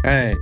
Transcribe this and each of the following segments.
哎，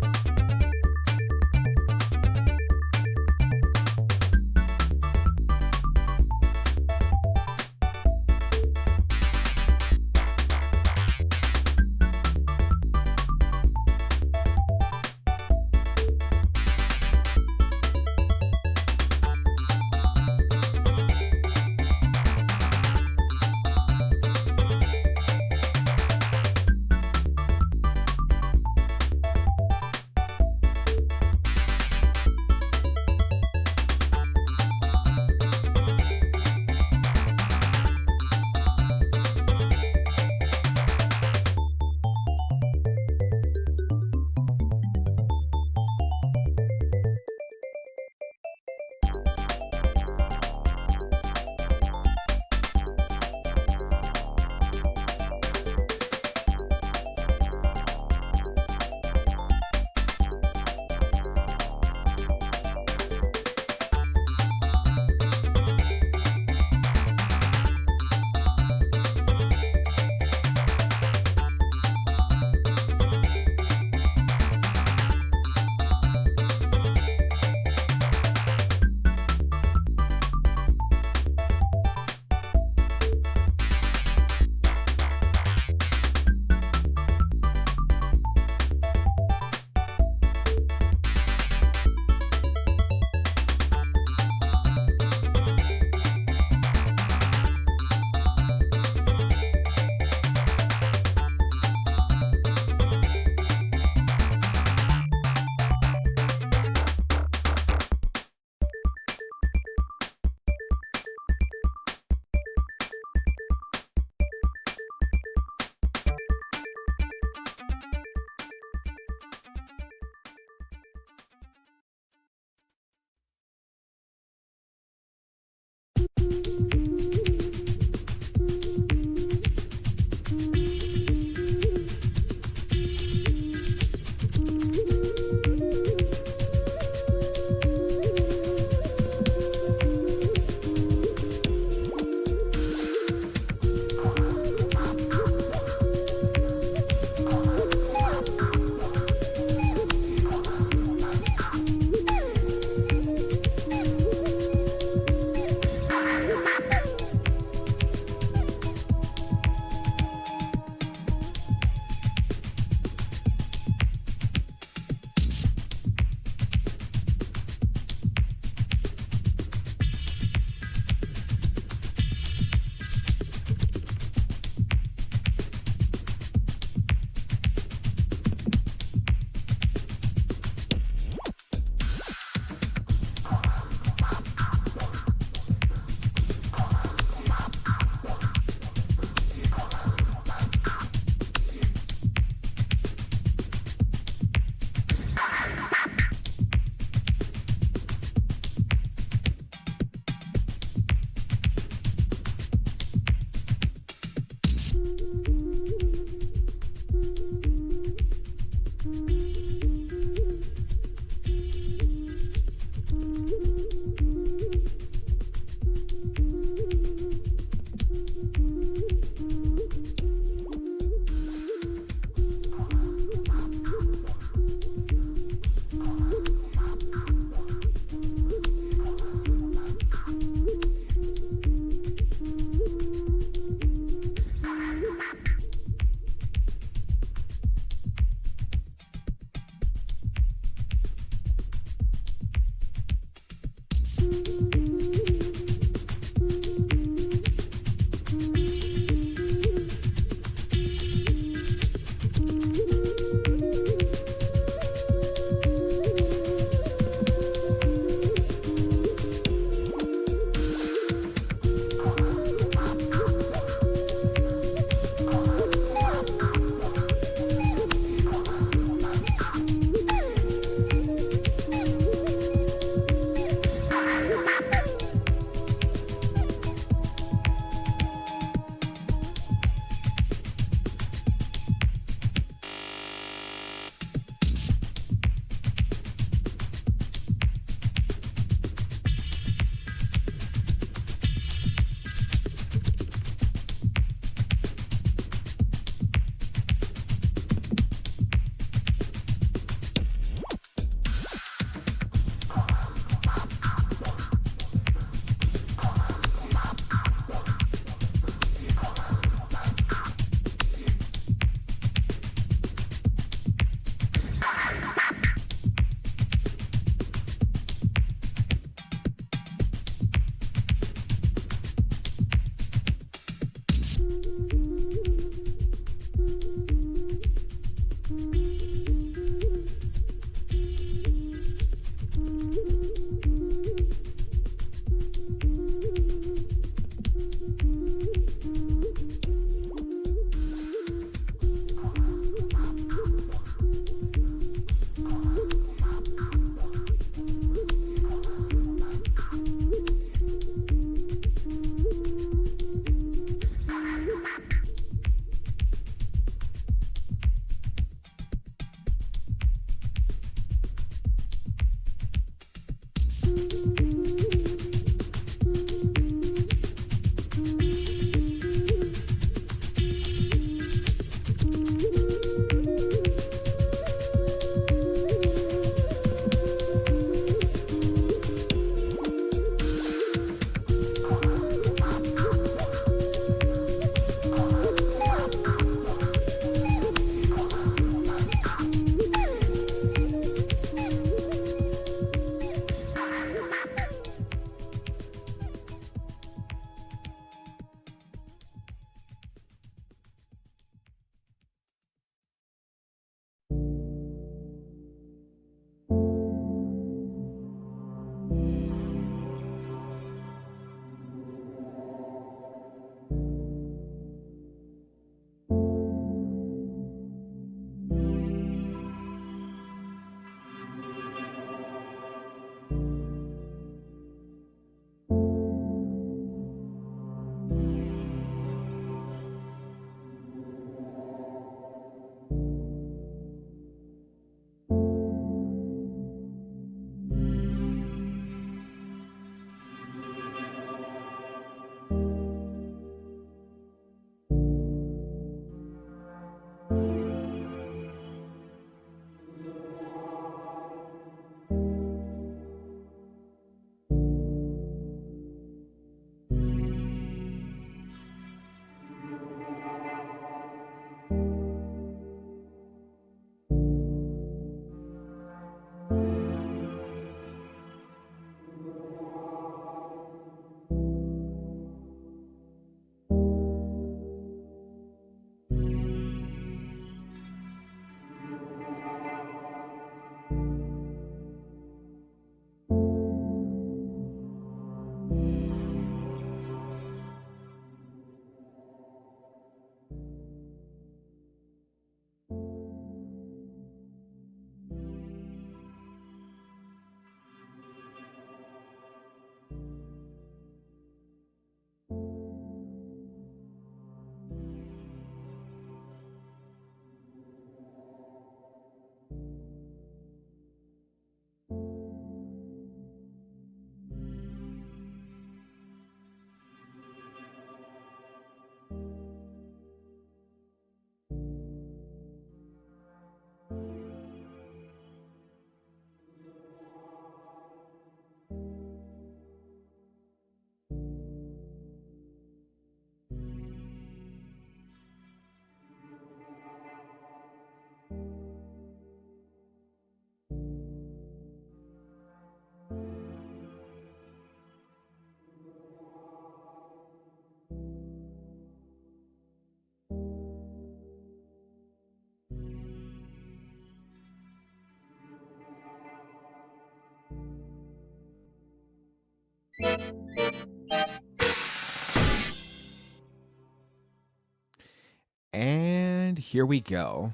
And here we go.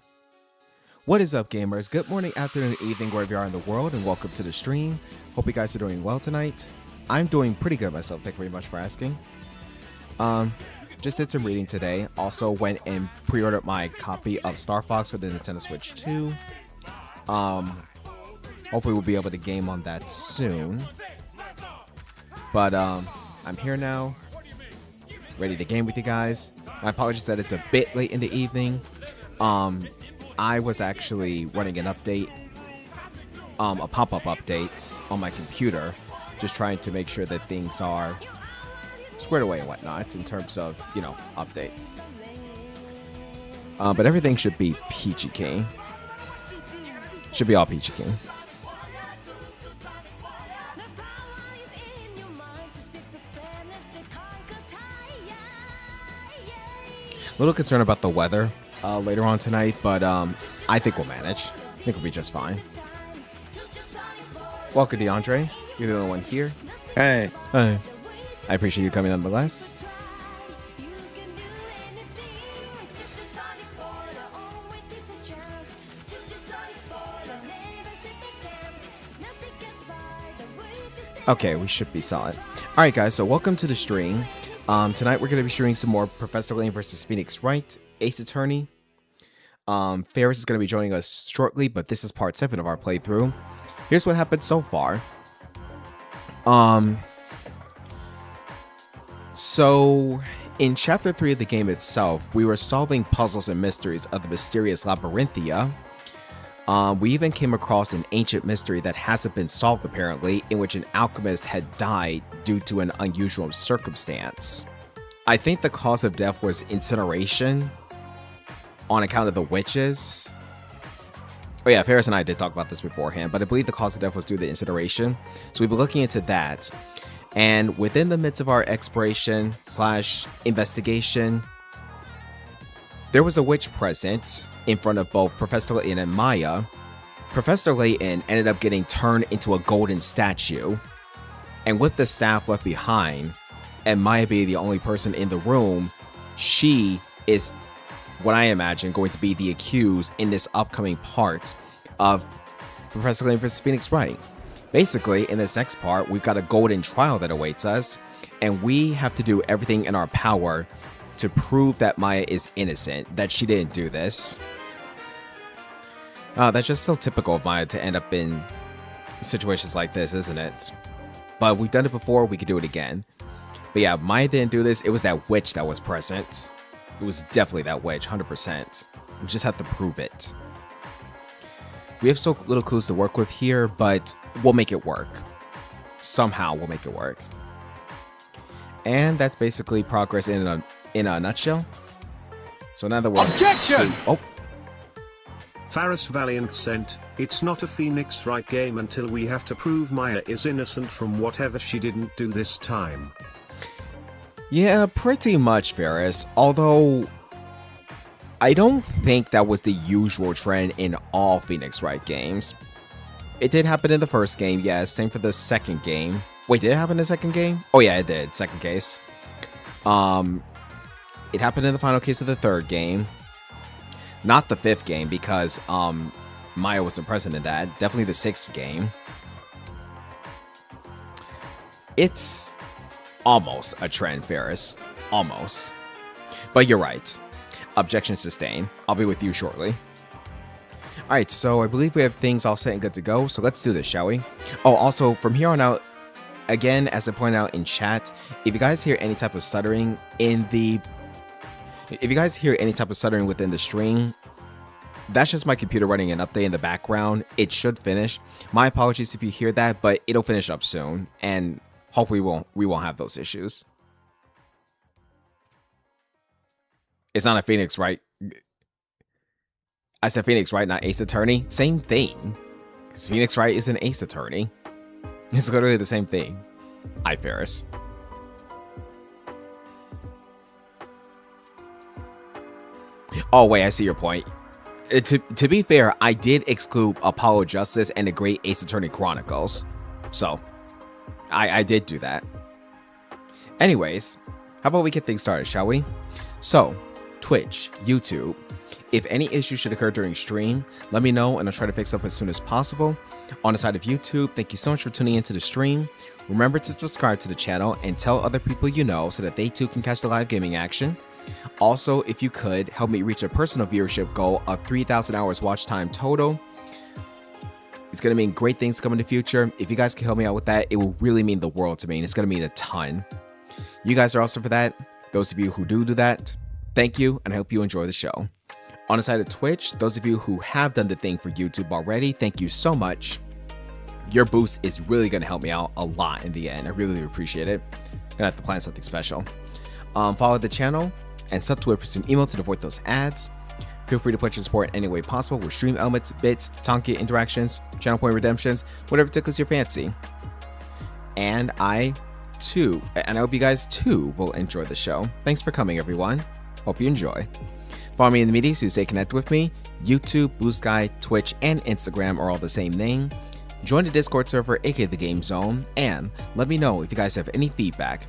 What is up, gamers? Good morning, afternoon, evening, wherever you are in the world, and welcome to the stream. Hope you guys are doing well tonight. I'm doing pretty good myself. Thank you very much for asking. Just did some reading today. Also went and pre-ordered my copy of Starfox for the Nintendo Switch 2. Hopefully we'll be able to game on that soon. But I'm here now, ready to game with you guys. My apologies that it's a bit late in the evening. I was actually running an update, a pop-up update on my computer, just trying to make sure that things are squared away and whatnot in terms of, updates. But everything should be peachy keen. Should be all peachy keen. A little concerned about the weather later on tonight, but I think we'll manage. I think we'll be just fine. Welcome, DeAndre. You're the only one here. Hey. Hey. I appreciate you coming nonetheless. Okay, we should be solid. All right, guys, so welcome to the stream. Tonight we're going to be shooting some more Professor Layton versus Phoenix Wright, Ace Attorney. Ferris is going to be joining us shortly, but this is part 7 of our playthrough. Here's what happened so far. Um, so in chapter 3 of the game itself, we were solving puzzles and mysteries of the mysterious Labyrinthia. We even came across an ancient mystery that hasn't been solved apparently, in which an alchemist had died due to an unusual circumstance. I think the cause of death was incineration on account of the witches. Oh yeah, Ferris and I did talk about this beforehand, but I believe the cause of death was due to incineration. So we've been looking into that. And within the midst of our exploration / investigation, there was a witch present in front of both Professor Layton and Maya. Professor Layton ended up getting turned into a golden statue. And with the staff left behind, and Maya being the only person in the room, she is, what I imagine, going to be the accused in this upcoming part of Professor Layton vs. Phoenix Wright. Basically, in this next part, we've got a golden trial that awaits us, and we have to do everything in our power to prove that Maya is innocent, that she didn't do this. That's just so typical of Maya to end up in situations like this, isn't it? But we've done it before, we could do it again. But yeah, Maya didn't do this. It was that witch that was present. It was definitely that witch, 100%. We just have to prove it. We have so little clues to work with here, but we'll make it work. Somehow we'll make it work. And that's basically progress in a nutshell. So now that we're... Objection! Oh. Faris Valiant sent, it's not a Phoenix Wright game until we have to prove Maya is innocent from whatever she didn't do this time. Yeah, pretty much, Ferris. Although, I don't think that was the usual trend in all Phoenix Wright games. It did happen in the first game, yes. Same for the second game. Wait, did it happen in the second game? Oh yeah, it did. Second case. It happened in the final case of the third game. Not the fifth game, because Maya wasn't present in that. Definitely the sixth game. It's almost a trend, Ferris. Almost. But you're right. Objection sustained. I'll be with you shortly. Alright, so I believe we have things all set and good to go, so let's do this, shall we? Oh, also, from here on out, again, as I pointed out in chat, if you guys hear any type of stuttering within the stream, that's just my computer running an update in the background. It should finish. My apologies if you hear that, but it'll finish up soon, and hopefully we won't have those issues. It's not a Phoenix Wright. I said Phoenix Wright, not Ace Attorney. Same thing. Because Phoenix Wright is an Ace Attorney. It's literally the same thing. Hi, Ferris. Oh, wait, I see your point. To be fair, I did exclude Apollo Justice and the Great Ace Attorney Chronicles. So, I did do that. Anyways, how about we get things started, shall we? So, Twitch, YouTube. If any issues should occur during stream, let me know and I'll try to fix up as soon as possible. On the side of YouTube, thank you so much for tuning into the stream. Remember to subscribe to the channel and tell other people you know so that they too can catch the live gaming action. Also, if you could, help me reach a personal viewership goal of 3,000 hours watch time total. It's going to mean great things coming in the future. If you guys can help me out with that, it will really mean the world to me, and it's going to mean a ton. You guys are awesome for that. Those of you who do that, thank you, and I hope you enjoy the show. On the side of Twitch, those of you who have done the thing for YouTube already, thank you so much. Your boost is really going to help me out a lot in the end. I really appreciate it. Gonna have to plan something special. Follow the channel and sub to it for some email to avoid those ads. Feel free to put your support in any way possible with stream elements, bits, Tonka interactions, channel point redemptions, whatever tickles your fancy. And I hope you guys too will enjoy the show. Thanks for coming, everyone. Hope you enjoy. Follow me in the media so you stay connected with me. YouTube, Blue Sky, Twitch, and Instagram are all the same name. Join the Discord server, aka the Game Zone, and let me know if you guys have any feedback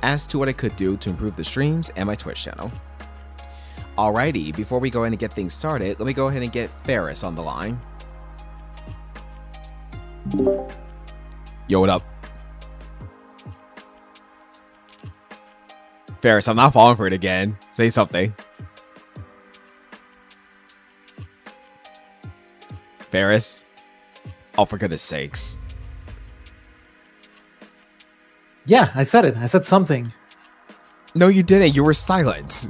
as to what I could do to improve the streams and my Twitch channel. Alrighty, before we go ahead and get things started, let me go ahead and get Ferris on the line. Yo, what up? Ferris, I'm not falling for it again. Say something. Ferris? Oh, for goodness sakes. Yeah, I said it. I said something. No, you didn't. You were silent.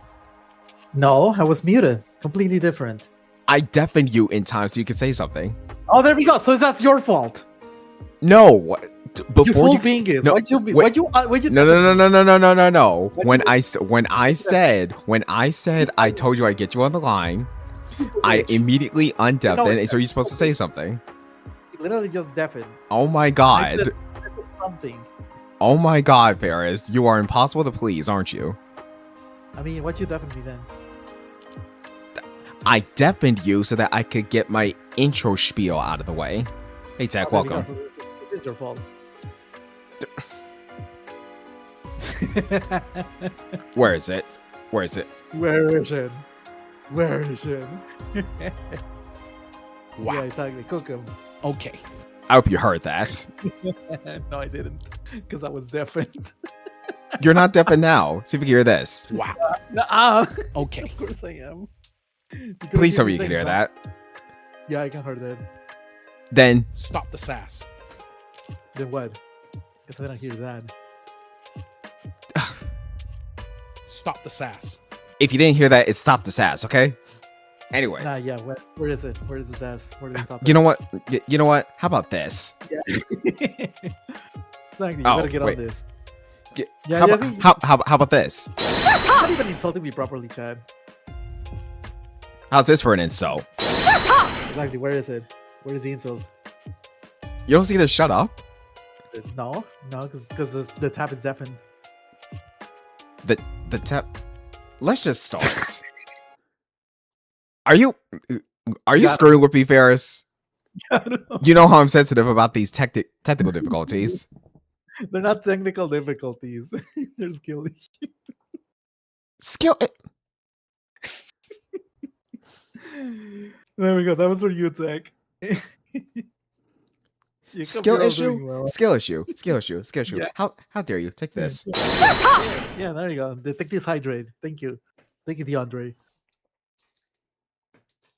No, I was muted. Completely different. I deafened you in time so you could say something. Oh, there we go. So that's your fault. No, You before fool you. Bingus. No, Why'd you no, no, no, no, no, no, no, no. When I said I told you I'd get you on the line, I immediately undeafened No, it. So you're supposed to say something. literally just deafened. Oh my I god. said something. Oh my god, Ferris. You are impossible to please, aren't you? I mean, what you deafened me then? I deafened you so that I could get my intro spiel out of the way. Hey, Tech, Oh, there we welcome. go. So this is your fault. Where is it? Where is it? Where is it? Where is it? Wow. Yeah, exactly. Cook him. Okay. I hope you heard that. No, I didn't, because I was deafened. You're not deafened now. See if you can hear this. Wow. Okay. Of course I am. Please tell me you can hear that. Yeah, I can hear that. Then Stop the sass. Then what? Because I don't hear that. Stop the sass. if you didn't hear that, it stopped the ass, okay? Anyway. Nah, yeah. Where is it? Where is his ass? Where did he stop? You know what? You know what? How about this? Yeah. Exactly. You Oh, better get wait. on this. Yeah, Yeah, how, yeah, about, see- how about this? You're not even insulting me properly, Chad. How's this for an insult? Exactly. Where is it? Where is the insult? You don't see the shut up? No, because the tab is deafened. The tap. Let's just start. Are you Yeah. screwing with me, Ferris? I don't know. You know how I'm sensitive about these technical difficulties. They're not technical difficulties. They're skill issues. Skill. There we go. That was for you, Tech. You come Skill here all issue. doing well. Skill issue. Skill issue. Skill issue. Yeah. How dare you take this? Yeah, there you go. Take this hydrate. Thank you. Thank you, DeAndre.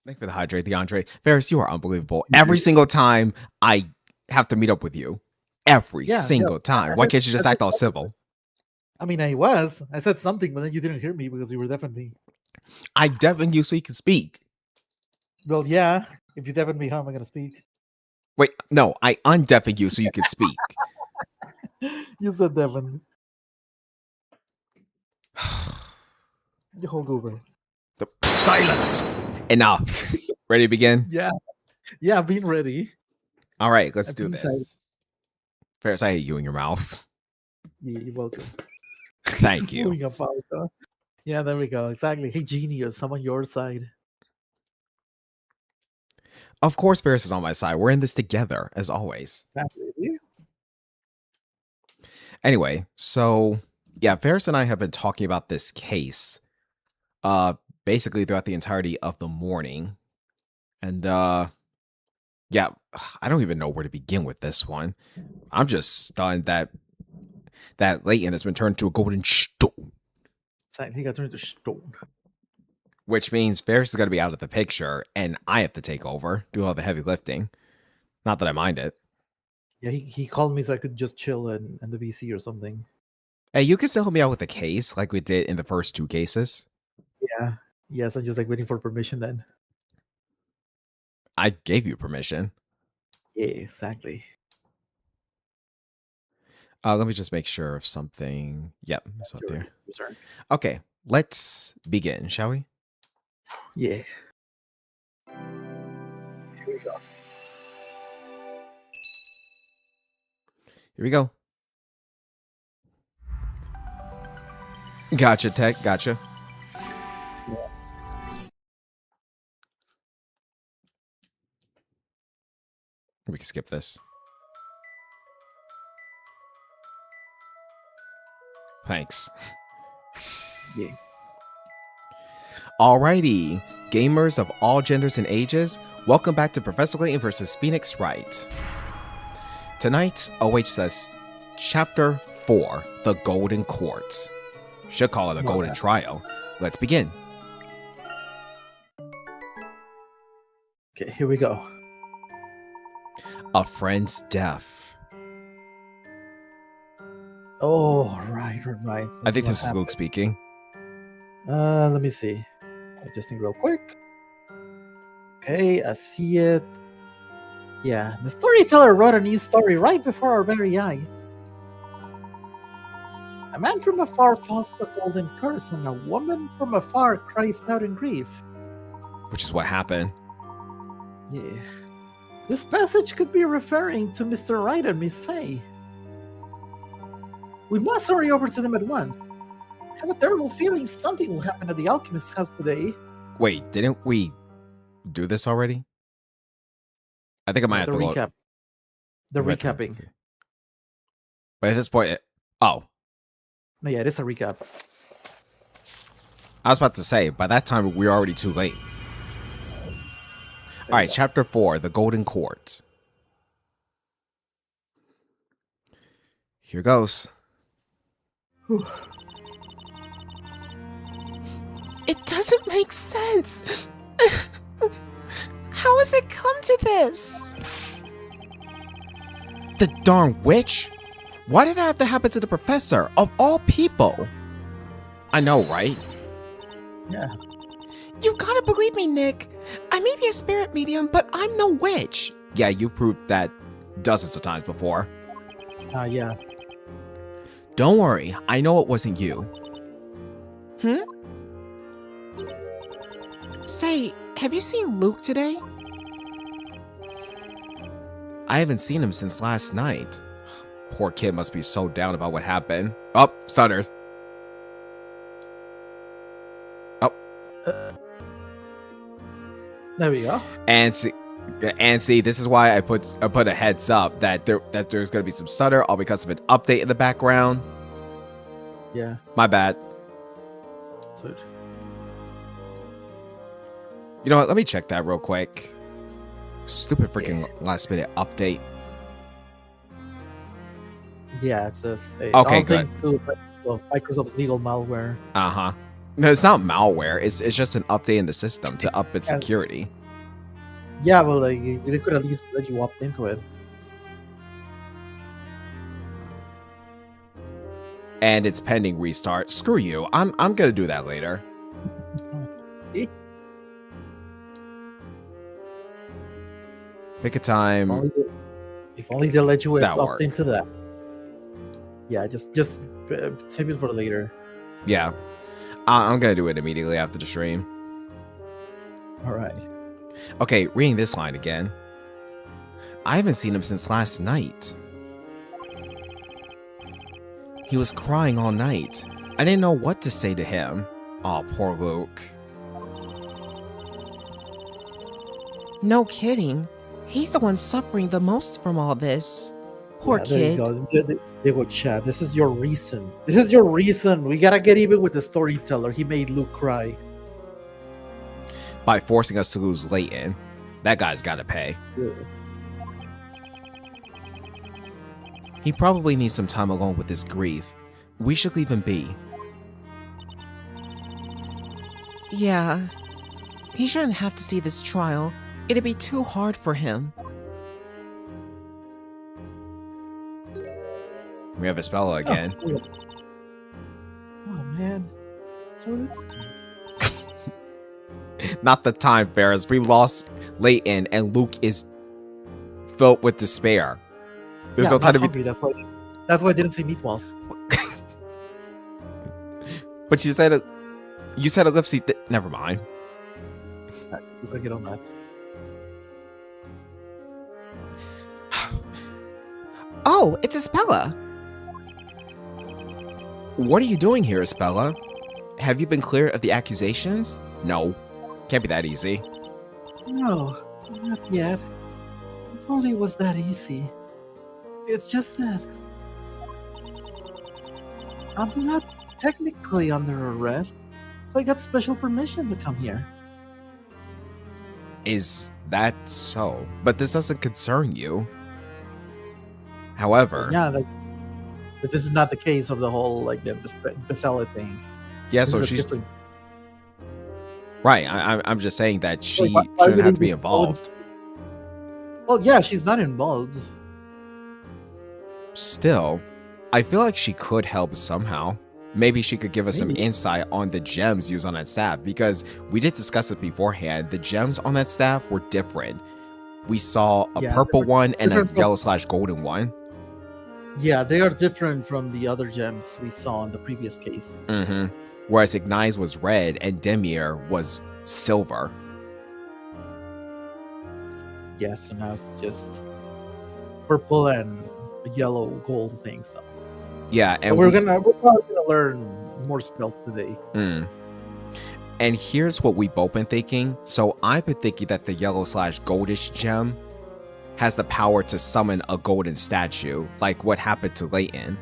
Thank you for the hydrate, DeAndre. Ferris, you are unbelievable. Every single time I have to meet up with you. Every Yeah, single time. Why can't you just act all civil? I mean, I said something, but then you didn't hear me because you were deafening. I deafen you so you can speak. Well, yeah. If you deafen me, how am I going to speak? Wait, no, I undeafen you so you can speak. You said deafen. You hold over. Silence. Enough. Ready to begin? Yeah. Yeah, being ready. All right, let's I've do been this. excited. Ferris, I hate you in your mouth. Yeah, you're welcome. Thank you. Moving up, huh? Yeah, there we go. Exactly. Hey, genius, I'm on your side. Of course, Ferris is on my side. We're in this together, as always. Exactly. Anyway, so yeah, Ferris and I have been talking about this case basically throughout the entirety of the morning. And yeah, I don't even know where to begin with this one. I'm just stunned that Layton has been turned to a golden stone, Exactly. He got turned into stone. which means Ferris is going to be out of the picture and I have to take over, do all the heavy lifting. Not that I mind it. Yeah, he called me so I could just chill in the VC or something. Hey, you can still help me out with the case like we did in the first two cases. Yeah. Yes, I'm just like waiting for permission then. I gave you permission. Yeah, exactly. Let me just make sure of something. Yep, it's right there. Your turn. Okay, let's begin, shall we? Yeah. Here we go. Here we go. Gotcha, Tech. Gotcha. We can skip this. Thanks. Yeah. Alrighty, gamers of all genders and ages, welcome back to Professor Layton versus Phoenix Wright. Tonight awaits us Chapter 4, The Golden Court. Should call it the Golden Trial. Let's begin. Okay, here we go. A friend's death. Oh, right. I think what this is Luke happened. speaking. Let me see. I just think real quick. Okay, I see it. Yeah, the storyteller wrote a new story right before our very eyes. A man from afar falls the golden curse, and a woman from afar cries out in grief. Which is what happened. Yeah. This passage could be referring to Mr. Wright and Miss Fay. We must hurry over to them at once. I have a terrible feeling something will happen at the alchemist's house today. Wait, didn't we do this already? I think I might have The to recap. The I might have to- recapping. But at this point, oh, No, yeah, it is a recap. I was about to say, by that time, we're already too late. All right, chapter 4, The Golden Court. Here goes. It doesn't make sense. How has it come to this? The darn witch? Why did it have to happen to the professor, of all people? I know, right? Yeah. You gotta believe me, Nick. I may be a spirit medium, but I'm no witch. Yeah, you've proved that dozens of times before. Yeah. Don't worry, I know it wasn't you. Say, have you seen Luke today? I haven't seen him since last night. Poor kid must be so down about what happened. Oh, stutters. Oh. There we go. And see, this is why I put a heads up that there's gonna be some stutter, all because of an update in the background. Yeah. My bad. Sweet. You know what? Let me check that real quick. Stupid freaking last minute update. Yeah, it says Okay, all good. things to of Microsoft's legal malware. Uh-huh. No, it's not malware. It's just an update in the system to up its Yeah. security. Yeah, well, like, they could at least let you opt into it. And it's pending restart. Screw you. I'm gonna do that later. Pick a time. If only they let you That opt work. into that. Yeah, just save it for later. Yeah. I'm gonna do it immediately after the stream. All right. Okay, reading this line again. I haven't seen him since last night. He was crying all night. I didn't know what to say to him. Aw, poor Luke. No kidding. He's the one suffering the most from all this. Poor There kid. you go. They go, chat. This is your reason. This is your reason. We gotta get even with the storyteller. He made Luke cry. By forcing us to lose Layton. That guy's gotta pay. Yeah. He probably needs some time alone with his grief. We should leave him be. Yeah. He shouldn't have to see this trial. It'd be too hard for him. We have Espella again. Oh man. Not the time, Ferris. We lost Layton, and Luke is filled with despair. There's no time to be. hungry. That's why I didn't say meatballs. But you said ellipses. Never mind. You gotta get on that. Oh, it's Espella. What are you doing here, Espella? Have you been cleared of the accusations? No. Can't be that easy. No, not yet. If only it was that easy. It's just that I'm not technically under arrest, so I got special permission to come here. Is that so? But this doesn't concern you. However, Yeah, but this is not the case of the whole like the Bestella thing. yeah, This so is a she's different. right. I'm just saying that she Why shouldn't have would to be it- involved. Well, yeah, she's not involved. Still, I feel like she could help somehow. Maybe she could give us some Maybe. insight on the gems used on that staff, because we did discuss it beforehand. The gems on that staff were different. We saw a Yeah, purple different- one and a different from- yellow/golden one. Yeah, they are different from the other gems we saw in the previous case. Whereas Ignize was red and Demir was silver. Yeah, so now it's just purple and yellow gold thing. So, Yeah, so and we're probably gonna learn more spells today. And here's what we've both been thinking. So I've been thinking that the yellow/goldish gem has the power to summon a golden statue, like what happened to Layton.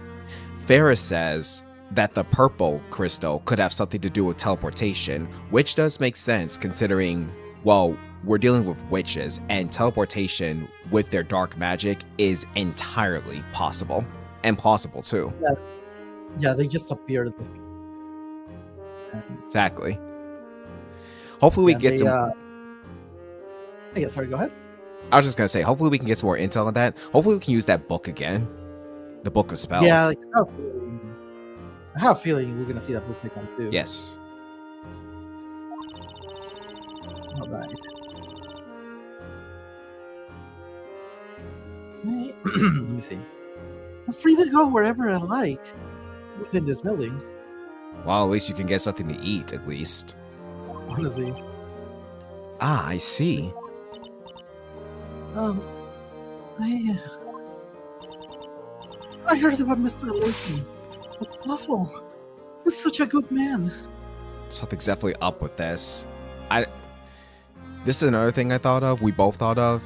Ferris says that the purple crystal could have something to do with teleportation, which does make sense considering, well, we're dealing with witches, and teleportation with their dark magic is entirely possible. And plausible too. Yeah, they just appeared. Exactly. Hopefully we get some... Yeah, sorry, go ahead. I was just gonna say, hopefully we can get some more intel on that. Hopefully we can use that book again. The Book of Spells. Yeah, like, I have a feeling we're gonna see that book again too. Yes. All right. Let me see. I'm free to go wherever I like within this building. Well, at least you can get something to eat, at least. Honestly. Ah, I see. I heard about Mr. Layton. It's awful. He's such a good man. Something's definitely up with this. This is another thing I thought of. We both thought of.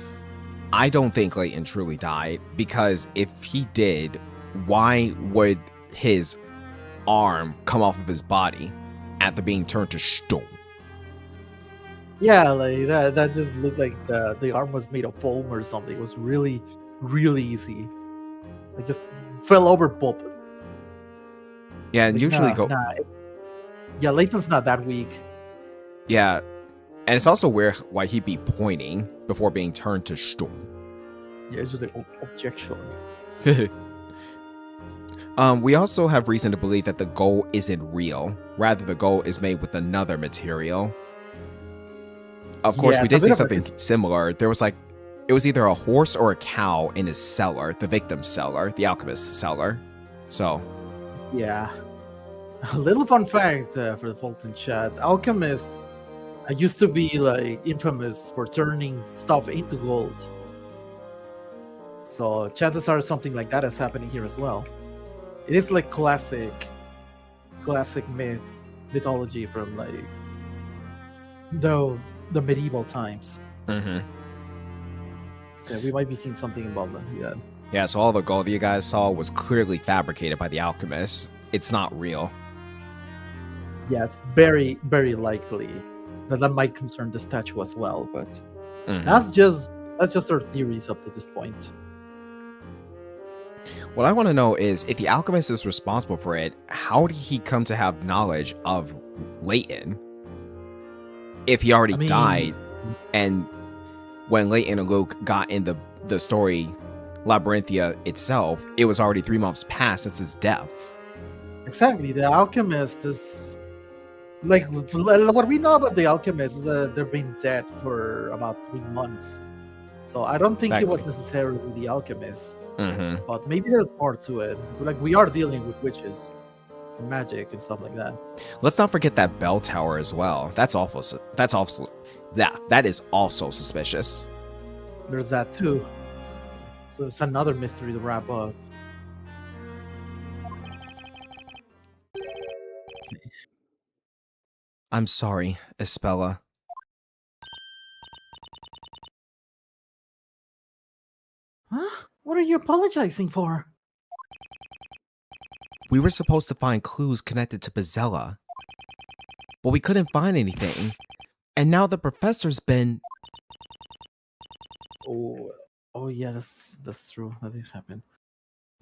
I don't think Layton truly died, because if he did, why would his arm come off of his body after being turned to stone? Yeah, like that just looked like the arm was made of foam or something. It was really, really easy. It just fell over Bob. Yeah, and Like, usually yeah, Layton's not that weak. Yeah, and it's also weird why he'd be pointing before being turned to stone. Yeah, it's just like objection. We also have reason to believe that the goal isn't real. Rather, the goal is made with another material. Of course, Yeah, we it's a did see bit of something similar. There was it was either a horse or a cow in his cellar, the victim's cellar, the alchemist's cellar. So, Yeah. A little fun fact for the folks in chat: alchemists used to be like infamous for turning stuff into gold. So chances are something like that is happening here as well. It is like classic mythology from like the medieval times. Yeah, we might be seeing something about that. Yeah. Yeah, so all the gold you guys saw was clearly fabricated by the alchemist. It's not real. Yeah, it's very, very likely that might concern the statue as well, but that's just our theories up to this point. What I want to know is, if the alchemist is responsible for it, how did he come to have knowledge of Layton? If he already died, and when Layton and Luke got in the story Labyrinthia itself, it was already 3 months past since his death. Exactly, the alchemist is like what we know about the alchemist is that they've been dead for about 3 months. So I don't think it was necessarily the alchemist. But maybe there's more to it. Like, we are dealing with witches and magic and stuff like that. Let's not forget that bell tower as well. That is also suspicious. There's that too. So it's another mystery to wrap up. I'm sorry, Espella. Huh? What are you apologizing for? We were supposed to find clues connected to Bazella, but we couldn't find anything. And now the professor's been... Oh yeah, that's true. That did happen.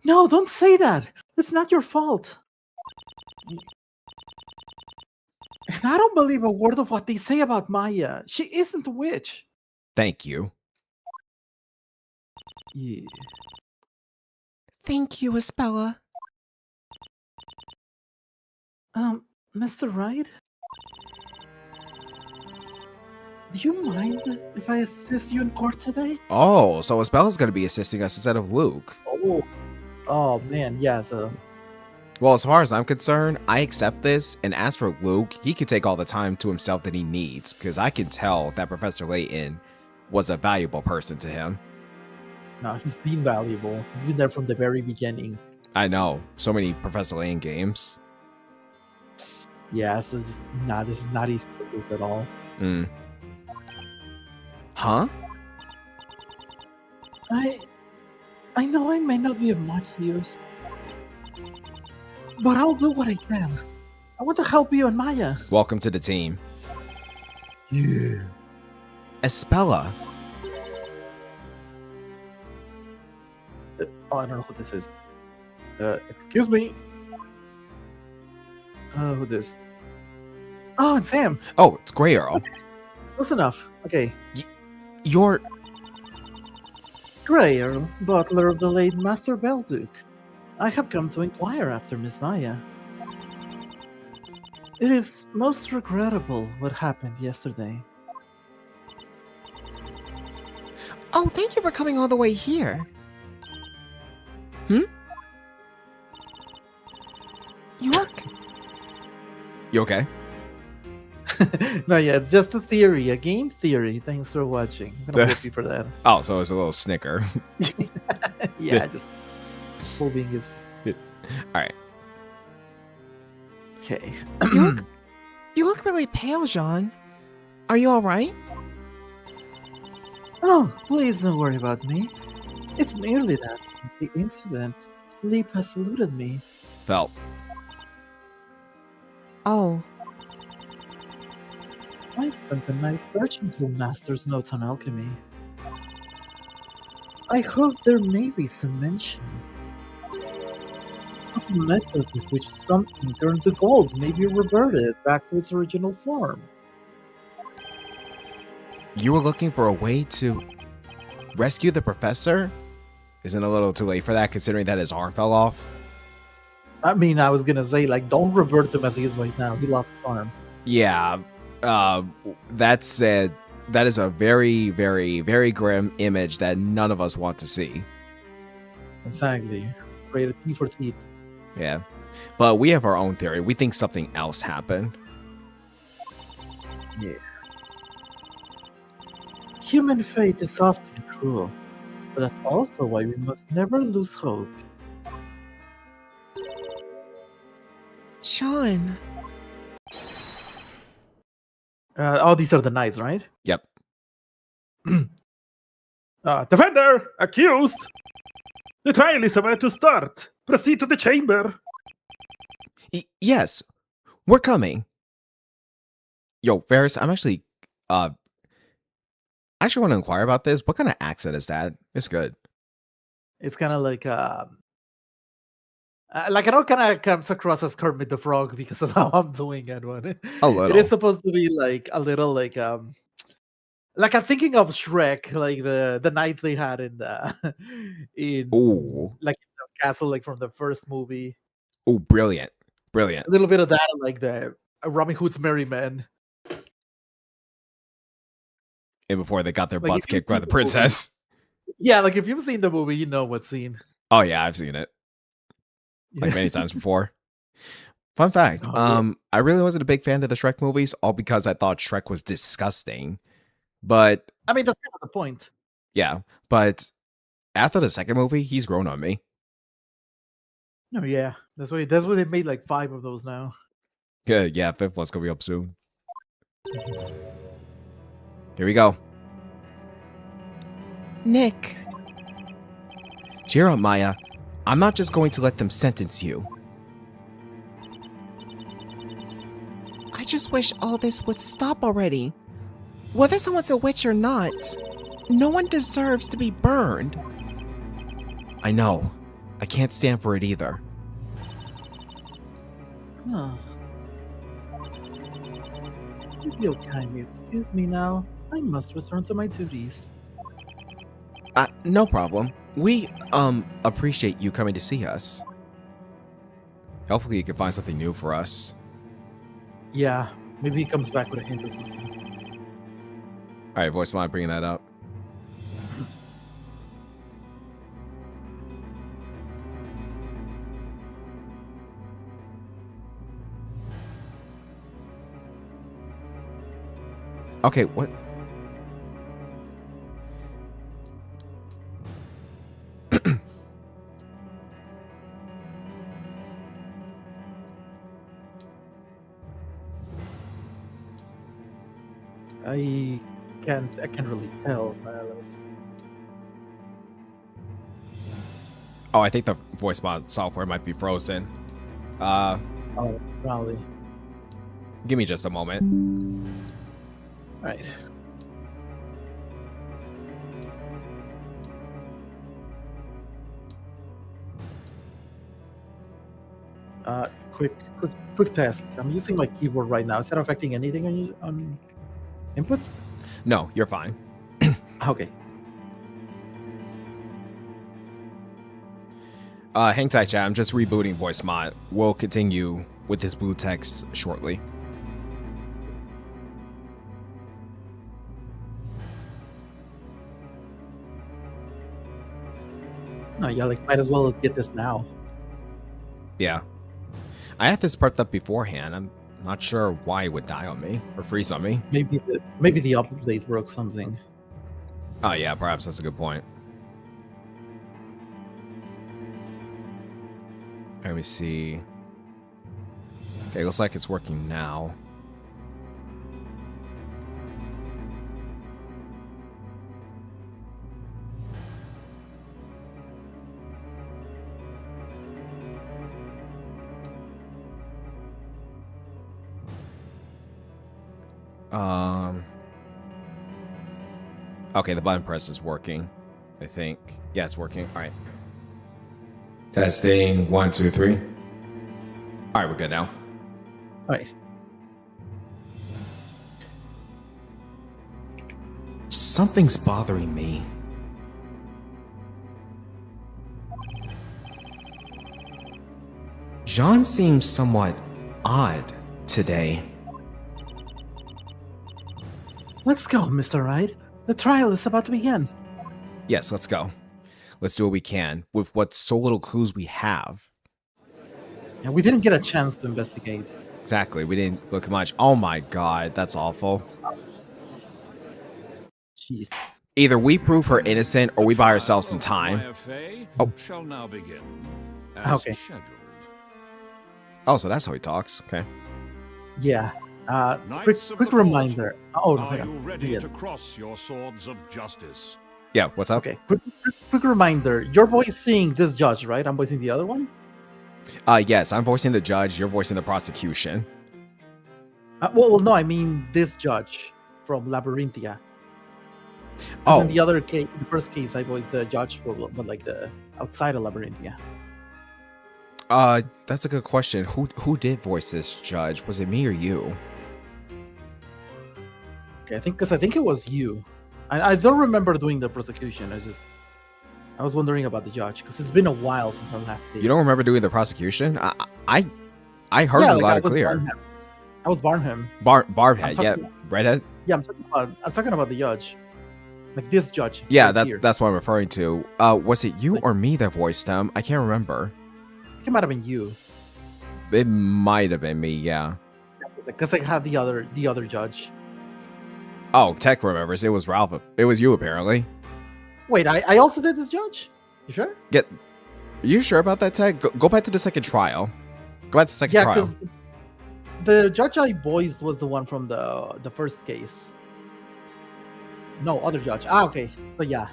No, don't say that. It's not your fault. And I don't believe a word of what they say about Maya. She isn't a witch. Thank you. Yeah. Thank you, Espella. Mr. Wright? Do you mind if I assist you in court today? Oh, so Isabela's going to be assisting us instead of Luke. Oh man, yeah, so... Well, as far as I'm concerned, I accept this, and as for Luke, he can take all the time to himself that he needs, because I can tell that Professor Layton was a valuable person to him. No, he's been valuable. He's been there from the very beginning. I know. So many Professor Layton games. Yeah, so this is not easy to Luke at all. Huh? I know I may not be of much use, but I'll do what I can. I want to help you and Maya. Welcome to the team. Yeah. Espella. I don't know who this is. Excuse me. Who this? Oh, it's Sam. Oh, it's Grey Earl. Okay. Close enough. Okay. You're... Grey Earl, butler of the late Master Belduke. I have come to inquire after Miss Maya. It is most regrettable what happened yesterday. Oh, thank you for coming all the way here. You look... You okay? No, yeah, it's just a theory, a game theory. Thanks for watching. I'm gonna whoop you for that. Oh, so it's a little snicker. Yeah, just whooping is... Alright. Okay. You look really pale, Jean. Are you alright? Oh, please don't worry about me. It's merely that since the incident, sleep has eluded me. Felt. Oh. I spent the night searching through Master's notes on alchemy. I hope there may be some mention of a method with which something turned to gold may be reverted back to its original form. You were looking for a way to rescue the professor? Isn't it a little too late for that, considering that his arm fell off? I mean, I was gonna say, like, don't revert him as he is right now. He lost his arm. Yeah. That said, that is a very, very, very grim image that none of us want to see. Exactly. Rated T for teeth. Yeah. But we have our own theory. We think something else happened. Yeah. Human fate is often cruel, but that's also why we must never lose hope. Sean. Oh, these are the knights, right? Yep. Defender! Accused! The trial is about to start. Proceed to the chamber. Yes. We're coming. Yo, Ferris, I'm actually I actually want to inquire about this. What kind of accent is that? It's good. It's kind of like I know kind of comes across as Kermit the Frog because of how I'm doing it. But A little. it is supposed to be like a little like I'm thinking of Shrek, like the knights they had in the Ooh. like in the castle, like from the first movie. Oh, brilliant. Brilliant. A little bit of that, like the Robin Hood's Merry Men. And before they got their Like, butts if you kicked by see the the princess. Yeah, like if you've seen the movie, you know what scene. Oh yeah, I've seen it. Like many times before. Fun fact, Oh, yeah. I really wasn't a big fan of the Shrek movies, all because I thought Shrek was disgusting. But I mean, that's kind of the point. yeah, but after the second movie, he's grown on me. No, yeah, that's why they made like 5 of those now. Yeah, fifth one's gonna be up soon. Here we go. Nick. Cheer up, Maya. I'm not just going to let them sentence you. I just wish all this would stop already. Whether someone's a witch or not, no one deserves to be burned. I know. I can't stand for it either. Huh. If you'll kindly excuse me now, I must return to my duties. No problem. We, appreciate you coming to see us. Hopefully you can find something new for us. Yeah, maybe he comes back with a hint or something. All right, voice mod bringing that up. Okay, what? I can't really tell. Oh, I think the voice mod software might be frozen. Oh, probably. Give me just a moment. Right. Quick test. I'm using my keyboard right now. Is that affecting anything on inputs? No, you're fine. Okay. Hang tight, chat. I'm just rebooting voice mod. We'll continue with this blue text shortly. No, yeah, like might as well get this now. Yeah. I had this prepped up beforehand. I'm not sure why it would die on me or freeze on me. Maybe the update broke something. Oh yeah, perhaps that's a good point. Let me see. Okay, looks like it's working now. Okay, the button press is working, I think. Yeah, it's working. All right. Testing 1, 2, 3. All right, we're good now. All right. Something's bothering me. Jean seems somewhat odd today. Let's go, Mr. Wright. The trial is about to begin. Yes, let's go. Let's do what we can with what so little clues we have. Yeah, we didn't get a chance to investigate. Exactly, we didn't look much. Oh my god, that's awful. Jeez. Either we prove her innocent or we buy ourselves some time. Oh. Shall now begin. Okay. Scheduled. Oh, so that's how he talks. Okay. Yeah. Knights of Quick the reminder. Oh, no, Are hang you on. ready Yeah. to cross your swords of justice? Yeah, what's up? Okay. Quick reminder. You're voicing this judge, right? I'm voicing the other one. Yes, I'm voicing the judge, you're voicing the prosecution. Well, no, I mean this judge from Labyrinthia. Oh, In the other case, the first case, I voiced the judge for, but like the outside of Labyrinthia. that's a good question. Who did voice this judge? Was it me or you? Okay, I think it was you. I don't remember doing the prosecution. I was wondering about the judge because it's been a while since I last did. You don't remember doing the prosecution? I heard it loud and clear. I was Barnham. Barbhead, yeah, redhead. Yeah, I'm talking about the judge, like this judge. Yeah, right here. that's what I'm referring to. Was it you or me that voiced them? I can't remember. I think it might have been you, It might have been me. Yeah. because I had the other judge. Oh, Tech remembers. It was Ralph. It was you apparently. Wait, I also did this judge. You sure? Are you sure about that, Tech? Go back to the second trial. Go back to the second Yeah, trial. because the judge I voiced was the one from the first case. No, other judge. Okay. So yeah.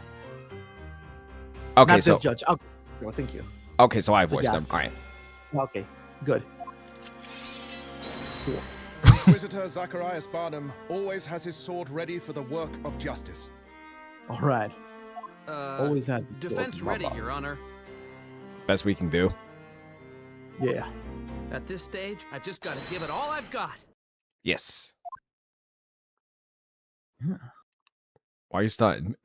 Okay, Not so this judge. Okay. Well, thank you. okay, so I voiced yeah. them. All right. Okay. Good. Cool. Inquisitor Zacharias Barnum always has his sword ready for the work of justice. All right. Always has the defense sword, ready, blah, blah. Your Honor. Best we can do. Yeah. At this stage, I just gotta give it all I've got. Yes. Yeah. Why are you stunned?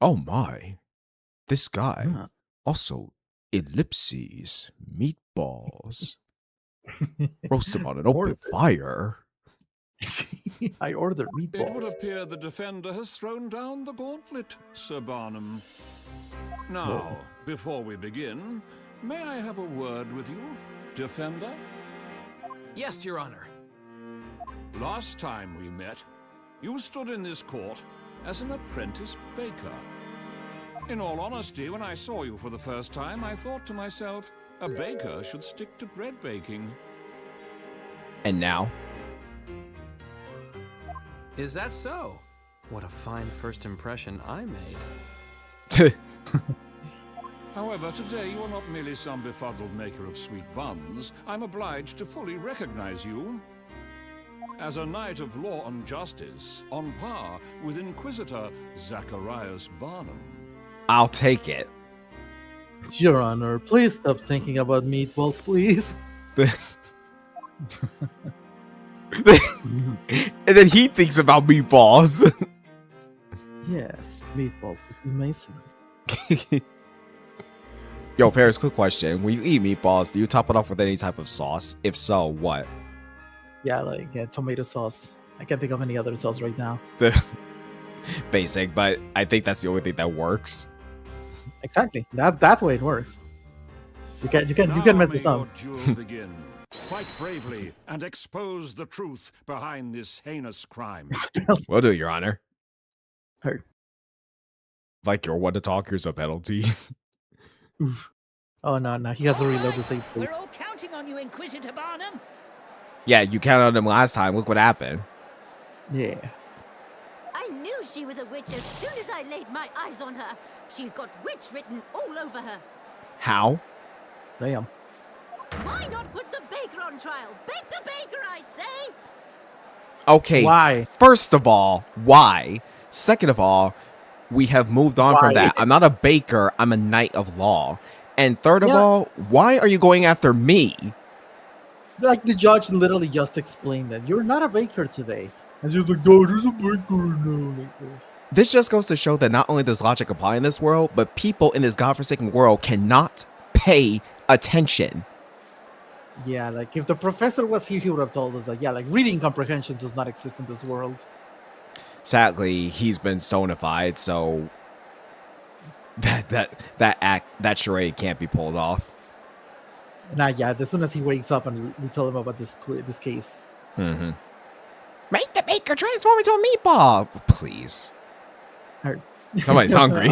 Oh my. This guy Yeah. also ellipses meatballs. Roast him on an open fire. I ordered It would meatballs. appear the defender has thrown down the gauntlet, Sir Barnum. Now, before we begin, may I have a word with you, defender? Yes, Your Honor. Last time we met, you stood in this court as an apprentice baker. In all honesty, when I saw you for the first time, I thought to myself, a baker should stick to bread baking. And now? Is that so? What a fine first impression I made. However, today you are not merely some befuddled maker of sweet buns. I'm obliged to fully recognize you as a knight of law and justice, on par with Inquisitor Zacharias Barnum. I'll take it. Your Honor, please stop thinking about meatballs, please. And then he thinks about meatballs. Yes, meatballs would be amazing. Yo, Paris, quick question. When you eat meatballs, do you top it off with any type of sauce? If so, what? Yeah, like tomato sauce. I can't think of any other sauce right now. Basic, but I think that's the only thing that works. Exactly. That's the way it works. You can mess this Now up. may your duel begin. Fight bravely and expose the truth behind this heinous crime. Will do, Your Honor. Heard. Like your one to talk, here's a penalty. Oh no, he has to reload the save. We're all counting on you, Inquisitor Barnum. Yeah, you counted on him last time. Look what happened. Yeah. I knew she was a witch as soon as I laid my eyes on her. She's got witch written all over her. How? Damn. Why not put the baker on trial? Bake the baker, I say! Okay. Why? First of all, why? Second of all, we have moved on from that. I'm not a baker. I'm a knight of law. And third of all, why are you going after me? Like the judge literally just explained that you're not a baker today. And she was like, "No, there's a baker now." Like that. This just goes to show that not only does logic apply in this world, but people in this godforsaken world cannot pay attention. Yeah, like if the professor was here, he would have told us that. Yeah, like reading comprehension does not exist in this world. Sadly, he's been stonified, so that charade can't be pulled off. Nah, yeah. As soon as he wakes up and we tell him about this case. Mm-hmm. Make the baker transform into a meatball, please. Heard. Somebody's hungry.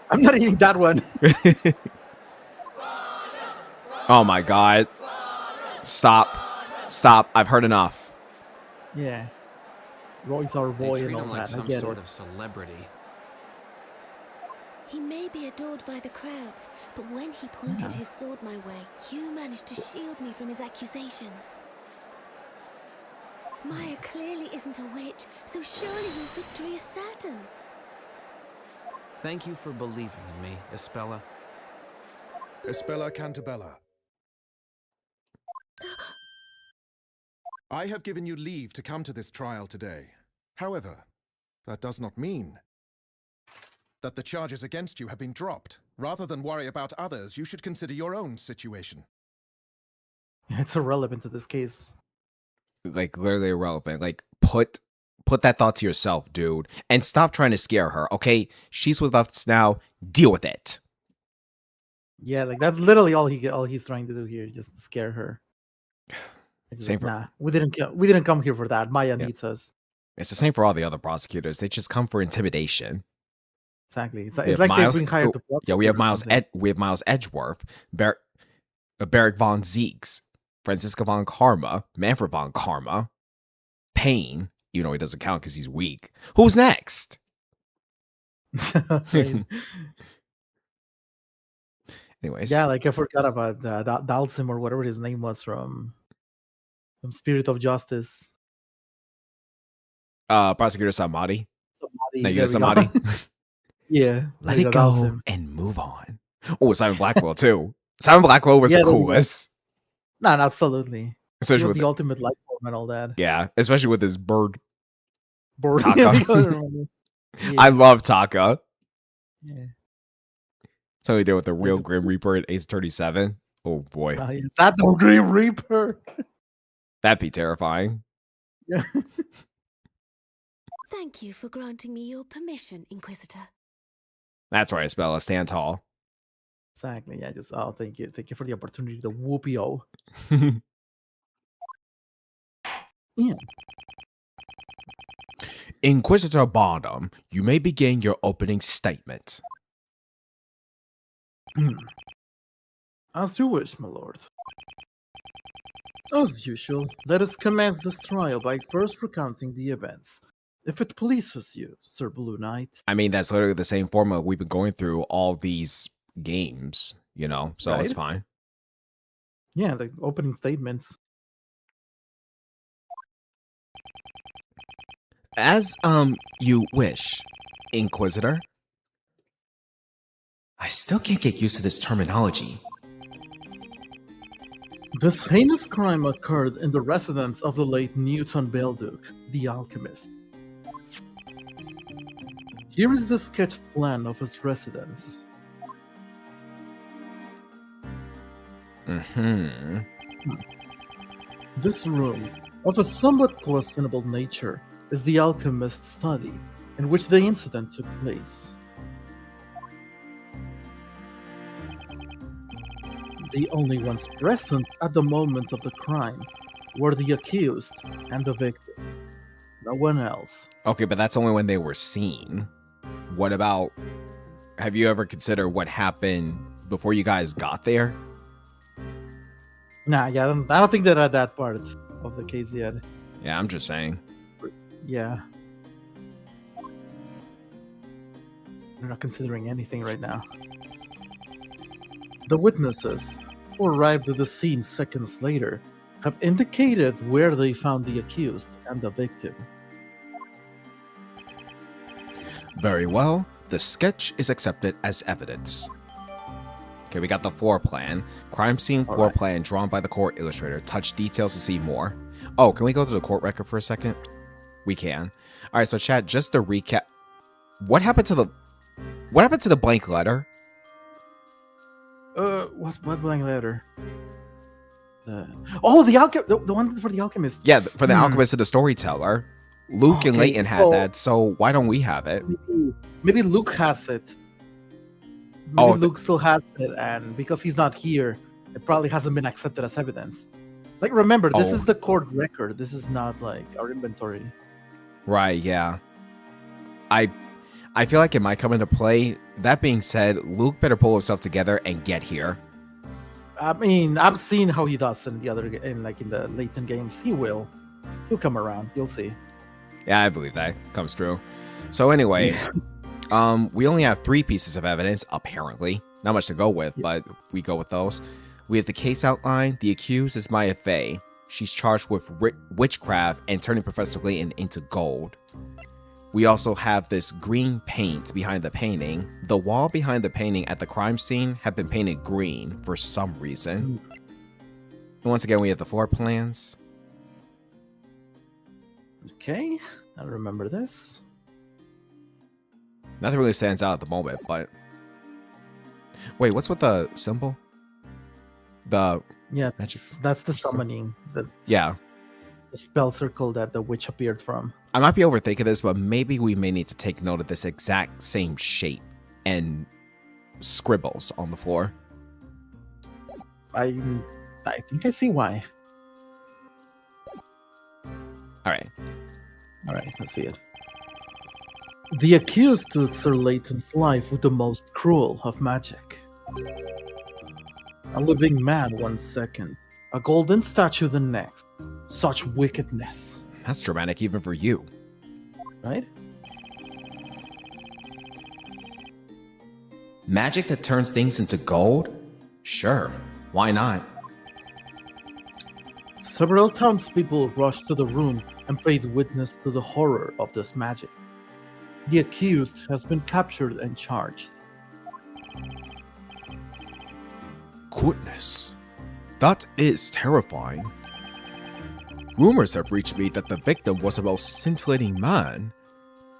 I'm not eating that one. Oh my god! Stop! I've heard enough. Yeah. Roy's our boy They treat and all him like that. I some get sort it. of celebrity. He may be adored by the crowds, but when he pointed his sword my way, you managed to shield me from his accusations. Maya clearly isn't a witch, so surely your victory is certain. Thank you for believing in me, Espella. Espella Cantabella. I have given you leave to come to this trial today. However, that does not mean that the charges against you have been dropped. Rather than worry about others, you should consider your own situation. It's irrelevant to this case. Like literally irrelevant. Like put that thought to yourself, dude, and stop trying to scare her. Okay, she's with us now. Deal with it. Yeah, like that's literally all he's trying to do here, just scare her. Same for, nah, we didn't come here for that. Maya needs us. It's the same for all the other prosecutors. They just come for intimidation. Exactly. It's like Miles, they bring hired to yeah, we have Miles Edgeworth, Barrick von Zeeks, Francisca von Karma, Manfred von Karma, Payne, even though he doesn't count because he's weak. Who's next? Anyways. Yeah, like I forgot about Dalsim or whatever his name was from Spirit of Justice. Prosecutor Samadi. Negative Samadi. Yeah. Let it go and move on. Oh, Simon Blackwell too. Simon Blackwell was the coolest. No, absolutely. Especially he was with the ultimate life form and all that. Yeah, especially with his bird. Taka. Yeah. I love Taka. Yeah. Something he did with the real Grim Reaper at Ace 37. Oh boy. Is that the Grim Reaper? That'd be terrifying. Yeah. Thank you for granting me your permission, Inquisitor. That's why I spell a stand tall. Exactly. Yeah. Thank you. Thank you for the opportunity to whoop you. Yeah. Inquisitor Barnum, you may begin your opening statement. As you wish, my lord. As usual, let us commence this trial by first recounting the events. If it pleases you, Sir Blue Knight. I mean, that's literally the same formula we've been going through all these games, you know, so Right? it's fine. Yeah, the opening statements. As, you wish, Inquisitor. I still can't get used to this terminology. This heinous crime occurred in the residence of the late Newton Belduc, the alchemist. Here is the sketched plan of his residence. This room, of a somewhat questionable nature, is the alchemist's study, in which the incident took place. The only ones present at the moment of the crime were the accused and the victim. No one else. Okay, but that's only when they were seen. What about, have you ever considered what happened before you guys got there? Nah, yeah, I don't think they're at that part of the case yet. Yeah, I'm just saying. Yeah. They're not considering anything right now. The witnesses, who arrived at the scene seconds later, have indicated where they found the accused and the victim. Very well. The sketch is accepted as evidence. Okay, we got the floor plan. Crime scene floor plan drawn by the court illustrator. Touch details to see more. Oh, can we go to the court record for a second? We can. All right, so chat, just to recap. What happened to the blank letter? What blank letter? The one for the alchemist. Yeah, for the alchemist and the storyteller. Luke and Layton had that, so why don't we have it? Maybe Luke has it. Maybe Luke still has it, and because he's not here, it probably hasn't been accepted as evidence. Like, remember, this is the court record. This is not like our inventory. Right, yeah. I feel like it might come into play. That being said, Luke better pull himself together and get here. I mean, I've seen how he does in the Layton games. He'll come around. You'll see. Yeah, I believe that comes true. So anyway, we only have 3 pieces of evidence, apparently. Not much to go with, but we go with those. We have the case outline. The accused is Maya Fey. She's charged with witchcraft and turning Professor Layton into gold. We also have this green paint behind the painting. The wall behind the painting at the crime scene had been painted green for some reason. And once again, we have the floor plans. Okay, I remember this. Nothing really stands out at the moment, but... Wait, what's with the symbol? Yeah, that's the summoning. The spell circle that the witch appeared from. I might be overthinking this, but maybe we may need to take note of this exact same shape and scribbles on the floor. I think I see why. All right, let's see it. The accused took Sir Layton's life with the most cruel of magic. A living man 1 second, a golden statue the next. Such wickedness. That's dramatic even for you. Right? Magic that turns things into gold? Sure, why not? Several townspeople rushed to the room and paid witness to the horror of this magic. The accused has been captured and charged. Goodness, that is terrifying. Rumors have reached me that the victim was a most scintillating man.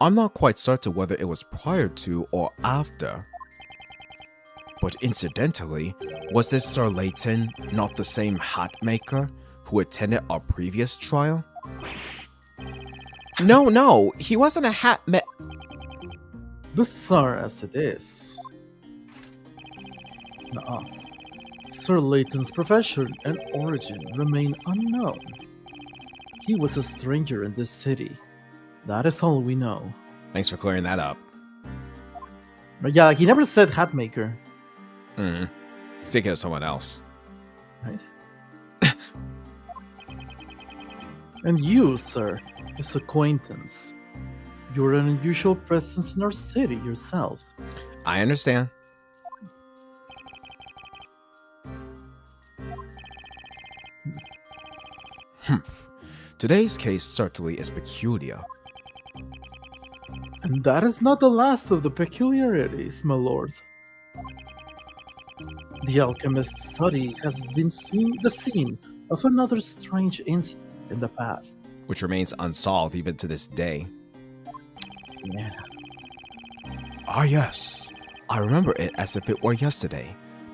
I'm not quite certain whether it was prior to or after. But incidentally, was this Sir Layton not the same hat maker who attended our previous trial? No, he wasn't a hat Bizarre as it is. Sir Layton's profession and origin remain unknown. He was a stranger in this city. That is all we know. Thanks for clearing that up. But yeah, he never said hat maker. He's thinking of someone else. Right? And you, sir, his acquaintance. You're an unusual presence in our city yourself. I understand. Today's case certainly is peculiar. And that is not the last of the peculiarities, my lord. The alchemist's study has been the scene of another strange incident in the past. Which remains unsolved even to this day. Yeah. Ah yes, I remember it as if it were yesterday.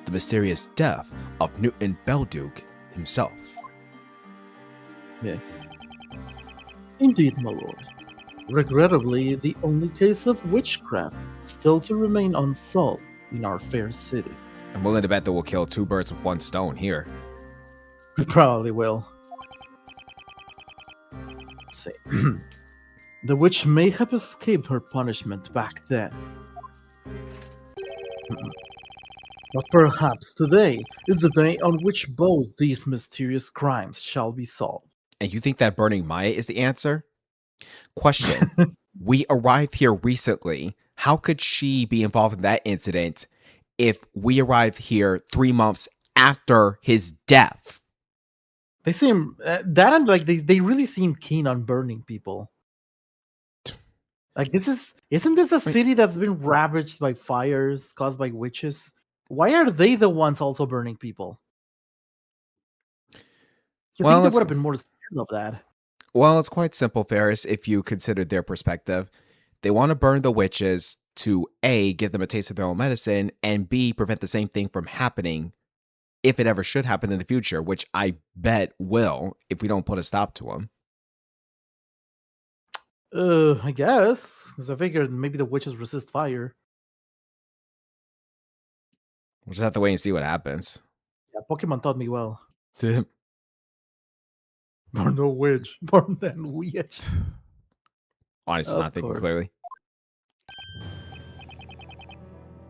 The mysterious death of Newton Belduke himself. Yeah. Indeed, my lord. Regrettably, the only case of witchcraft still to remain unsolved in our fair city. I'm willing to bet that we'll kill two birds with one stone here. We probably will. Let's see. The witch may have escaped her punishment back then. But perhaps today is the day on which both these mysterious crimes shall be solved. And you think that burning Maya is the answer? Question. We arrived here recently. How could she be involved in that incident if we arrived here 3 months after his death? They seem that and like they really seem keen on burning people. Like isn't this a city that's been ravaged by fires caused by witches? Why are they the ones also burning people? You think they would have been more scared of that? Well, it's quite simple, Ferris, if you consider their perspective. They want to burn the witches to A, give them a taste of their own medicine, and B, prevent the same thing from happening if it ever should happen in the future, which I bet will if we don't put a stop to them. I guess. Because I figured maybe the witches resist fire. We'll just have to wait and see what happens. Yeah, Pokemon taught me well. Burn the witch. Burn that witch. Honestly, not thinking clearly.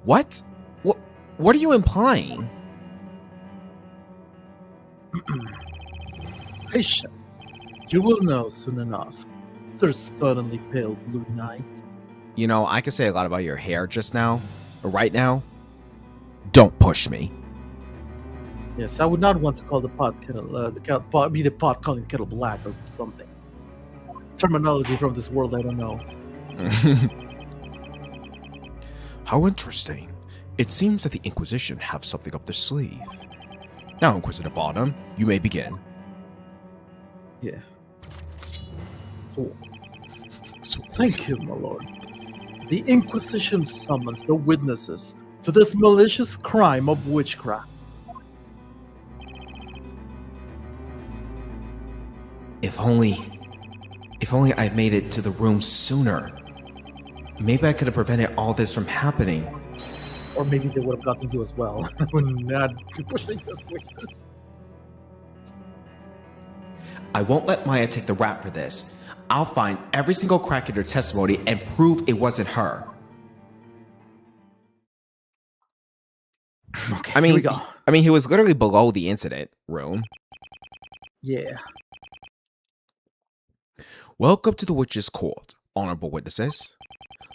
What? What are you implying? Patience. You will know soon enough. Sir suddenly pale blue night. You know, I could say a lot about your hair just now, but right now, don't push me. Yes, I would not want to call the pot kettle, be the pot calling the kettle black or something. Terminology from this world, I don't know. How interesting. It seems that the Inquisition have something up their sleeve. Now, Inquisitor Bottom, you may begin. Yeah. Thank you, my lord. The Inquisition summons the witnesses to this malicious crime of witchcraft. If only I'd made it to the room sooner. Maybe I could have prevented all this from happening. Or maybe they would have gotten you as well. We're not pushing this witness. I won't let Maya take the rap for this. I'll find every single crack in her testimony and prove it wasn't her. Okay, here we go. I mean, he was literally below the incident room. Yeah. Welcome to the Witch's Court, honorable witnesses.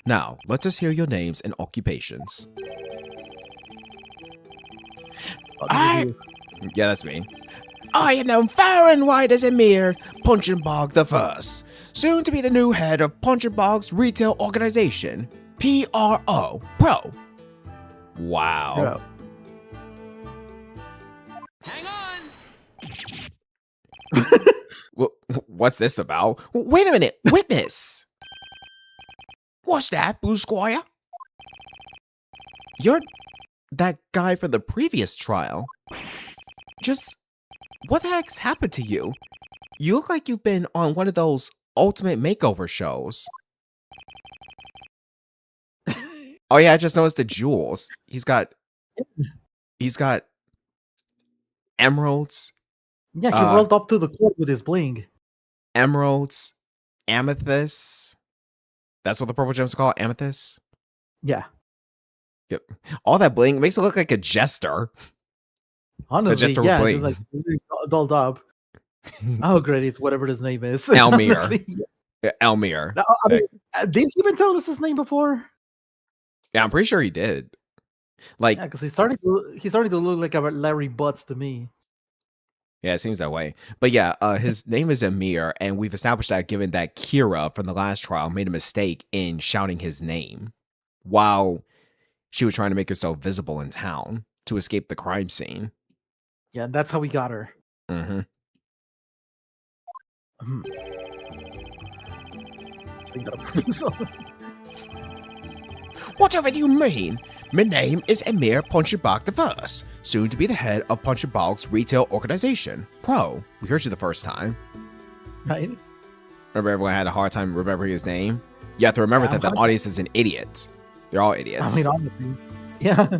Now, let us hear your names and occupations. Yeah, that's me. I am known far and wide as Emir Punchenbog the First, soon to be the new head of Punchenbog's retail organization, PRO. Pro. Wow. Hang on! What's this about? Wait a minute, witness! What's that, Boo Squire? You're that guy from the previous trial. Just, what the heck's happened to you? You look like you've been on one of those ultimate makeover shows. Oh yeah, I just noticed the jewels. He's got emeralds. Yeah, he rolled up to the court with his bling. Emeralds, amethysts. That's what the purple gems are called, amethysts. Yeah. Yep. All that bling makes it look like a jester. Honestly, jester yeah, bling. it's like really dolled up. Oh, great! It's whatever his name is. Elmir. Honestly, yeah. Elmir. No, I mean, did he even tell us his name before? Yeah, I'm pretty sure he did. Like, Yeah, because he's starting to look like a Larry Butts to me. yeah, it seems that way. But yeah, his name is Amir, and we've established that given that Kira from the last trial made a mistake in shouting his name while she was trying to make herself visible in town to escape the crime scene. Yeah, and that's how we got her. Mm-hmm. Whatever do you mean? My name is Amir Punchabag the First, soon to be the head of Punchabag's retail organization. Pro, we heard you the first time. Right? Remember everyone had a hard time remembering his name? You have to remember that the audience is an idiot. They're all idiots. I mean, honestly. Yeah.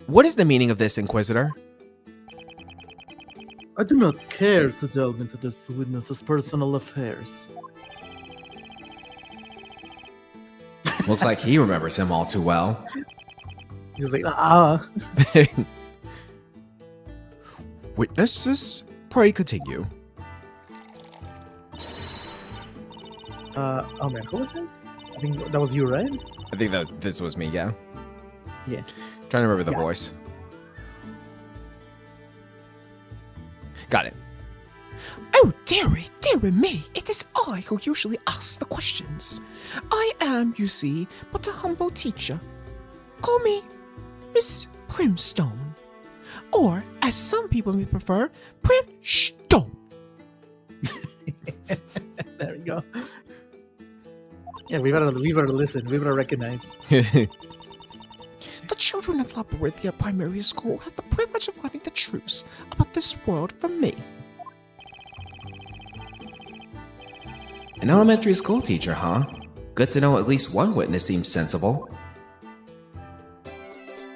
What is the meaning of this, Inquisitor? I do not care to delve into this witness's personal affairs. Looks like he remembers him all too well. He's like, Witnesses, pray continue. Oh man, who was this? I think that was you, right? I think that this was me, yeah. Yeah. Trying to remember the voice. Got it. Oh, dearie me, it is I who usually asks the questions. I am, you see, but a humble teacher. Call me Miss Primstone, or as some people may prefer, Primstone. There we go. Yeah, we better listen. We better recognize. The children of Labyrinthia Primary School have the privilege of learning the truths about this world from me. An elementary school teacher, huh? Good to know at least one witness seems sensible.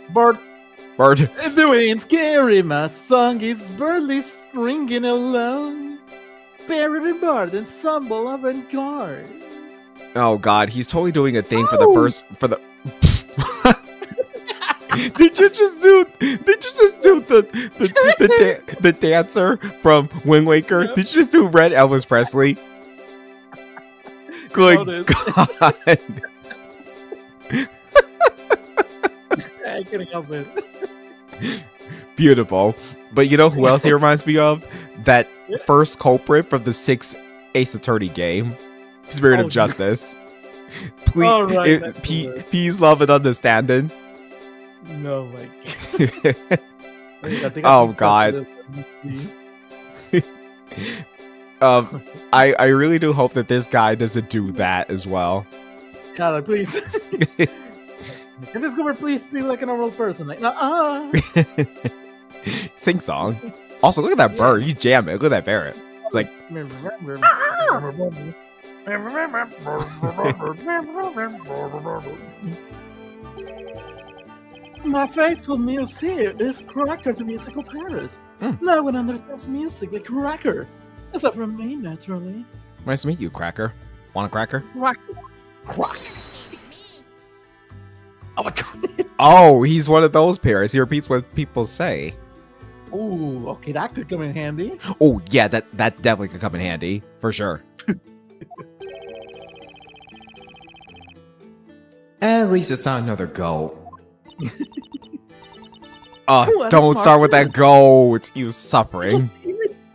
Bird. If you ain't scary, my song is barely stringing along. Buried in bird ensemble avant-garde. Oh god, he's totally doing a thing for the Did you just do the dancer from Wind Waker? Yep. Did you just do Red Elvis Presley? Good God. I couldn't help it. Beautiful. But you know who else he reminds me of? That first culprit from the 6 Ace Attorney game. Spirit of Justice. Please, peace, love, and understanding. No, like. Oh God. I really do hope that this guy doesn't do that as well. Yeah, like, please. Can this girl please be like a normal person? Like, Sing song. Also, look at that bird. He's jamming. Look at that parrot. It's like. My faithful muse here is Cracker, the musical parrot. No one understands music like Cracker. Except for me, naturally. Nice to meet you, Cracker. Want a cracker? Cracker. Oh my God. Oh, he's one of those parrots. He repeats what people say. Ooh, okay, that could come in handy. Oh, yeah, that definitely could come in handy. For sure. At least it's not another goat. Oh, don't start with that goat. He was suffering.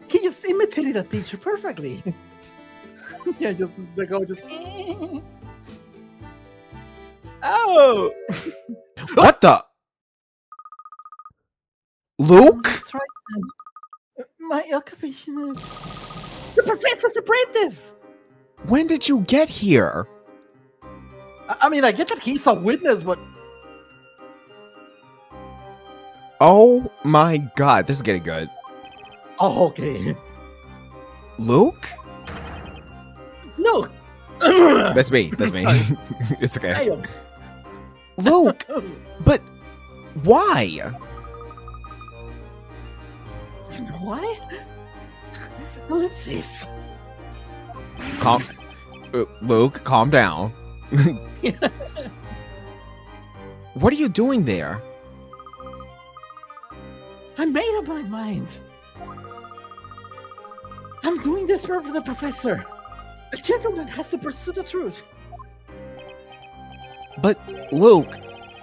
He just imitated a teacher perfectly. Yeah, just the goat just. Oh! What the? Luke? That's right. My occupation is the professor's apprentice. When did you get here? I mean, I get that he's a witness, but Oh my god, this is getting good. oh, okay. Luke? No. That's me. That's me. It's okay. Damn. Luke, but why? Why? Ellipses. Calm, Luke, calm down. What are you doing there? I made up my mind. I'm doing this for the professor. A gentleman has to pursue the truth. But, Luke,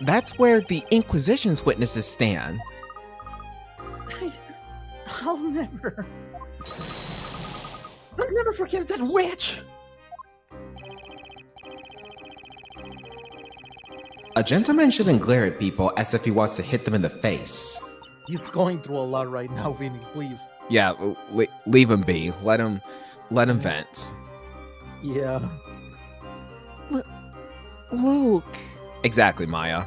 that's where the Inquisition's witnesses stand. I'll never forgive that witch. A gentleman shouldn't glare at people as if he wants to hit them in the face. He's going through a lot right now, Phoenix, please. Yeah, leave him be. Let him vent. Yeah. Luke. Exactly, Maya.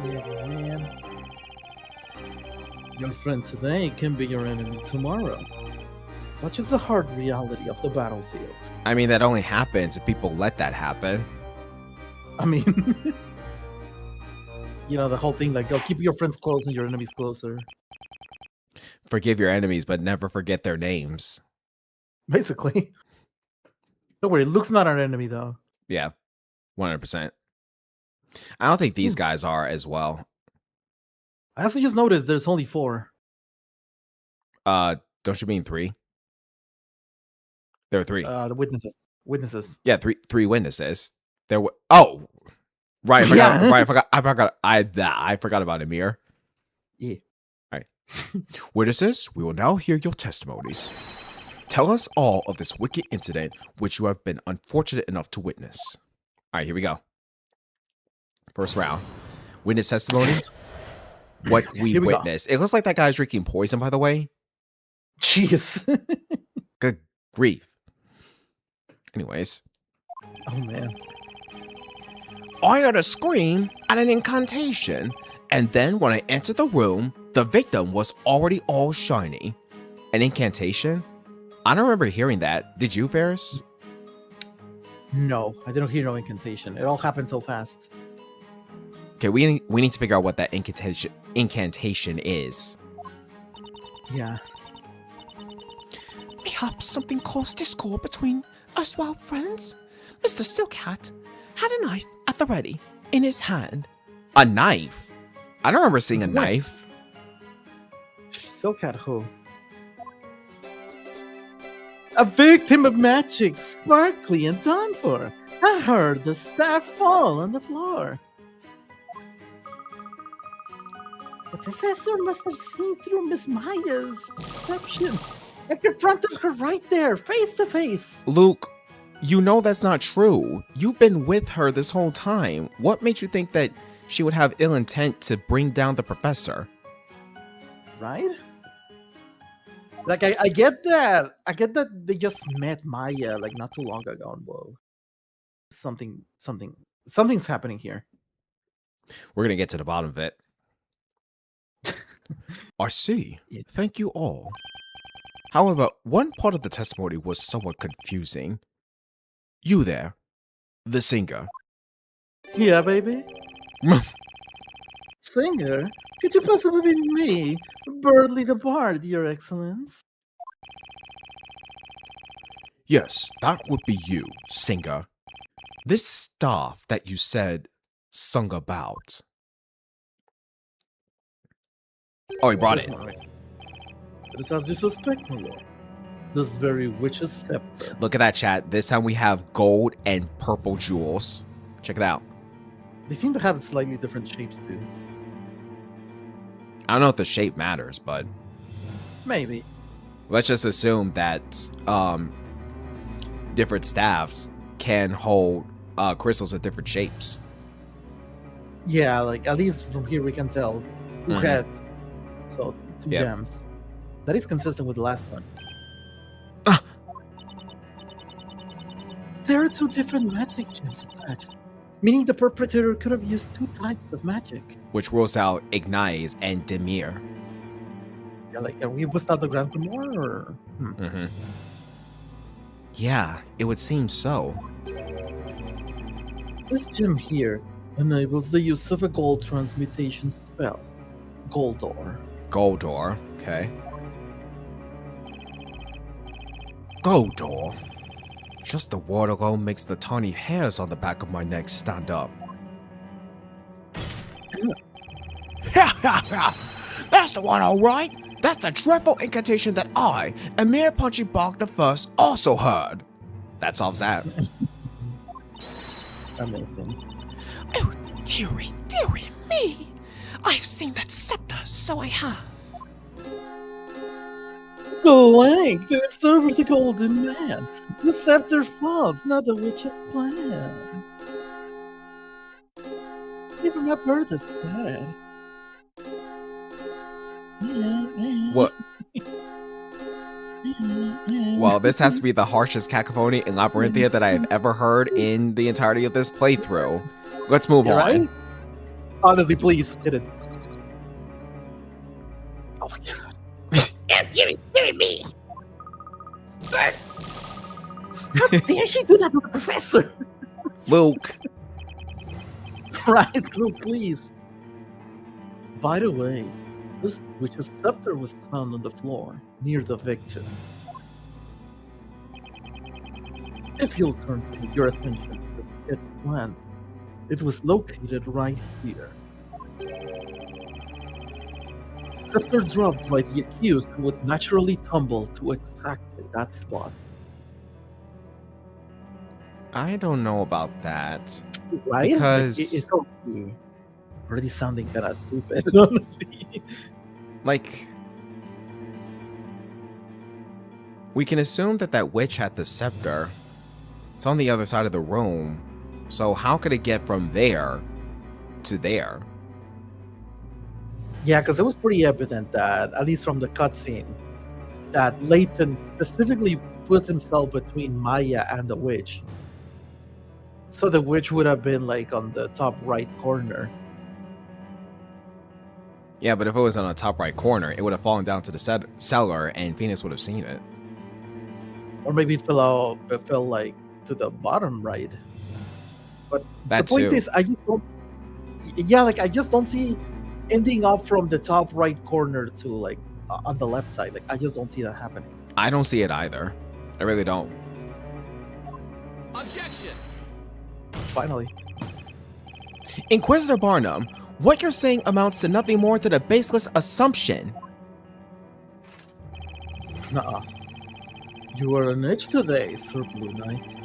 Yeah, man. Your friend today can be your enemy tomorrow. Such is the hard reality of the battlefield. I mean, that only happens if people let that happen. I mean, you know, the whole thing, like, go keep your friends close and your enemies closer. Forgive your enemies, but never forget their names. Basically. Don't worry, Luke's not our enemy, though. Yeah, 100%. I don't think these guys are as well. I also just noticed there's only 4. Don't you mean 3? There were 3. The witnesses. Yeah, three witnesses. There were. Oh, right. I forgot. Yeah. Right. I forgot about Amir. Yeah. All right. Witnesses, we will now hear your testimonies. Tell us all of this wicked incident which you have been unfortunate enough to witness. All right, here we go. First round. Witness testimony. What we witnessed. It looks like that guy's drinking poison, by the way. Jeez. Good grief. Anyways. Oh, man. I heard a scream and an incantation, and then when I entered the room, the victim was already all shiny. An incantation? I don't remember hearing that. Did you, Ferris? No, I didn't hear no incantation. It all happened so fast. Okay, we need to figure out what that incantation is. Yeah. Mayhaps something caused discord between erstwhile friends? Mr. Silkhat had a knife at the ready in his hand. A knife? I don't remember seeing a knife. Silkhat who? A victim of magic, sparkly and done for. I heard the staff fall on the floor. The professor must have seen through Miss Maya's deception and confronted her right there, face to face. Luke, you know that's not true. You've been with her this whole time. What made you think that she would have ill intent to bring down the professor? Right? Like, I get that. I get that they just met Maya, like, not too long ago. And, whoa. Something's happening here. We're going to get to the bottom of it. I see. Yeah. Thank you all. However, one part of the testimony was somewhat confusing. You there, the singer. Yeah, baby. Singer? Could you possibly be me, Birdly the Bard, Your Excellence? Yes, that would be you, singer. This staff that you said sung about. Oh, he brought it. But it's as you suspect, my lord. This very witch's scepter. Look at that, chat. This time we have gold and purple jewels. Check it out. They seem to have slightly different shapes, too. I don't know if the shape matters, but maybe. Let's just assume that different staffs can hold crystals of different shapes. Yeah, like at least from here we can tell who had so 2 gems. That is consistent with the last one. There are 2 different magic gems attached. Meaning the perpetrator could have used 2 types of magic. Which rules out Ignize and Demir. Yeah, like, are we without the Grand Grimoire, or? Yeah, it would seem so. This gem here enables the use of a gold transmutation spell, Goldor. Goldor, okay. Goldor. Just the word alone makes the tiny hairs on the back of my neck stand up. That's the one, all right. That's the dreadful incantation that I, Emir Punchybog the First, also heard. That solves that. Amazing. Oh, dearie, dearie me. I've seen that scepter, so I have. Blank to observe the golden man. The scepter falls, not the witch's plan. Even my bird is sad. What? Well, this has to be the harshest cacophony in Labyrinthia that I have ever heard in the entirety of this playthrough. Let's move on. Right? Honestly, please, hit it. Oh my god. Dear me. How dare she do that to the professor? Luke. Right, Luke, please. By the way, this witch's scepter was found on the floor, near the victim. If you'll turn your attention to the sketch plans, it was located right here. Scepter dropped by the accused would naturally tumble to exactly that spot. I don't know about that. Right? Because... it's okay. Already sounding kind of stupid, honestly. Like... we can assume that that witch had the scepter. It's on the other side of the room. So how could it get from there to there? Yeah, because it was pretty evident that, at least from the cutscene, that Layton specifically put himself between Maya and the witch. So the witch would have been like on the top right corner. Yeah, but if it was on the top right corner, it would have fallen down to the cellar and Phoenix would have seen it. Or maybe it fell like to the bottom right. But That the point too. is, I just don't. Yeah, like I just don't see ending up from the top right corner to like on the left side. Like I just don't see that happening. I don't see it either. I really don't. Objection! Finally. Inquisitor Barnum, what you're saying amounts to nothing more than a baseless assumption. Nuh-uh. You are an itch today, Sir Blue Knight.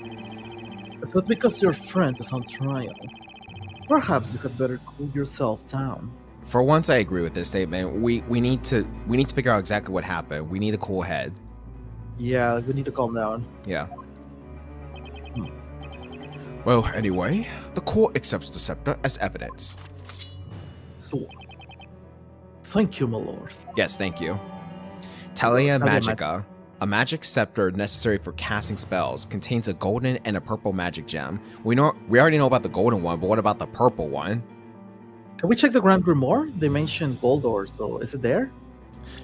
Is that because your friend is on trial? Perhaps you had better cool yourself down. For once, I agree with this statement. We need to figure out exactly what happened. We need a cool head. Yeah, we need to calm down. Yeah. Well, anyway, the court accepts the scepter as evidence. So, thank you, my lord. Yes, thank you. Talia Talia Magica, a magic scepter necessary for casting spells, contains a golden and a purple magic gem. We already know about the golden one, but what about the purple one? Can we check the Grand Grimoire? They mentioned Goldor, so is it there?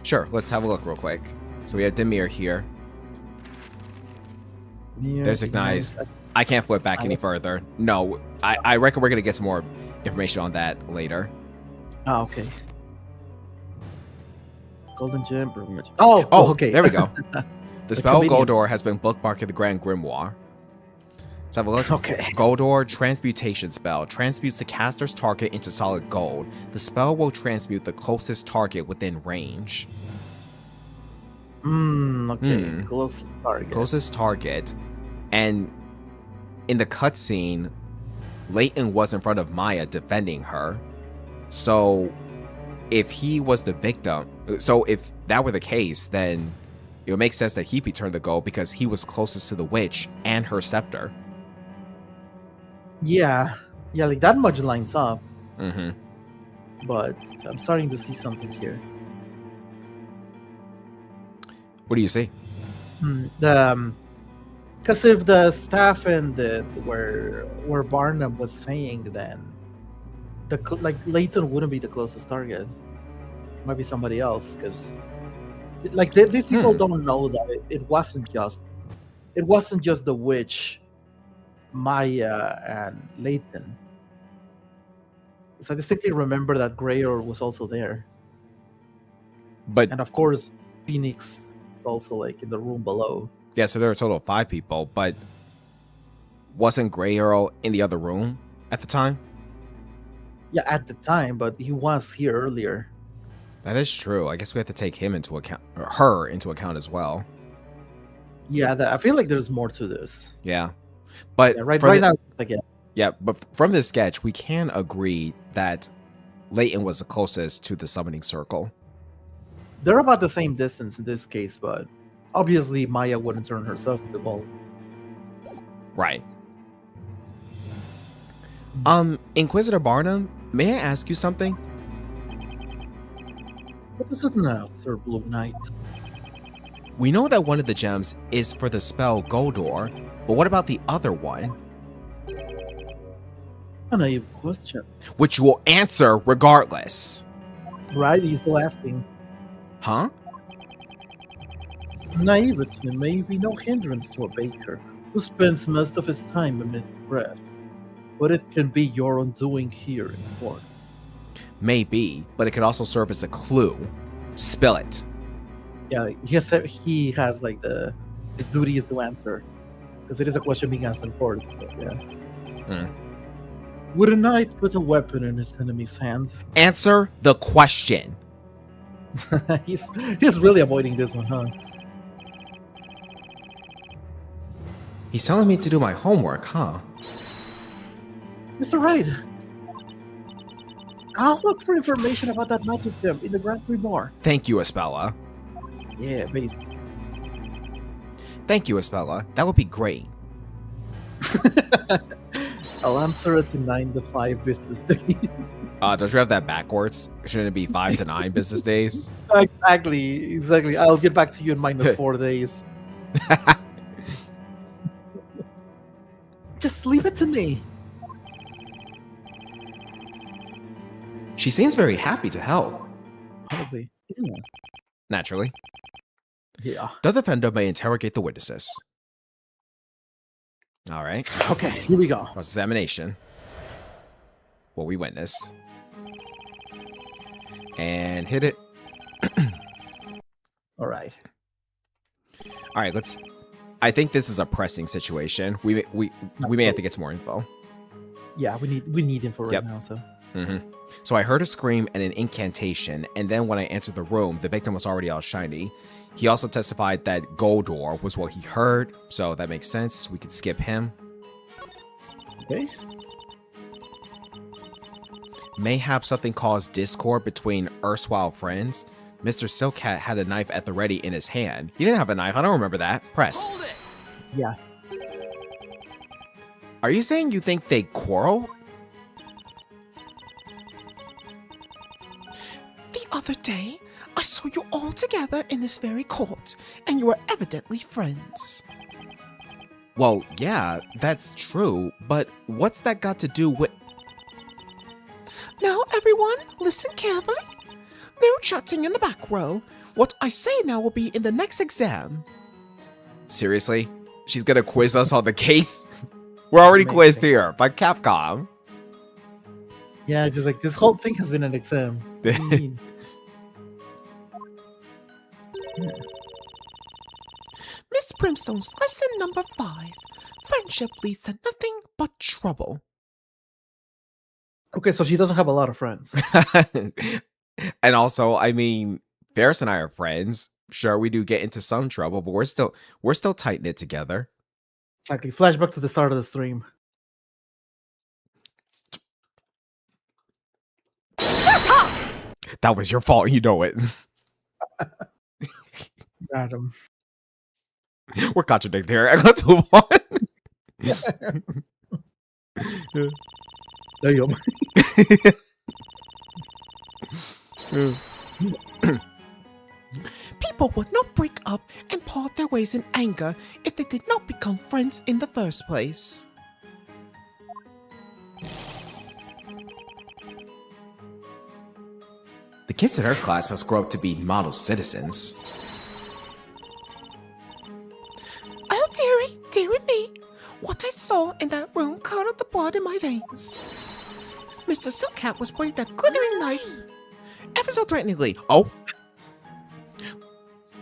Sure, let's have a look real quick. So we have Demir here. There's Ignize. I can't flip back any further. No, I reckon we're going to get some more information on that later. Ah, okay. Golden gem, purple magic. Oh, okay. There we go. The spell convenient. Goldor has been bookmarked in the Grand Grimoire. Let's have a look. Okay. Goldor Transmutation Spell. Transmutes the caster's target into solid gold. The spell will transmute the closest target within range. Okay. Closest target. Closest target. And in the cutscene, Layton was in front of Maya defending her. So if he was the victim, so if that were the case, then it would make sense that he'd be turned to gold because he was closest to the witch and her scepter. Yeah, like that much lines up. Mm-hmm. But I'm starting to see something here. What do you see? Kind Because if the staff ended where Barnum was saying, then like Layton wouldn't be the closest target. It might be somebody else. Because like these people don't know that it wasn't just the witch, Maya, and Layton. So I distinctly remember that Greyor was also there. And of course, Phoenix is also like in the room below. Yeah, so there are a total of 5 people, but wasn't Grey Earl in the other room at the time? Yeah, at the time, but he was here earlier. That is true. I guess we have to take him into account, or her into account as well. Yeah, I feel like there's more to this. Yeah, but yeah, right now, again. Yeah, but from this sketch, we can agree that Layton was the closest to the summoning circle. They're about the same distance in this case, but obviously Maya wouldn't turn herself into the ball. Right. Inquisitor Barnum, may I ask you something? What is it now, Sir Blue Knight? We know that one of the gems is for the spell Goldor, but what about the other one? A naive question. Which you will answer regardless. Right, he's still asking. Huh? Naivety may be no hindrance to a baker who spends most of his time amidst bread, but it can be your undoing here in court. Maybe, but it could also serve as a clue. Spill it. Yeah, he has like his duty is to answer, because it is a question being asked in court. So, yeah. Would a knight put a weapon in his enemy's hand? Answer the question. he's really avoiding this one, huh? He's telling me to do my homework, huh? Mr. Wright, I'll look for information about that magic gem in the Grand Grimoire. Thank you, Espella. Yeah, basically. Thank you, Espella. That would be great. I'll answer it in 9 to 5 business days. Don't you have that backwards? Shouldn't it be 5 to 9 business days? Exactly. I'll get back to you in -4 days. Just leave it to me. She seems very happy to help. Honestly. Yeah. Naturally. Yeah. The defender may interrogate the witnesses. All right. Okay, here we go. Cross-examination. What we witness. And hit it. All right. All right, let's... I think this is a pressing situation. We may have to get some more info. Yeah, we need info right now, so... So I heard a scream and an incantation, and then when I entered the room, the victim was already all shiny. He also testified that Goldor was what he heard, so that makes sense. We could skip him. Okay. Mayhap something caused discord between erstwhile friends. Mr. Silkhat had a knife at the ready in his hand. He didn't have a knife. I don't remember that. Press. Hold it. Yeah. Are you saying you think they quarrel? The other day, I saw you all together in this very court, and you were evidently friends. Well, yeah, that's true, but what's that got to do with... Now, everyone, listen carefully. No chatting in the back row. What I say now will be in the next exam. Seriously? She's gonna quiz us on the case? We're already quizzed here by Capcom. Yeah, just like this whole thing has been an exam. What do you mean? Miss Brimstone's lesson number 5. Friendship leads to nothing but trouble. Okay, so she doesn't have a lot of friends. And also, I mean, Ferris and I are friends. Sure, we do get into some trouble, but we're still tight-knit together. Exactly. Flashback to the start of the stream. Shut up! That was your fault, you know it. Adam. We're contradicting here. Let's move on. There you go. People would not break up and part their ways in anger if they did not become friends in the first place. The kids in her class must grow up to be model citizens. Oh, dearie, dearie me. What I saw in that room curdled the blood in my veins. Mr. Silkhat was pointing that glittering knife ever so threateningly. Oh!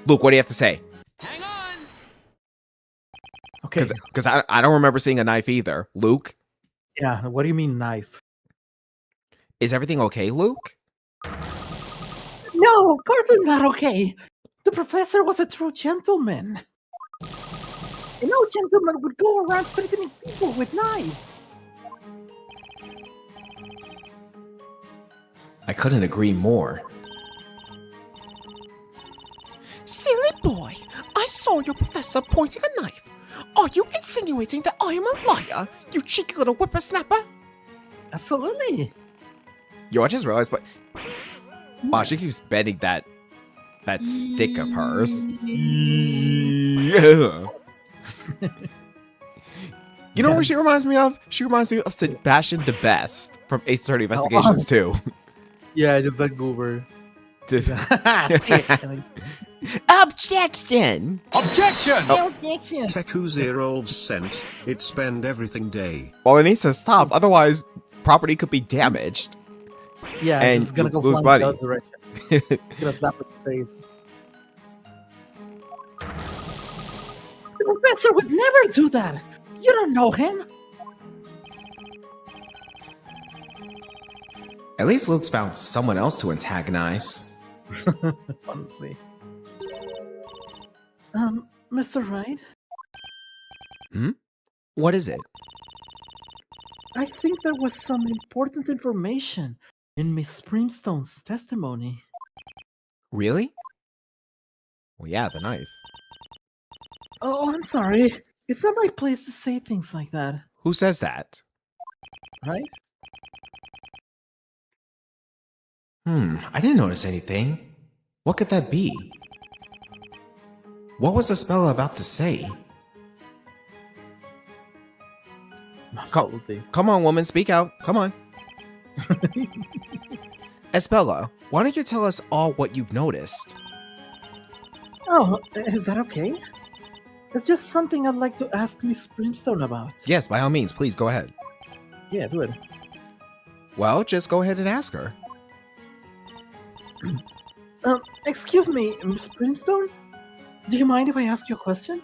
Luke, what do you have to say? Hang on! Okay. Because I don't remember seeing a knife either. Luke? Yeah, what do you mean knife? Is everything okay, Luke? No, of course it's not okay. The professor was a true gentleman. And no gentleman would go around threatening people with knives. I couldn't agree more. Silly boy, I saw your professor pointing a knife. Are you insinuating that I am a liar, you cheeky little whippersnapper? Absolutely. Yo, I just realized, but wow, she keeps bending that stick of hers. Yeah. You know what she reminds me of? She reminds me of Sebastian the Best from Ace Attorney Investigations 2. Yeah, just like goober. Objection! Objection! Objection. Teku Zero's sent, it's spend everything day. Well, it needs to stop, otherwise property could be damaged. Yeah, And it's gonna go lose flying money. the other direction. It's gonna slap it in the face. The professor would never do that. You don't know him. At least Luke's found someone else to antagonize. Honestly. Mr. Wright, What is it? I think there was some important information in Miss Brimstone's testimony. Really? Well, yeah, the knife. Oh, I'm sorry. It's not my place to say things like that, Who says that? right? I didn't notice anything. What could that be? What was the spell about to say? Absolutely. Come on, woman, speak out. Come on. Espella, why don't you tell us all what you've noticed? Oh, is that okay? It's just something I'd like to ask Miss Brimstone about. Yes, by all means, please go ahead. Yeah, do it. Well, just go ahead and ask her. Excuse me, Miss Brimstone? Do you mind if I ask you a question?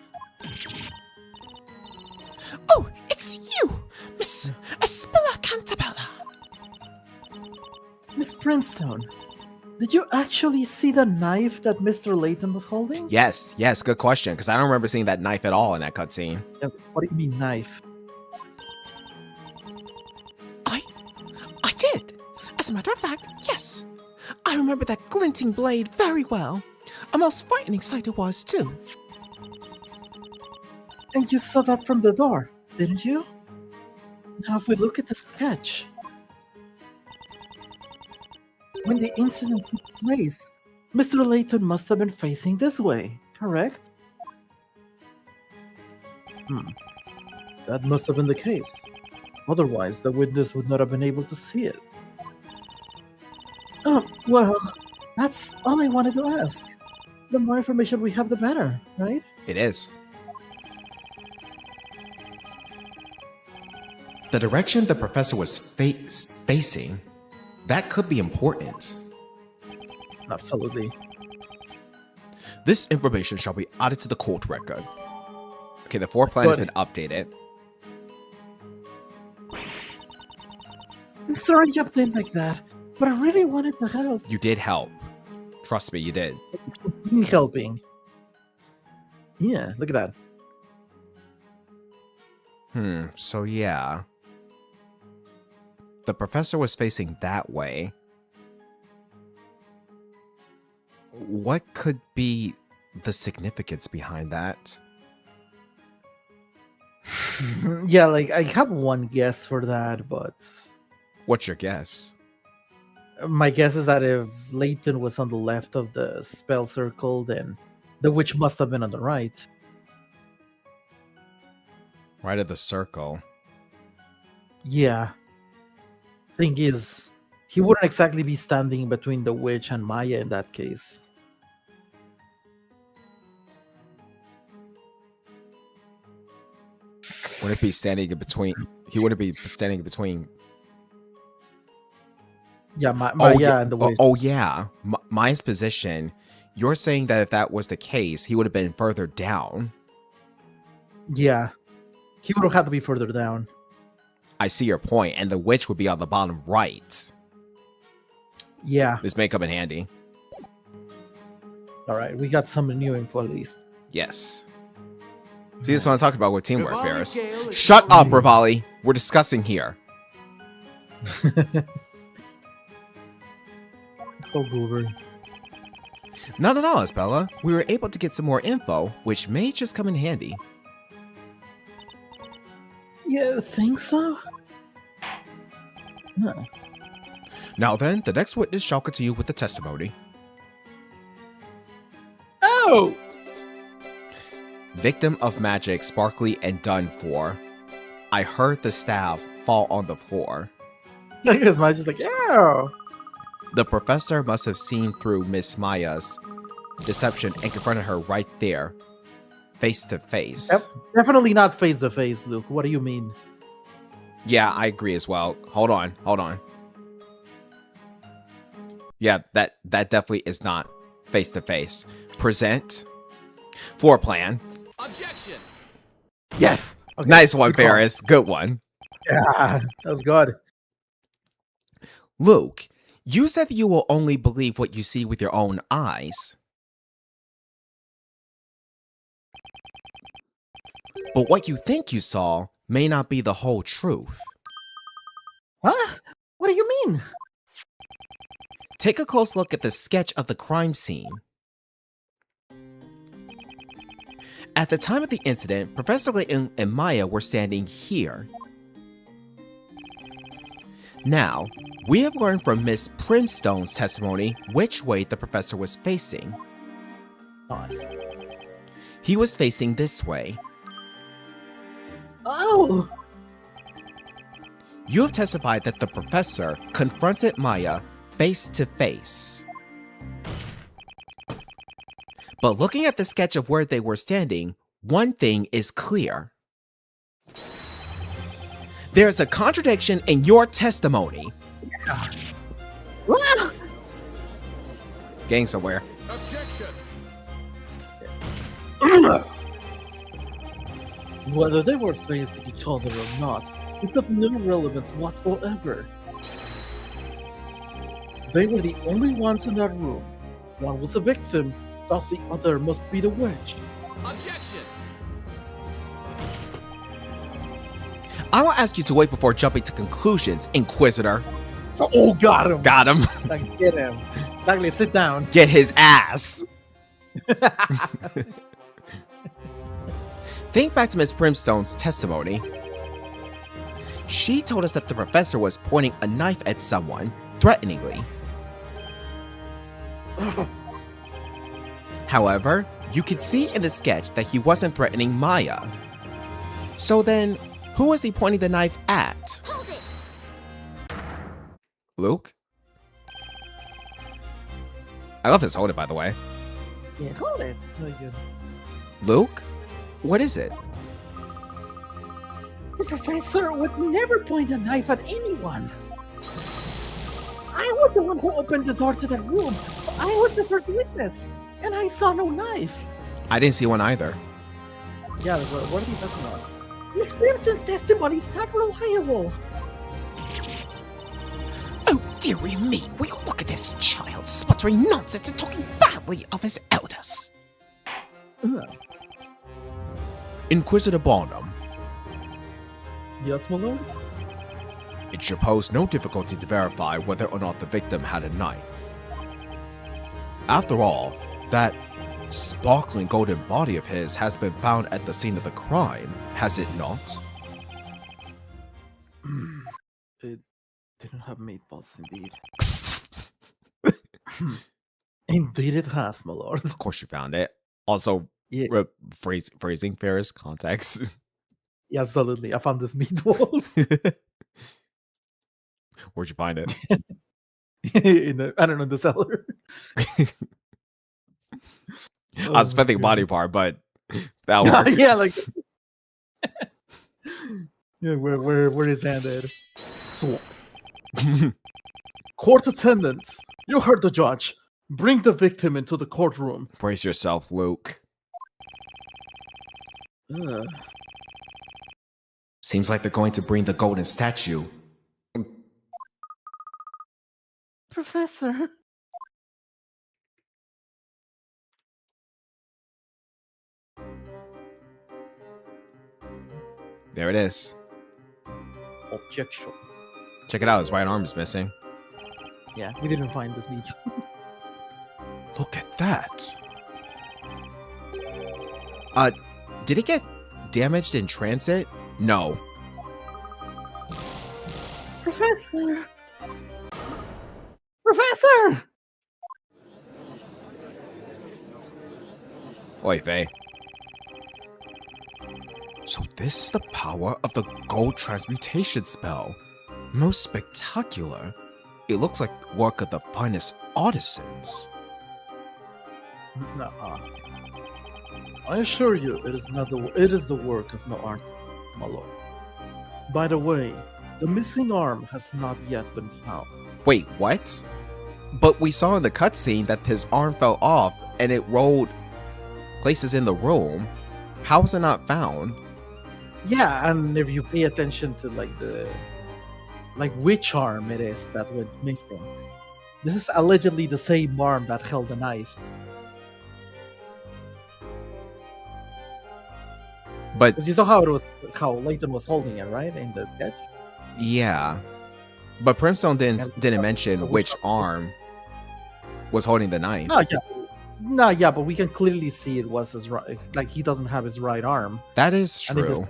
Oh, it's you, Miss Espilla Cantabella. Miss Brimstone, did you actually see the knife that Mr. Layton was holding? Yes, good question, because I don't remember seeing that knife at all in that cutscene. What do you mean, knife? I did. As a matter of fact, yes. I remember that glinting blade very well. A most frightening sight it was, too. And you saw that from the door, didn't you? Now, if we look at the sketch, when the incident took place, Mr. Layton must have been facing this way, correct? That must have been the case. Otherwise, the witness would not have been able to see it. Oh, well, that's all I wanted to ask. The more information we have, the better, right? It is. The direction the professor was facing, that could be important. Absolutely. This information shall be added to the court record. Okay, the floor plan has been updated. I'm sorry you jumped in like that, but I really wanted to help. You did help. Trust me, you did. Helping. Yeah, look at that. So yeah. The professor was facing that way. What could be the significance behind that? Yeah, like, I have one guess for that, but What's your guess? my guess is that if Layton was on the left of the spell circle, then The witch must have been on the right. Right of the circle. Yeah. Thing is, he wouldn't exactly be standing between the witch and Maya in that case. Wouldn't be standing in between. He wouldn't be standing in between. Yeah, Maya and the witch. Oh yeah. Maya's position. You're saying that if that was the case, he would have been further down. Yeah. He would have had to be further down. I see your point, and the witch would be on the bottom right. Yeah. This may come in handy. All right, we got some new info at least. Yes. See, this is what I'm talking about with teamwork, Ferris. Shut up, Rivali. We're discussing here. Oh, Goober. Not at all, Isabella. We were able to get some more info, which may just come in handy. Yeah, think so? Huh. Now then, the next witness shall continue with the testimony. Oh! Victim of magic, sparkly and done for. I heard the staff fall on the floor. Look at his mind, just like, yeah. The professor must have seen through Miss Maya's deception and confronted her right there, face to face. Definitely not face to face, Luke. What do you mean? Yeah, I agree as well. Hold on. Yeah, that definitely is not face to face. Present. Floor plan. Objection. Yes. Okay. Nice one, Good call. Ferris. Good one. Yeah, that was good. Luke, you said that you will only believe what you see with your own eyes. But what you think you saw may not be the whole truth. Huh? What do you mean? Take a close look at the sketch of the crime scene. At the time of the incident, Professor Layton and Maya were standing here. Now, we have learned from Miss Primstone's testimony which way the professor was facing. He was facing this way. Oh! You have testified that the professor confronted Maya face to face. But looking at the sketch of where they were standing, one thing is clear. There's a contradiction in your testimony. Ah! Getting somewhere. Objection. Whether they were facing each other or not is of no relevance whatsoever. They were the only ones in that room. One was a victim, thus the other must be the witch. Objection. I will ask you to wait before jumping to conclusions, Inquisitor. Oh, got him! Got him. Like, get him. Douglas, sit down. Get his ass. Think back to Miss Primstone's testimony. She told us that the professor was pointing a knife at someone, threateningly. However, you could see in the sketch that he wasn't threatening Maya. So then, who was he pointing the knife at? Hold it! Luke? I love his hold it, by the way. Yeah, hold it. Very good. Luke? What is it? The professor would never point a knife at anyone. I was the one who opened the door to that room. So I was the first witness, and I saw no knife. I didn't see one either. Yeah, what are you talking about? Miss Primstone's testimony is not reliable. Oh, dearie me, will you look at this child sputtering nonsense and talking badly of his elders? Inquisitor Barnum, Yes, my lord? it should pose no difficulty to verify whether or not the victim had a knife. After all, that sparkling golden body of his has been found at the scene of the crime, has it not? It didn't have meatballs, indeed. Indeed it has, my lord. Of course you found it. Also, Yeah. phrasing Ferris context. Yeah, absolutely. I found this meatballs Where'd you find it? in the, I don't know, the cellar. I was expecting body part, but that worked. Yeah, like yeah, where his hand at? So, court attendants, you heard the judge. Bring the victim into the courtroom. Brace yourself, Luke. Seems like they're going to bring the golden statue. Professor. There it is. Objection. Check it out, his right arm is missing. Yeah, we didn't find this meat. Look at that. Did it get damaged in transit? No. Professor! Professor! Oi, Faye. So this is the power of the gold transmutation spell. Most spectacular. It looks like the work of the finest artisans. Nuh-uh. I assure you, it is the work of no art, my lord. By the way, the missing arm has not yet been found. Wait, what? But we saw in the cutscene that his arm fell off and it rolled places in the room. How was it not found? Yeah, and if you pay attention to which arm it is that went missing, this is allegedly the same arm that held the knife. But Because you saw how Layton was holding it, right, in the sketch. yeah, but Brimstone didn't mention which arm was holding the knife. No, but we can clearly see it was his right. Like he doesn't have his right arm. That is true.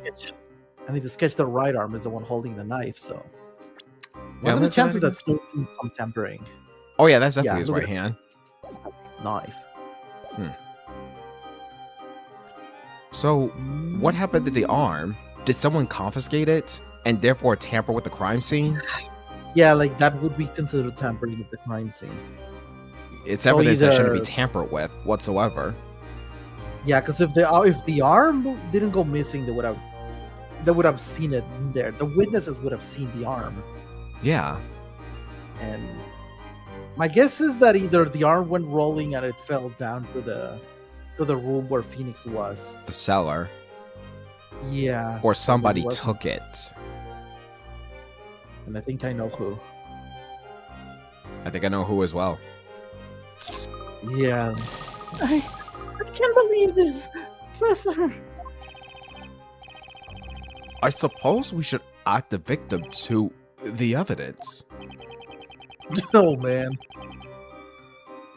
And in the sketch, the right arm is the one holding the knife. So, Yeah, what are the chances that still needs some tempering? Oh yeah, that's definitely Yeah, his look right at- hand. Knife. So, what happened to the arm? Did someone confiscate it and therefore tamper with the crime scene? Yeah, like that would be considered tampering with the crime scene. It's evidence that shouldn't be either- tampered with whatsoever. Yeah, because if the arm didn't go missing, they would have seen it in there. The witnesses would have seen the arm, Yeah. and my guess is that either the arm went rolling and it fell down to the room where Phoenix was. The cellar. Yeah. Or somebody it wasn't. took it. And I think I know who. I think I know who as well. Yeah. I can't believe this, Professor. I suppose we should add the victim to the evidence. Oh man.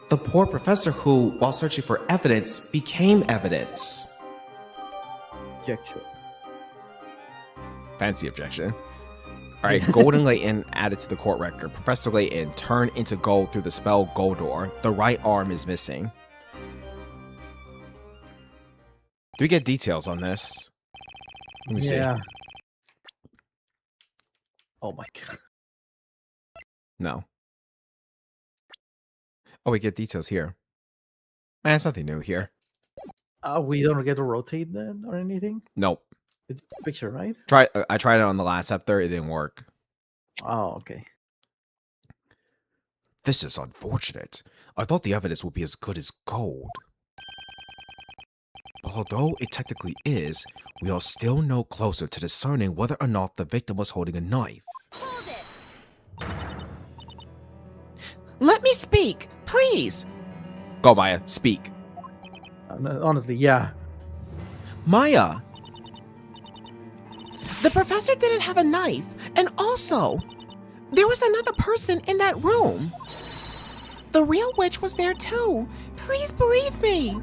The poor professor who, while searching for evidence, became evidence. Objection. Fancy objection. Alright, Gold and Layton added to the court record. Professor Layton turned into gold through the spell Goldor. The right arm is missing. Do we get details on this? Let me see. Oh my god. No. Oh, we get details here. Man, it's nothing new here. We don't get to rotate then or anything? Nope. It's a picture, right? I tried it on the last chapter. It didn't work. Oh, okay. This is unfortunate. I thought the evidence would be as good as gold. But although it technically is, we are still no closer to discerning whether or not the victim was holding a knife. Hold it! Let me speak, please. Go, Maya, speak. Honestly, yeah. Maya. The professor didn't have a knife, and also, there was another person in that room. The real witch was there too. Please believe me.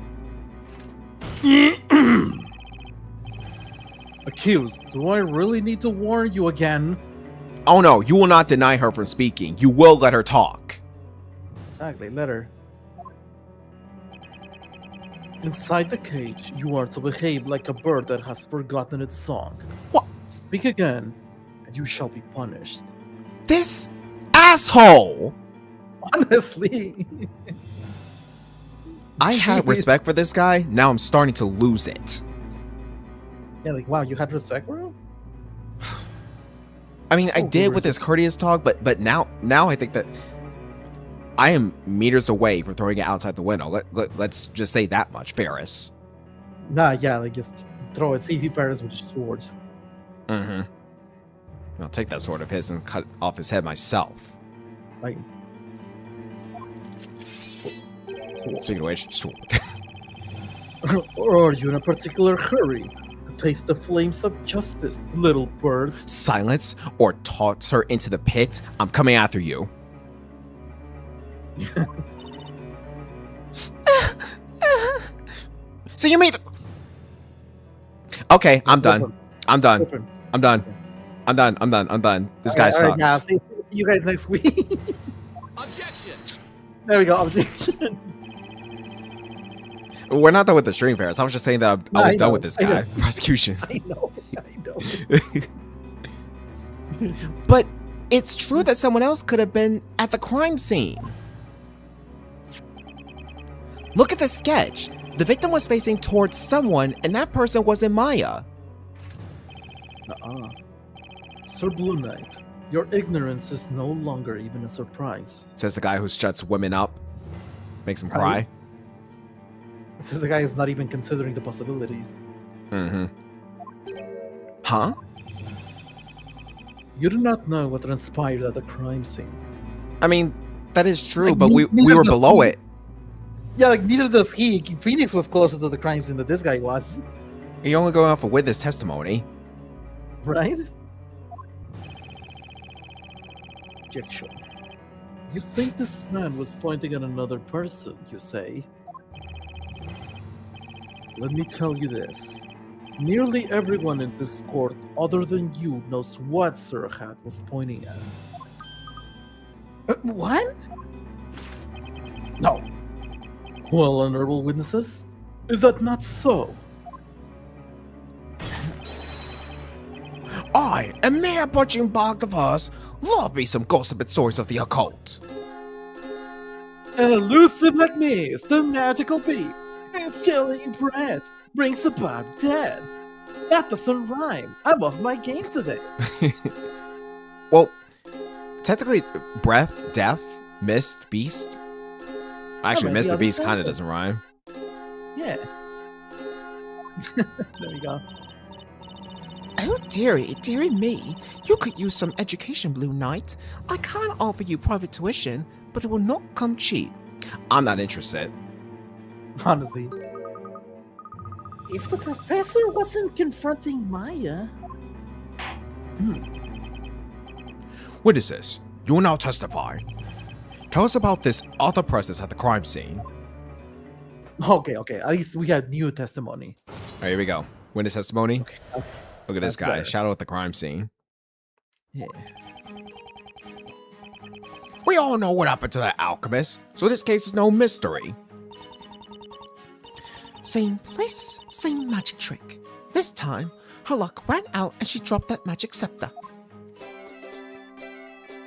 Accused, do I really need to warn you again? Oh no, you will not deny her from speaking. You will let her talk. Exactly, let her. Inside the cage, you are to behave like a bird that has forgotten its song. What? Speak again, and you shall be punished. This asshole! Honestly. I had Jeez. respect for this guy. Now I'm starting to lose it. Yeah, like, wow, you had respect for him? I mean, I Oh, did who with his courteous talk, but now I think that I am meters away from throwing it outside the window. Let's just say that much, Ferris. Nah, yeah, like, just throw it. See if he parries with his sword. Mm-hmm. I'll take that sword of his and cut off his head myself. Like, Speaking of which, sword. or are you in a particular hurry to taste the flames of justice, little bird? Silence or toss her into the pit. I'm coming after you. So you made. Okay, I'm done. I'm done. Open. I'm done. I'm done. I'm done. I'm done. This guy sucks. Yeah, see you guys next week. Objection! There we go. Objection. We're not done with the stream, Ferris. I was just saying that I was done with this I guy. know. Prosecution. I know. But it's true that someone else could have been at the crime scene. Look at the sketch. The victim was facing towards someone, and that person wasn't Maya. Sir Blue Knight, your ignorance is no longer even a surprise. Says the guy who shuts women up. Makes him cry. Says the guy is not even considering the possibilities. Mm-hmm. Huh? You do not know what transpired at the crime scene. I mean, that is true, Like, but we neither were does below he. it. Yeah, like neither does he. Phoenix was closer to the crime scene than this guy was. You're only going off of witness testimony. Right? Objection. You think this man was pointing at another person, you say? Let me tell you this. Nearly everyone in this court, other than you, knows what Sir Hat was pointing at. What? No. Well, honorable witnesses, is that not so? I am Mayor Butching Bog the First. Love me some gossiping stories of the occult. Elusive like me is the magical beast. It's chilling bread, brings about dead. That doesn't rhyme. I'm off my game today. Well, technically, breath, death, mist, beast. Actually, might mist be the on the beast kind of same. doesn't rhyme. Yeah. There we go. Oh, dearie, dearie me. You could use some education, Blue Knight. I can't offer you private tuition, but it will not come cheap. I'm not interested. Honestly. If the professor wasn't confronting Maya... Witnesses, you will now testify. Tell us about this other presence at the crime scene. Okay. At least we had new testimony. All right, here we go. Witness testimony. Okay. Look at this That's guy. better. Shadow at the crime scene. Yeah. We all know what happened to that alchemist, so this case is no mystery. Same place, same magic trick. This time, her luck ran out and she dropped that magic scepter.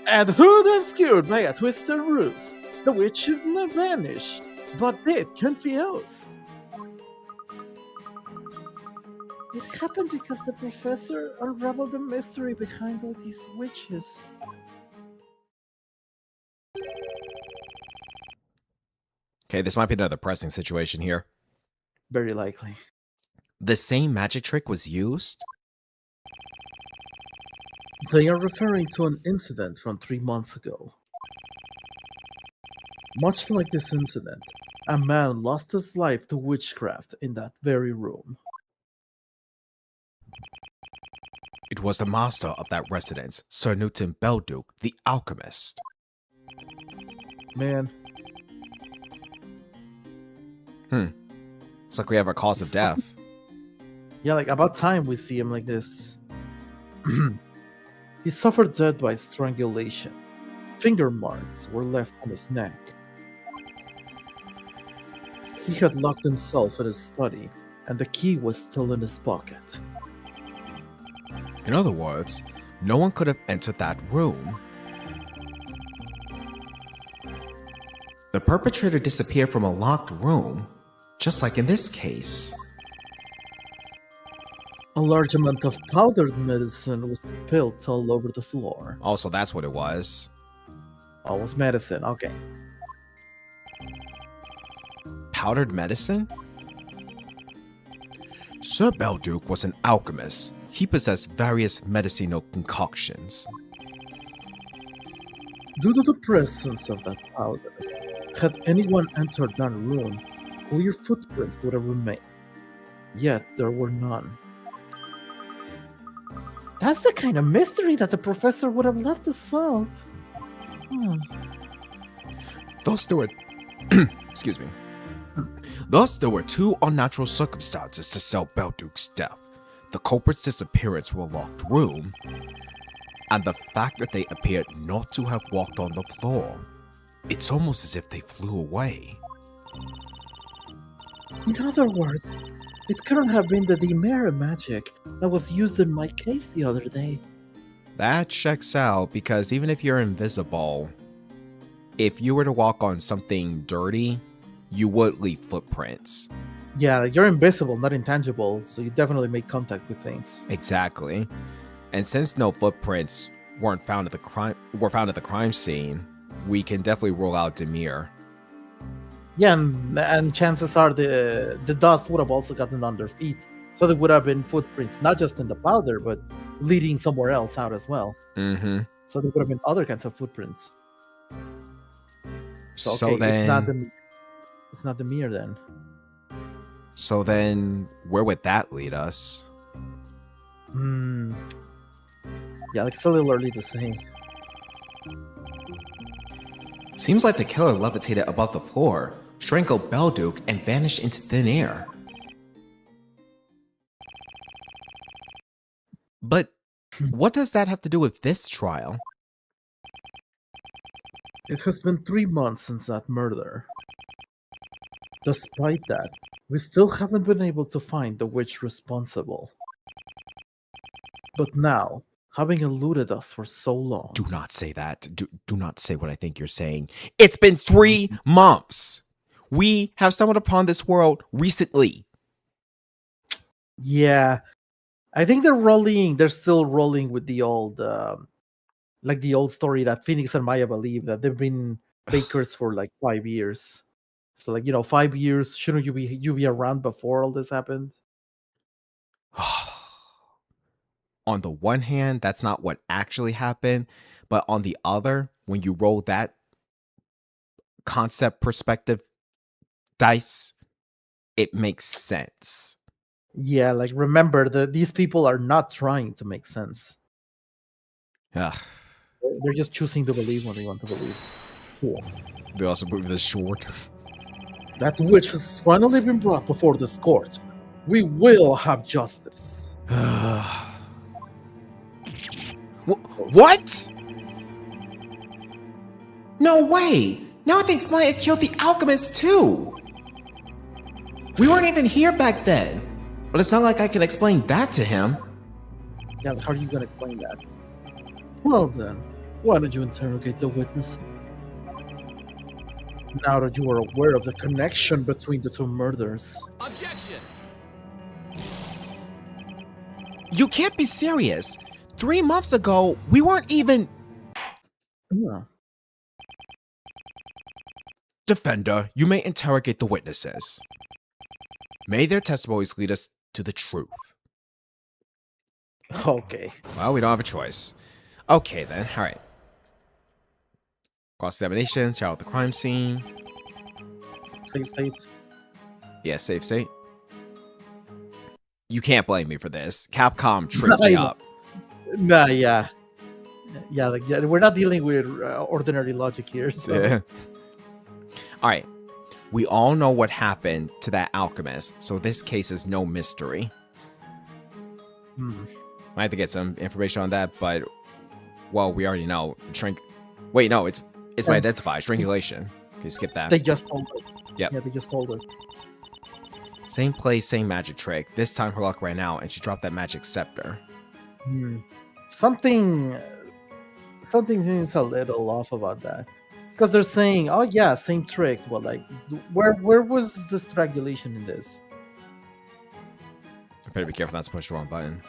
And through obscured by a twisted ruse, the witch should not vanish, but did confuse. It happened because the professor unraveled the mystery behind all these witches. Okay, this might be another pressing situation here. Very likely. The same magic trick was used? They are referring to an incident from 3 months ago. Much like this incident, a man lost his life to witchcraft in that very room. It was the master of that residence, Sir Newton Belduke, the alchemist. Man, It's like we have a cause of death. yeah, like about time we see him like this. He suffered death by strangulation. Finger marks were left on his neck. He had locked himself in his study, and the key was still in his pocket. In other words, no one could have entered that room. The perpetrator disappeared from a locked room, just like in this case. A large amount of powdered medicine was spilled all over the floor. Also, that's what it was. Oh, it was medicine, okay. Powdered medicine? Sir Belduke was an alchemist. He possessed various medicinal concoctions. Due to the presence of that powder, had anyone entered that room, clear footprints would have remained. Yet there were none. That's the kind of mystery that the professor would have loved to solve. Thus there were excuse me. Thus there were two unnatural circumstances to Sir Belduke's death. The culprit's disappearance from a locked room, and the fact that they appeared not to have walked on the floor. It's almost as if they flew away. In other words, it couldn't have been the Dimera magic that was used in my case the other day. That checks out, because even if you're invisible, if you were to walk on something dirty, you would leave footprints. Yeah, you're invisible, not intangible, so you definitely make contact with things. Exactly. And since no footprints were found at the crime scene, we can definitely rule out Demir. Yeah, and chances are the dust would have also gotten on their feet. So there would have been footprints, not just in the powder, but leading somewhere else out as well. Mm-hmm. So there would have been other kinds of footprints. So then... It's not the mirror then. So then, where would that lead us? Yeah, like, it's a little early to say. Seems like the killer levitated above the floor, strangled Belduke, and vanished into thin air. But what does that have to do with this trial? It has been 3 months since that murder. Despite that, we still haven't been able to find the witch responsible. But now, having eluded us for so long... Do not say that. Do not say what I think you're saying. It's been 3 months! We have stumbled upon this world recently. Yeah. I think they're still rolling with the old... like the old story that Phoenix and Maya believe, that they've been bakers for like 5 years. So, like, 5 years, shouldn't you be around before all this happened? On the one hand, that's not what actually happened, but on the other, when you roll that concept perspective dice, it makes sense. Yeah, like, remember, these people are not trying to make sense. Ugh. They're just choosing to believe what they want to believe. Cool. They also move this short. That witch has finally been brought before this court. We will have justice. What? No way! Now I think Maya killed the alchemist too! We weren't even here back then. But it's not like I can explain that to him. Yeah, but how are you going to explain that? Well then, why don't you interrogate the witnesses? Now that you are aware of the connection between the two murders. Objection! You can't be serious. 3 months ago, we weren't even... Yeah. Defender, you may interrogate the witnesses. May their testimonies lead us to the truth. Okay. Well, we don't have a choice. Okay then, alright. Cross-examination, check out the crime scene. Save state. Yeah, save state. You can't blame me for this. Capcom trips me up. Nah, yeah. Yeah, like, yeah, we're not dealing with ordinary logic here. So. Yeah. Alright. We all know what happened to that alchemist, so this case is no mystery. Might have to get some information on that, but... Well, we already know. Wait, no, it's by identify. Strangulation. Okay, skip that. They just told us. Yep. Yeah, they just told us. Same place, same magic trick. This time her luck ran out and she dropped that magic scepter. Something seems a little off about that. Because they're saying, oh yeah, same trick. Well, like, where was the strangulation in this? I better be careful not to push the wrong button.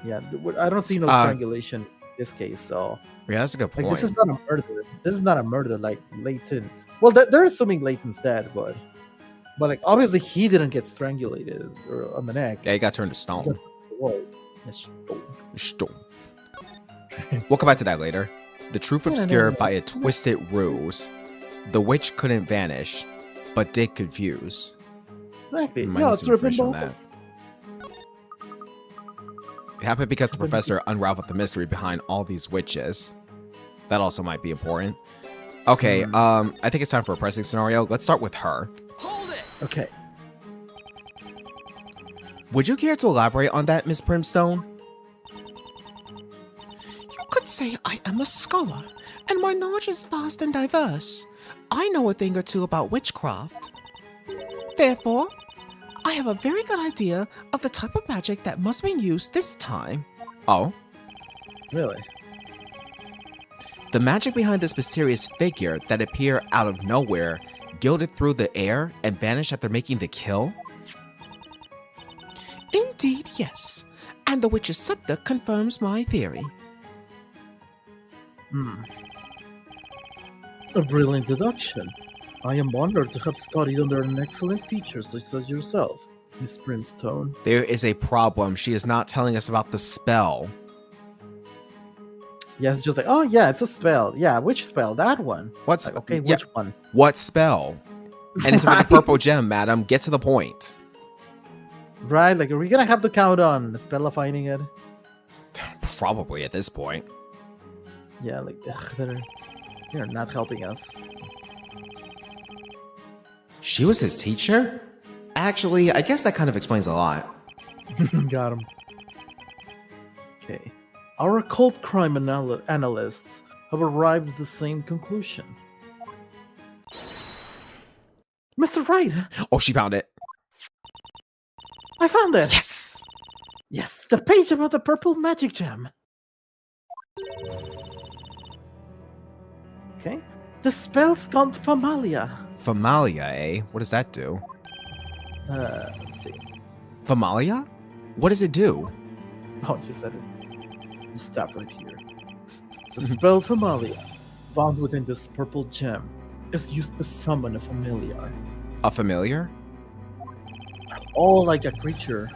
Yeah, I don't see no strangulation in this case, so... Yeah, that's a good point. Like, this is not a murder. This is not a murder like Layton. Well, they're assuming Layton's dead, but like, obviously he didn't get strangulated or on the neck. Yeah, he got turned to stone. Stone. We'll come back to that later. The truth obscured by a twisted ruse. The witch couldn't vanish, but did confuse. Exactly. Might need some information on that. It happened because the professor unraveled the mystery behind all these witches. That also might be important. Okay, I think it's time for a pressing scenario. Let's start with her. Hold it! Okay. Would you care to elaborate on that, Miss Primstone? You could say I am a scholar, and my knowledge is vast and diverse. I know a thing or two about witchcraft. Therefore, I have a very good idea of the type of magic that must be used this time. Oh? Really? The magic behind this mysterious figure that appear out of nowhere, gilded through the air, and vanish after making the kill? Indeed, yes. And the witch's scepter confirms my theory. A brilliant deduction. I am honored to have studied under an excellent teacher such as yourself, Miss Brimstone. There is a problem. She is not telling us about the spell. Yeah, it's just like, oh yeah, it's a spell. Yeah, which spell? That one. What's like, okay? Which one? What spell? And it's about the purple gem, madam. Get to the point. Right? Like, are we gonna have to count on spellifying it? Probably at this point. Yeah, like they're not helping us. She was his teacher? Actually, I guess that kind of explains a lot. Got him. Okay. Our occult crime analysts have arrived at the same conclusion. Mr. Wright! Oh, she found it. I found it! Yes! Yes, the page about the purple magic gem. Okay. The spell's called Familia. Familia, eh? What does that do? Let's see. Familia? What does it do? Oh, you said it. Stop right here. The spell Familia, found within this purple gem, is used to summon a familiar. A familiar? All like a creature.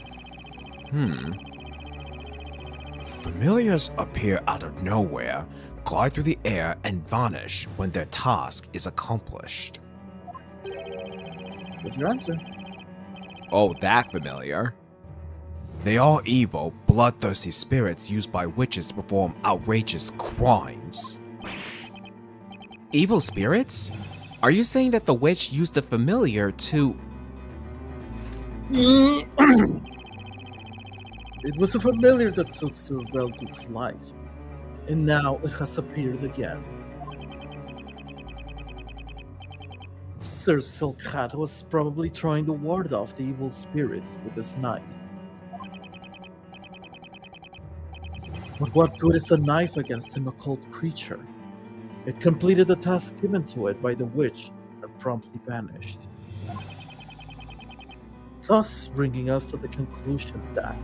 Familiars appear out of nowhere, glide through the air, and vanish when their task is accomplished. What's your answer? Oh, that familiar. They are evil, bloodthirsty spirits used by witches to perform outrageous crimes. Evil spirits? Are you saying that the witch used the familiar to... It was a familiar that took Sir Velduk's life, and now it has appeared again. Sir Silkhat was probably trying to ward off the evil spirit with his knife. But what good is a knife against an occult creature? It completed the task given to it by the witch and promptly vanished. Thus bringing us to the conclusion that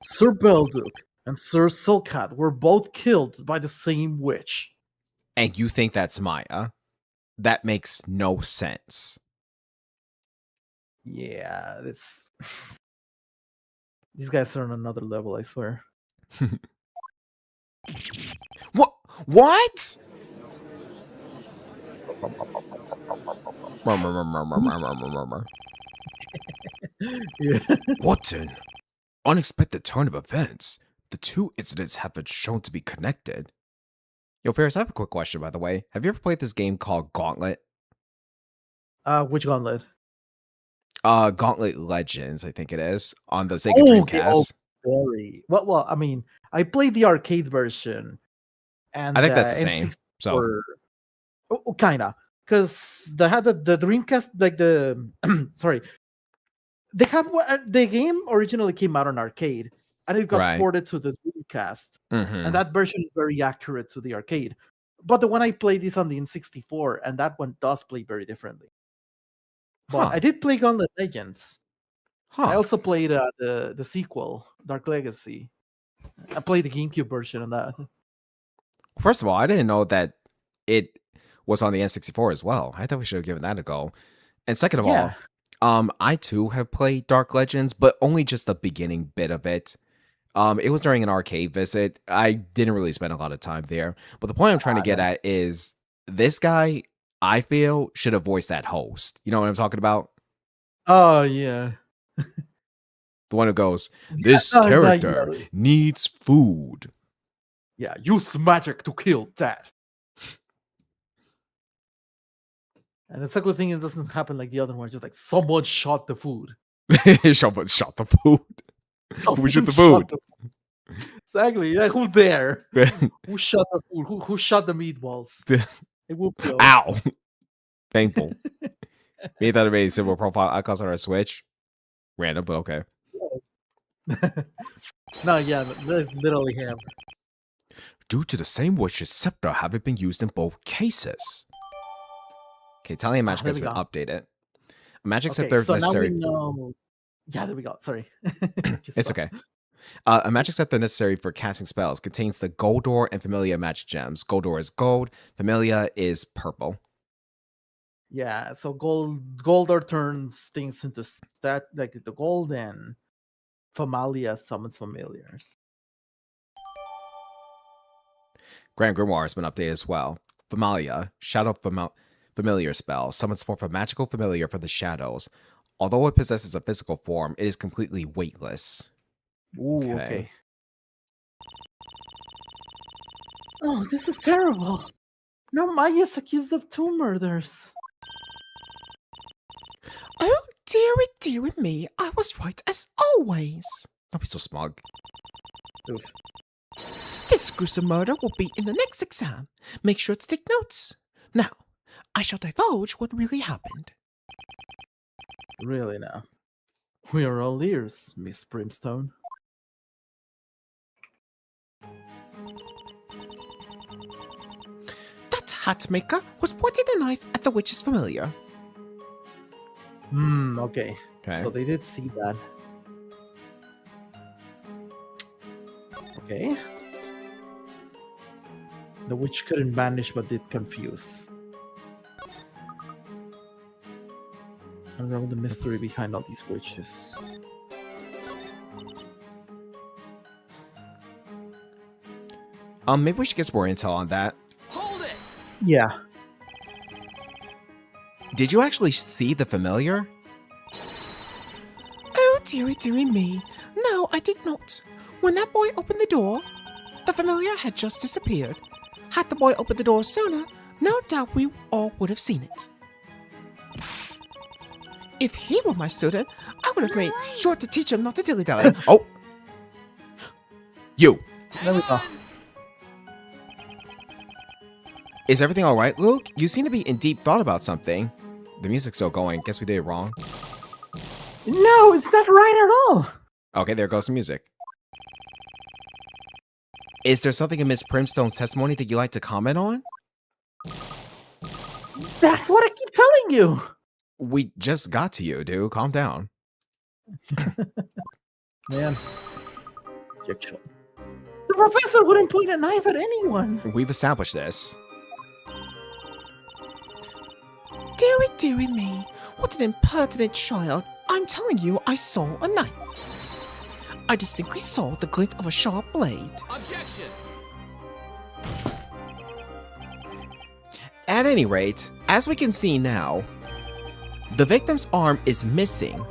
Sir Belduk and Sir Silkhat were both killed by the same witch. And you think that's Maya? That makes no sense. Yeah, it's... These guys are on another level, I swear. What? What? Yeah. What an unexpected turn of events. The two incidents have been shown to be connected. Yo, Ferris, I have a quick question, by the way. Have you ever played this game called Gauntlet? Which gauntlet? Gauntlet Legends, I think it is, on the Sega Dreamcast. Very well. I mean, I played the arcade version, and I think that's the same. So kinda, because they had the Dreamcast, like the sorry, they have the game originally came out on arcade, and it got Right. ported to the Dreamcast, Mhm. and that version is very accurate to the arcade. But the one I played is on the N64, and that one does play very differently. But I did play Gauntlet Legends. I also played the sequel, Dark Legacy. I played the GameCube version on that. First of all, I didn't know that it was on the N64 as well. I thought we should have given that a go. And second of Yeah. all, I too have played Dark Legends, but only just the beginning bit of it. It was during an arcade visit. I didn't really spend a lot of time there. But the point I'm trying to get at is this guy, I feel, should have voiced that host. You know what I'm talking about? Oh, yeah. The one who goes, this character needs food. Yeah, use magic to kill that. And it's a good thing it doesn't happen like the other one. Just like someone shot the food. Someone shot the food. Who shot the Someone food? shot the food. Exactly. Yeah, who there? Who shot the food? Who shot the meatballs? It will be Ow. Painful. Me thought it made a similar profile icons on our Switch. Random, but okay. No, yeah, that's literally him. Due to the same witch's scepter having been used in both cases. Okay, Italian magic has been updated. A magic scepter if necessary. Now we know... Yeah, there we go. Sorry. It's okay. A magic scepter necessary for casting spells contains the Goldor and Familia magic gems. Goldor is gold, Familia is purple. Yeah, so Goldor turns things into like the gold, and Familia summons familiars. Grand Grimoire has been updated as well. Familia, Shadow Familiar spell, summons forth a magical familiar from the shadows. Although it possesses a physical form, it is completely weightless. Ooh, okay. Oh, this is terrible. Now Maya's accused of 2 murders. Oh, dearie, dearie me, I was right as always. Don't be so smug. Oof. This gruesome murder will be in the next exam. Make sure to take notes. Now, I shall divulge what really happened. Really now? We are all ears, Miss Brimstone. That hat maker was pointing the knife at the witch's familiar. Okay. So they did see that. Okay. The witch couldn't vanish but did confuse. Unravel the mystery behind all these witches. Maybe we should get some more intel on that. Hold it! Yeah. Did you actually see the familiar? Oh, dearie, dearie me. No, I did not. When that boy opened the door, the familiar had just disappeared. Had the boy opened the door sooner, no doubt we all would have seen it. If he were my student, I would have made sure to teach him not to dilly-dally. Oh! You! There we go. Is everything alright, Luke? You seem to be in deep thought about something. The music's still going. Guess we did it wrong. No, it's not right at all. Okay, there goes the music. Is there something in Miss Primstone's testimony that you'd like to comment on? That's what I keep telling you. We just got to you, dude. Calm down. Man. The professor wouldn't point a knife at anyone. We've established this. Dearie, dearie me. What an impertinent child. I'm telling you, I saw a knife. I distinctly saw the glint of a sharp blade. Objection! At any rate, as we can see now, the victim's arm is missing.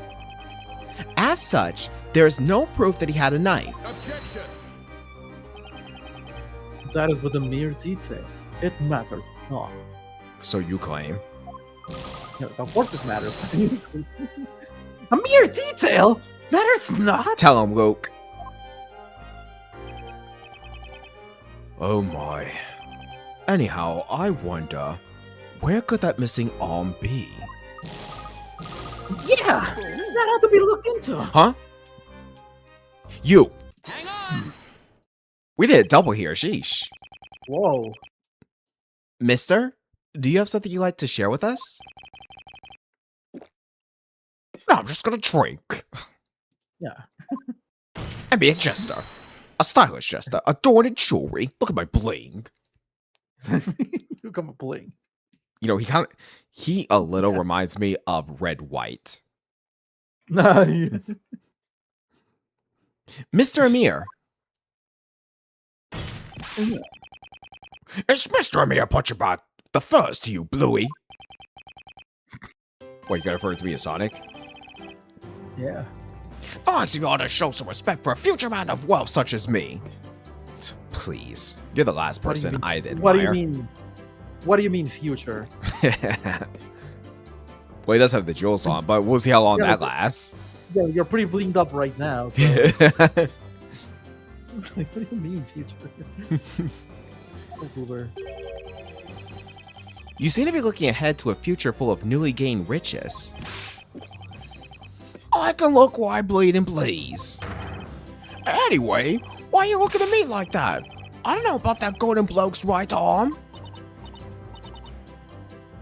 As such, there is no proof that he had a knife. Objection! That is but a mere detail. It matters not. So you claim. Yeah, of course it matters. A mere detail? Matters not? Tell him, Luke. Oh my. Anyhow, I wonder, where could that missing arm be? Yeah, that ought to be looked into. Huh? You! Hang on! We did a double here, sheesh. Whoa. Mister, do you have something you'd like to share with us? No, I'm just gonna drink. Yeah. And be a jester. A stylish jester, adorned in jewelry. Look at my bling. Look at my bling. You know, he a little reminds me of Red White. Yeah. Mr. Amir. Yeah. It's Mr. Amir Punchabat the first to you, Bluey. What, you gotta refer to me as Sonic? Yeah. I see you ought to show some respect for a future man of wealth such as me. Please. You're the last person I'd admire. What do you mean? What do you mean future? Well, he does have the jewels on, but we'll see how long that lasts. Yeah, you're pretty blinged up right now. So. What do you mean future? You seem to be looking ahead to a future full of newly gained riches. I can look where I bleed and please. Anyway, why are you looking at me like that? I don't know about that golden bloke's right arm.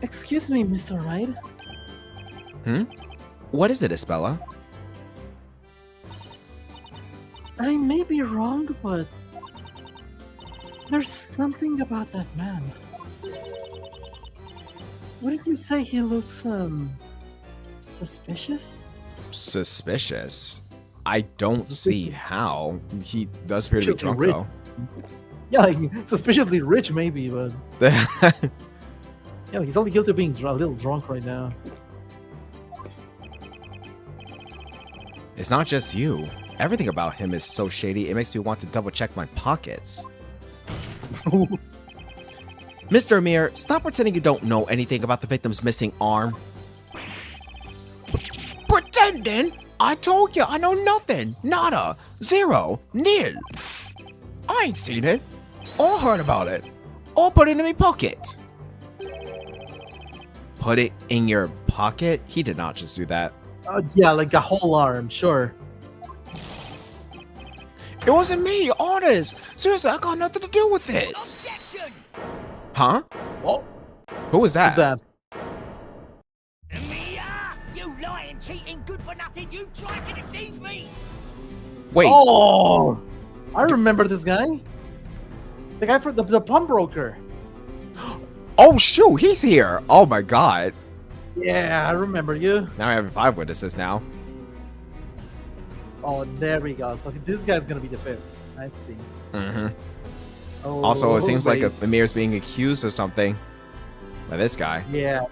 Excuse me, Mr. Wright. What is it, Isabella? I may be wrong, but there's something about that man. Wouldn't you say he looks, suspicious? Suspicious? I don't see how. He does appear to be drunk, though. Yeah, like, suspiciously rich, maybe, but... yeah, he's only guilty of being a little drunk right now. It's not just you. Everything about him is so shady, it makes me want to double-check my pockets. Mr. Amir, stop pretending you don't know anything about the victim's missing arm. Pretending? I told you I know nothing. Nada. Zero. Nil. I ain't seen it. Or heard about it. Or put it in my pocket. Put it in your pocket? He did not just do that. Yeah, like a whole arm, sure. It wasn't me, honest. Seriously, I got nothing to do with it. Objection! Huh? Oh. Who was that? Who's that? You lying, cheating, good for nothing, you tried to deceive me! Wait. Oh! I remember this guy. The guy from the pawnbroker. Oh, shoot, he's here. Oh, my God. Yeah, I remember you. Now I have 5 witnesses now. Oh, there we go. So this guy's gonna be the fifth. I see. Oh, Also, it seems wait. like Amir's being accused of something by this guy. Yeah.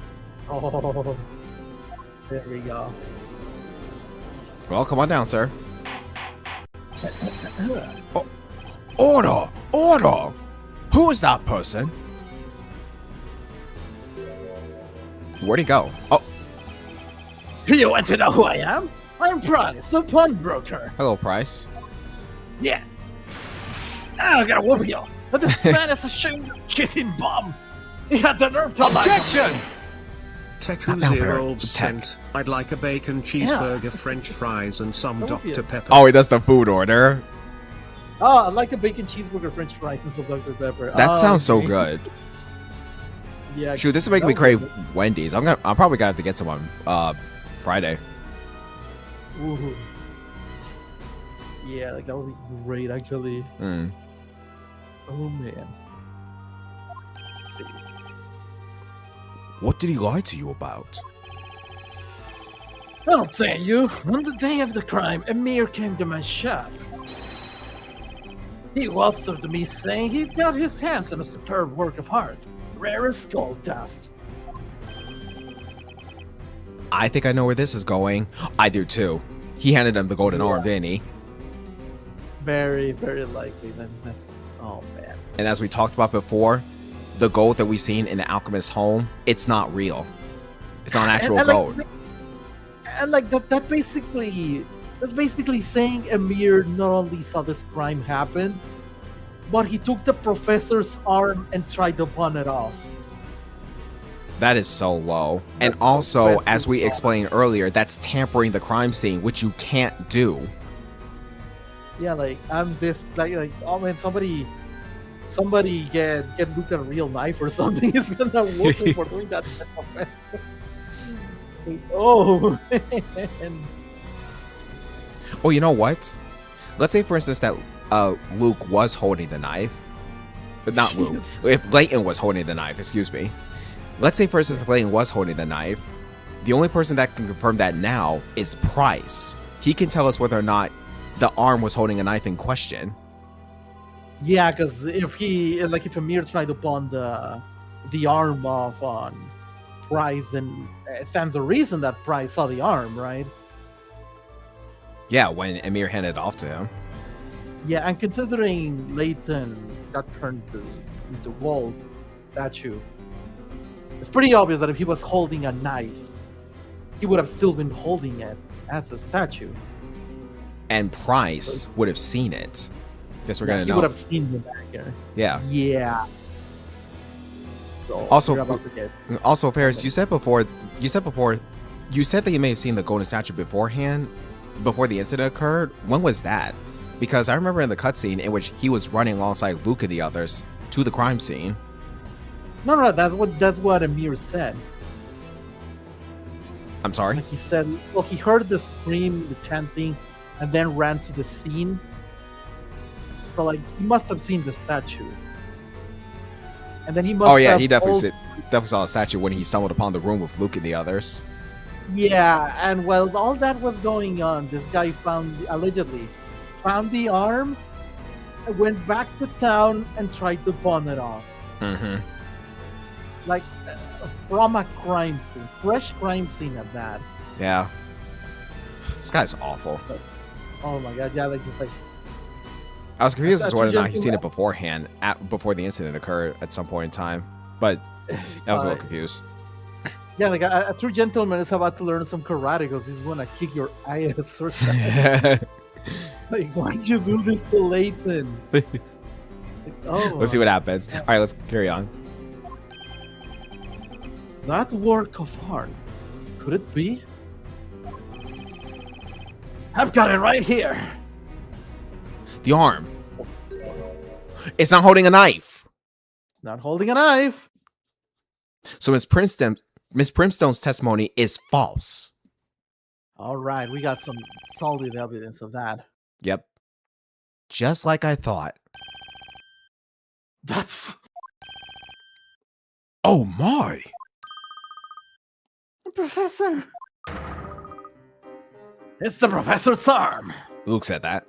Oh, there we go. Well, come on down, sir. Oh, order! Order! Who is that person? Where'd he go? Oh, You want to know who I am? I'm Price, the pawnbroker. hello, Price. Yeah. I gotta whoop you. But this man is a cheating bum. He had the nerve to lie. Objection! Not now, Barrett. Teku0 sent. I'd like a bacon cheeseburger, French fries, and some Told you. Dr. Pepper. Oh, he does the food order. Oh, I like a bacon cheeseburger, French fries, and some Dr. Pepper. That sounds so okay. good. Yeah. Shoot, this is making me crave Wendy's. I'm probably gonna have to get some on Friday. Ooh. Yeah, like that would be great, actually. Mm. Oh man. Let's see. What did he lie to you about? I'll tell you. On the day of the crime, Amir came to my shop. He waltzed up to me saying he'd got his hands on a superb work of art, rarest gold dust. I think I know where this is going. I do too. He handed him the golden arm, didn't he? Very, very likely. Then that's. Oh man. And as we talked about before, the gold that we've seen in the alchemist's home, it's not real. It's not actual and gold. That's basically saying Amir not only saw this crime happen, but he took the professor's arm and tried to pawn it off. That is so low. And also, as we explained earlier, that's tampering the crime scene, which you can't do. Yeah, like I'm this like oh man, somebody get Luke a real knife or something. Is gonna work for doing that to the professor. Like, oh man. Oh, you know what? Let's say, for instance, that Luke was holding the knife. But not Luke. If Layton was holding the knife, excuse me. Let's say, for instance, if Layton was holding the knife. The only person that can confirm that now is Price. He can tell us whether or not the arm was holding a knife in question. Yeah, because if Amir tried to pawn the arm off on Price, then it stands to reason that Price saw the arm, right? Yeah, when Amir handed it off to him. Yeah, and considering Layton got turned into gold statue, it's pretty obvious that if he was holding a knife, he would have still been holding it as a statue. And Price would have seen it. Guess we're gonna know. He would have seen the back here. Yeah. Yeah. So also, Ferris, you said that you may have seen the golden statue beforehand, before the incident occurred. When was that? Because I remember in the cutscene in which he was running alongside Luke and the others to the crime scene. No, that's what Amir said. I'm sorry? Like he said, well, he heard the scream, the chanting, and then ran to the scene. So, like, he must have seen the statue. And then he must he definitely saw a statue when he stumbled upon the room with Luke and the others. Yeah, and while all that was going on, this guy allegedly found the arm, went back to town, and tried to pawn it off. Mm-hmm. Like, from a crime scene. Fresh crime scene at that. Yeah. This guy's awful. Oh my god, yeah, like, just like... I was confused as to whether or not he's seen it beforehand, before the incident occurred at some point in time. But I was a little confused. Yeah, like a true gentleman is about to learn some karate because he's gonna kick your ass or something. Like, why'd you do this to Layton? Like, Let's see what happens. All right, let's carry on. That work of art, could it be? I've got it right here. The arm. It's not holding a knife. It's not holding a knife. So Miss Primstone's testimony is false. All right, we got some solid evidence of that. Yep. Just like I thought. That's... Oh my! Professor! It's the professor's arm! Luke said that.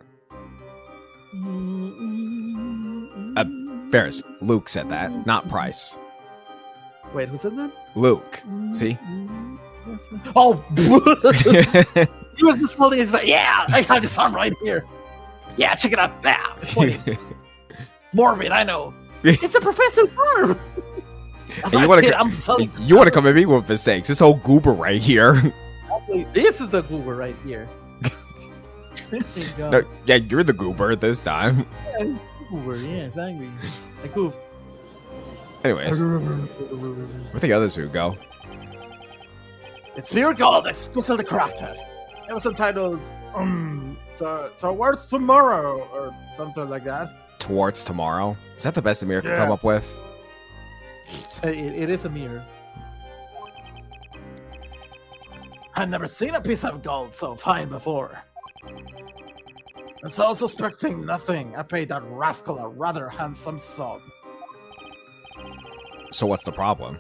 Ferris, Luke said that, not Price. Wait, who said that? Luke. See? Oh! He was just holding it. He's like, yeah, I have this arm right here. Yeah, check it out. Yeah, it's funny. Morbid, I know. It's the professor's arm! You want to come at me with mistakes. This whole goober right here. This is the goober right here. No, yeah, you're the goober this time. Yeah, goober, yeah, exactly. I goofed. Anyways, where the others who go? It's pure gold, exclusively crafted. It was entitled, Towards Tomorrow, or something like that. Towards Tomorrow? Is that the best Amir could come up with? It is a mirror. I've never seen a piece of gold so fine before. And so, suspecting nothing, I paid that rascal a rather handsome sum. So what's the problem?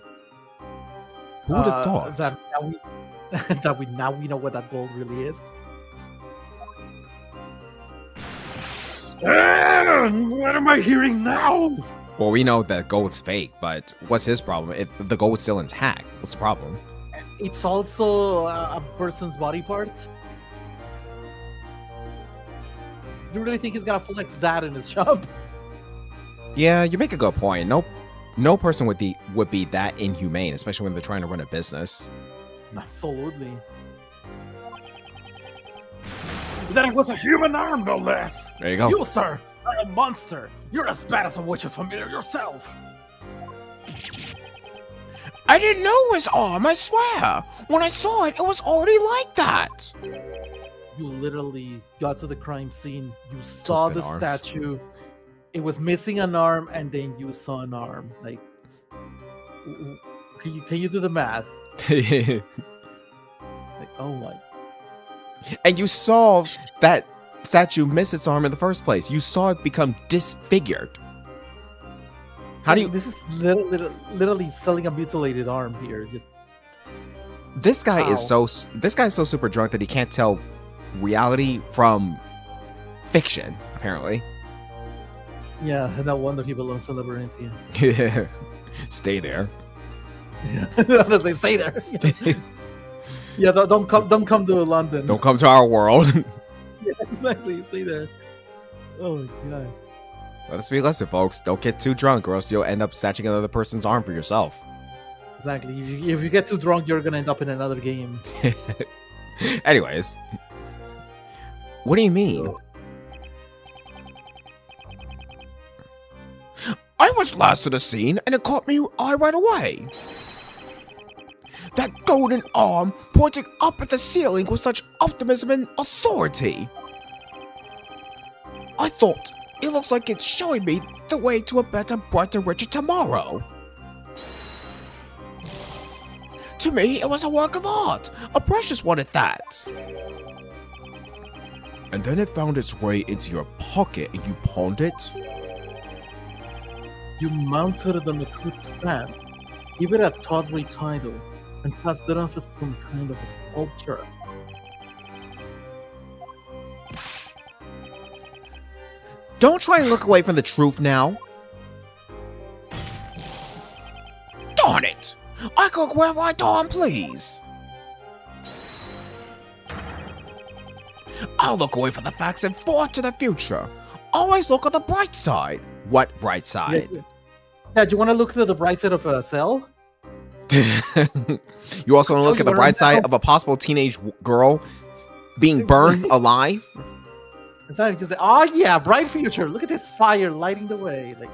Who would have thought? That we know what that gold really is. What am I hearing now? Well, we know that gold's fake, but what's his problem? If the gold's still intact, what's the problem? It's also a person's body part. Do you really think he's gonna flex that in his shop? Yeah, you make a good point. No person would be that inhumane, especially when they're trying to run a business. Absolutely. That it was a human arm, no less. There you go. You, sir, I'm a monster. You're as bad as a witch's familiar yourself. I didn't know his arm, I swear. When I saw it, it was already like that. You literally got to the crime scene. You saw the statue. It was missing an arm, and then you saw an arm. Like, can you do the math? Like, oh my. And you saw that statue miss its arm in the first place. You saw it become disfigured. How do you? This is literally selling a mutilated arm here. Just this guy is so super drunk that he can't tell reality from fiction. Apparently. Yeah, no wonder he belongs to Labyrinthia. Yeah, stay there. Yeah, honestly, stay there. Yeah, don't come to London. Don't come to our world. Yeah, exactly. Stay there. Oh my god. Let's be lesson, folks. Don't get too drunk, or else you'll end up snatching another person's arm for yourself. Exactly. If you get too drunk, you're gonna end up in another game. Anyways, what do you mean? I was last to the scene, and it caught me eye right away. That golden arm pointing up at the ceiling with such optimism and authority. I thought, it looks like it's showing me the way to a better, brighter, richer tomorrow. To me, it was a work of art, a precious one at that. And then it found its way into your pocket and you pawned it? You mounted it on a good stand, give it a tawdry title, and passed it off as some kind of a sculpture. Don't try and look away from the truth now. Darn it! I could look wherever I darn please. I'll look away from the facts and forward to the future. Always look on the bright side. What bright side? Yeah, do you want to look to the bright side of a cell? You also want to look at the bright side of a possible teenage girl being burned alive? It's not just like, oh yeah, bright future. Look at this fire lighting the way. Like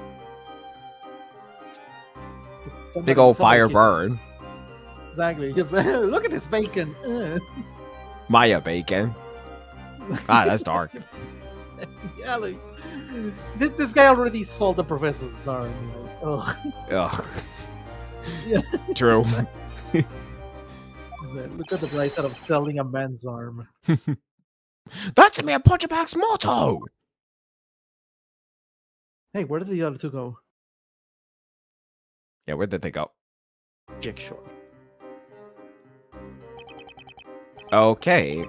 big old fire burn. Exactly. Just look at this bacon. Maya bacon. Ah, that's dark. Yeah, like this guy already sold the professor's arm. Like, ugh. Yeah. True. Look at the bright side of selling a man's arm. That's a mere punchback's motto. Hey, where did the other two go? Yeah, where did they go? Jake Shore. Okay.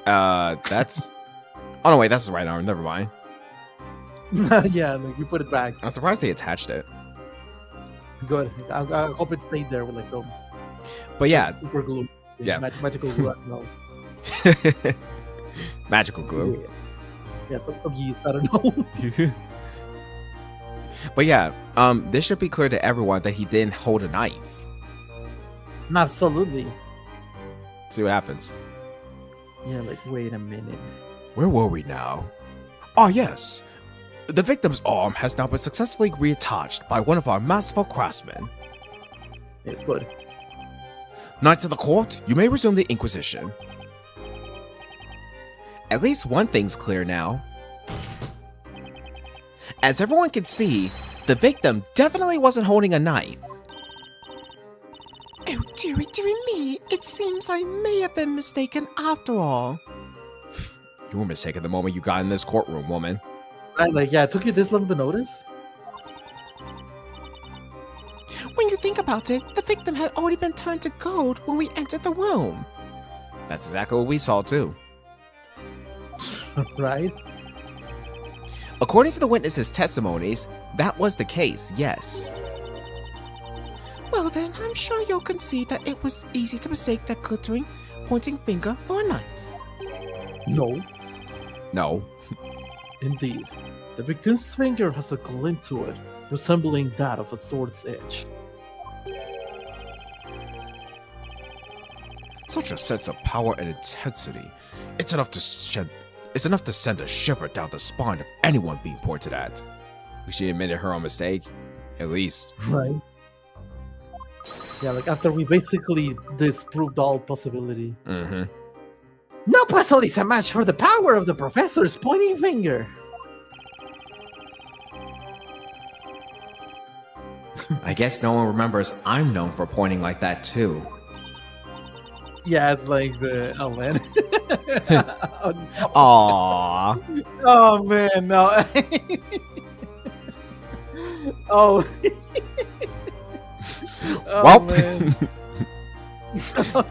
That's... Oh, no, wait, that's the right arm. Never mind. Yeah, like, you put it back. I'm surprised they attached it. Good. I hope it stayed there with, like, but yeah. Super glue. Yeah. Magical glue. No. Magical glue. Yeah, some yeast. I don't know. But yeah, this should be clear to everyone that he didn't hold a knife. Absolutely. See what happens. Yeah, like, wait a minute. Where were we now? Oh, yes. The victim's arm has now been successfully reattached by one of our masterful craftsmen. It's good. Knights of the court, you may resume the Inquisition. At least one thing's clear now. As everyone can see, the victim definitely wasn't holding a knife. Oh, dearie, dearie me. It seems I may have been mistaken after all. You were mistaken the moment you got in this courtroom, woman. Right, like, yeah, it took you this long to notice? When you think about it, the victim had already been turned to gold when we entered the room. That's exactly what we saw, too. Right? According to the witnesses' testimonies, that was the case, yes. Well then, I'm sure you'll concede that it was easy to mistake that glittering, pointing finger for a knife. No. No. Indeed. The victim's finger has a glint to it, resembling that of a sword's edge. Such a sense of power and intensity. It's enough to send a shiver down the spine of anyone being pointed at. She admitted her own mistake, at least. Right. Yeah, like after we basically disproved all possibility. Mm-hmm. No puzzle is a match for the power of the professor's pointing finger. I guess no one remembers I'm known for pointing like that too. Yeah, it's like the oh man. Aww. Oh man, no. Oh. Oh, well, man.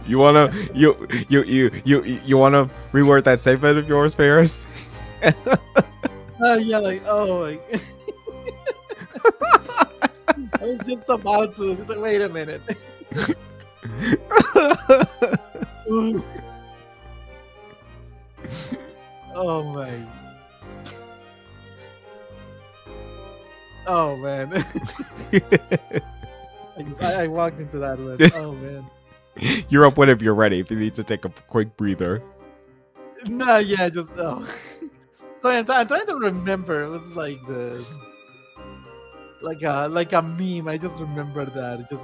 you wanna reword that statement of yours, Ferris? Yeah, like like. I was just about to. Just like, wait a minute. Oh my. Oh man. I walked into that one. Oh man. You're up whenever you're ready. If you need to take a quick breather. No, yeah, just oh. Sorry, I'm trying to remember. It was like the like a meme. I just remember that. It's just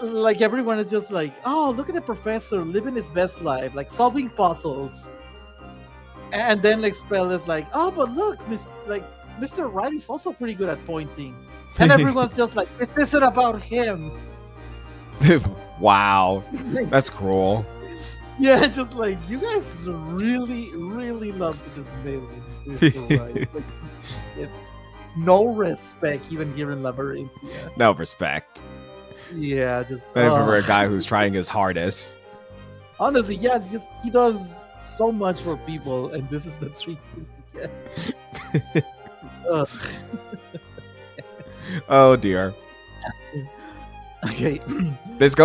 like everyone is just like, oh, look at the professor living his best life, like solving puzzles. And then like Spell is like, oh, but look, Mr. Wright is also pretty good at pointing. And everyone's just like, this isn't about him. Wow, that's cruel. Yeah, just like you guys really, really love this Wright. Like, it's no respect even here in Labyrinthia. No respect. Yeah, just Not even for a guy who's trying his hardest. Honestly, yeah, just he does so much for people, and this is the treatment he gets. Oh dear. Okay. It's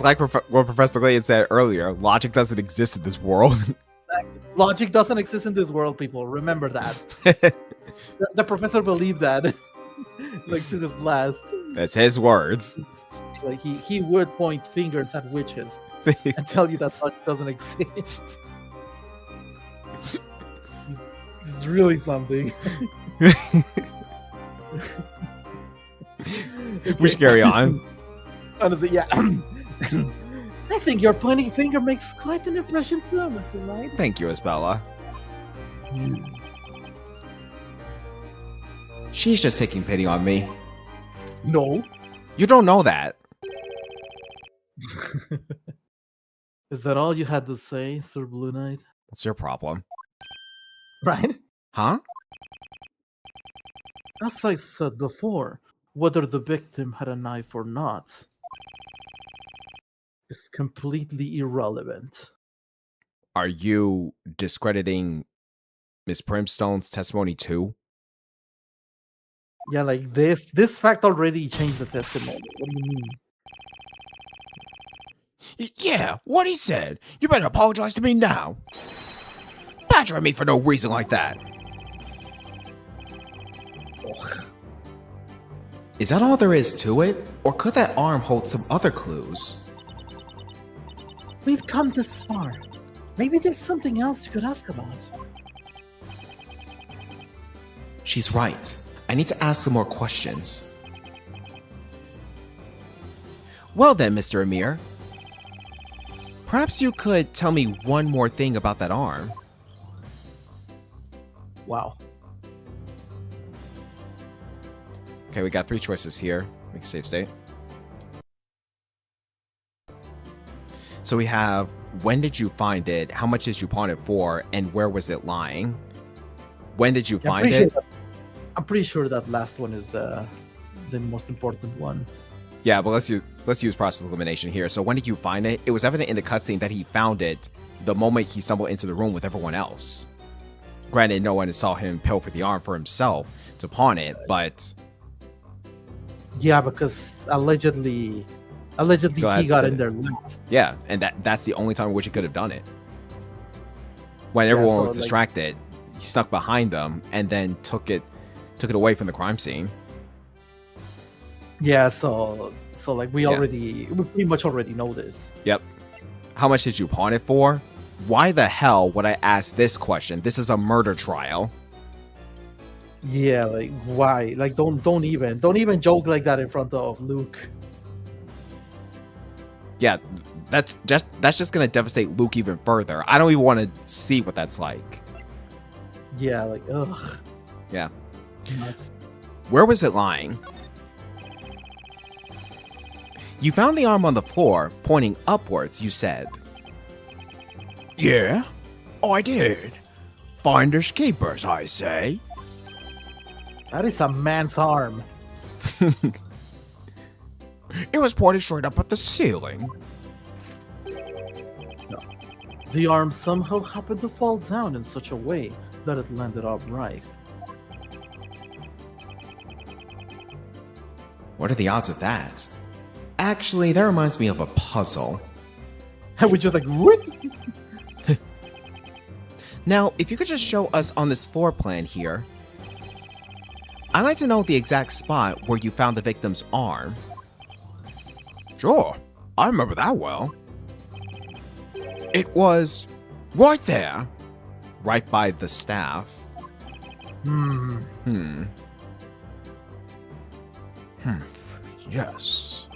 like what Professor Layton said earlier. Logic doesn't exist in this world. Exactly. Logic doesn't exist in this world, people. Remember that. the professor believed that. Like to his last. That's his words. Like he would point fingers at witches and tell you that logic doesn't exist. He's really something. We should carry on. Honestly, yeah. I think your pointing finger makes quite an impression too, Mr. Wright. Thank you, Isabella. She's just taking pity on me. No. You don't know that. Is that all you had to say, Sir Blue Knight? What's your problem? Right? Huh? As I said before, whether the victim had a knife or not is completely irrelevant. Are you discrediting Miss Primstone's testimony too? Yeah, like this fact already changed the testimony. What do you mean? Yeah, what he said. You better apologize to me now. Badgering me for no reason like that. Ugh. Is that all there is to it? Or could that arm hold some other clues? We've come this far. Maybe there's something else you could ask about. She's right. I need to ask some more questions. Well then, Mr. Amir. Perhaps you could tell me one more thing about that arm. Wow. Okay, we got 3 choices here. Make a save state. So we have, when did you find it? How much did you pawn it for? And where was it lying? When did you find it? I'm pretty sure that last one is the most important one. Yeah, but let's use process elimination here. So when did you find it? It was evident in the cutscene that he found it the moment he stumbled into the room with everyone else. Granted, no one saw him pilfer the arm for himself to pawn it, but... Yeah, because allegedly he got in there last. Yeah, and that's the only time in which he could have done it. When everyone was distracted, he snuck behind them and then took it away from the crime scene. Yeah, so So like we pretty much already know this. Yep. How much did you pawn it for? Why the hell would I ask this question? This is a murder trial. Yeah, like why? Like don't even joke like that in front of Luke. Yeah, that's just gonna devastate Luke even further. I don't even want to see what that's like. Yeah, like ugh. Yeah. Nuts. Where was it lying? You found the arm on the floor, pointing upwards, you said. Yeah, I did. Finders keepers, I say. That is a man's arm. It was pointed straight up at the ceiling. No. The arm somehow happened to fall down in such a way that it landed upright. What are the odds of that? Actually, that reminds me of a puzzle. And we just like, what? Now, if you could just show us on this floor plan here. I'd like to know the exact spot where you found the victim's arm. Sure, I remember that well. It was right there. Right by the staff. Yes.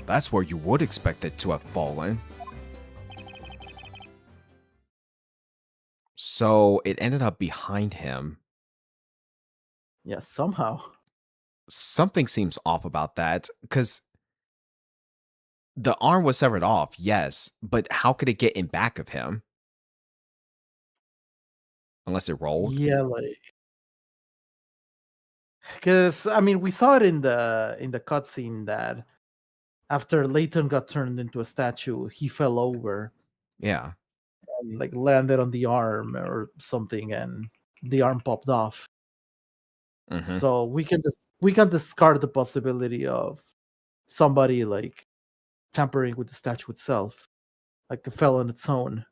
That's where you would expect it to have fallen. So it ended up behind him. Yeah, somehow. Something seems off about that, because the arm was severed off, yes, but how could it get in back of him? Unless it rolled? Yeah, like, because I mean, we saw it in the cutscene that after Layton got turned into a statue, he fell over Yeah. and like landed on the arm or something, and the arm popped off. Mhm. So we can discard the possibility of somebody like tampering with the statue itself, like it fell on its own.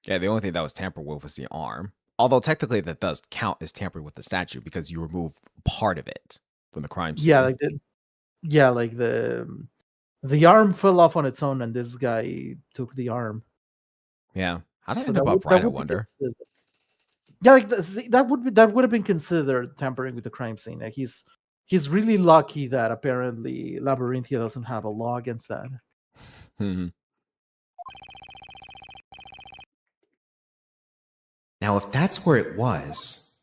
Yeah, the only thing that was tampered with was the arm. Although technically that does count as tampering with the statue because you remove part of it from the crime scene. Like the arm fell off on its own, and this guy took the arm. Yeah. How did it So end that up would- upright, that I would be wonder? considered- Yeah, like that would have been considered tampering with the crime scene. Like he's really lucky that apparently Labyrinthia doesn't have a law against that. Hmm. Now, if that's where it was,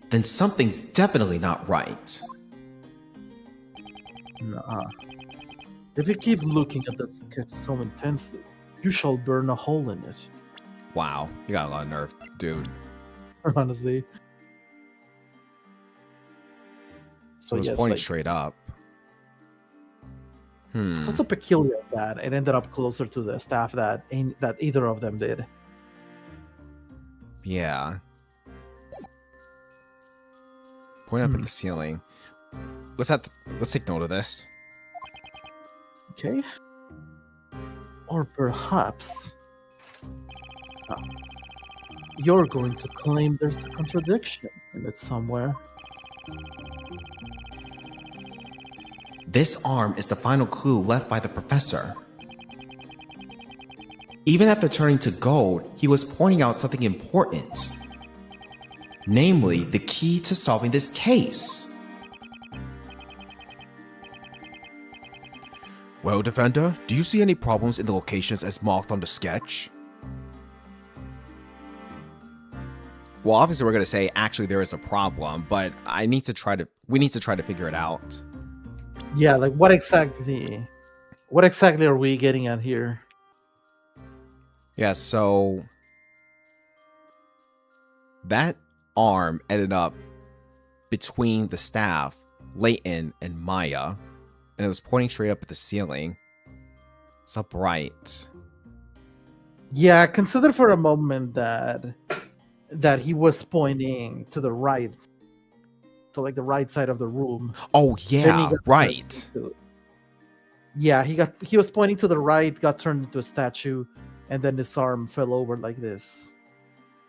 then something's definitely not right. Nuh-uh. If you keep looking at that sketch so intensely, you shall burn a hole in it. Wow, you got a lot of nerve, dude. Honestly. So it's yes, pointing like, straight up. it's also peculiar that it ended up closer to the staff that either of them did. Yeah. Point up at the ceiling. Let's take note of this. Okay. Or perhaps you're going to claim there's a contradiction in it somewhere. This arm is the final clue left by the professor. Even after turning to gold, he was pointing out something important. Namely, the key to solving this case. Well, Defender, do you see any problems in the locations as marked on the sketch? Well, obviously we're going to say actually there is a problem, but we need to try to figure it out. Yeah, like what exactly are we getting at here? Yeah, so that arm ended up between the staff, Layton, and Maya, and it was pointing straight up at the ceiling. It's upright. Yeah, consider for a moment that he was pointing to the right, to like the right side of the room. Oh Then he yeah, got right. Yeah, he was pointing to the right, got turned into a statue, and then his arm fell over like this.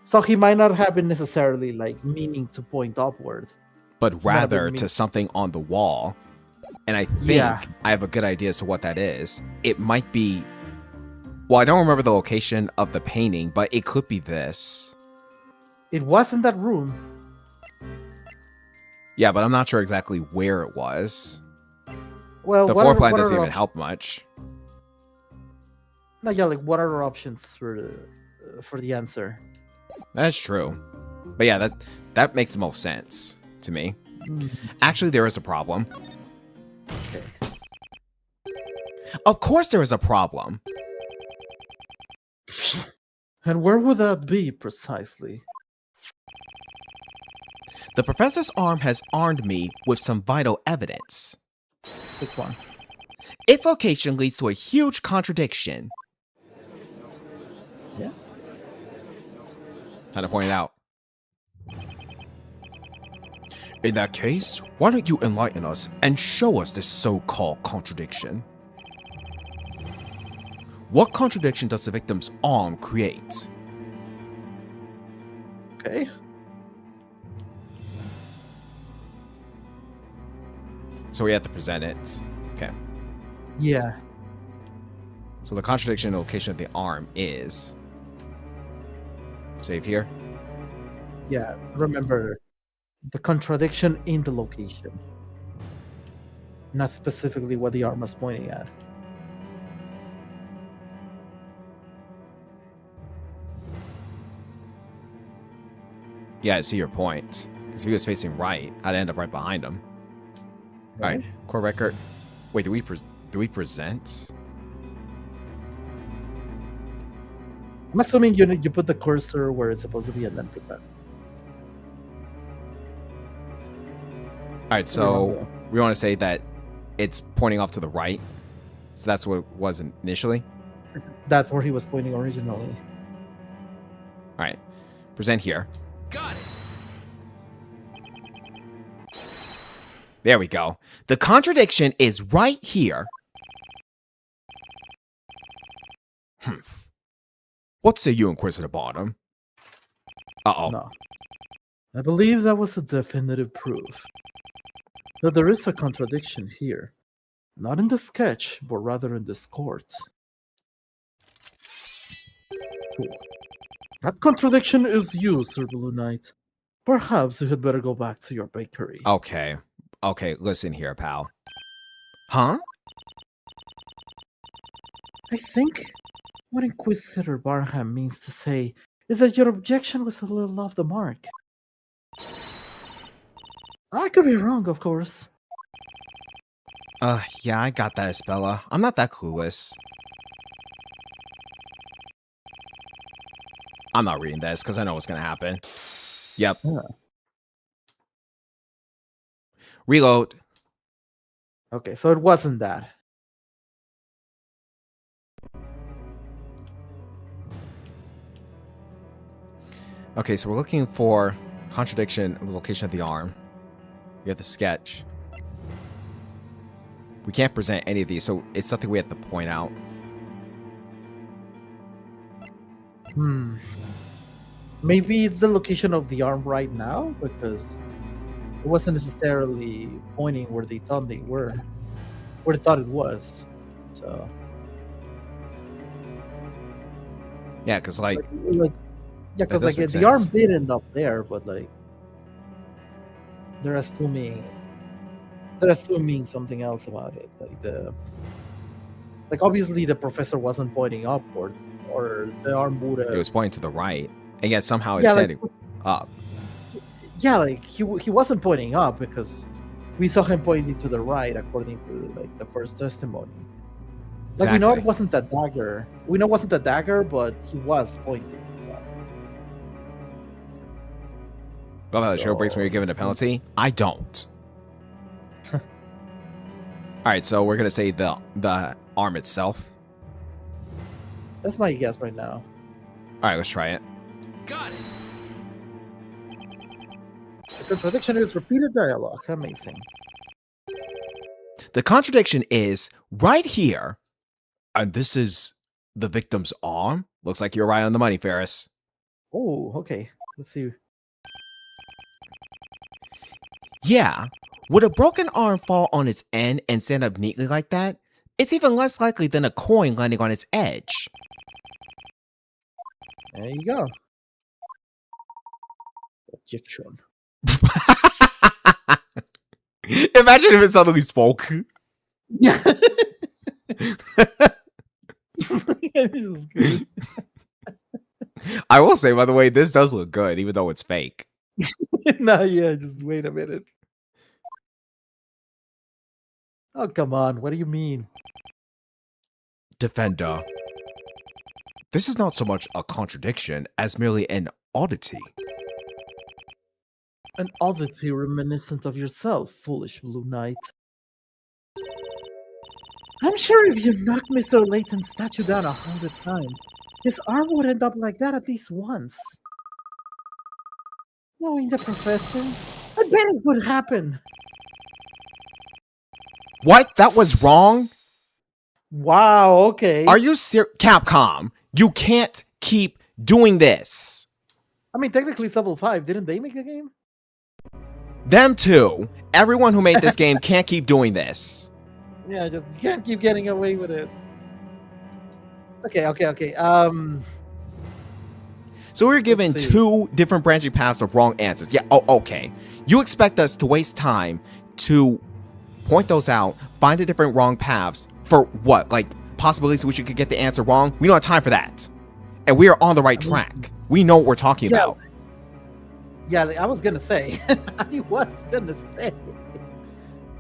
So he might not have been necessarily like meaning to point upward. but rather to something on the wall. And I think I have a good idea as to what that is. It might be... Well, I don't remember the location of the painting, but it could be this. It was in that room. Yeah, but I'm not sure exactly where it was. Well, the floor plan doesn't even help much. No, yeah, like what are our options for the answer? That's true. But yeah, that makes the most sense to me. Actually, there is a problem. Okay. Of course there is a problem. And where would that be, precisely? The professor's arm has armed me with some vital evidence. Which one? Its location leads to a huge contradiction. Yeah. Time to point it out. In that case, why don't you enlighten us and show us this so-called contradiction? What contradiction does the victim's arm create? Okay. So we have to present it. Okay. Yeah. So the contradiction in the location of the arm is... Save here. Yeah, remember, the contradiction in the location. Not specifically what the arm was pointing at. Yeah, I see your point. Because if he was facing right, I'd end up right behind him. Right. Alright, core record. Wait, do we present? I'm assuming you put the cursor where it's supposed to be and then present. Alright, so we want to say that it's pointing off to the right. So that's what it was initially? That's where he was pointing originally. Alright, present here. Got it. There we go. The contradiction is right here. What say you, Inquisitor Bottom? Uh-oh. No. I believe that was the definitive proof that there is a contradiction here. Not in the sketch, but rather in this court. Cool. That contradiction is you, Sir Blue Knight. Perhaps you had better go back to your bakery. Okay. Okay, listen here, pal. Huh? I think what Inquisitor Barham means to say is that your objection was a little off the mark. I could be wrong, of course. Yeah, I got that, Isabella. I'm not that clueless. I'm not reading this because I know what's gonna happen. Yep. Yeah. Reload. Okay, so it wasn't that. Okay, so we're looking for contradiction of the location of the arm. We have the sketch. We can't present any of these, so it's something we have to point out. Maybe it's the location of the arm right now, because it wasn't necessarily pointing where they thought they were, where they thought it was. So Yeah, because yeah, because does make the arm sense. did end up there, but like they're assuming something else about it. Like obviously the professor wasn't pointing upwards, or the arm would have. it was pointing to the right, and yet somehow it's Yeah, standing up. Yeah, like he wasn't pointing up because we saw him pointing to the right according to like the first testimony. Like we know it Exactly. wasn't that dagger. We know it wasn't the dagger, but he was pointing. So. Love how the show breaks when you're given a penalty. I don't. Alright, so we're gonna say the arm itself. That's my guess right now. Alright, let's try it. Got it. The contradiction is repeated dialogue. Amazing. The contradiction is right here, and this is the victim's arm. Looks like you're right on the money, Ferris. Oh, okay. Let's see. Yeah, would a broken arm fall on its end and stand up neatly like that? It's even less likely than a coin landing on its edge. There you go. Objection. Imagine if it suddenly spoke. Yeah. This is good. I will say, by the way, this does look good, even though it's fake. No, yeah, just wait a minute. Oh, come on. What do you mean? Defender. This is not so much a contradiction as merely an oddity. An oddity reminiscent of yourself, foolish Blue Knight. I'm sure if you knocked Mr. Layton's statue down 100 times, his arm would end up like that at least once. Knowing the professor, I bet it would happen. What? That was wrong? Wow, okay. Are you serious? Capcom, you can't keep doing this. I mean, technically, it's level 5. Didn't they make the game? Them too. Everyone who made this game can't keep doing this. Yeah, just you can't keep getting away with it. Okay. So we're given 2 different branching paths of wrong answers. Yeah, oh, okay. You expect us to waste time to point those out, find the different wrong paths for what? Like, possibilities we could get the answer wrong? We don't have time for that. And we are on the right track. We know what we're talking about. Yeah, I was gonna say.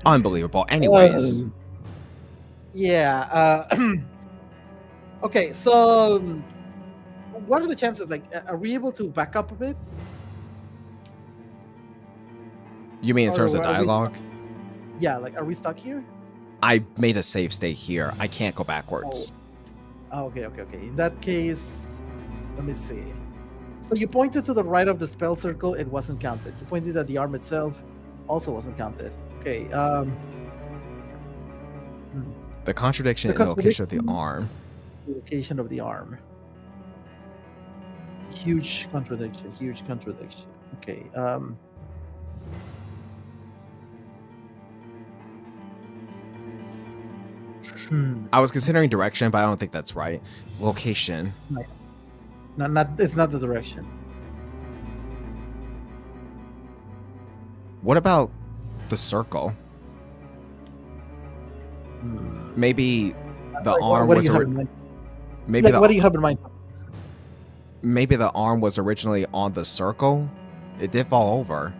Unbelievable. Anyways. Okay, so what are the chances? Like, are we able to back up a bit? You mean in terms of dialogue? Yeah, like, are we stuck here? I made a save state here. I can't go backwards. Oh, okay. In that case, let me see. So you pointed to the right of the spell circle, it wasn't counted. You pointed at the arm itself, also wasn't counted. Okay, The contradiction in the location of the arm. The location of the arm. Huge contradiction. Okay, I was considering direction, but I don't think that's right. Location. It's not the direction. What about the circle? Maybe the arm was maybe what do you have in mind? Maybe the arm was originally on the circle. It did fall over.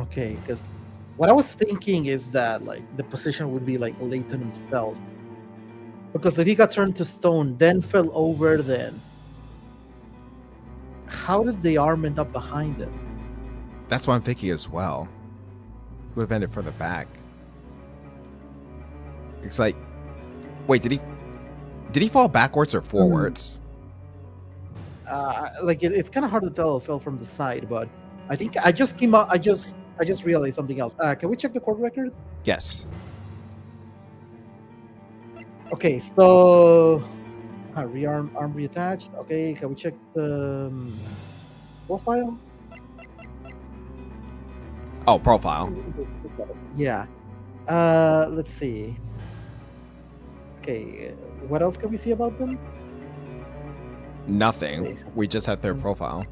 Okay, because what I was thinking is that like the position would be like Layton himself. Because if he got turned to stone, then fell over, then how did the arm end up behind him? That's what I'm thinking as well. He would have ended further back. It's like, wait, did he fall backwards or forwards? Like it's kind of hard to tell. It fell from the side, but I think I just came out. I just realized something else. Can we check the court record? Yes. Okay, so arm reattached. Okay, can we check the profile? Oh, profile. Yeah. Let's see. Okay, what else can we see about them? Nothing. Okay. We just have their profile.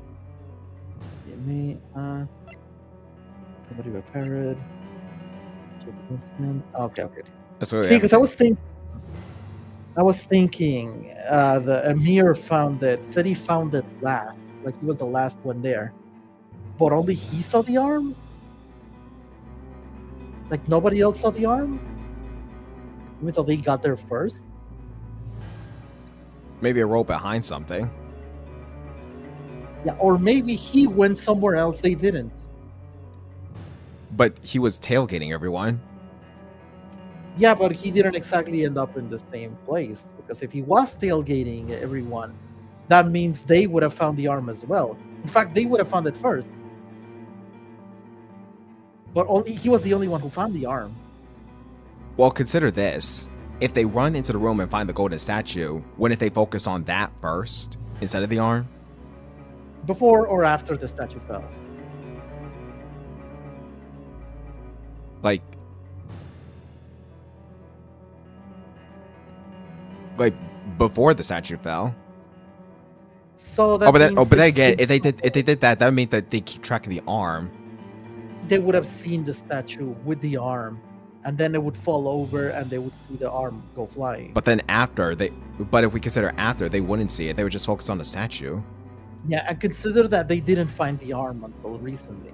Somebody repaired. Check the incident. Okay. So see, because I was thinking the Emir said he found it last, like he was the last one there, but only he saw the arm. Like nobody else saw the arm. Even though they got there first. Maybe a rope behind something. Yeah, or maybe he went somewhere else they didn't. But he was tailgating everyone. Yeah, but he didn't exactly end up in the same place. Because if he was tailgating everyone, that means they would have found the arm as well. In fact, they would have found it first. But he was the only one who found the arm. Well, consider this. If they run into the room and find the golden statue, wouldn't they focus on that first instead of the arm? Before or after the statue fell? Like before the statue fell. So that but then again, if they did that, that would mean that they keep track of the arm. They would have seen the statue with the arm, and then it would fall over, and they would see the arm go flying. But then but if we consider after, they wouldn't see it. They would just focus on the statue. Yeah, and consider that they didn't find the arm until recently,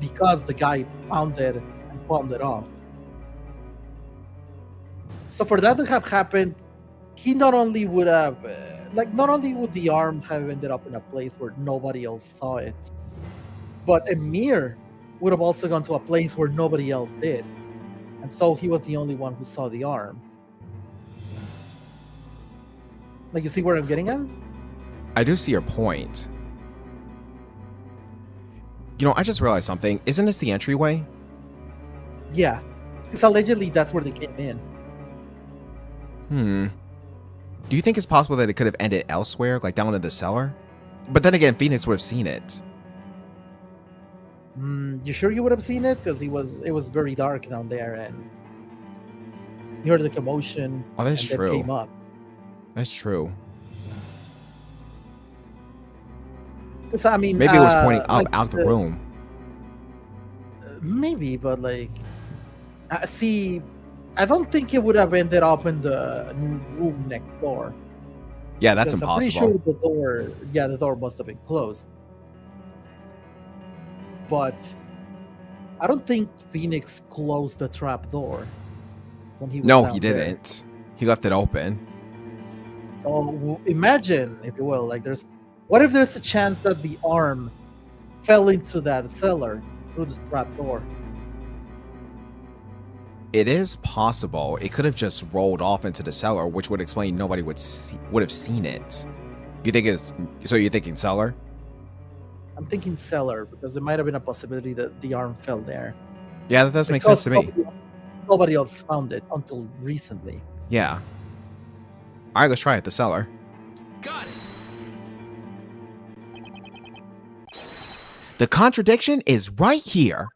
because the guy found it and pawned it off. So for that to have happened, he not only would have, not only would the arm have ended up in a place where nobody else saw it, but Emir would have also gone to a place where nobody else did. And so he was the only one who saw the arm. Like, you see where I'm getting at? I do see your point. You know, I just realized something. Isn't this the entryway? Yeah. Because allegedly that's where they came in. Do you think it's possible that it could have ended elsewhere, like down in the cellar? But then again, Phoenix would have seen it. You sure you would have seen it? Because it was very dark down there, and you heard the commotion. Oh, that's and true. Then came up. That's true. Because I mean, maybe it was pointing up out of the room. Maybe, but like, see, I don't think it would have ended up in the room next door. Yeah, that's impossible. I'm pretty sure the door must have been closed. But I don't think Phoenix closed the trap door when he was No, down he there. didn't. He left it open. So imagine, if you will, what if there's a chance that the arm fell into that cellar through the trap door? It is possible. It could have just rolled off into the cellar, which would explain nobody would have seen it. You think you're thinking cellar? I'm thinking cellar because there might have been a possibility that the arm fell there. Yeah, that does make sense to me. Nobody else found it until recently. Yeah. All right, let's try it. The cellar. Got it. The contradiction is right here.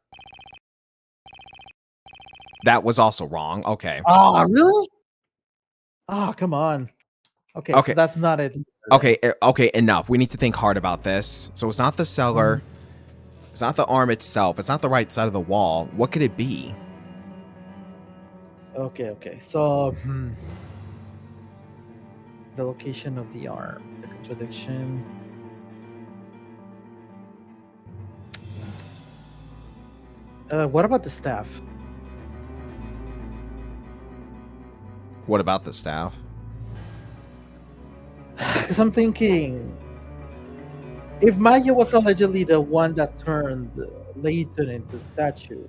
That was also wrong. Okay. Oh, really? Oh, come on. Okay, so that's not it. Okay, enough. We need to think hard about this. So it's not the cellar. It's not the arm itself. It's not the right side of the wall. What could it be? Okay. So, the location of the arm, the contradiction. What about the staff? What about the staff? Because I'm thinking, if Maya was allegedly the one that turned Layton into statue,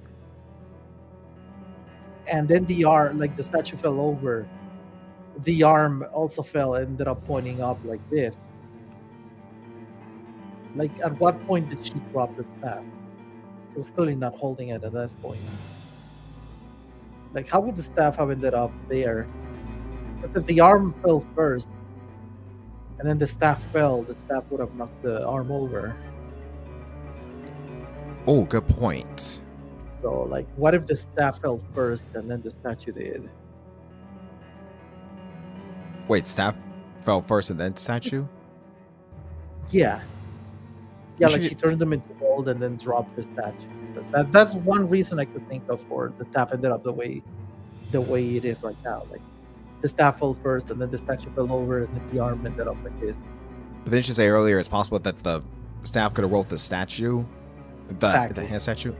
and then the arm, the statue fell over, the arm also fell, ended up pointing up like this. Like, at what point did she drop the staff? She was clearly not holding it at this point. Like, how would the staff have ended up there? Because if the arm fell first, and then the staff fell, the staff would have knocked the arm over. Oh, good point. So, what if the staff fell first and then the statue did? Wait, staff fell first and then statue? Yeah. Yeah, she turned them into gold and then dropped the statue. That's one reason I could think of for the staff ended up the way it is right now. The staff fell first, and then the statue fell over, and then the arm ended up like this. But didn't you say earlier it's possible that the staff could have rolled the statue? The hand statue?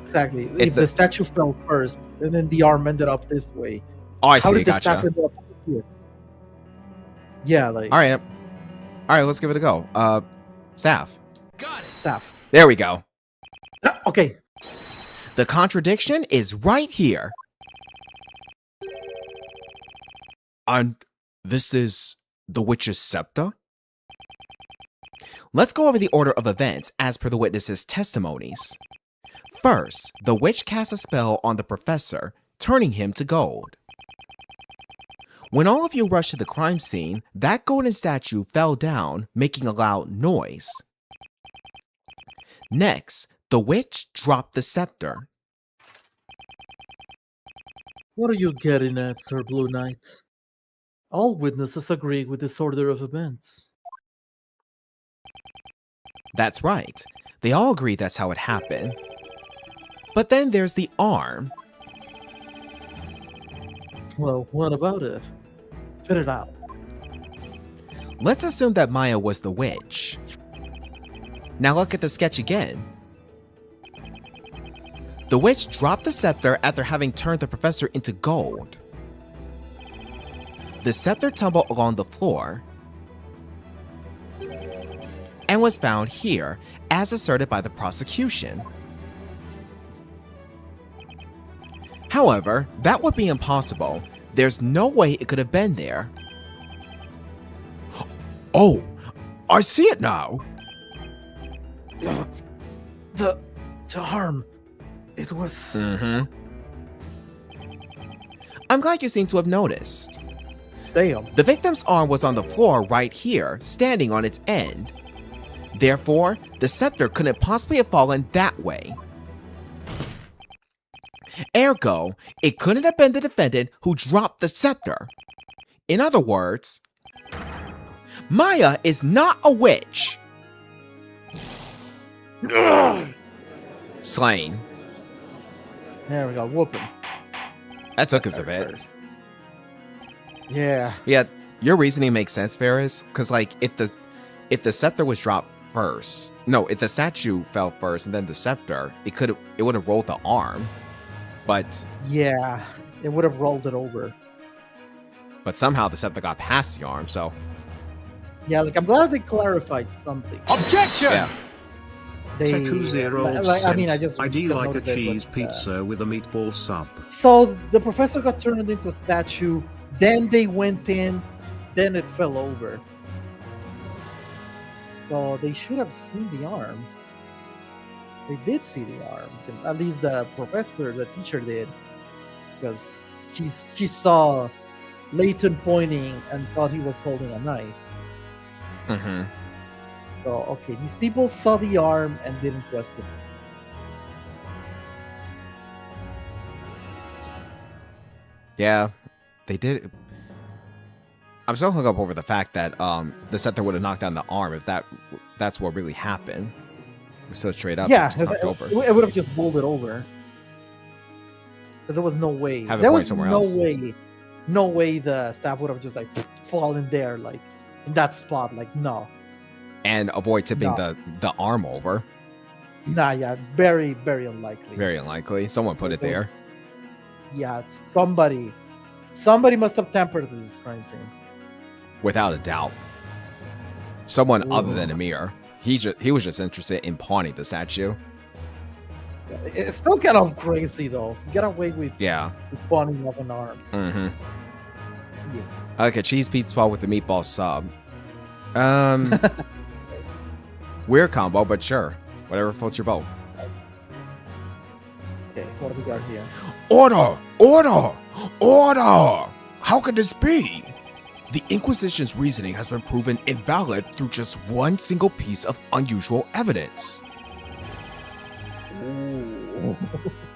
Exactly. If the statue fell first, and then the arm ended up this way. Oh, I see. How did the Gotcha. staff end up here? Yeah, All right, let's give it a go. Staff. Got it. Staff. There we go. Okay. The contradiction is right here. And this is the witch's scepter? Let's go over the order of events as per the witness's testimonies. First, the witch casts a spell on the professor, turning him to gold. When all of you rushed to the crime scene, that golden statue fell down, making a loud noise. Next, the witch dropped the scepter. What are you getting at, Sir Blue Knight? All witnesses agree with this order of events. That's right. They all agree that's how it happened. But then there's the arm. Well, what about it? Fit it out. Let's assume that Maya was the witch. Now look at the sketch again. The witch dropped the scepter after having turned the professor into gold. The scepter tumbled along the floor and was found here, as asserted by the prosecution. However, that would be impossible. There's no way it could have been there. Oh, I see it now. The arm. It was... I'm glad you seem to have noticed. Damn. The victim's arm was on the floor right here, standing on its end. Therefore, the scepter couldn't possibly have fallen that way. Ergo, it couldn't have been the defendant who dropped the scepter. In other words, Maya is not a witch. Slain. There we go, whooping. That took us a bit. Yeah. Yeah, your reasoning makes sense, Ferris. Because, like, if the scepter was dropped first, no, if the statue fell first and then the scepter, it would have rolled the arm. But yeah, it would have rolled it over. But somehow the scepter got past the arm, so yeah, like I'm glad they clarified something. Objection! Yeah. Teku Zero I mean, I just like a noticed it, cheese but, pizza with a meatball sub. So the professor got turned into a statue, then they went in, then it fell over. So they should have seen the arm. They did see the arm. At least the professor, the teacher did. Because she saw Layton pointing and thought he was holding a knife. Mm-hmm. So, okay, these people saw the arm and didn't question it. Yeah, they did. I'm so hung up over the fact that the scepter would have knocked down the arm if that's what really happened. So straight up, Yeah, just knocked over. It would have just bowled it over. Because there was no way. Have it There point was somewhere no else. no way the staff would have just like fallen there, like in that spot. Like no. And avoid tipping No. the arm over. Nah, yeah, very, very unlikely. Very unlikely. Someone put it there. Yeah, somebody must have tampered with this crime scene. Without a doubt. Someone Ooh. other than Amir. He was just interested in pawning the statue. It's still kind of crazy though. Get away with Yeah. pawning of an arm. Mm-hmm. Yes. Like a cheese pizza with the meatball sub. Weird combo, but sure. Whatever floats your boat. Okay, what do we got here? Order! Order! Order! How could this be? The Inquisition's reasoning has been proven invalid through just one single piece of unusual evidence.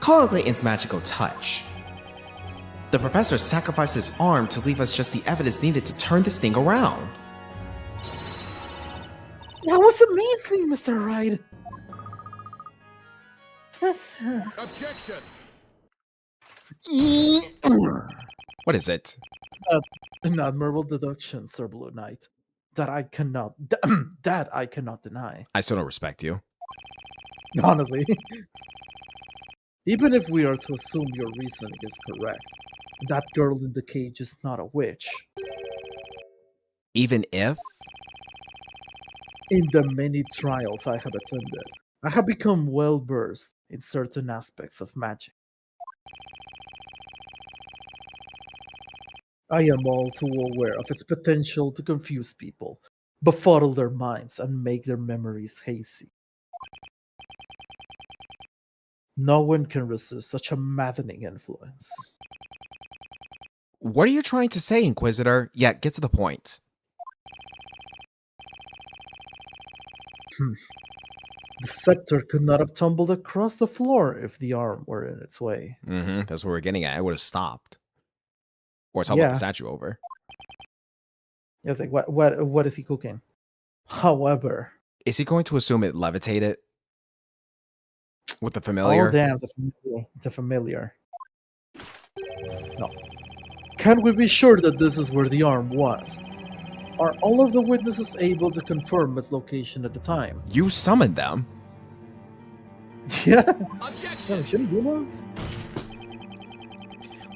Call it Layton's magical touch. The professor sacrificed his arm to leave us just the evidence needed to turn this thing around. That was amazing, Mr. Wright. Professor. Objection! What is it? An admirable deduction, Sir Blue Knight. That I cannot deny. I still don't respect you. Honestly. Even if we are to assume your reasoning is correct, that girl in the cage is not a witch. Even if? In the many trials I have attended, I have become well versed in certain aspects of magic. I am all too aware of its potential to confuse people, befuddle their minds, and make their memories hazy. No one can resist such a maddening influence. What are you trying to say, Inquisitor? Yeah, get to the point. The scepter could not have tumbled across the floor if the arm were in its way. That's what we're getting at. It would have stopped. Or talk about the statue over. It's like, what is he cooking? However, is he going to assume it levitated with the familiar? Oh, damn, the familiar. No. Can we be sure that this is where the arm was? Are all of the witnesses able to confirm its location at the time? You summoned them. Yeah. Objection. Shouldn't you know?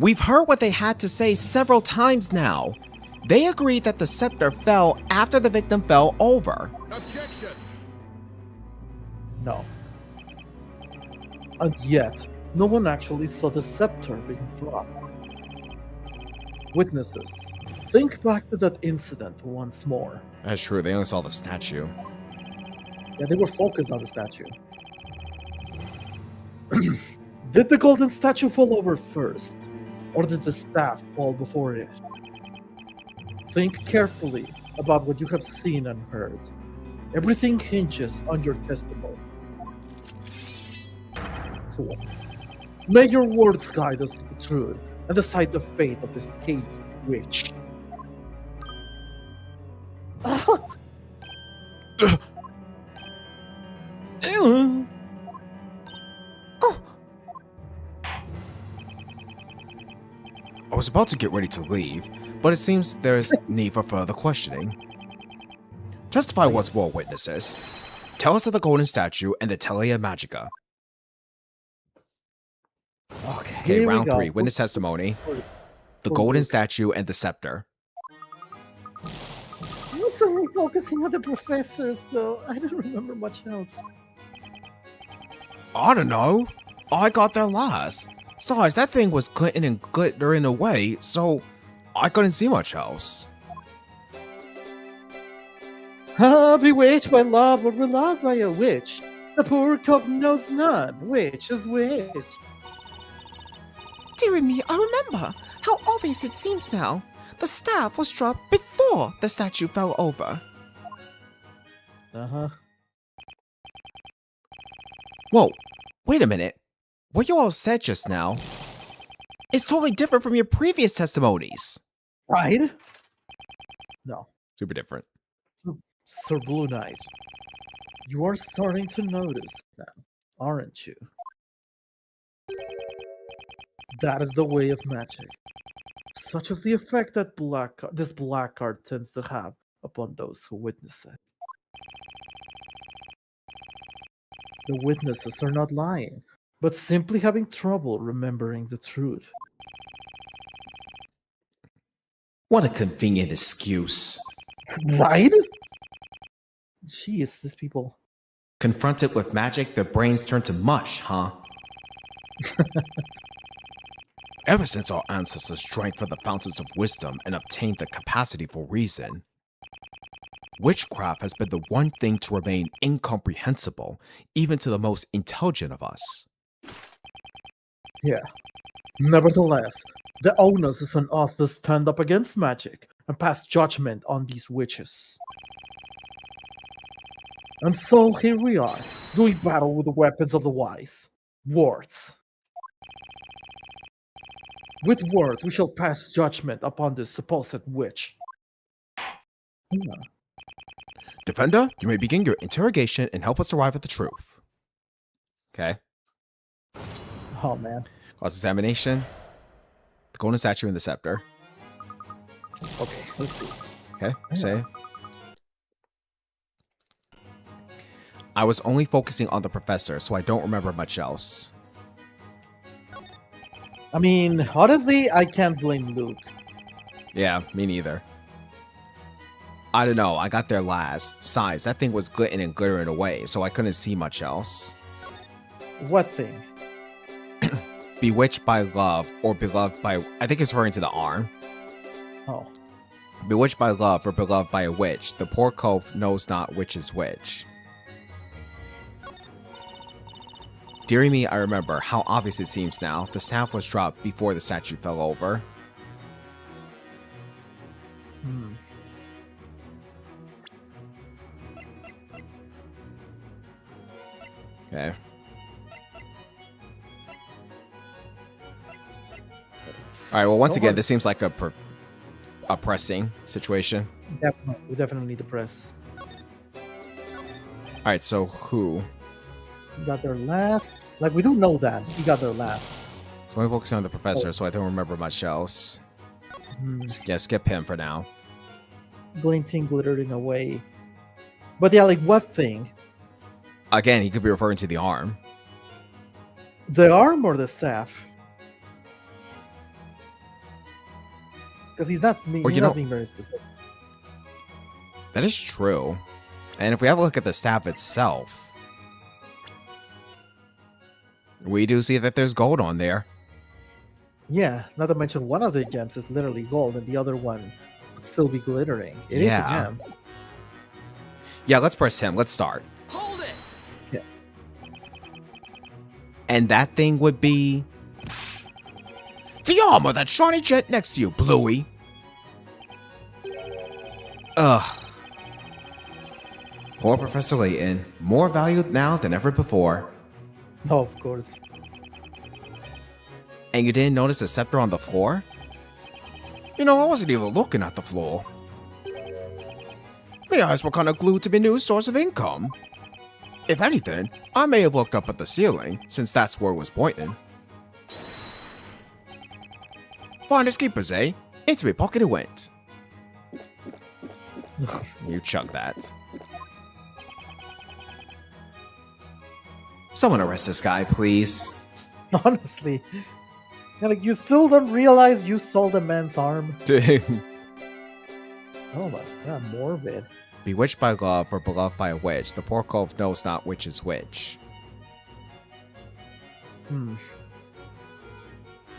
We've heard what they had to say several times now. They agreed that the scepter fell after the victim fell over. Objection! No. And yet, no one actually saw the scepter being dropped. Witnesses, think back to that incident once more. That's true. They only saw the statue. Yeah, they were focused on the statue. Did the golden statue fall over first? Or did the staff fall before it? Think carefully about what you have seen and heard. Everything hinges on your testimony. Cool. May your words guide us to the truth and decide the fate of this caged witch. Ew. I was about to get ready to leave, but it seems there's need for further questioning. Testify once more, witnesses. Tell us of the golden statue and the Telia Magica. Okay, round 3, witness testimony. The golden statue and the scepter. I was only focusing on the professors, so I don't remember much else. I don't know. I got there last. Besides, that thing was glinting and glittering away, so I couldn't see much else. Bewitched by love or beloved by a witch. The poor cock knows none. Which is which? Dear me, I remember. How obvious it seems now. The staff was dropped before the statue fell over. Uh-huh. Whoa, wait a minute. What you all said just now is totally different from your previous testimonies. Right? No. Super different. Sir Blue Knight, you are starting to notice now, aren't you? That is the way of magic. Such is the effect that this black card tends to have upon those who witness it. The witnesses are not lying, but simply having trouble remembering the truth. What a convenient excuse. Right? Jeez, these people. Confronted with magic, their brains turn to mush, huh? Ever since our ancestors drank from the fountains of wisdom and obtained the capacity for reason, witchcraft has been the one thing to remain incomprehensible, even to the most intelligent of us. Yeah. Nevertheless, the onus is on us to stand up against magic and pass judgment on these witches. And so here we are, doing battle with the weapons of the wise. Words. With words we shall pass judgment upon this supposed witch. Yeah. Defender, you may begin your interrogation and help us arrive at the truth. Okay. Oh, man. Cross-examination. The golden statue and the scepter. Okay, let's see. Okay, say. I was only focusing on the professor, so I don't remember much else. I mean, honestly, I can't blame Luke. Yeah, me neither. I don't know, I got there last. Besides, that thing was glitting and glittering away, so I couldn't see much else. What thing? Bewitched by love, or beloved by... I think it's referring to the arm. Oh. Bewitched by love, or beloved by a witch. The poor cove knows not which is which. Deary me, I remember how obvious it seems now. The staff was dropped before the statue fell over. Okay. All right. Well, once again, this seems like a pressing situation. Definitely, we definitely need to press. All right. So who? He got there last. Like, we do know that he got there last. So I'm focusing on the professor, so I don't remember much else. Yeah, skip him for now. Glinting, glittering away. But yeah, like what thing? Again, he could be referring to the arm. The arm or the staff? Because he's not being very specific. That is true. And if we have a look at the staff itself, we do see that there's gold on there. Yeah, not to mention one of the gems is literally gold and the other one would still be glittering. It is a gem. Yeah, let's press him. Let's start. Hold it! Yeah. And that thing would be the arm of that shiny jet next to you, Bluey. Ugh. Poor Professor Layton. More valued now than ever before. No, of course. And you didn't notice the scepter on the floor? You know, I wasn't even looking at the floor. My eyes were kind of glued to my new source of income. If anything, I may have looked up at the ceiling, since that's where it was pointing. Finders keepers, eh? Into my pocket it went. You chug that. Someone arrest this guy, please. Honestly. Yeah, like, you still don't realize you sold a man's arm? Oh my god, morbid. Bewitched by love or beloved by a witch, the poor cove knows not which is which.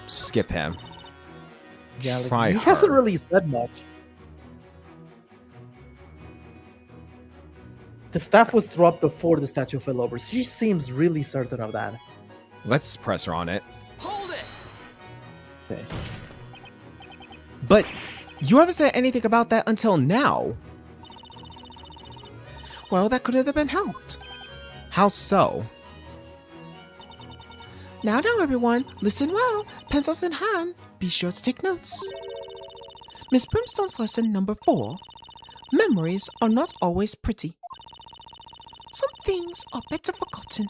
Skip him. Yeah, like, Try he hard. hasn't really said much. The staff was dropped before the statue fell over. She seems really certain of that. Let's press her on it. Hold it! Okay. But you haven't said anything about that until now. Well, that could have been helped. How so? Now, everyone, listen well. Pencils in hand. Be sure to take notes. Miss Brimstone's lesson number 4. Memories are not always pretty. Some things are better forgotten.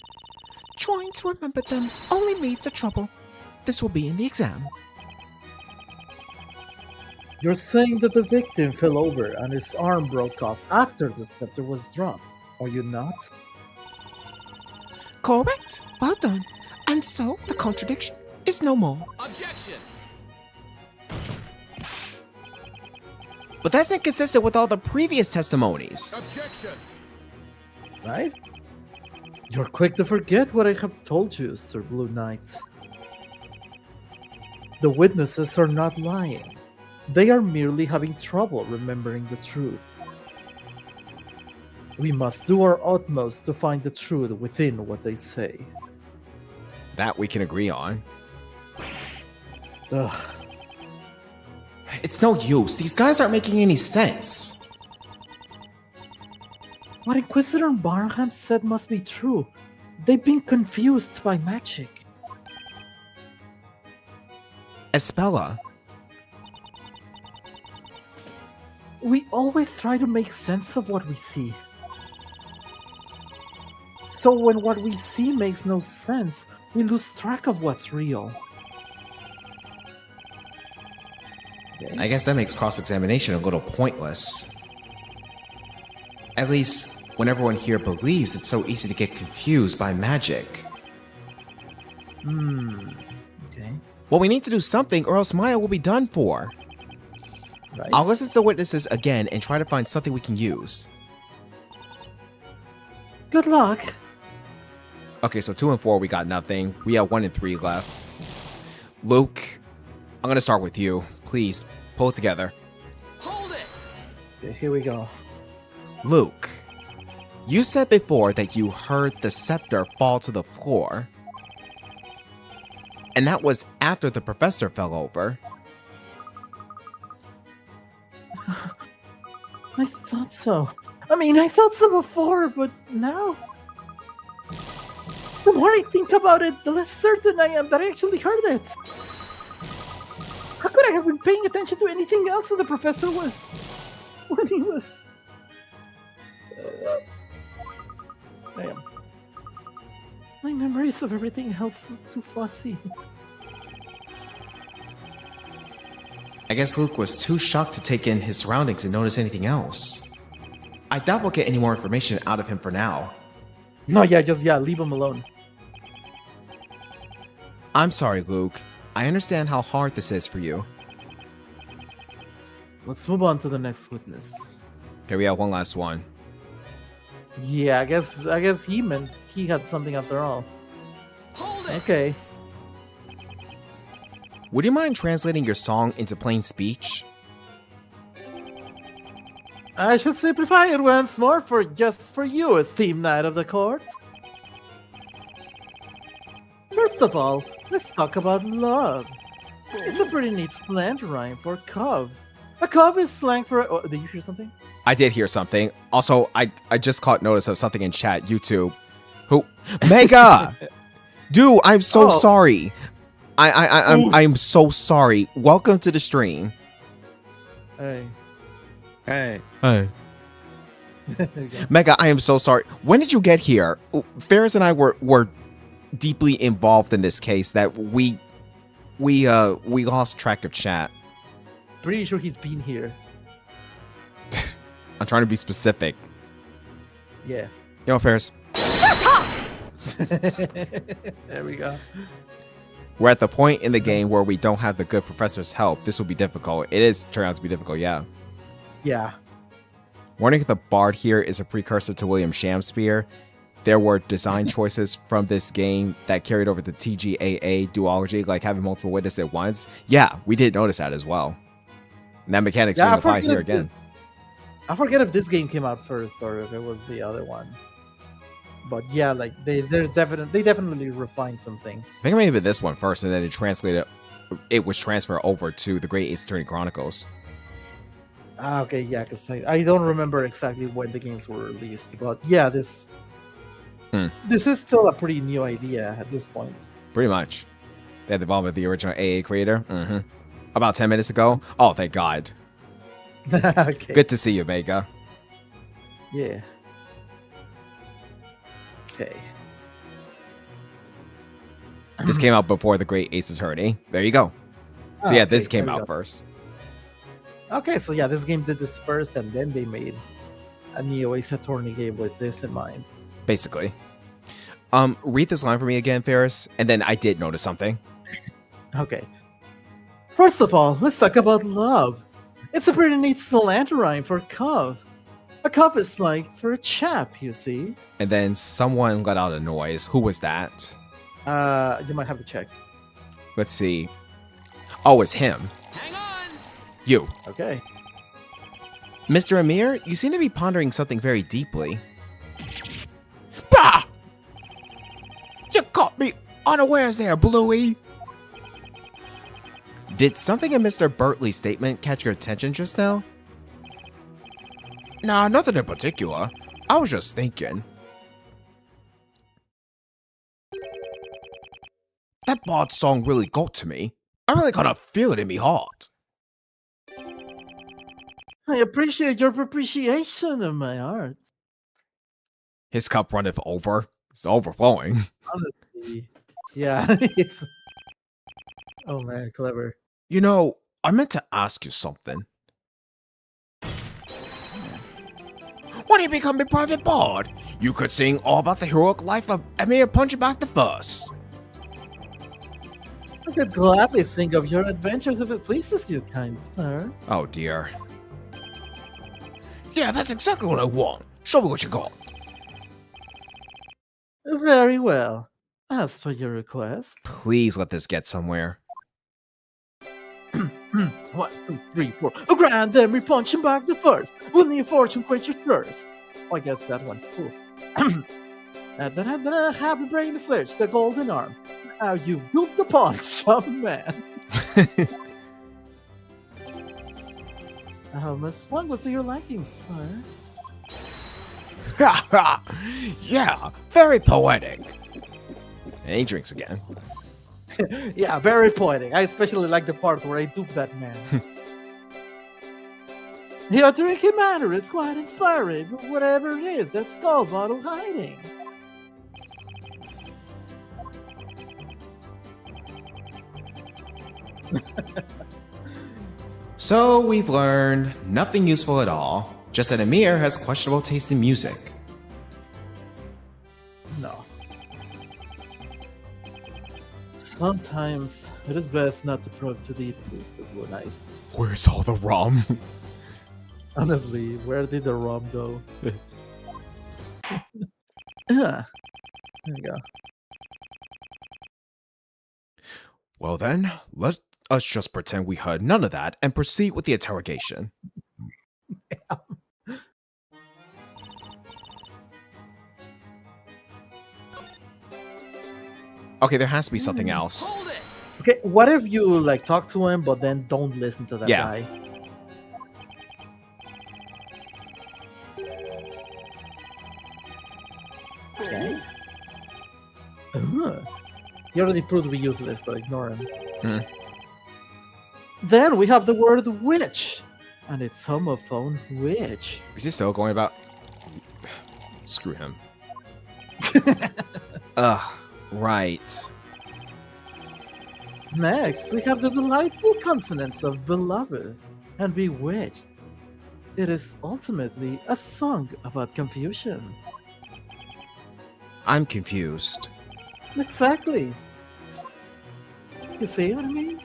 Trying to remember them only leads to trouble. This will be in the exam. You're saying that the victim fell over and his arm broke off after the scepter was dropped, are you not? Correct. Well done. And so the contradiction is no more. Objection! But that's inconsistent with all the previous testimonies. Objection! Right? You're quick to forget what I have told you, Sir Blue Knight. The witnesses are not lying. They are merely having trouble remembering the truth. We must do our utmost to find the truth within what they say. That we can agree on. Ugh. It's no use. These guys aren't making any sense. What Inquisitor Barham said must be true. They've been confused by magic. Espella. We always try to make sense of what we see. So when what we see makes no sense, we lose track of what's real. I guess that makes cross-examination a little pointless. At least, when everyone here believes it's so easy to get confused by magic. Okay. Well, we need to do something or else Maya will be done for. Right. I'll listen to the witnesses again and try to find something we can use. Good luck. Okay, so 2 and 4, we got nothing. We have 1 and 3 left. Luke, I'm gonna start with you. Please, pull it together. Hold it! Okay, here we go. Luke, you said before that you heard the scepter fall to the floor. And that was after the professor fell over. I thought so. I mean, I thought so before, but now... more I think about it, the less certain I am that I actually heard it. How could I have been paying attention to anything else when the professor was... when he was... Damn. My memories of everything else is too fuzzy. I guess Luke was too shocked to take in his surroundings and notice anything else. I doubt we'll get any more information out of him for now. No, yeah, leave him alone. I'm sorry, Luke. I understand how hard this is for you. Let's move on to the next witness. Okay, we have one last one. Yeah, I guess he meant he had something after all. Hold it! Okay. Would you mind translating your song into plain speech? I should simplify it once more for you, esteemed knight of the court. First of all, let's talk about love. It's a pretty neat slant rhyme for cove. A cove is slang for... Oh, did you hear something? I did hear something. Also, I just caught notice of something in chat. YouTube. Who? Mega! Dude, I'm so sorry. I'm so sorry. Welcome to the stream. Hey. Mega, I am so sorry. When did you get here? Ferris and I were deeply involved in this case that we lost track of chat. Pretty sure he's been here. I'm trying to be specific. Yeah. Yo, Ferris. Shut up! There we go. We're at the point in the game where we don't have the good professor's help. This will be difficult. It is turned out to be difficult, yeah. Yeah. Warning, the bard here is a precursor to William Shakespeare. There were design choices from this game that carried over the TGAA duology, like having multiple witnesses at once. Yeah, we did notice that as well. And that mechanic's being applied here again. I forget if this game came out first or if it was the other one. But yeah, like they definitely refined some things. I think maybe this one first, and then it was transferred over to the Great Ace Attorney Chronicles. Okay, yeah, because I don't remember exactly when the games were released, but yeah, this is still a pretty new idea at this point. Pretty much. They had the involvement of the original AA creator. About 10 minutes ago. Oh, thank God. Okay. Good to see you, Mega. Yeah. Okay. This came out before the Great Ace Attorney. There you go. So yeah, this came out first. Okay, so yeah, this game did this first, and then they made a Neo Ace Attorney game with this in mind. Basically. Read this line for me again, Ferris, and then I did notice something. Okay. First of all, let's talk about love. It's a pretty neat slant rhyme for cove. A cove is like for a chap, you see. And then someone let out a noise. Who was that? You might have to check. Let's see. Oh, it's him. Hang on! You. Okay. Mr. Amir, you seem to be pondering something very deeply. Bah! You caught me unawares there, Bluey. Did something in Mr. Bertley's statement catch your attention just now? Nah, nothing in particular. I was just thinking. That bard song really got to me. I really kind of feel it in me heart. I appreciate your appreciation of my art. His cup runneth over. It's overflowing. Honestly. Yeah, it's... Oh man, clever. You know, I meant to ask you something. When you become a private bard, you could sing all about the heroic life of Emir Punchback the First. I could gladly sing of your adventures if it pleases you, kind sir. Oh dear. Yeah, that's exactly what I want. Show me what you got. Very well. As for your request. Please let this get somewhere. 1, 2, 3, 4. A grand Emery punching back the first. Will your fortune quench your thirst? Oh, I guess that one. Cool. Happy brain the flesh, the golden arm. Now you loop the punch, young man. How much song was to your liking, sir? Yeah, very poetic. And he drinks again. Yeah, very poetic. I especially like the part where I dupe that man. Your drinking manner is quite inspiring. Whatever it is, that skull bottle hiding. So we've learned nothing useful at all, just that Amir has questionable taste in music. No. Sometimes it is best not to probe too deeply with one eye. Where's all the rum? Honestly, where did the rum go? Yeah. There you go. Well then, let us just pretend we heard none of that and proceed with the interrogation. Okay, there has to be something else. Hold it! Okay, what if you like talk to him but then don't listen to that Yeah. guy? Okay. He already proved to be useless, so ignore him. Hmm. Then we have the word witch, and it's homophone witch. Is he still going about? Screw him. Ugh, right. Next, we have the delightful consonants of beloved and bewitched. It is ultimately a song about confusion. I'm confused. Exactly. You see what I mean?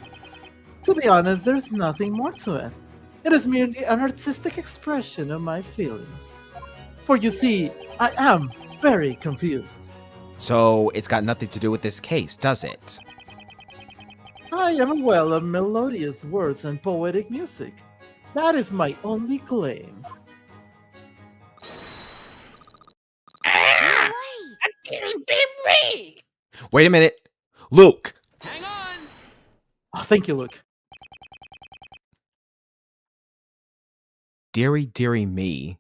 To be honest, there's nothing more to it. It is merely an artistic expression of my feelings. For you see, I am very confused. So it's got nothing to do with this case, does it? I am a well of melodious words and poetic music. That is my only claim. Wait a minute. Luke! Hang on! Oh, thank you, Luke. Dearie, dearie me.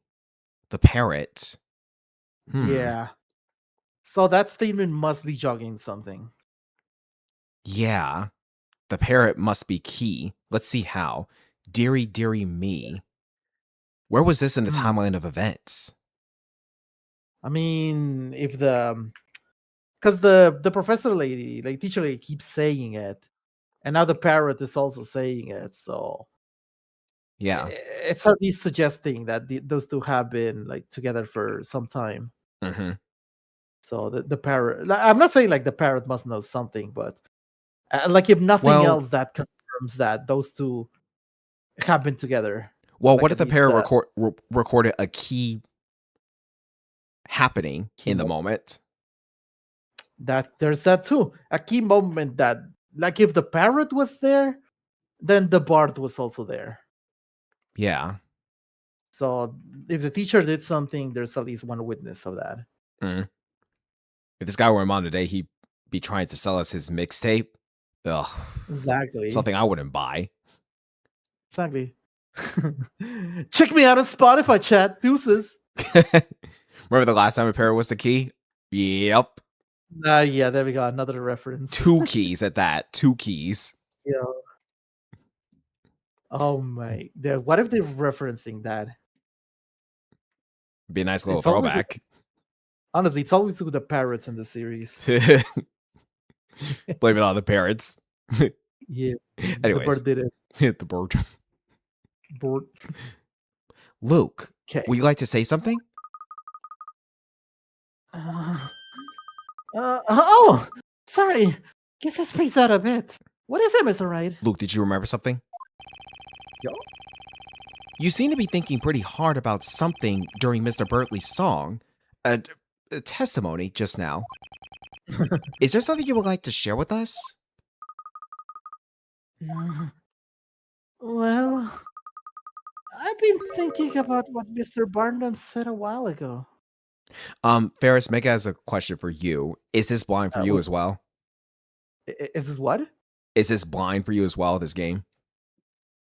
The parrot. Yeah. So that statement must be jogging something. Yeah. The parrot must be key. Let's see how. Dearie, dearie me. Where was this in the timeline of events? I mean, if because the professor lady, like teacher lady, keeps saying it, and now the parrot is also saying it, so Yeah. it's at least suggesting that those two have been like together for some time. Mm-hmm. So the parrot, I'm not saying like the parrot must know something, but like if nothing Well- else, that confirms that those two have been together. Well, Like what at if the least, parrot recorded a key happening in the Key moment? That there's that too. A key moment that, like, if the parrot was there, then the bard was also there. Yeah. So if the teacher did something, there's at least one witness of that. Mm. If this guy were in on today, he'd be trying to sell us his mixtape. Ugh. Exactly. Something I wouldn't buy. Exactly. Check me out on Spotify, chat. Deuces. Remember the last time a parrot was the key? Yep. Yeah, there we go. Another reference. 2 keys at that. 2 keys. Yeah. Oh my. What if they're referencing that? Be a nice little It's always throwback. Honestly, it's always with the parrots in the series. Blame it on the parrots. Yeah. Anyways. The bird did it. Hit the bird. Bird. Luke, Okay. would you like to say something? Oh, sorry. Guess I spaced out a bit. What is it, Mr. Wright? Luke, did you remember something? Yo. You seem to be thinking pretty hard about something during Mr. Bertley's song. A testimony just now. Is there something you would like to share with us? Well, I've been thinking about what Mr. Barnum said a while ago. Ferris, Mega has a question for you. Is this blind for you as well? Is this what? Is this blind for you as well, this game?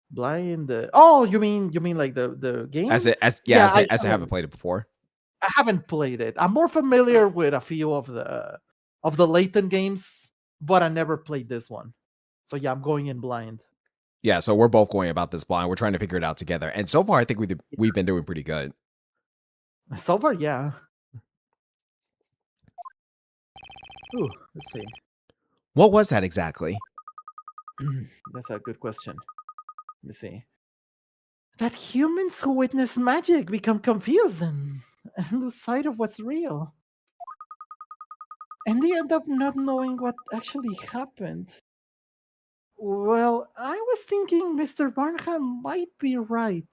Blind? Oh, you mean like the game? As I haven't played it before. I haven't played it. I'm more familiar with a few of the of the Layton games, but I never played this one. So yeah, I'm going in blind. Yeah, so we're both going about this blind. We're trying to figure it out together. And so far, I think we've been doing pretty good. So far, yeah. Ooh, let's see. What was that exactly? That's a good question. Let me see. That humans who witness magic become confused and lose sight of what's real. And they end up not knowing what actually happened. Well, I was thinking Mr. Barnham might be right.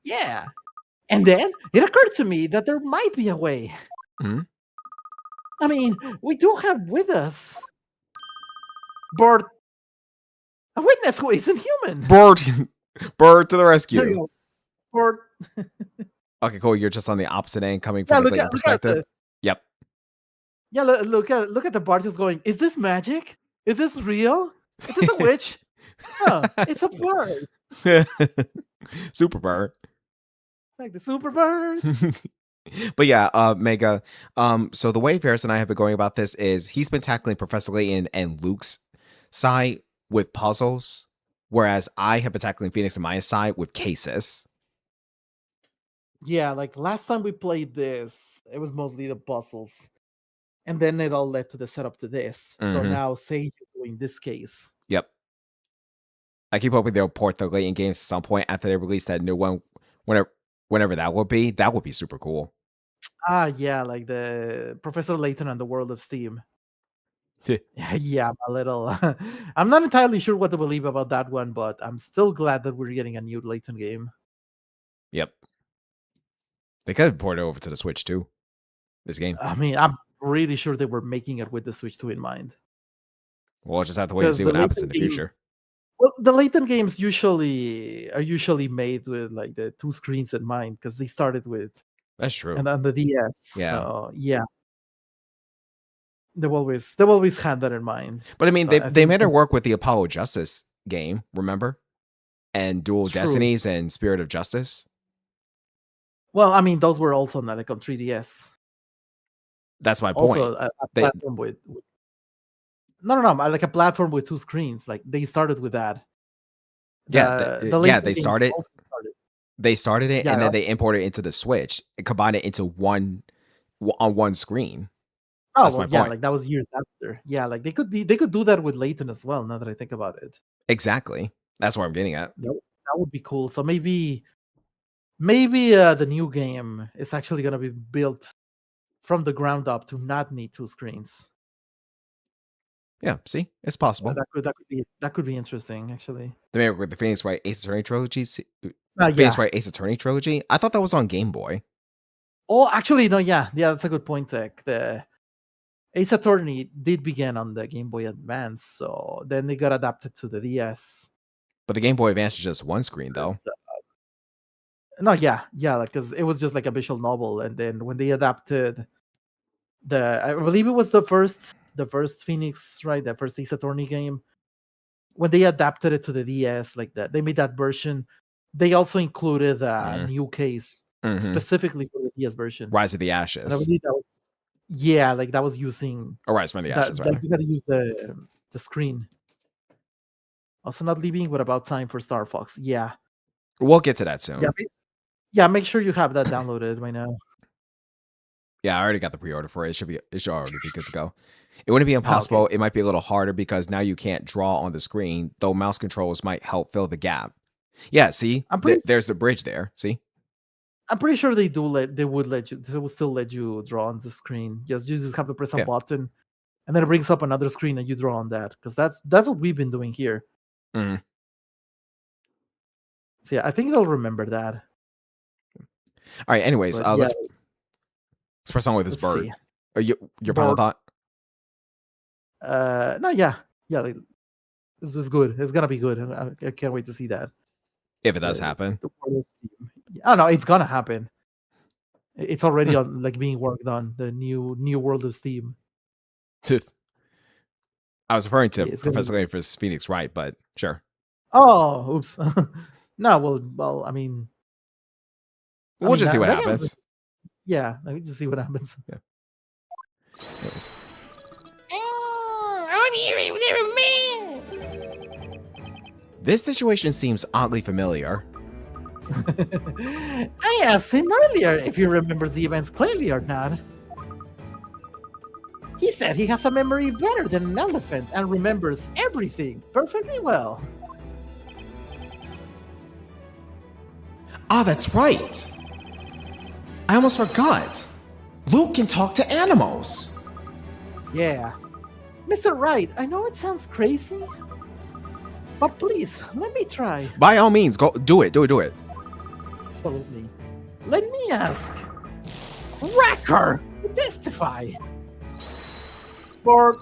Yeah. And then it occurred to me that there might be a way. Hmm? I mean, we do have with us Bert, a witness who isn't human. Bird to the There rescue. you go. Bert. Okay, cool. You're just on the opposite end, coming from the Layton perspective. Yep. Yeah, look at the Bart who's going, is this magic? Is this real? Is this a witch? No, it's a bird. Super bird. Like the super bird. But yeah, Mega. So the way Ferris and I have been going about this is he's been tackling Professor Layton and Luke's side with puzzles, whereas I have been tackling Phoenix and Maya's side with cases. Yeah, like last time we played this, it was mostly the puzzles. And then it all led to the setup to this. So Mhm. now Sage is doing this case. Yep. I keep hoping they'll port the Layton games at some point after they release that new one, whenever that would be. That would be super cool. Ah, yeah, like the Professor Layton and the World of Steam. Yeah, I'm a little. I'm not entirely sure what to believe about that one, but I'm still glad that we're getting a new Layton game. Yep. They could port it over to the Switch too. This game. I mean, I'm really sure they were making it with the Switch 2 in mind. We'll just have to wait and see what happens in the future. Well, the Layton games are usually made with like the 2 screens in mind because they started with That's true. and on the DS. Yeah. So yeah. They've always had that in mind. But I mean, So they made it work with the Apollo Justice game, remember? And Dual True. Destinies and Spirit of Justice. Well, I mean, those were also not like on 3DS. That's my point. Also, a platform with no, like a platform with 2 screens. Like they started with that. They started. They started it, and then they imported it into the Switch and combined it into one screen. Oh, That's well, my yeah, point. like that was years after. Yeah, like they could do that with Layton as well. Now that I think about it, Exactly. That's what I'm getting at. that would be cool. So maybe the new game is actually going to be built from the ground up to not need 2 screens. Yeah, see, it's possible. That could be interesting, actually. They made it with the Phoenix Wright Ace Attorney trilogy. Yeah. Phoenix Wright Ace Attorney trilogy. I thought that was on Game Boy. Oh, actually, no. Yeah, that's a good point, Tech. The Ace Attorney did begin on the Game Boy Advance, so then they got adapted to the DS. But the Game Boy Advance is just one screen, though. No, yeah, like because it was just like a visual novel, and then when they adapted I believe it was the first Phoenix, right? The first Ace Attorney game. When they adapted it to the DS, like that, they made that version. They also included a new case specifically for the DS version. Rise of the And I Ashes. believe that was, like that was using. Or Rise from the Ashes, rather. You got to use the screen. Also, not leaving, but about time for Starfox. Yeah. We'll get to that soon. Yeah, make sure you have that downloaded by now. Yeah, I already got the pre-order for it. It should already be good to go. It wouldn't be impossible. Okay. It might be a little harder because now you can't draw on the screen, though mouse controls might help fill the gap. Yeah, see? There's a bridge there. See? I'm pretty sure they will still let you draw on the screen. You just have to press a button, and then it brings up another screen and you draw on that. Because that's what we've been doing here. Mm-hmm. So yeah, I think they'll remember that. All right, anyways, let's press on with this bird. Your final thought? No, yeah. Like, this was good. It's gonna be good. I can't wait to see that. If it does happen. Oh no, it's gonna happen. It's already on, like being worked on, the new World of Steam. I was referring to Professor Layton for Phoenix Wright, but sure. Oh, oops. No, well, I mean, we'll just see what happens. Yeah, let me just see what happens. Yeah. Anyways. This situation seems oddly familiar. I asked him earlier if he remembers the events clearly or not. He said he has a memory better than an elephant and remembers everything perfectly well. Ah, that's right. I almost forgot. Luke can talk to animals. Yeah. Mr. Wright, I know it sounds crazy, but please, let me try. By all means, go do it. Absolutely. Let me ask Wrecker to testify. For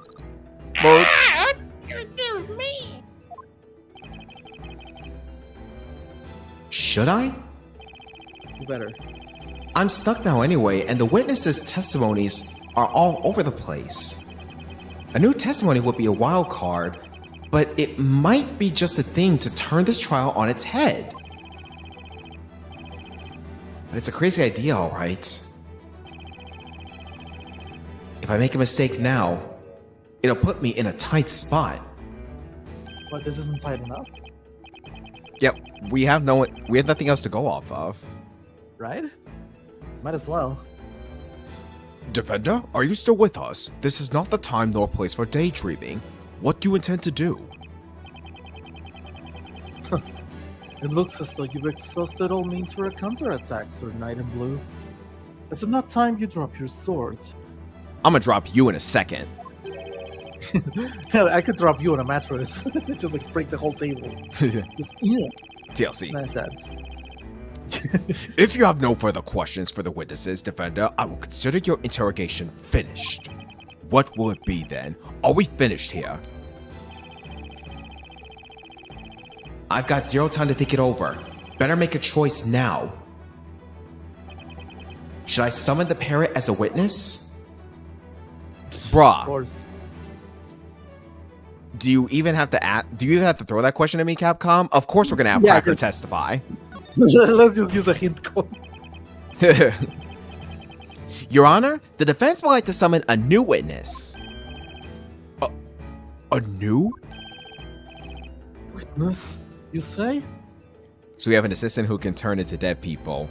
Should I? you better. I'm stuck now anyway, and the witnesses' testimonies are all over the place. A new testimony would be a wild card, but it might be just a thing to turn this trial on its head. But it's a crazy idea, alright. If I make a mistake now, it'll put me in a tight spot. But this isn't tight enough, Yep, we have nothing else to go off of. right? Might as well. Defender, are you still with us? This is not the time nor place for daydreaming. What do you intend to do? It looks as though you've exhausted all means for a counterattack, Sir Knight in Blue. It's not time you drop your sword. I'm gonna drop you in a second. Hell, I could drop you on a mattress. Just like break the whole table. Just, TLC. smash that. If you have no further questions for the witnesses, Defender, I will consider your interrogation finished. What will it be then? Are we finished here? I've got zero time to think it over. Better make a choice now. Should I summon the parrot as a witness? Of Bruh, course. do you even have to throw that question at me, Capcom? Of course we're gonna have Yeah, Cracker just- testify. Let's just use a hint code. Your Honor, the defense would like to summon a new witness. A new? Witness, you say? So we have an assistant who can turn into dead people,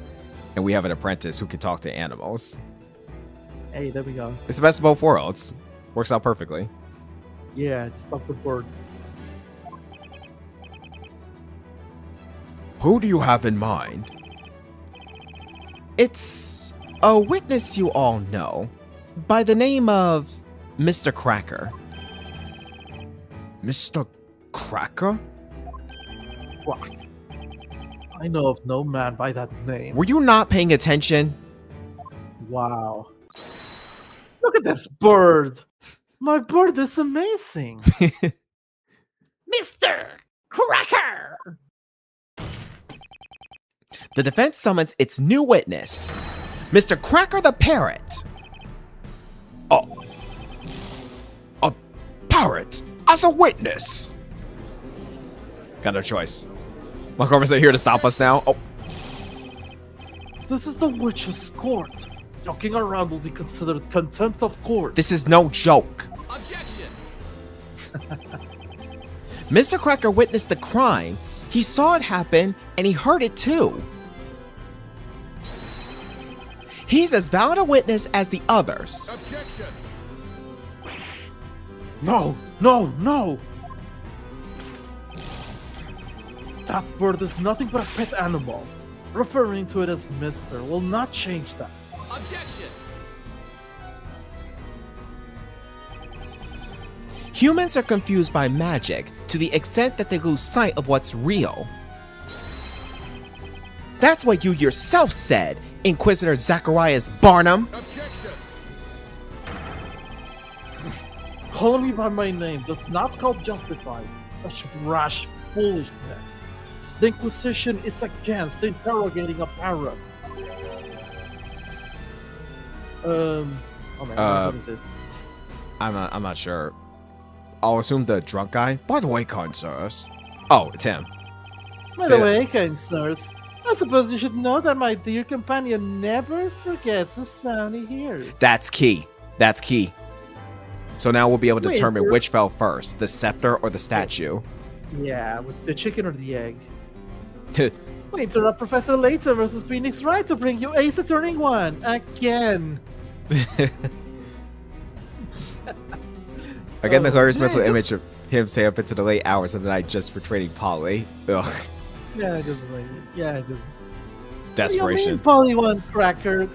and we have an apprentice who can talk to animals. Hey, there we go. It's the best of both worlds. Works out perfectly. Yeah, stop the board. Who do you have in mind? It's a witness you all know, by the name of Mr. Cracker. Mr. Cracker? What? I know of no man by that name. Were you not paying attention? Wow. Look at this bird. My bird is amazing. Mr. Cracker! The defense summons its new witness, Mr. Cracker the Parrot. A parrot as a witness. Got no choice. Malcolm's here to stop us now. Oh, This is the witch's court. Joking around will be considered contempt of court. this is no joke. Objection! Mr. Cracker witnessed the crime. He saw it happen, and he heard it too. He's as valid a witness as the others. Objection! No, no, no! That bird is nothing but a pet animal. Referring to it as Mr. will not change that. Objection! Humans are confused by magic to the extent that they lose sight of what's real. That's what you yourself said, Inquisitor Zacharias Barnum. Objection! Calling me by my name does not help justify such rash foolishness. The Inquisition is against interrogating a parrot. Oh man, what is this? I'm not sure. I'll assume the drunk guy. By the way, kind sirs. Oh, it's him. By the way, kind sirs, I suppose you should know that my dear companion never forgets the sound he hears. That's key. That's key. So now we'll be able to Wait, determine you're- which fell first, the scepter or the statue. Yeah, with the chicken or the egg. We interrupt Professor Layton versus Phoenix Wright to bring you Ace Attorney 1 again. Again, the hilarious yeah, mental it's a- image of him stay up into the late hours of the night just for trading Polly. Ugh. Yeah, just like yeah, just Desperation. What do you mean Polly wants Cracker?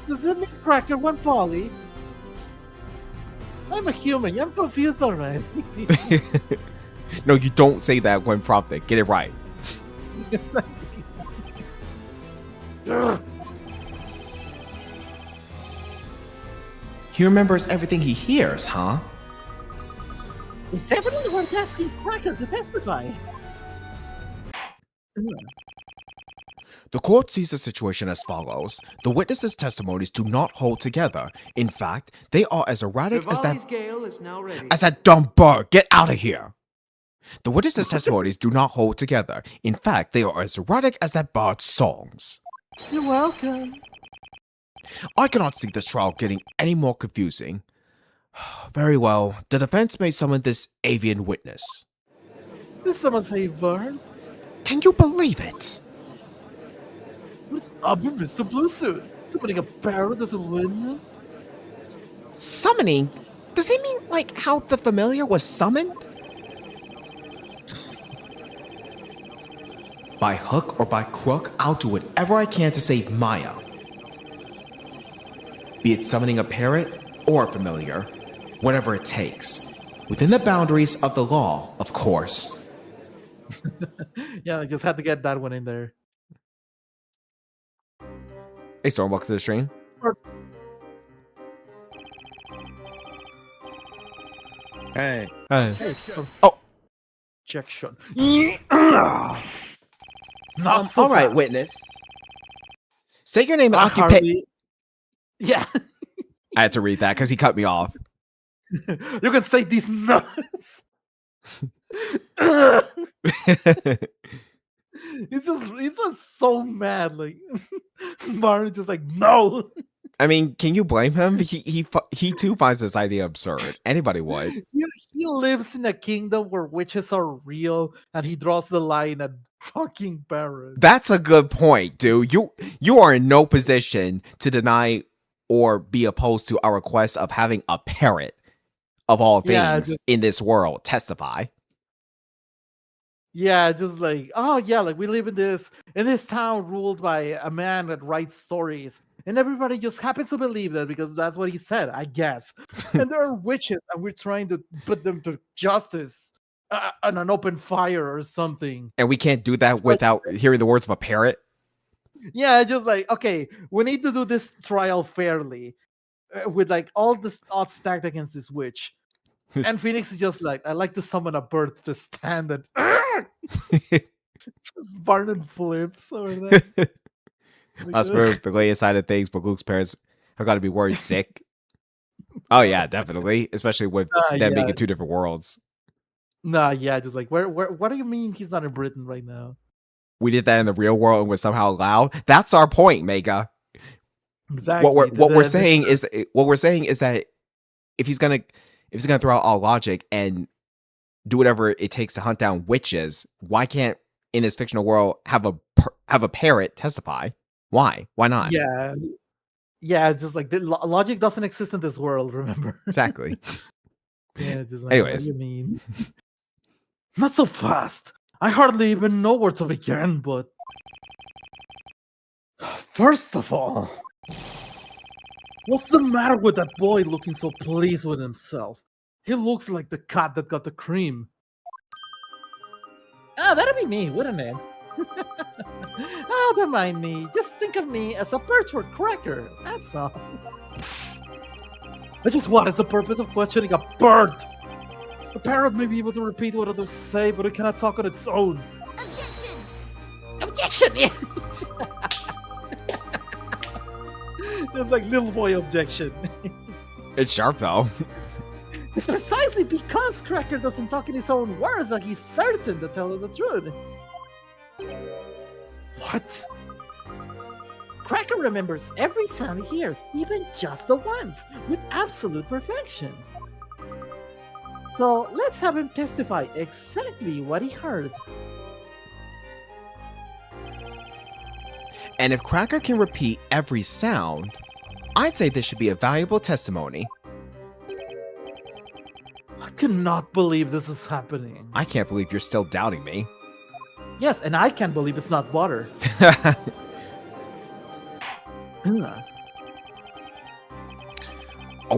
Does it mean Cracker want Polly? I'm a human. I'm confused already. No, you don't say that when prompted. Get it right. He remembers everything he hears, huh? It's definitely worth asking Cracker to testify. The court sees the situation as follows. The witnesses' testimonies do not hold together. In fact, they are as erratic as Rivali's that Gale is now ready. dumb bird. Get out of here. The witnesses' testimonies do not hold together. In fact, they are as erratic as that bird's songs. You're welcome. I cannot see this trial getting any more confusing. Very well. The defense may summon this avian witness. Did someone say bird? Can you believe it? What's up with Mr. Blue Suit? Summoning a parrot as a witness? Summoning? Does it mean like how the familiar was summoned? By hook or by crook, I'll do whatever I can to save Maya. Be it summoning a parrot or a familiar, whatever it takes. Within the boundaries of the law, of course. Yeah, I just had to get that one in there. Hey Storm, welcome to the stream. Hey. Oh, Objection. Not so all right, fast. witness. Say your name and I occupation. hardly- Yeah. I had to read that because he cut me off. You can state these nuts. He's just so mad. Like Martin's just like, no. I mean, can you blame him? He too finds this idea absurd. Anybody would. He lives in a kingdom where witches are real, and he draws the line at fucking parrots. That's a good point, dude. You are in no position to deny or be opposed to our request of having a parrot of all things Yeah, just- in this world testify. Yeah, just like, oh yeah, like we live in this town ruled by a man that writes stories, and everybody just happens to believe that because that's what he said, I guess. And there are witches, and we're trying to put them to justice on an open fire or something. And we can't do that without hearing the words of a parrot. Yeah, just like, okay, we need to do this trial fairly, with like all the odds stacked against this witch. And Phoenix is just like, I like to summon a bird to stand and just Barnum flips over there. Us for the latest side of things, but Luke's parents have got to be worried sick. Oh yeah, definitely, especially with them being in two different worlds. Nah, yeah, just like where what do you mean he's not in Britain right now? We did that in the real world and was somehow allowed. That's our point, Mega. Exactly. What we're saying is that if he's gonna throw out all logic and do whatever it takes to hunt down witches, why can't in this fictional world have a parrot testify? Why? Why not? Yeah, just like the logic doesn't exist in this world. Remember? Exactly. Yeah, just like, Anyways, what do you mean? Not so fast. I hardly even know where to begin, but first of all, what's the matter with that boy looking so pleased with himself? He looks like the cat that got the cream. Ah, that'd be me, wouldn't it? Oh, don't mind me. Just think of me as a birchwood cracker. That's all. I just what is the purpose of questioning a bird? A parrot may be able to repeat what others say, but it cannot talk on its own. Objection! Yeah. It's like little boy objection. it's sharp though. It's precisely because Cracker doesn't talk in his own words that he's certain to tell us the truth. What? Cracker remembers every sound he hears, even just the ones, with absolute perfection. So let's have him testify exactly what he heard. And if Cracker can repeat every sound, I'd say this should be a valuable testimony. I cannot believe this is happening. I can't believe you're still doubting me. Yes, and I can't believe it's not water. A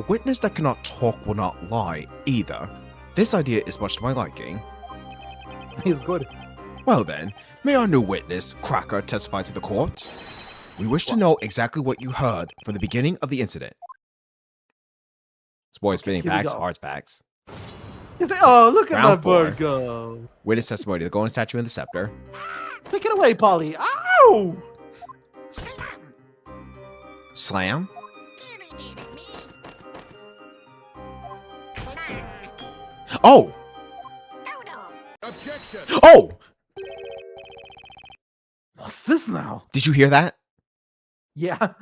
witness that cannot talk will not lie, either. This idea is much to my liking. He's good. Well then, may our new witness, Cracker, testify to the court? We wish to know exactly what you heard from the beginning of the incident. This boy's spinning facts, hard facts. He's like, oh, look at Round that bird 4. go. Witness testimony, the golden statue and the scepter. Take it away, Polly. Ow! Slam? Oh! Objection! Oh! What's this now? Did you hear that? Yeah.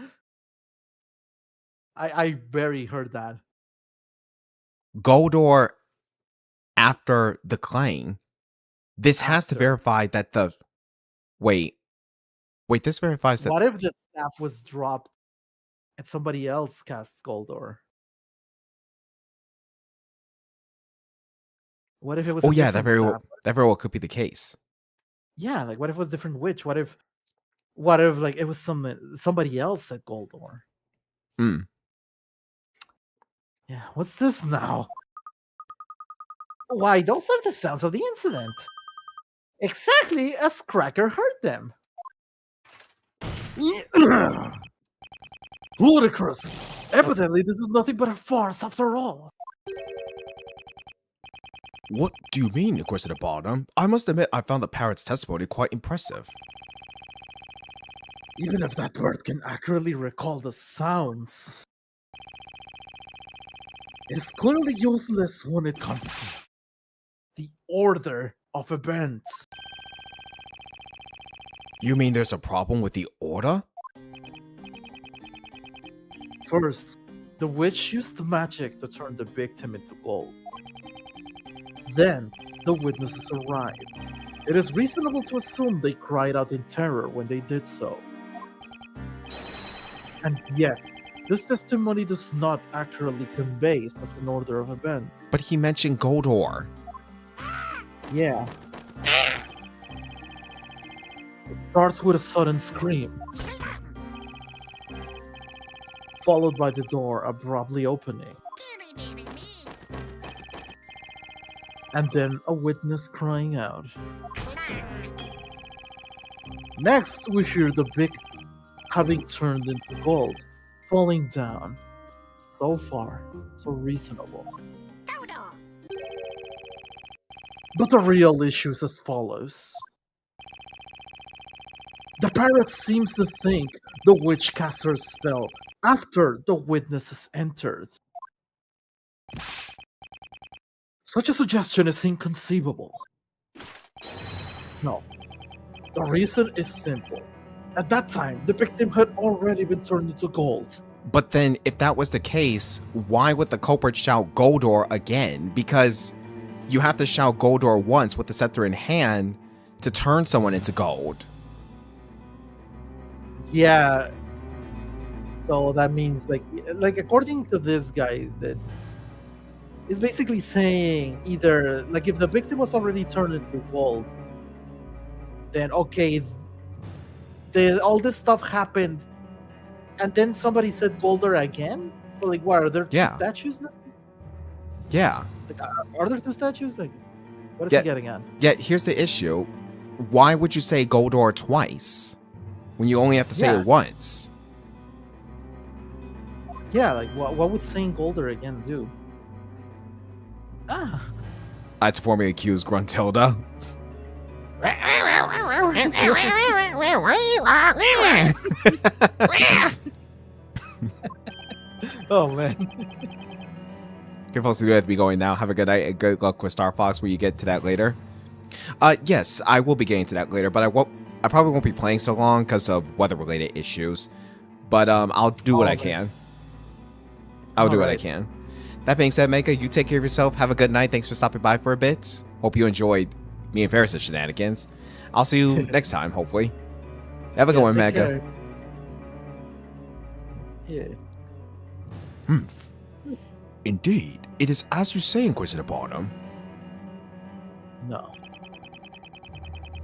I very heard that. Goldor, after the claim, this has to verify that the... Wait, this verifies that... What if the staff was dropped and somebody else casts Goldor? What if it was? Oh yeah, that very well could be the case. Yeah, like what if it was a different witch? What if like it was somebody else at Goldor? Hmm. Yeah, what's this now? Why, those are the sounds of the incident. Exactly as Cracker heard them. Ludicrous. Evidently, this is nothing but a farce after all. What do you mean, Inquisitor Bottom? I must admit I found the parrot's testimony quite impressive. Even if that bird can accurately recall the sounds, it is clearly useless when it comes to the order of events. You mean there's a problem with the order? First, the witch used magic to turn the victim into gold. Then, the witnesses arrived. It is reasonable to assume they cried out in terror when they did so. And yet, this testimony does not accurately convey such an order of events. But he mentioned Goldor. Yeah. It starts with a sudden scream, followed by the door abruptly opening. And then a witness crying out. Next, we hear the victim having turned into gold, falling down. So far, so reasonable. But the real issue is as follows. The parrot seems to think the witch cast her spell after the witnesses entered. Such a suggestion is inconceivable. No. The reason is simple. At that time, the victim had already been turned into gold. But then, if that was the case, why would the culprit shout Goldor again? Because you have to shout Goldor once with the scepter in hand to turn someone into gold. Yeah. So that means, like according to this guy, that is basically saying either, like, if the victim was already turned into gold, then okay, all this stuff happened, and then somebody said Goldor again. So, like, what are there two statues now? Yeah. Like, are there two statues? Like, what is he getting at? Yeah, here's the issue. Why would you say Goldor twice when you only have to say it once? Yeah, like, what would saying Goldor again do? I had to formally accuse Gruntilda. Oh, man. You're supposed to do have to be going now. Have a good night and good luck with Starfox when you get to that later. Yes, I will be getting to that later, but I probably won't be playing so long because of weather-related issues. But I'll do what I can. I'll do what I can. That being said, Mega, you take care of yourself. Have a good night. Thanks for stopping by for a bit. Hope you enjoyed me and Ferris' shenanigans. I'll see you next time, hopefully. Have a good one, Mega. Yeah. Indeed, it is as you say, Inquisitor Barnum. No.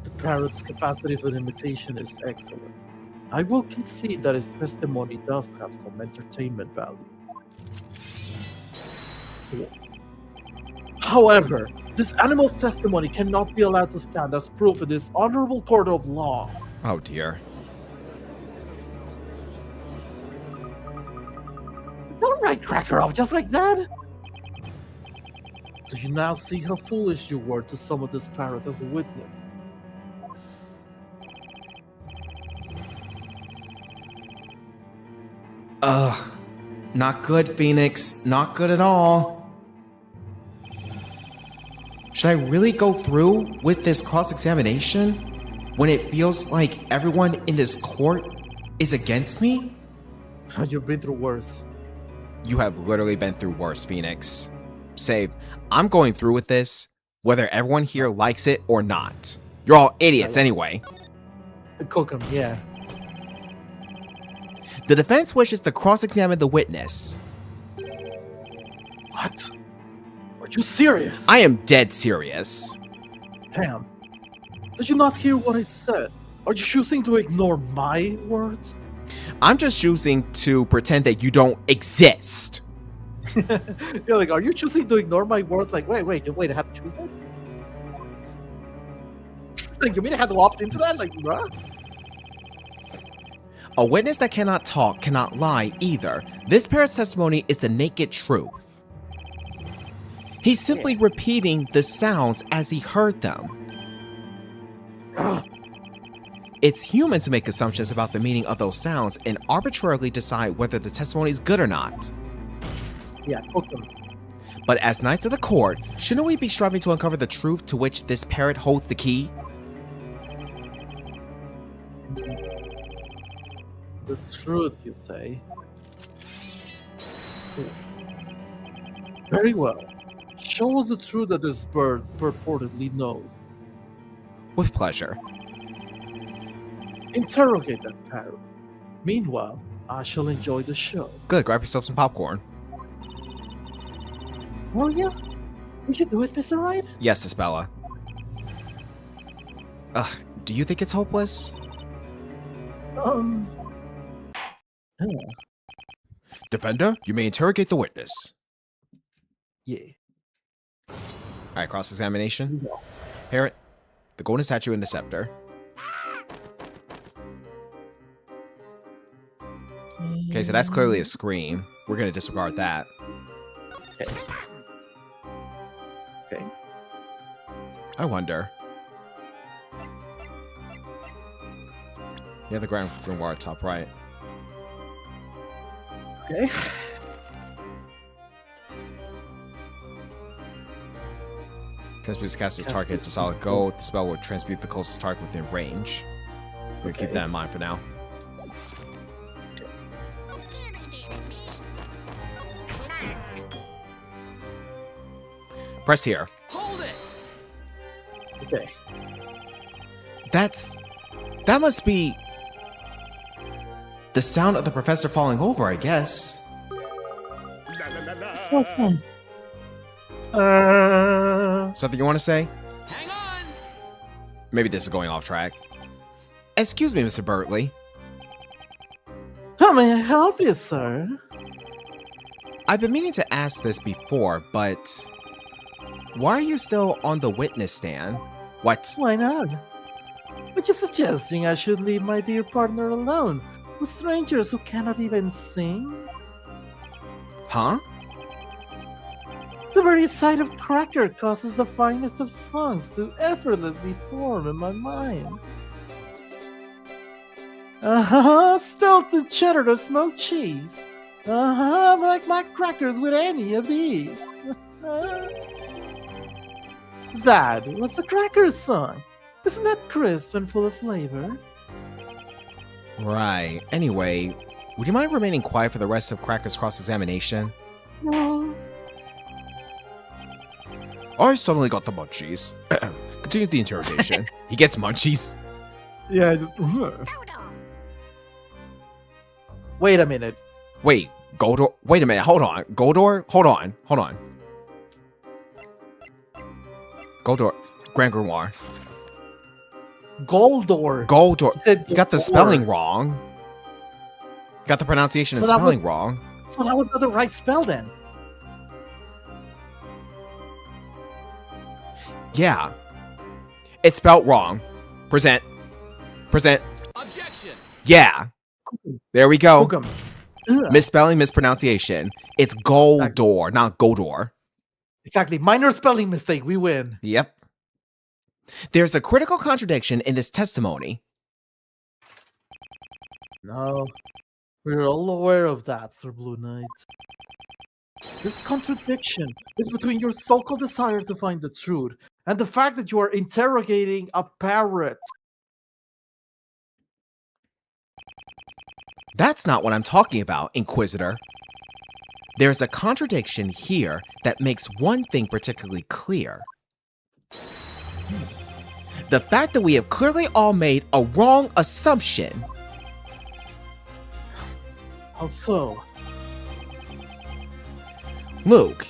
The parrot's capacity for imitation is excellent. I will concede that his testimony does have some entertainment value. However, this animal's testimony cannot be allowed to stand as proof in this honorable court of law. Oh, dear. Don't write Cracker off just like that. So you now see how foolish you were to summon this parrot as a witness. Ugh. Not good, Phoenix. Not good at all. Should I really go through with this cross-examination when it feels like everyone in this court is against me? You've been through worse. You have literally been through worse, Phoenix. Save, I'm going through with this, whether everyone here likes it or not. You're all idiots anyway. Kokum, yeah. The defense wishes to cross-examine the witness. What? Are you serious? I am dead serious. Damn. Did you not hear what I said? Are you choosing to ignore my words? I'm just choosing to pretend that you don't exist. You're like, are you choosing to ignore my words? Like, wait, I have to choose that? Like, you mean I had to opt into that? Like, bruh? A witness that cannot talk cannot lie either. This parrot's testimony is the naked truth. He's simply repeating the sounds as he heard them. It's human to make assumptions about the meaning of those sounds and arbitrarily decide whether the testimony is good or not. Yeah, okay. But as knights of the court, shouldn't we be striving to uncover the truth to which this parrot holds the key? The truth, you say? Very well. Show us the truth that this bird purportedly knows. With pleasure. Interrogate that parrot. Meanwhile, I shall enjoy the show. Good, grab yourself some popcorn. Well, yeah. Will you do it, Mr. Wright? Yes, Isabella. Do you think it's hopeless? Defender, you may interrogate the witness. Yeah. Alright, cross-examination. Parrot, the golden statue and the scepter. Okay, so that's clearly a screen. We're gonna disregard that. Okay. I wonder. Yeah, the ground grimoire top right. Okay. Transmute the caster's target hits a solid gold. The spell will transmute the closest target within range. We're gonna keep that in mind for now. Press here. Hold it. Okay. That must be the sound of the professor falling over, I guess. Awesome. Something you want to say? Hang on. Maybe this is going off track. Excuse me, Mr. Bertley. How may I help you, sir? I've been meaning to ask this before, but why are you still on the witness stand? What? Why not? Are you suggesting I should leave my dear partner alone with strangers who cannot even sing? Huh? The very sight of Cracker causes the finest of songs to effortlessly form in my mind. Stilton cheddar to smoked cheese. Like my crackers with any of these. That was the Cracker song. Isn't that crisp and full of flavor? Right. Anyway, would you mind remaining quiet for the rest of Cracker's cross-examination? No. I suddenly got the munchies. Continue the interrogation. He gets munchies. Yeah. Wait a minute. Wait, Goldor? Wait a minute, hold on. Goldor? Hold on. Goldor. Grand Grimoire. Goldor. You got the spelling wrong. You got the pronunciation and spelling wrong. So that was not the right spell then. Yeah. It's spelled wrong. Present. Objection. Yeah. There we go. Ugh. Misspelling, mispronunciation. It's Goldor, not Goldor. Exactly. Minor spelling mistake. We win. Yep. There's a critical contradiction in this testimony. No. We're all aware of that, Sir Blue Knight. This contradiction is between your so-called desire to find the truth and the fact that you are interrogating a parrot. That's not what I'm talking about, Inquisitor. There's a contradiction here that makes one thing particularly clear. The fact that we have clearly all made a wrong assumption. How so? Luke,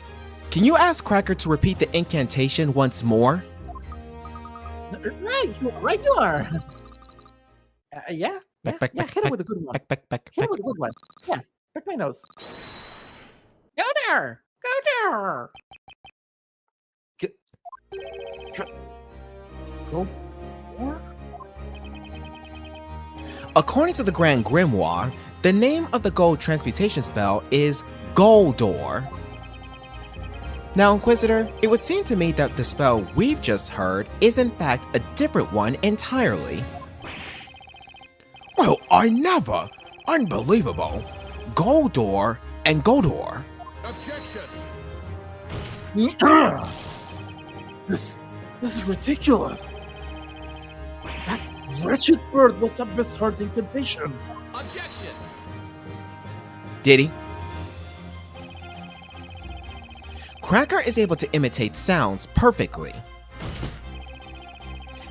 can you ask Cracker to repeat the incantation once more? Right you are. Yeah. Hit him with a good one. Hit him with a good one. Yeah, pick my nose. Go there! Go. According to the Grand Grimoire, the name of the gold transmutation spell is Goldor. Now, Inquisitor, it would seem to me that the spell we've just heard is in fact a different one entirely. Well, I never! Unbelievable! Goldor and Goldor. Objection! This is ridiculous. That wretched bird must have misheard the incantation. Objection. Did he? Cracker is able to imitate sounds perfectly.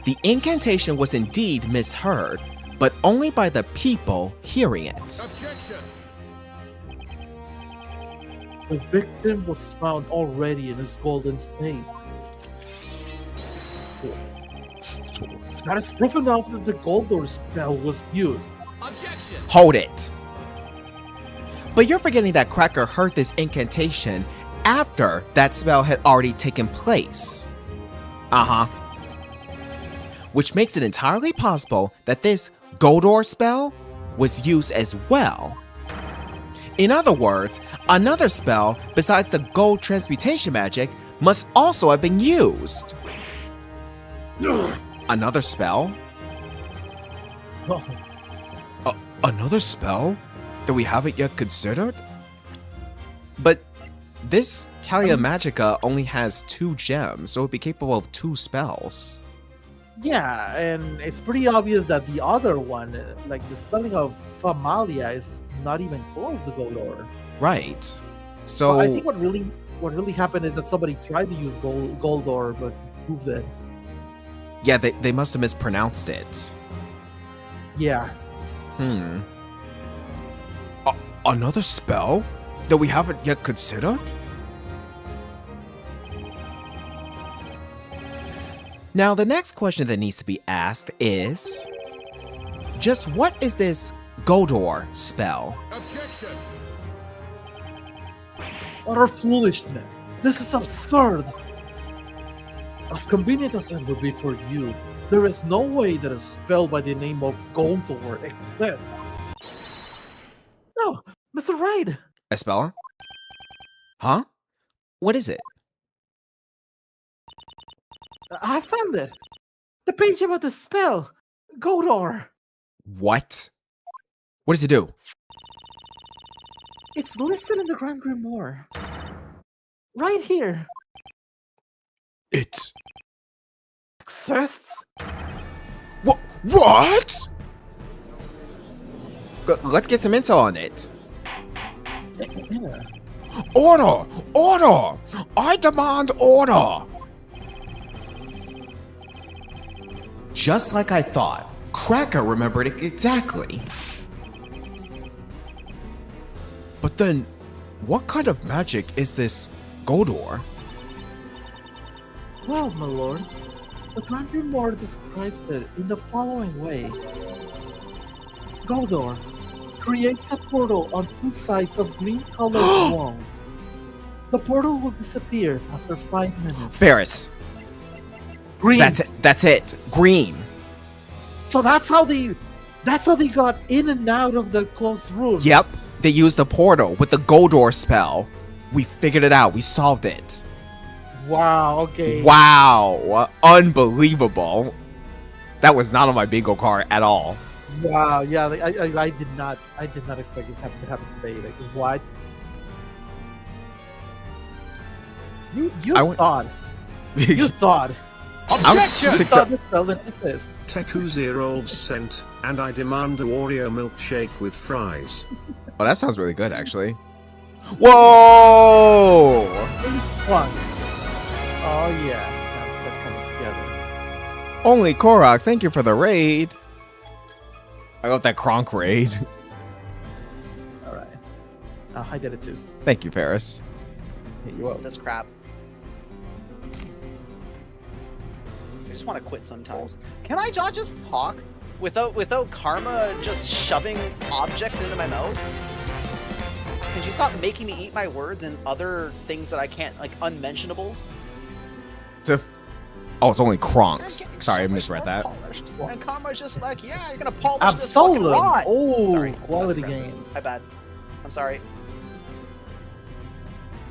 The incantation was indeed misheard, but only by the people hearing it. Objection! The victim was found already in his golden state. That is proof enough that the Goldor spell was used. Objection. Hold it. But you're forgetting that Cracker heard this incantation after that spell had already taken place. Which makes it entirely possible that this Goldor spell was used as well. In other words, another spell besides the gold transmutation magic must also have been used. Another spell? Another spell that we haven't yet considered? But this Talia Magica only has 2 gems, so it would be capable of 2 spells. Yeah, and it's pretty obvious that the other one, like the spelling of Famalia, is not even close to Goldor. Right. So I think what really happened is that somebody tried to use Goldor, but proved it. Yeah, they must have mispronounced it. Yeah. Another spell that we haven't yet considered? Now, the next question that needs to be asked is, just what is this Goldor spell? Objection! Utter foolishness. This is absurd. As convenient as it would be for you, there is no way that a spell by the name of Goldor exists. No, Mr. Wright. A spell? Huh? What is it? I found it. The page about the spell. Goldor. What? What does it do? It's listed in the Grand Grimoire. Right here. It Exists? What? Let's get some intel on it. Yeah. Order! Order! I demand order! Just like I thought, Cracker remembered it exactly. But then, what kind of magic is this Godor? Well, my lord, the Grand Grimoire describes it in the following way. Godor creates a portal on two sides of green-colored walls. The portal will disappear after 5 minutes. Ferris. Green. That's it. That's it. Green. So that's how they got in and out of the closed room. Yep. They used the portal with the Godor spell. We figured it out. We solved it. Wow. Okay. Wow. Unbelievable. That was not on my bingo card at all. Wow. Yeah. Like, I did not expect this to happen today. Like what? You thought. You thought. Objection! You thought this spell didn't exist. Teku Zero's sent, and I demand a Oreo milkshake with fries. Oh, that sounds really good, actually. Whoa! Once. Oh yeah. That's that coming together. Only Korok, thank you for the raid. I love that Kronk raid. Alright. I did it too. Thank you, Ferris. Hey, you're welcome. This crap. I just want to quit sometimes. Can I just talk without Karma just shoving objects into my mouth? Can you stop making me eat my words and other things that I can't, like unmentionables? Oh, it's only Kronks. Sorry, I misread that. Polished. And Karma's just like, yeah, you're gonna polish this fucking Absolutely. rod. Oh, Sorry, quality that's aggressive. game. My bad. I'm sorry.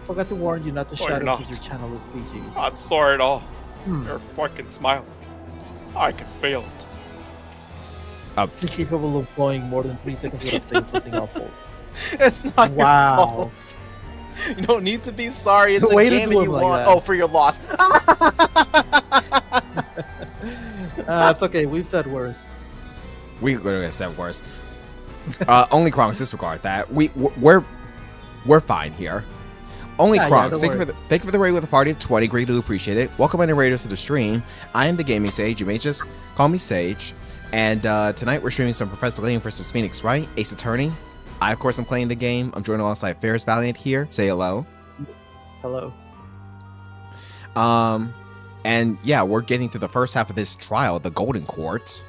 Forgot to warn you not to Oh, shout you're out since not. your channel is PG. Not sorry at all. Hmm. You're fucking smiling. I can feel it. You're capable of going more than 3 seconds without saying something awful. It's not Wow. your fault. You don't need to be sorry. It's The a way to game do and him you like want. that. Oh, for your loss. It's okay. We've said worse. We literally said worse. Only Kronks disregard that. We're fine here. Only Yeah, Kronks. don't Thank you for the raid with a party of 20. Greatly appreciate it. Welcome any raiders to the stream. I am the gaming Sage. You may just call me Sage. And tonight we're streaming some Professor Layton versus Phoenix Wright, Ace Attorney. I, of course, am playing the game. I'm joined alongside Ferris Valiant here. Say hello. Hello. And yeah, we're getting to the first half of this trial, the Golden Court.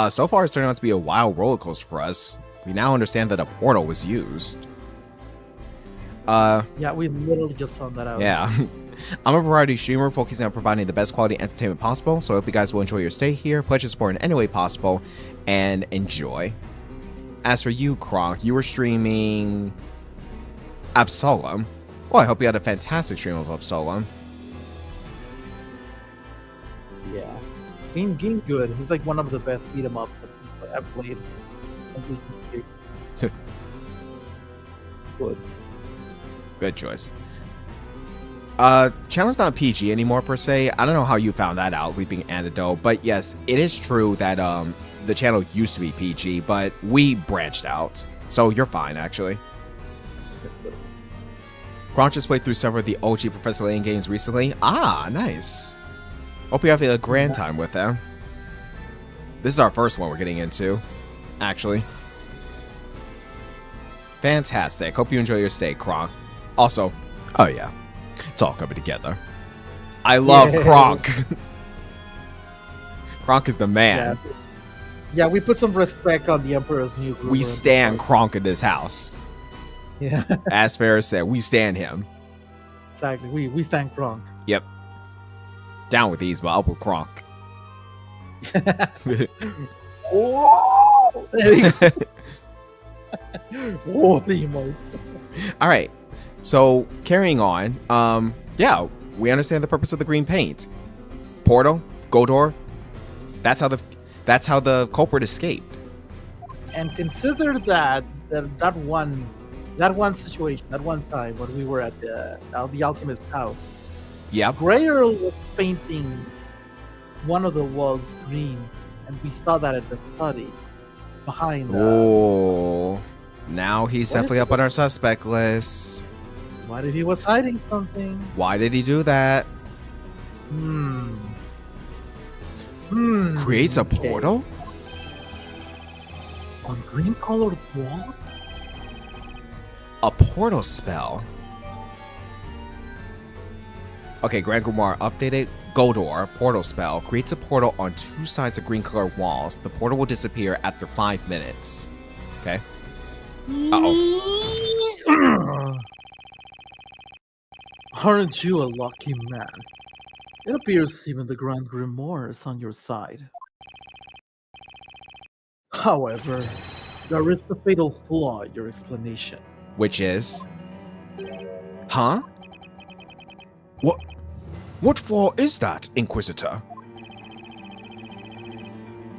So far, it's turning out to be a wild roller coaster for us. We now understand that a portal was used. Yeah, we literally just found that out. Yeah. I'm a variety streamer focusing on providing the best quality entertainment possible, so I hope you guys will enjoy your stay here, pledge your support in any way possible, and enjoy. As for you, Kronk, you were streaming Absolem. Well, I hope you had a fantastic stream of Absolem. Yeah. Game good. He's like one of the best beat 'em ups that I've played in recent years. Good. Good choice. Channel's not PG anymore per se. I don't know how you found that out, Leaping Antidote, but yes, it is true that the channel used to be PG, but we branched out. So you're fine, actually. Kronk just played through several of the OG Professor Layton games recently. Ah, nice. Hope you're having a grand time with them. This is our first one we're getting into, actually. Fantastic. Hope you enjoy your stay, Kronk. Also, oh yeah, it's all coming together. I love Kronk. Kronk is the man. Yeah, we put some respect on the Emperor's New Groove. We stand Kronk in this house. Yeah. As Ferris said, we stand him. Exactly. We stand Kronk. Yep. Down with these, but up with Kronk. Oh! There you go. Oh, the emote. All right. So carrying on, yeah, we understand the purpose of the green paint. Portal, Godor. That's how the culprit escaped. And consider that one situation, that one time when we were at the alchemist's house. Yep. Grayer was painting one of the walls green, and we saw that at the study behind. Oh, now he's What definitely if- up on our suspect list. What if he was hiding something? Why did he do that? Creates a okay. portal? On green-colored walls? A portal spell? Okay, Grand Grimoire updated. Goldor, portal spell, creates a portal on two sides of green colored walls. The portal will disappear after 5 minutes. Okay. Uh-oh. Aren't you a lucky man? It appears even the Grand Grimoire is on your side. However, there is the fatal flaw in your explanation. Which is? Huh? What flaw is that, Inquisitor?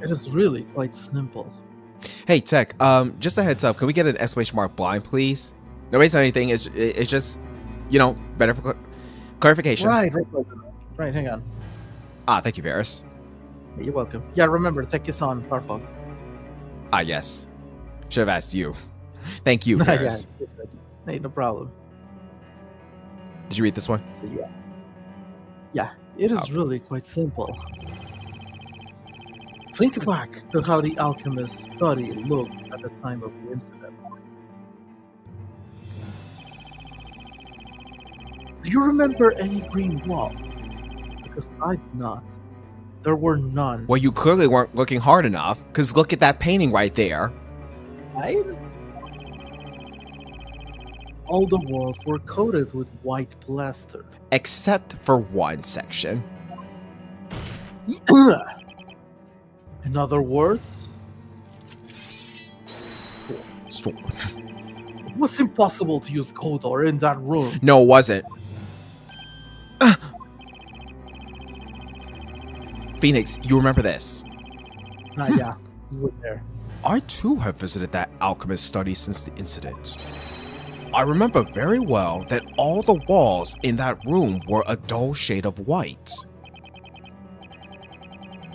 It is really quite simple. Hey, Tech, just a heads up, can we get an exclamation mark blind, please? Nobody said anything, it's just, better for clarification. Right, hang on. Thank you, Varys. Yeah, you're welcome. Yeah, remember, Tech is on Starfox. Yes. Should have asked you. Thank you, Yeah, Varys. hey, no problem. Did you read this one? So, yeah, it is really quite simple. Think back to how the alchemist's study looked at the time of the incident. Do you remember any green wall? Because I did not. There were none. Well, you clearly weren't looking hard enough, because look at that painting right there. Right? All the walls were coated with white plaster. Except for one section. In other words, Stop. it was impossible to use Kodor in that room. No, it wasn't. Phoenix, you remember this? Yeah, you were there. I too have visited that alchemist study since the incident. I remember very well that all the walls in that room were a dull shade of white.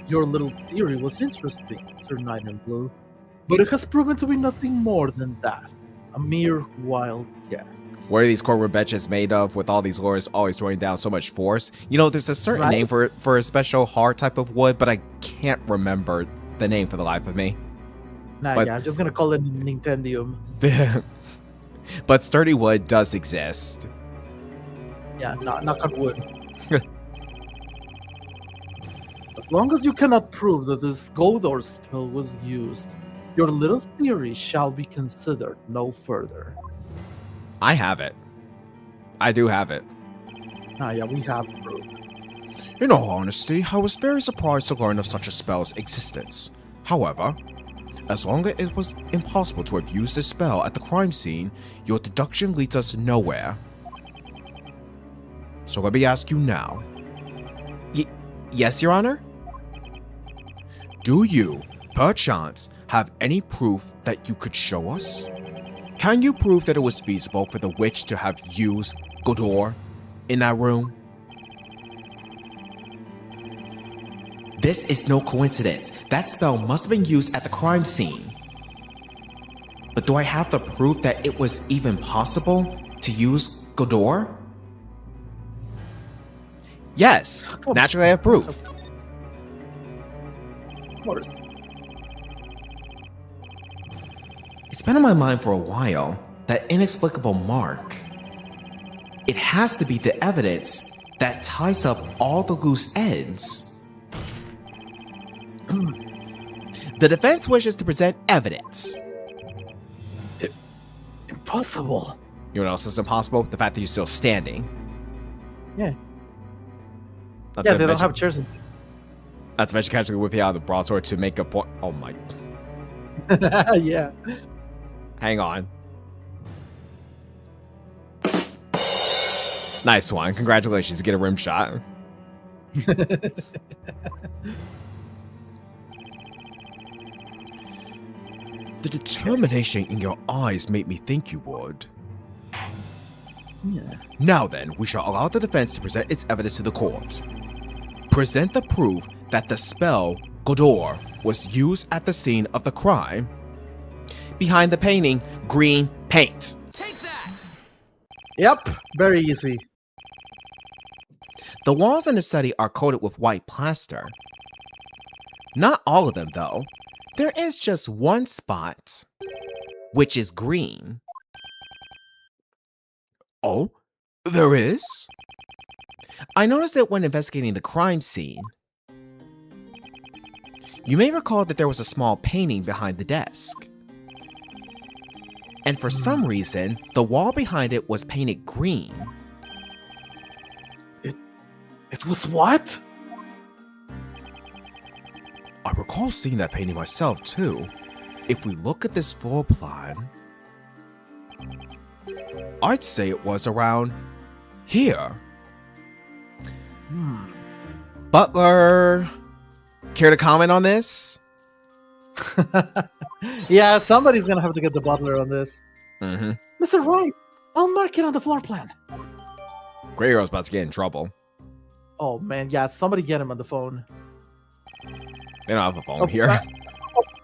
Your little theory was interesting, Sir Knight in Blue, but it has proven to be nothing more than that. A mere wild guess. What are these courtroom benches made of with all these lawyers always throwing down so much force? There's a certain name for a special hard type of wood, but I can't remember the name for the life of me. I'm just gonna call it Nintendium. But sturdy wood does exist. Yeah, knock on wood. As long as you cannot prove that this Goldor spell was used, your little theory shall be considered no further. I have it. I do have it. Yeah, we have proof. In all honesty, I was very surprised to learn of such a spell's existence. However, as long as it was impossible to have used this spell at the crime scene, your deduction leads us nowhere. So let me ask you now. Yes, Your Honor? Do you, perchance, have any proof that you could show us? Can you prove that it was feasible for the witch to have used Godor in that room? This is no coincidence. That spell must have been used at the crime scene. But do I have the proof that it was even possible to use Godor? Yes, naturally I have proof. Of course. It's been on my mind for a while, that inexplicable mark. It has to be the evidence that ties up all the loose ends. The defense wishes to present evidence. Impossible. You know what else is impossible? The fact that you're still standing. Yeah. Not Yeah, to they don't mention- have chairs. Not to mention casually whipping out the broadsword to make a point. Oh my. Yeah. Hang on. Nice one. Congratulations. You get a rim shot. The determination in your eyes made me think you would. Yeah. Now then, we shall allow the defense to present its evidence to the court. Present the proof that the spell Godor was used at the scene of the crime. Behind the painting, green paint. Take that! Yep, very easy. The walls in the study are coated with white plaster. Not all of them, though. There is just one spot, which is green. Oh, there is? I noticed it when investigating the crime scene. You may recall that there was a small painting behind the desk. And for some reason, the wall behind it was painted green. It was what? I recall seeing that painting myself, too. If we look at this floor plan, I'd say it was around here. Butler, care to comment on this? Yeah, somebody's gonna have to get the butler on this. Mm-hmm. Mr. Wright, I'll mark it on the floor plan. Grey Girl's about to get in trouble. Oh man, yeah, somebody get him on the phone. They don't have a phone here.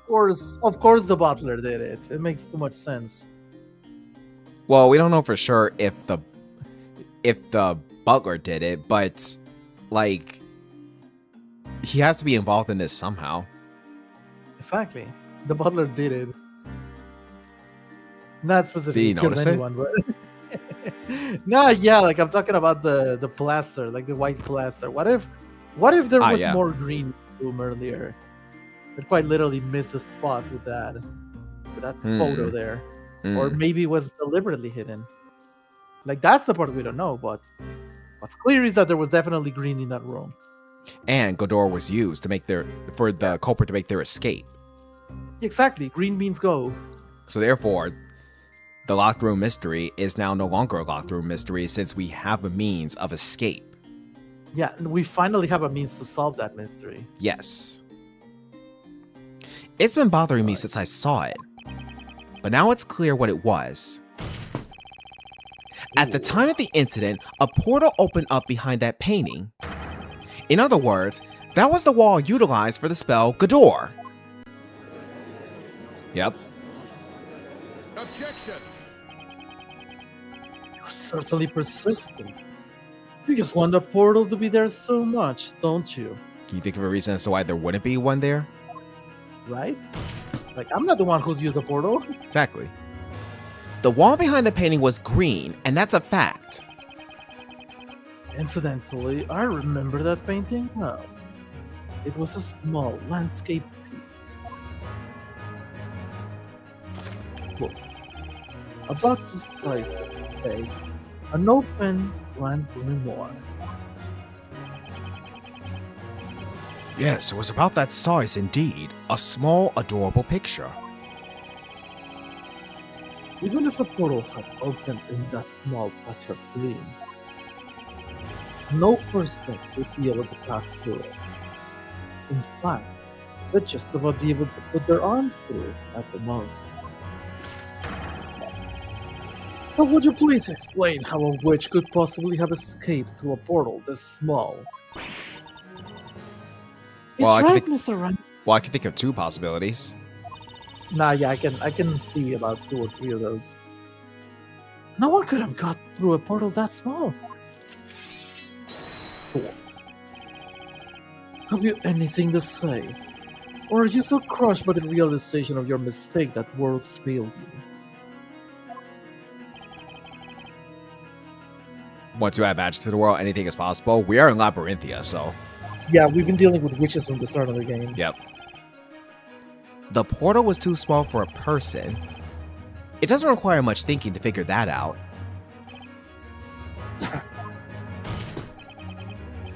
Of course the butler did it. It makes too much sense. Well, we don't know for sure if the butler did it, but like he has to be involved in this somehow. Exactly. The butler did it. Not specifically Did he notice anyone, but no, yeah, like I'm talking about the plaster, like the white plaster. What if there was more green room earlier? I quite literally missed the spot with that photo there. Or maybe it was deliberately hidden. Like that's the part we don't know, but what's clear is that there was definitely green in that room. And Godor was used for the culprit to make their escape. Exactly. Green means go. So therefore, the locked room mystery is now no longer a locked room mystery since we have a means of escape. Yeah, and we finally have a means to solve that mystery. Yes. It's been bothering me since I saw it. But now it's clear what it was. At the time of the incident, a portal opened up behind that painting. In other words, that was the wall utilized for the spell Godor. Yep. Objection! You're certainly persistent. You just want the portal to be there so much, don't you? Can you think of a reason as to why there wouldn't be one there? Right? Like, I'm not the one who's used the portal. Exactly. The wall behind the painting was green, and that's a fact. Incidentally, I remember that painting well. It was a small landscape piece. Look, about the size of, say, an open grand grimoire. Yes, it was about that size indeed. A small, adorable picture. Even if a portal had opened in that small patch of green, no person would be able to pass through it. In fact, they'd just about be able to put their arms through it at the most. So would you please explain how a witch could possibly have escaped through a portal this small? Well, I can Mr. think of two possibilities. Nah, yeah, I can see about 2 or 3 of those. No one could have got through a portal that small. Cool. Have you anything to say? Or are you so crushed by the realization of your mistake that words failed you? Want to add magic to the world? Anything is possible. We are in Labyrinthia, so... Yeah, we've been dealing with witches from the start of the game. Yep. The portal was too small for a person. It doesn't require much thinking to figure that out.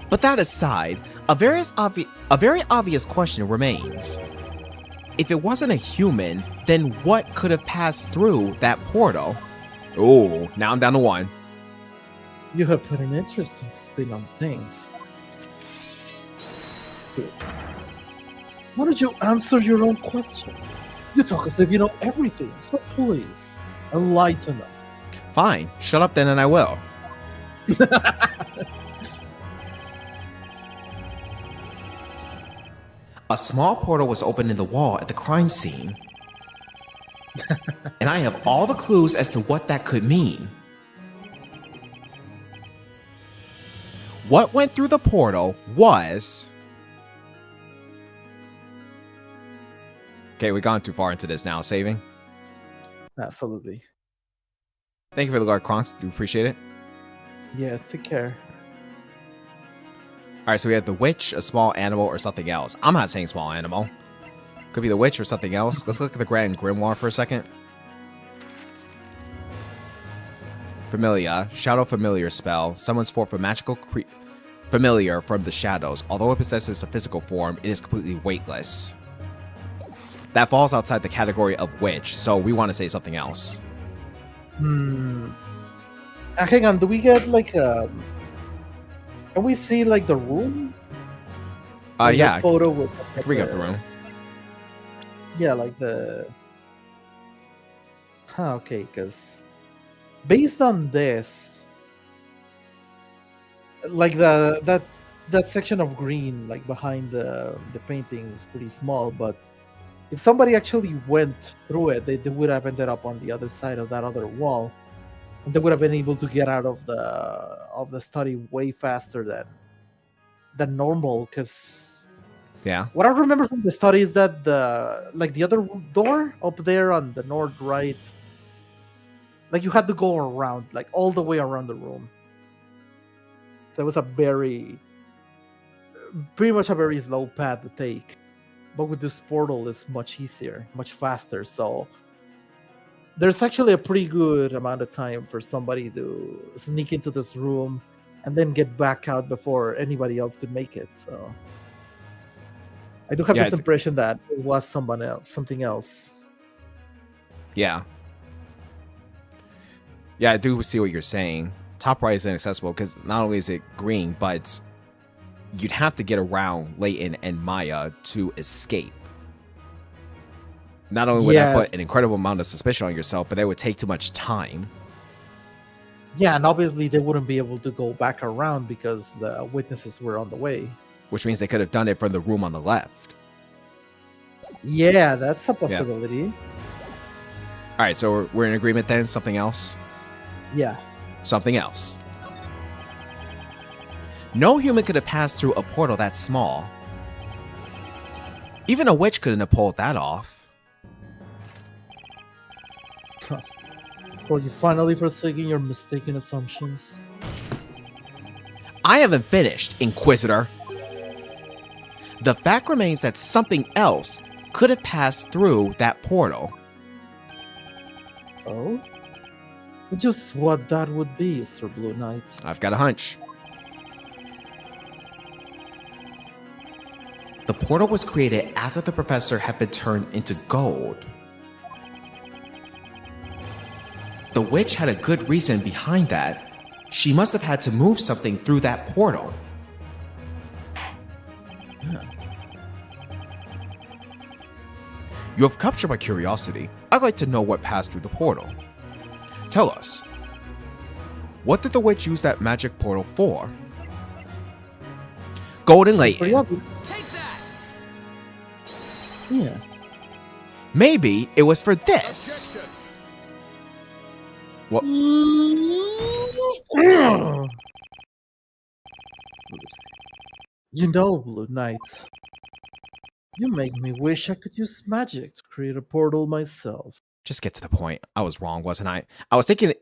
But that aside, a very obvious question remains. If it wasn't a human, then what could have passed through that portal? Ooh, now I'm down to 1. You have put an interesting spin on things. Good. Why don't you answer your own question? You talk as if you know everything, so please, enlighten us. Fine, shut up then and I will. A A small portal was opened in the wall at the crime scene. And I have all the clues as to what that could mean. What went through the portal was... Okay, we've gone too far into this now. Saving. Absolutely. Thank you for the guard, Kronks. Do appreciate it. Yeah, take care. Alright, so we have the witch, a small animal, or something else. I'm not saying small animal. Could be the witch or something else. Let's look at the Grand Grimoire for a second. Familiar. Shadow Familiar spell. Summons forth a magical familiar from the shadows. Although it possesses a physical form, it is completely weightless. That falls outside the category of witch, so we want to say something else. Hang on, do we get like a... Can we see like the room? Like yeah. Photo with Can we get the room? Yeah, like the... okay, because based on this, like that section of green, like behind the painting is pretty small, but if somebody actually went through it, they would have ended up on the other side of that other wall, and they would have been able to get out of the study way faster than normal. Because yeah, what I remember from the study is that the other door up there on the north right, like you had to go around, like all the way around the room. So it was pretty much a very slow path to take. But with this portal, it's much easier, much faster. So there's actually a pretty good amount of time for somebody to sneak into this room and then get back out before anybody else could make it. So I do have this impression that it was something else. Yeah. Yeah, I do see what you're saying. Top right is inaccessible because not only is it green, but you'd have to get around Layton and Maya to escape. Not only would that put an incredible amount of suspicion on yourself, but that would take too much time. Yeah, and obviously they wouldn't be able to go back around because the witnesses were on the way. Which means they could have done it from the room on the left. Yeah, that's a possibility. Yeah. All right, so we're in agreement then? Something else? Yeah. Something else. No human could have passed through a portal that small. Even a witch couldn't have pulled that off. So you finally forsaking your mistaken assumptions? I haven't finished, Inquisitor. The fact remains that something else could have passed through that portal. Oh? Just what that would be, Sir Blue Knight. I've got a hunch. The portal was created after the professor had been turned into gold. The witch had a good reason behind that. She must have had to move something through that portal. Yeah. You have captured my curiosity. I'd like to know what passed through the portal. Tell us. What did the witch use that magic portal for? Golden Layton. Yeah. Maybe it was for this. What? You know, Blue Knight, you make me wish I could use magic to create a portal myself. Just get to the point. I was wrong, wasn't I? I was thinking...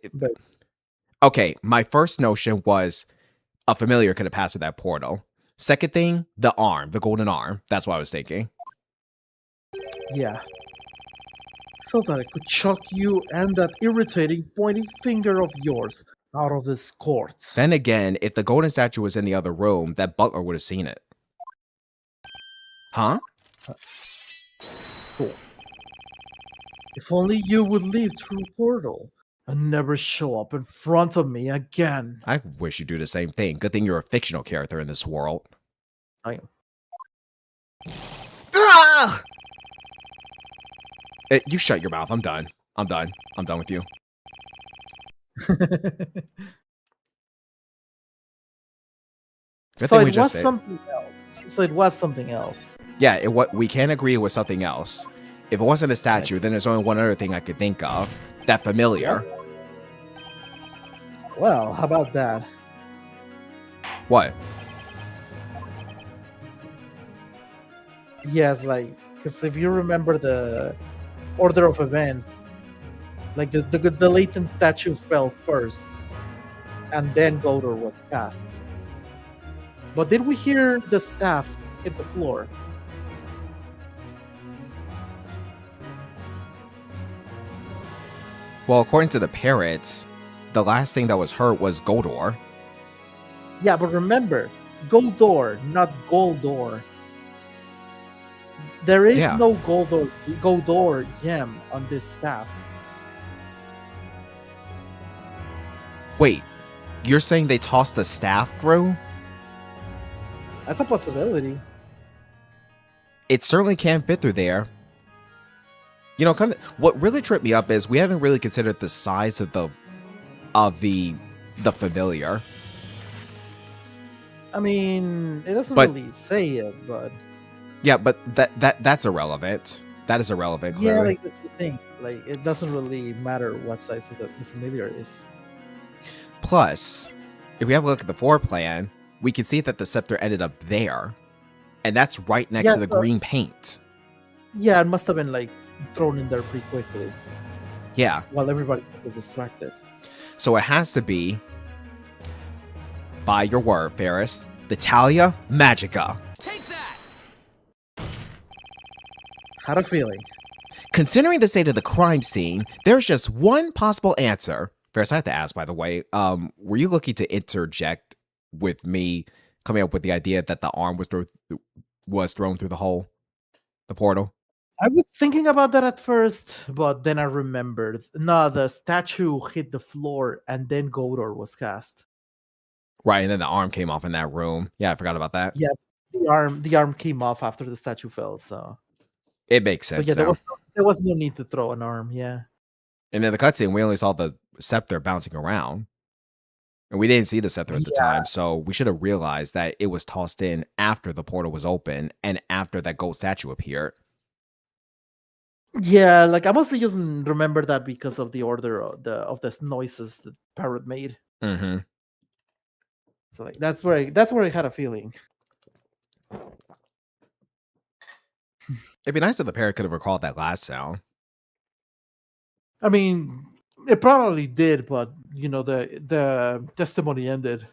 Okay, my first notion was a familiar could have passed through that portal. Second thing, the arm, the golden arm. That's what I was thinking. Yeah. So that I could chuck you and that irritating pointing finger of yours out of this court. Then again, if the golden statue was in the other room, that butler would have seen it. Huh? Cool. If only you would leave through the portal and never show up in front of me again. I wish you'd do the same thing. Good thing you're a fictional character in this world. I am. Ah! You shut your mouth. I'm done. I'm done. I'm done with you. So it was something else. So it was something else. Yeah, we can agree it was something else. If it wasn't a statue, then there's only one other thing I could think of. That familiar. Well, how about that? What? Yes, like, because if you remember the order of events, like the Layton statue fell first, and then Godor was cast. But did we hear the staff hit the floor? Well, according to the parrots, the last thing that was heard was Godor. Yeah, but remember, Goldor, not Goldor. There is no Goldor gem on this staff. Wait, you're saying they tossed the staff through? That's a possibility. It certainly can fit through there. You know, kind of what really tripped me up is we haven't really considered the size of the familiar. I mean, it doesn't really say it, but yeah, but that's irrelevant. That is irrelevant. Clearly. Yeah, like that's the thing. Like it doesn't really matter what size the familiar is. Plus, if we have a look at the floor plan, we can see that the scepter ended up there, and that's right next to the green paint. Yeah, it must have been like thrown in there pretty quickly. Yeah. While everybody was distracted. So it has to be, by your word, Ferris, the Talia Magica. Take that! Had a feeling. Considering the state of the crime scene, there's just one possible answer. Ferris, I have to ask, by the way, were you looking to interject with me coming up with the idea that the arm was thrown through the hole, the portal? I was thinking about that at first, but then I remembered. No, the statue hit the floor and then Godor was cast. Right, and then the arm came off in that room. Yeah, I forgot about that. Yeah, the arm came off after the statue fell, so it makes sense. So yeah, there was no need to throw an arm, yeah. And in the cutscene, we only saw the scepter bouncing around. And we didn't see the scepter at the time, so we should have realized that it was tossed in after the portal was open and after that gold statue appeared. Yeah, like I mostly just remember that because of the order of the noises that Parrot made. Mm-hmm. So like that's where I had a feeling. It'd be nice if the parrot could have recalled that last sound. I mean, it probably did, but you know the testimony ended.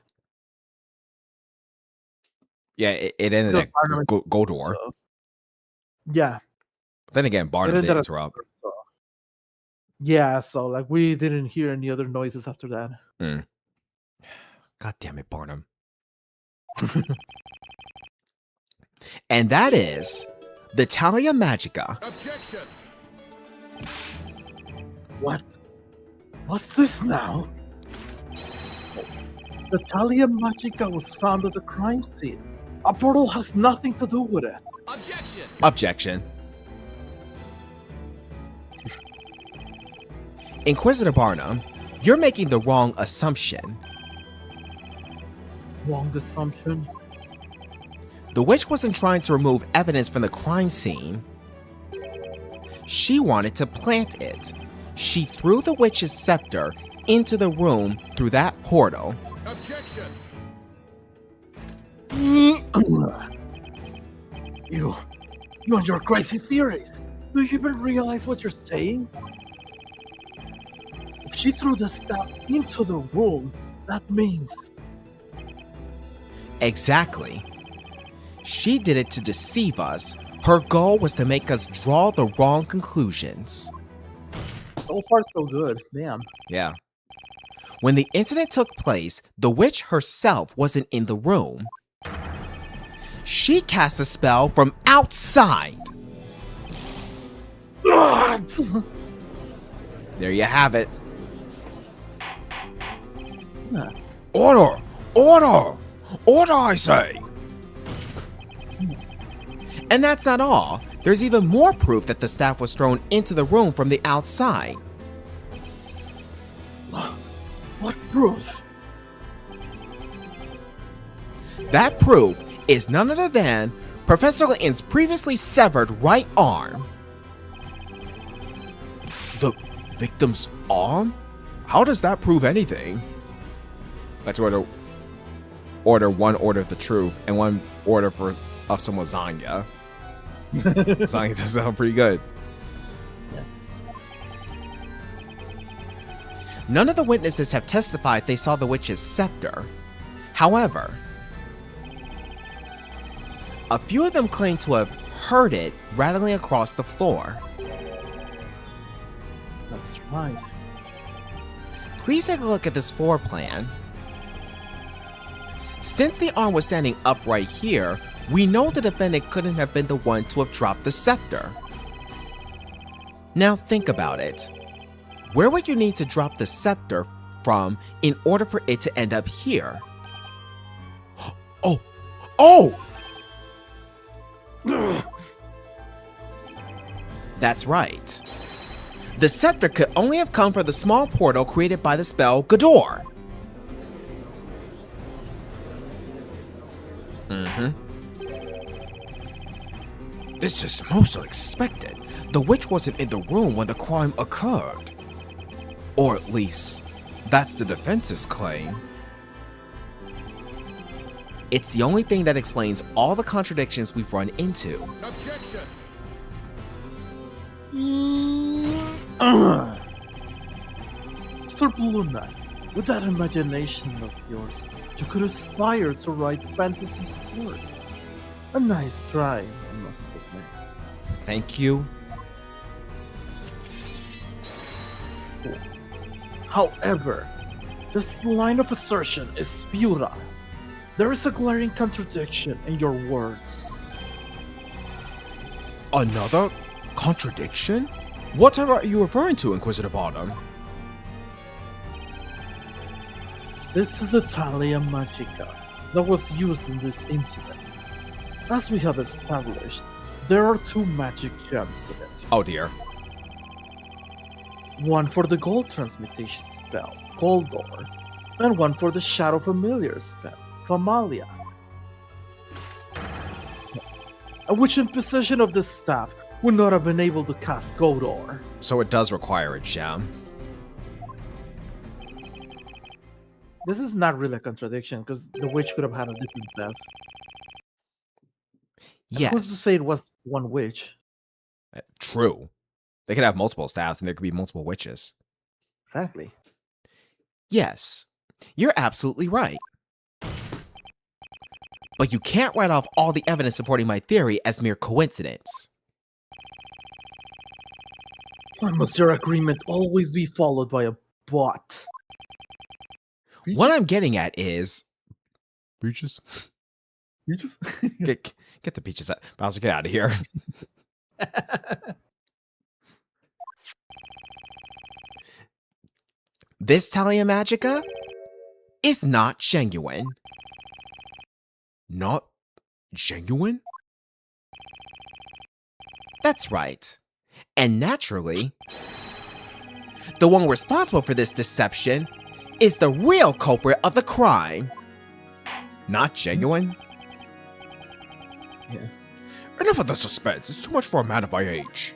Yeah, it ended at Godor. So, yeah. Then again, Barnum didn't interrupt. So. Yeah, so like we didn't hear any other noises after that. Mm. God damn it, Barnum. And that is the Talia Magica. Objection! What? What's this now? The Talia Magica was found at the crime scene. A portal has nothing to do with it. Objection! Objection. Inquisitor Barnum, you're making the wrong assumption. Wrong assumption? The witch wasn't trying to remove evidence from the crime scene. She wanted to plant it. She threw the witch's scepter into the room through that portal. Objection! You and your crazy theories. Do you even realize what you're saying? If she threw the staff into the room, that means... Exactly. She did it to deceive us. Her goal was to make us draw the wrong conclusions. So far, so good. Damn. Yeah. When the incident took place, the witch herself wasn't in the room. She cast a spell from outside. There you have it. Order! Order! Order, I say! And that's not all. There's even more proof that the staff was thrown into the room from the outside. What proof? That proof is none other than Professor Layton's previously severed right arm. The victim's arm? How does that prove anything? Let's order one order of the truth and one order of some lasagna. Lasagna does sound pretty good. None of the witnesses have testified they saw the witch's scepter. However, a few of them claim to have heard it rattling across the floor. That's right. Please take a look at this floor plan. Since the arm was standing upright here, we know the defendant couldn't have been the one to have dropped the scepter. Now think about it. Where would you need to drop the scepter from in order for it to end up here? Oh! That's right. The scepter could only have come from the small portal created by the spell Gador. This is most unexpected. The witch wasn't in the room when the crime occurred. Or at least, that's the defense's claim. It's the only thing that explains all the contradictions we've run into. Objection! Mr. Blue Knight, with that imagination of yours, you could aspire to write fantasy stories. A nice try, I must admit. Thank you. However, this line of assertion is futile. There is a glaring contradiction in your words. Another contradiction? What are you referring to, Inquisitor Bottom? This is the Talia Magica that was used in this incident. As we have established, there are two magic gems in it. Oh dear. One for the gold transmutation spell, Goldor, and one for the Shadow Familiar spell, Famalia. A witch in possession of the staff would not have been able to cast Goldor. So it does require a gem. This is not really a contradiction, because the witch could have had a different staff. Yes. Who's to say it was one witch? True. They could have multiple staffs and there could be multiple witches. Exactly. Yes, you're absolutely right. But you can't write off all the evidence supporting my theory as mere coincidence. Why must your agreement always be followed by a but? What I'm getting at is... Peaches? Peaches? Get the peaches out. Bowser, get out of here. This Talia Magica is not genuine. Not genuine? That's right. And naturally, the one responsible for this deception is the real culprit of the crime. Not genuine? Yeah. Enough of the suspense. It's too much for a man of my age.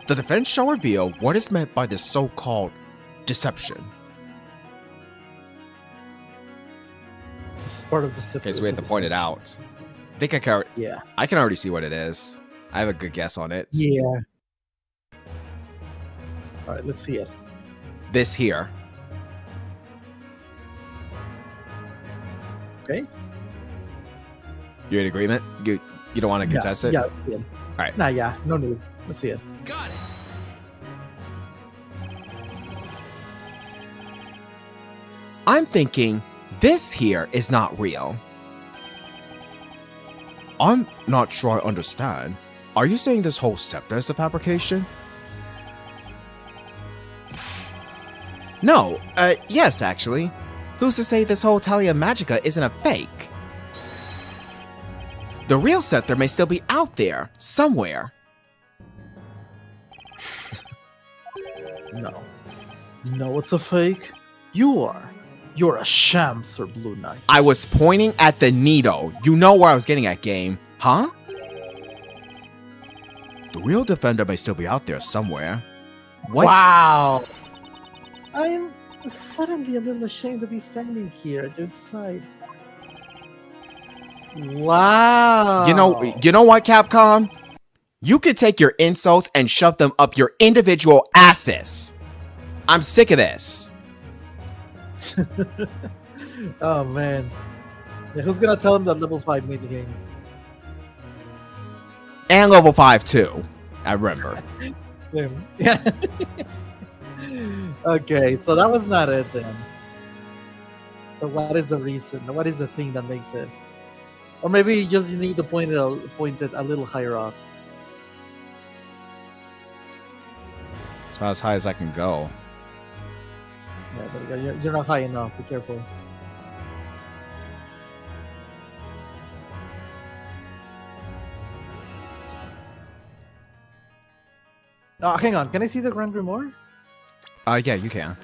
The defense shall reveal what is meant by this so-called deception. It's part of the Okay, so we have to point it out. I think I can already see what it is. I have a good guess on it. Yeah. Alright, let's see it. This here. Okay. You're in agreement? You don't want to contest it? Yeah, let's see it. Alright. Nah, yeah, no need. Let's see it. Got it. I'm thinking this here is not real. I'm not sure I understand. Are you saying this whole scepter is a fabrication? No, yes, actually. Who's to say this whole Talia Magica isn't a fake? The real scepter may still be out there, somewhere. No. You know what's a fake? You are. You're a sham, Sir Blue Knight. I was pointing at the needle. You know where I was getting at, game. Huh? The real defender may still be out there somewhere. What? Wow. I'm suddenly a little ashamed to be standing here at your side. Wow. You know what, Capcom? You could take your insults and shove them up your individual asses. I'm sick of this. Oh man. Yeah, who's gonna tell him that level 5 made the game? And level 5 too. I remember. Yeah. Okay, so that was not it then. So what is the reason? What is the thing that makes it? Or maybe you just need to point it a little higher up. It's about as high as I can go. Yeah, but you're not high enough. Be careful. Oh, hang on. Can I see the Grand Grimoire? Yeah, you can.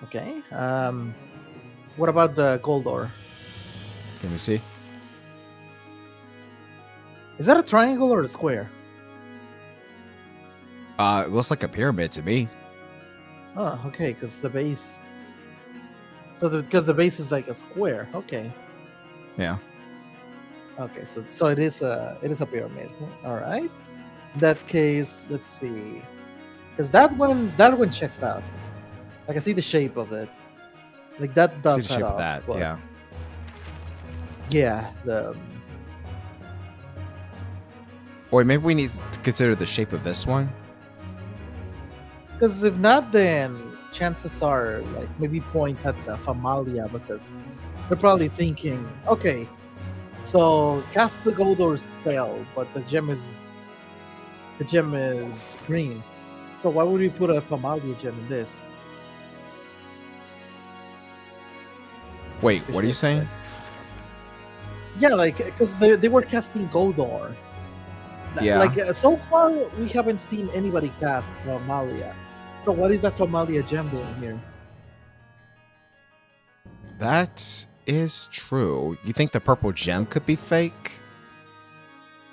Okay. What about the gold ore? Can we see? Is that a triangle or a square? It looks like a pyramid to me. Oh, okay, because the base. Because the base is like a square. Okay. Yeah. Okay, so it is a pyramid. All right. In that case, let's see. Because that one checks out. Like I see the shape of it. Like that does see the shape of that. Yeah. Yeah. The. Or maybe we need to consider the shape of this one. Because if not, then chances are like maybe point at the Famalia because they're probably thinking, okay, so cast the gold ore spell, but the gem is green. So why would we put a Famalia gem in this? Wait, what are you saying? Yeah, like because they were casting gold ore. Yeah. Like so far we haven't seen anybody cast Famalia. So what is that Famalia gem doing here? That is true. You think the purple gem could be fake?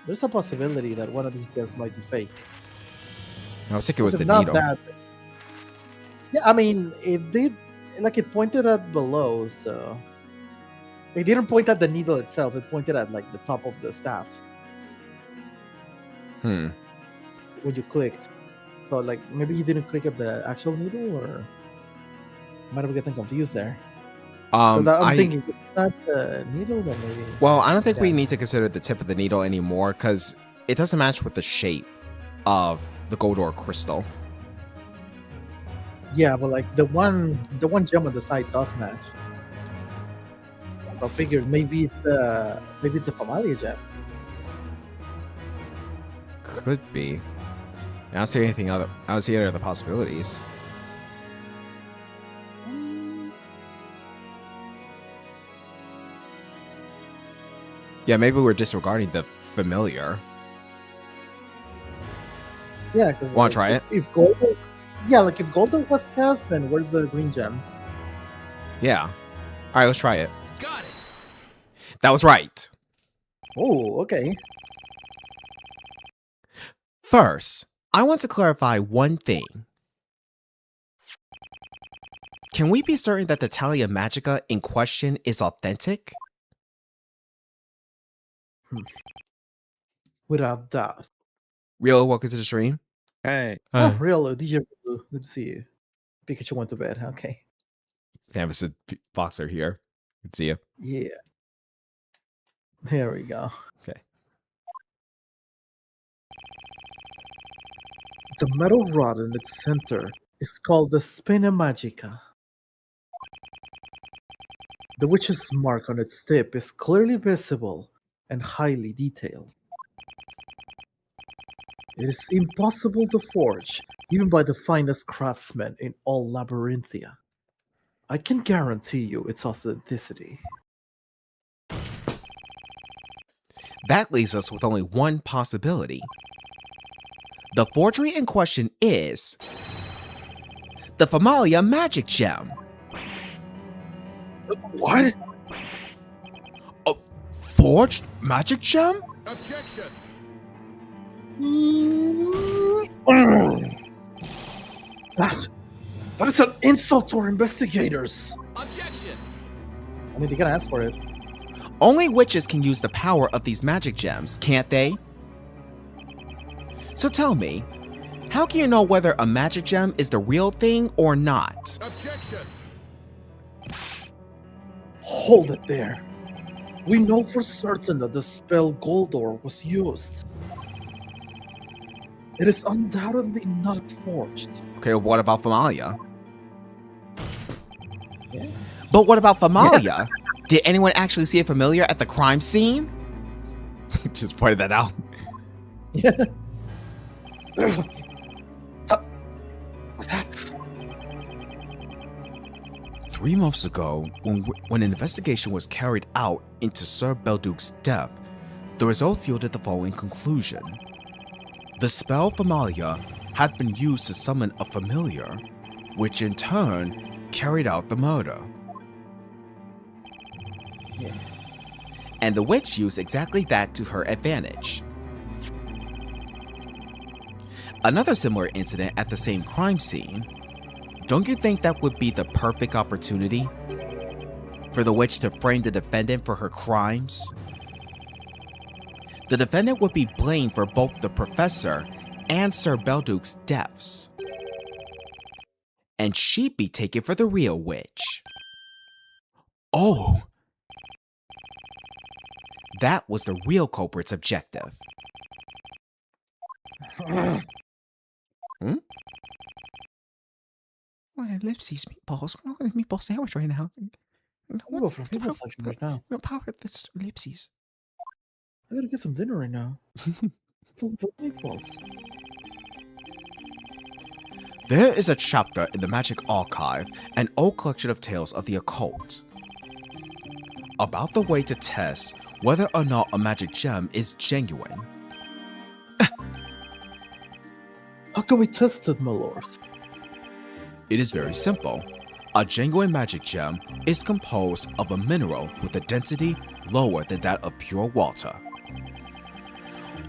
There's a possibility that one of these gems might be fake. I was thinking it was the Not needle. that. Yeah, I mean, it did. Like it pointed at below, so it didn't point at the needle itself. It pointed at like the top of the staff. When you clicked. So like maybe you didn't click at the actual needle, or might have getting confused there. I'm thinking if it's not the needle, then maybe. Well, I don't think we need to consider the tip of the needle anymore because it doesn't match with the shape of the gold ore crystal. Yeah, but like the one gem on the side does match. So I figured maybe it's a Famalia gem. Could be. I don't see anything other. I don't see any other possibilities. Yeah, maybe we're disregarding the familiar. Yeah, because want to try it? If Golden, like if Golden was cast, then where's the green gem? Yeah. All right, let's try it. Got it. That was right. Oh, okay. First, I want to clarify one thing. Can we be certain that the Talia Magica in question is authentic? Without doubt. Real, welcome to the stream. Hey. Oh, real, DJ Blue. Good to see you. Pikachu went to bed. Okay. Canvas Boxer here. Good to see you. Yeah. There we go. Okay. The metal rod in its center is called the Spina Magica. The witch's mark on its tip is clearly visible and highly detailed. It is impossible to forge, even by the finest craftsmen in all Labyrinthia. I can guarantee you its authenticity. That leaves us with only one possibility. The forgery in question is the Famalia Magic Gem. What? A forged magic gem? Objection! That is an insult to our investigators. Objection! I mean, they can ask for it. Only witches can use the power of these magic gems, can't they? So tell me, how can you know whether a magic gem is the real thing or not? Objection! Hold it there. We know for certain that the spell Goldor was used. It is undoubtedly not forged. Okay, what about Famalia? Yeah. But what about Famalia? Did anyone actually see a familiar at the crime scene? Just pointed that out. Yeah. That's... 3 months ago, when an investigation was carried out into Sir Belduke's death, the results yielded the following conclusion. The spell Famalia had been used to summon a familiar, which in turn carried out the murder. Yeah. And the witch used exactly that to her advantage. Another similar incident at the same crime scene. Don't you think that would be the perfect opportunity for the witch to frame the defendant for her crimes? The defendant would be blamed for both the professor and Sir Belduke's deaths. And she'd be taken for the real witch. Oh! That was the real culprit's objective. Hmm? Ellipses, meatballs. I want a meatball sandwich right now. We'll go for meatball section right now. What power this ellipses? I gotta get some dinner right now. Meatballs. There is a chapter in the Magic Archive, an old collection of tales of the occult, about the way to test whether or not a magic gem is genuine. How can we test it, my lord? It is very simple. A genuine magic gem is composed of a mineral with a density lower than that of pure water.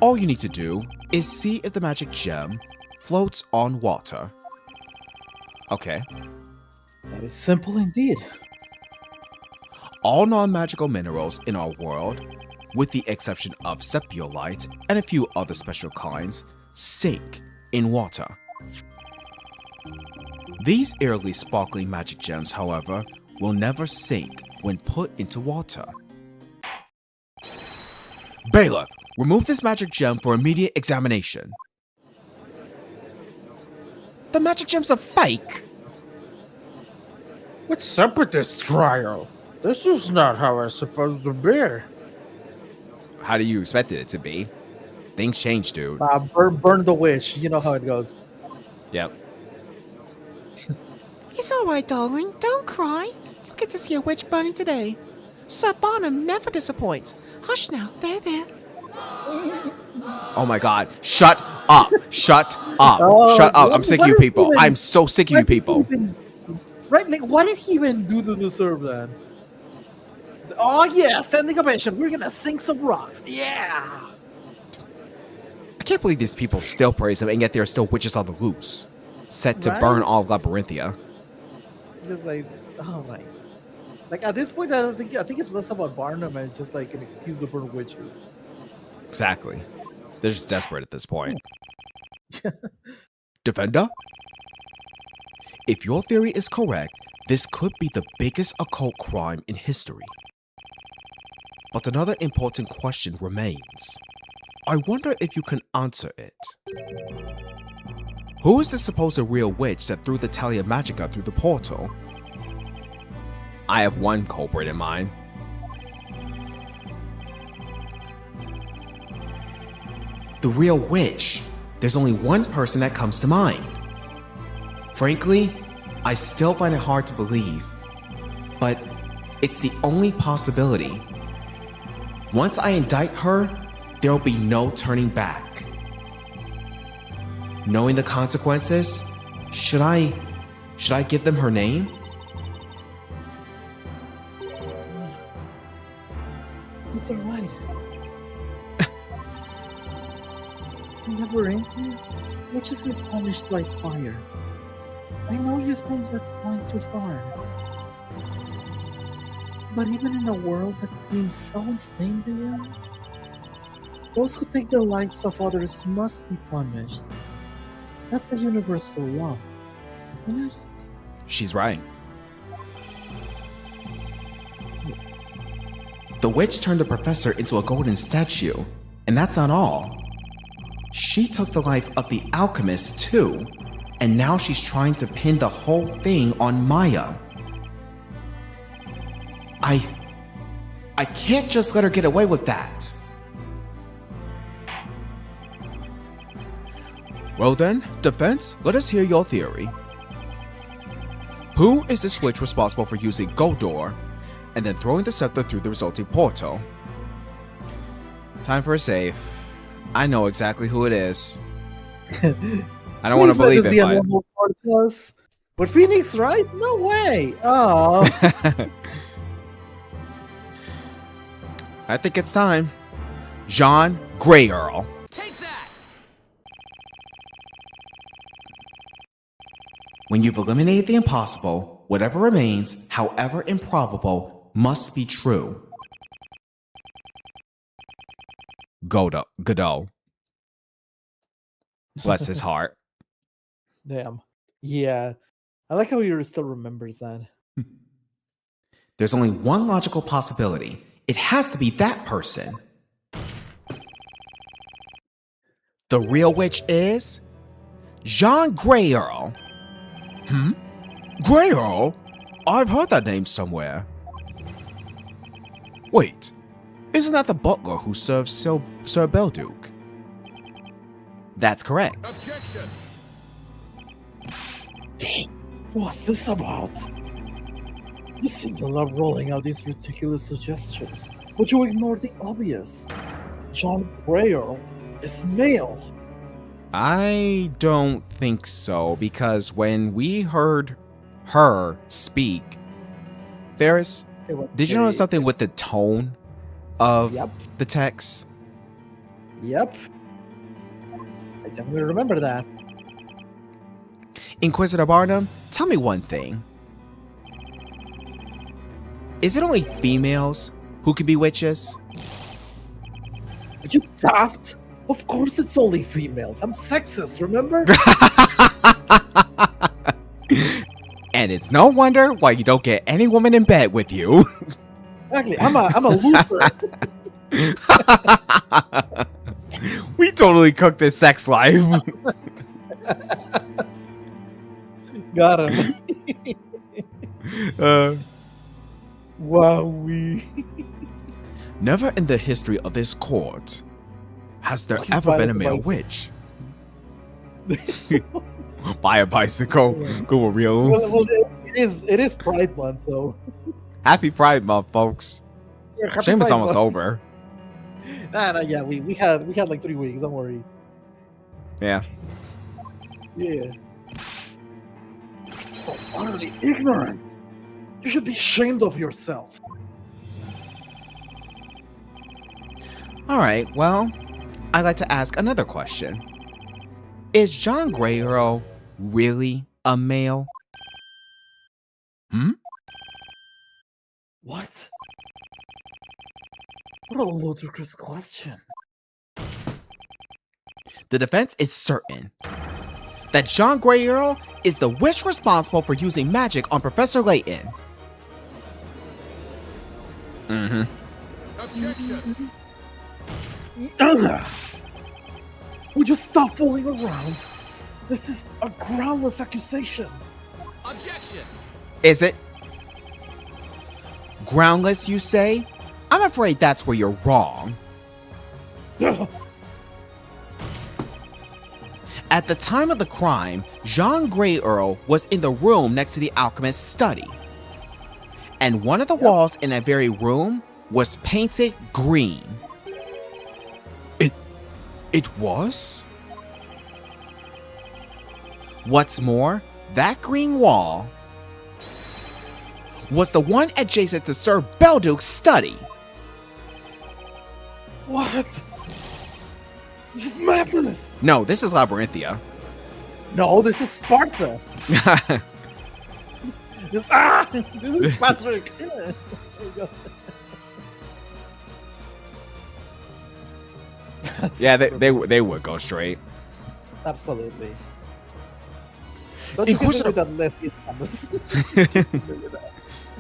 All you need to do is see if the magic gem floats on water. Okay. That is simple indeed. All non-magical minerals in our world, with the exception of sepiolite and a few other special kinds, sink in water. These eerily sparkling magic gems, however, will never sink when put into water. Bailiff, remove this magic gem for immediate examination. The magic gem's a fake! What's up with this trial? This is not how it's supposed to be. How do you expect it to be? Things change, dude. Burn the witch. You know how it goes. Yep. It's alright, darling. Don't cry. You'll get to see a witch burning today. Sir Barnum never disappoints. Hush now. There. Oh my god. Shut up. Shut up. Shut up. I'm sick of you people. I'm so sick of you people. Right? Like, what did he even do to deserve that? Oh yeah, standing ovation. We're gonna sink some rocks. Yeah. I can't believe these people still praise him, and yet there are still witches on the loose, set to Right? burn all of Labyrinthia. Just like, oh my. Like at this point, I think it's less about Barnum and just like an excuse to burn witches. Exactly. They're just desperate at this point. Defender? If your theory is correct, this could be the biggest occult crime in history. But another important question remains. I wonder if you can answer it. Who is the supposed real witch that threw the Talia Magica through the portal? I have one culprit in mind. The real witch. There's only one person that comes to mind. Frankly, I still find it hard to believe, but it's the only possibility. Once I indict her, there will be no turning back. Knowing the consequences, should I give them her name? Professor Wright. Never anything? Witches be punished by fire. I know you think that's going too far. But even in a world that seems so insane to you, those who take the lives of others must be punished. That's a universal law, isn't it? She's right. The witch turned the professor into a golden statue, and that's not all. She took the life of the alchemist too, and now she's trying to pin the whole thing on Maya. I can't just let her get away with that. Well then, defense, let us hear your theory. Who is this witch responsible for using Goldor and then throwing the scepter through the resulting portal? Time for a save. I know exactly who it is. I don't want to believe it, but Phoenix, right? No way. Oh. I think it's time. John Grey Earl. Take that! When you've eliminated the impossible, whatever remains, however improbable, must be true. Godot. Bless his heart. Damn. Yeah. I like how he still remembers that. There's only one logical possibility. It has to be that person. The real witch is John Grey Earl. Grey Earl? I've heard that name somewhere. Wait, isn't that the butler who serves Sir Belduke? That's correct. Objection! What's this about? You seem to love rolling out these ridiculous suggestions, but you ignore the obvious. John Grey Earl is male. I don't think so, because when we heard her speak, Ferris, did you notice something with the tone of the text? Yep. I definitely remember that. Inquisitor Barnum, tell me one thing. Is it only females who can be witches? Are you daft? Of course it's only females. I'm sexist, remember? And it's no wonder why you don't get any woman in bed with you. Exactly. I'm a loser. We totally cooked this sex life. Got him. Wowee. Never in the history of this court has there ever been a male witch. Buy a bicycle. Go real. Well, it is Pride Month, so. Happy Pride Month, folks. Yeah, Shame it's Pride almost Month. over. Nah, yeah, we had like 3 weeks. Don't worry. Yeah. Yeah. So utterly ignorant. You should be ashamed of yourself. All right, well, I'd like to ask another question. Is John Grey Earl really a male? What? What a ludicrous question. The defense is certain that John Grey Earl is the witch responsible for using magic on Professor Layton. Objection! Would you stop fooling around? This is a groundless accusation. Objection! Is it? Groundless, you say? I'm afraid that's where you're wrong. At the time of the crime, John Grey Earl was in the room next to the alchemist's study. And one of the walls in that very room was painted green. It was? What's more, that green wall was the one adjacent to Sir Belduke's study. What? This is madness. No, this is Labyrinthia. No, this is Sparta. This is Patrick. There we go. Yeah, they would go straight. Absolutely. Don't you Inquisitor- with that left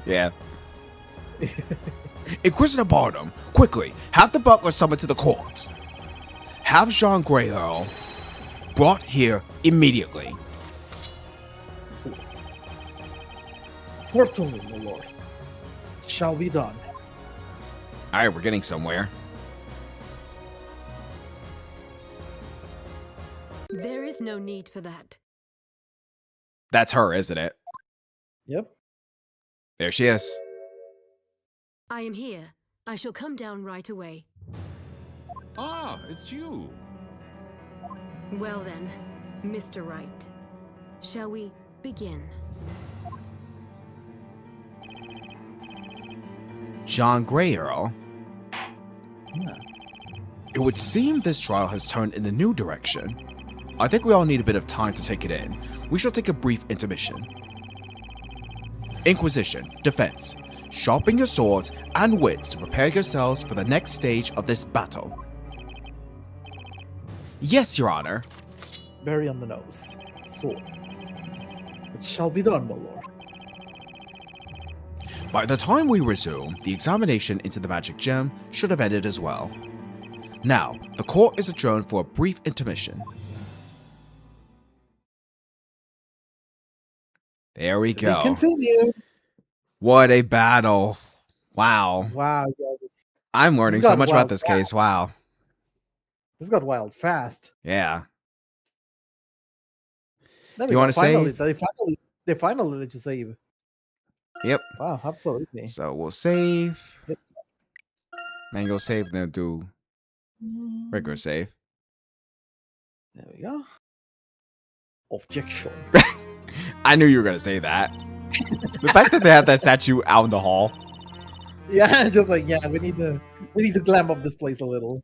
Yeah. Inquisitor Barnum, quickly, have the butler summoned to the court. Have Jean Grey Earl brought here immediately. Certainly, my lord. Shall be done. Alright, we're getting somewhere. There is no need for that. That's her, isn't it? Yep. There she is. I am here. I shall come down right away. Ah, it's you. Well then, Mr. Wright, shall we begin? Jean Grey Earl? Yeah. It would seem this trial has turned in a new direction. I think we all need a bit of time to take it in. We shall take a brief intermission. Inquisition, defense, sharpen your swords and wits to prepare yourselves for the next stage of this battle. Yes, Your Honor. Very on the nose. So, it shall be done, my lord. By the time we resume, the examination into the magic gem should have ended as well. Now, the court is adjourned for a brief intermission. There we go. Continue. What a battle. Wow. Wow. Yeah, I'm learning this so got much about wild this fast. case. Wow. This got wild fast. Yeah. There we You go. want to Finally, save? They finally let you save. Yep. Wow, absolutely. So we'll save. Yep. Mango save, then do regular save. There we go. Objection. I knew you were going to say that. The fact that they have that statue out in the hall. Yeah, just like we need to glam up this place a little.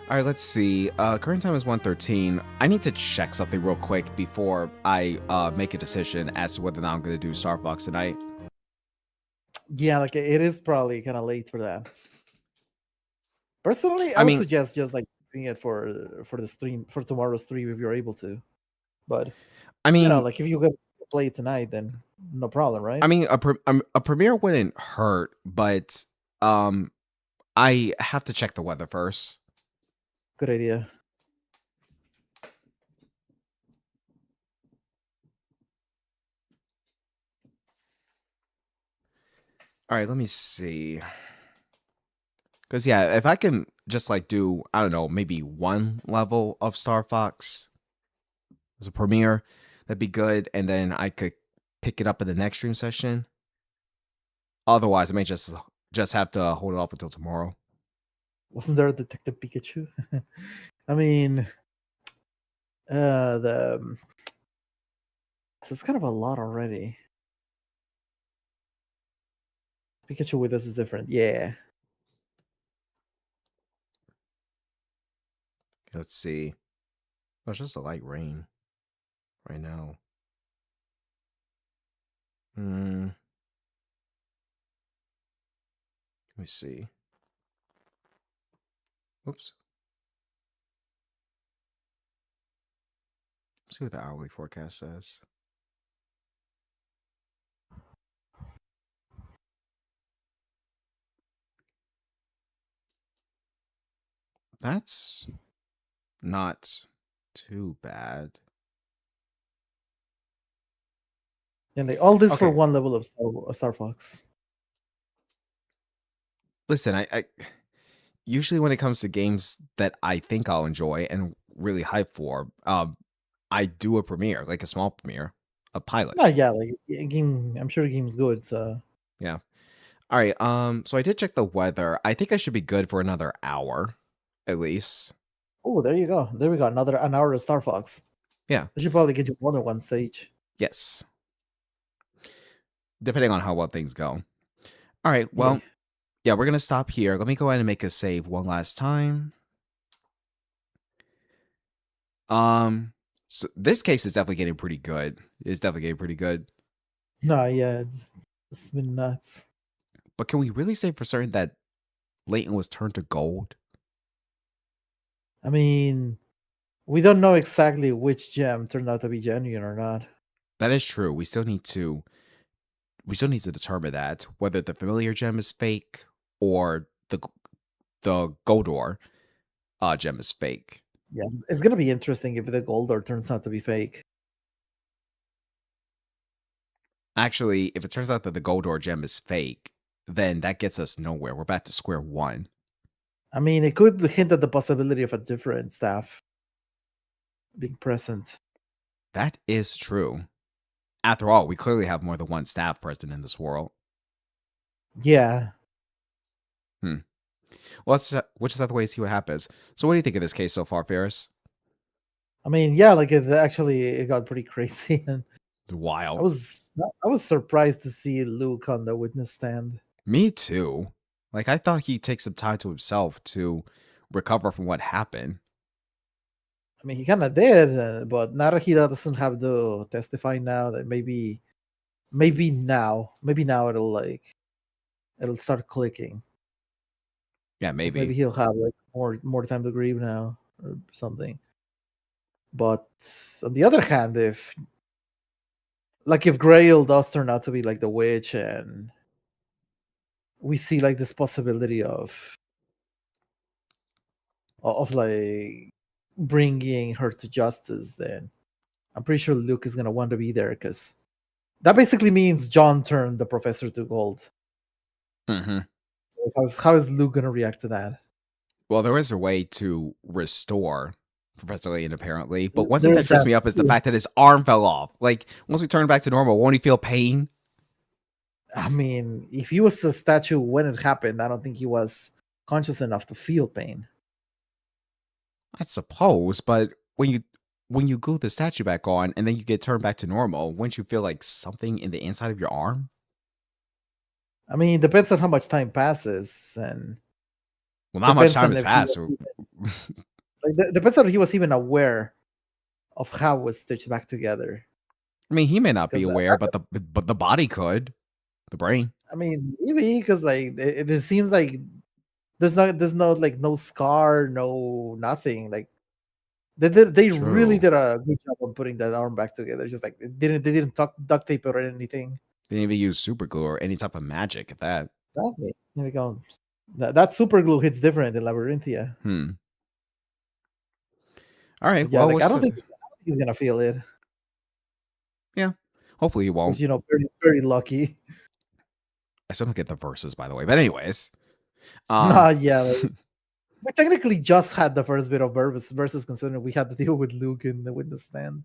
All right, let's see. Current time is 1:13. I need to check something real quick before I make a decision as to whether or not I'm going to do Starfox tonight. Yeah, like it is probably kind of late for that. Personally, I would suggest just like doing it for the stream, for tomorrow's stream if you're able to. But I mean, like if you could play it tonight, then no problem, right? I mean, a premiere wouldn't hurt, but I have to check the weather first. Good idea. All right, let me see. Because, yeah, if I can just, like, do, I don't know, maybe one level of Starfox as a premiere, that'd be good. And then I could pick it up in the next stream session. Otherwise, I may just have to hold it off until tomorrow. Wasn't there a Detective Pikachu? I mean, so it's kind of a lot already. Pikachu with us is different. Yeah. Let's see. Oh, it's just a light rain right now. Let me see. Oops. Let's see what the hourly forecast says. That's not too bad. And they all this for Okay. one level of Starfox. Listen, I usually when it comes to games that I think I'll enjoy and really hype for, I do a premiere, like a small premiere, a pilot. No, yeah, like a game. I'm sure the game's good. So Yeah. All right. So I did check the weather. I think I should be good for another hour, at least. oh, there you go. There we go. An hour of Starfox. Yeah. I should probably get you more than one stage. Yes. Depending on how well things go. All right. Yeah. Well, yeah, we're gonna stop here. Let me go ahead and make a save one last time. So this case is definitely getting pretty good. It's definitely getting pretty good. No, yeah, it's been nuts. But can we really say for certain that Layton was turned to gold? I mean, we don't know exactly which gem turned out to be genuine or not. That is true. We still need to determine that whether the familiar gem is fake or the Goldor gem is fake. Yeah, it's gonna be interesting if the Goldor turns out to be fake. Actually, if it turns out that the Goldor gem is fake, then that gets us nowhere. We're back to square one. I mean, it could hint at the possibility of a different staff being present. That is true. After all, we clearly have more than one staff present in this world. Yeah. Well, we'll just have to wait and see what happens. So what do you think of this case so far, Ferris? I mean, yeah, like it got pretty crazy, and Wild. I was surprised to see Luke on the witness stand. Me too. Like, I thought he'd take some time to himself to recover from what happened. I mean, he kind of did, but now that he doesn't have to testify now, that maybe now it'll start clicking. Yeah, Like, maybe. maybe he'll have like more time to grieve now or something. But on the other hand, if Grail does turn out to be like the witch, and we see like this possibility of like bringing her to justice, then I'm pretty sure Luke is gonna want to be there, because that basically means John turned the professor to gold. Mm-hmm. So how is Luke gonna react to that? Well, there is a way to restore Professor Layton, apparently. But one thing that trips me up is the fact that his arm fell off. Like, once we turn back to normal, won't he feel pain? I mean, if he was a statue when it happened, I don't think he was conscious enough to feel pain. I suppose, but when you glue the statue back on and then you get turned back to normal, wouldn't you feel like something in the inside of your arm? I mean, it depends on how much time passes, and well, not much time has passed. Depends on if he was even aware of how it was stitched back together. I mean, he may not be aware, but the body could, the brain. I mean, maybe because like it seems like there's no like no scar, no nothing. Like they really did a good job on putting that arm back together. Just like they didn't duct tape it or anything. They didn't even use super glue or any type of magic at that. Exactly. There we go. That super glue hits different in Labyrinthia. All right. Yeah, well, like, I don't think he's gonna feel it. Yeah. Hopefully he won't. Which, very, very lucky. I still don't get the verses, by the way. But anyways. Yeah. Like, we technically just had the first bit of verses, considering we had to deal with Luke in the witness stand.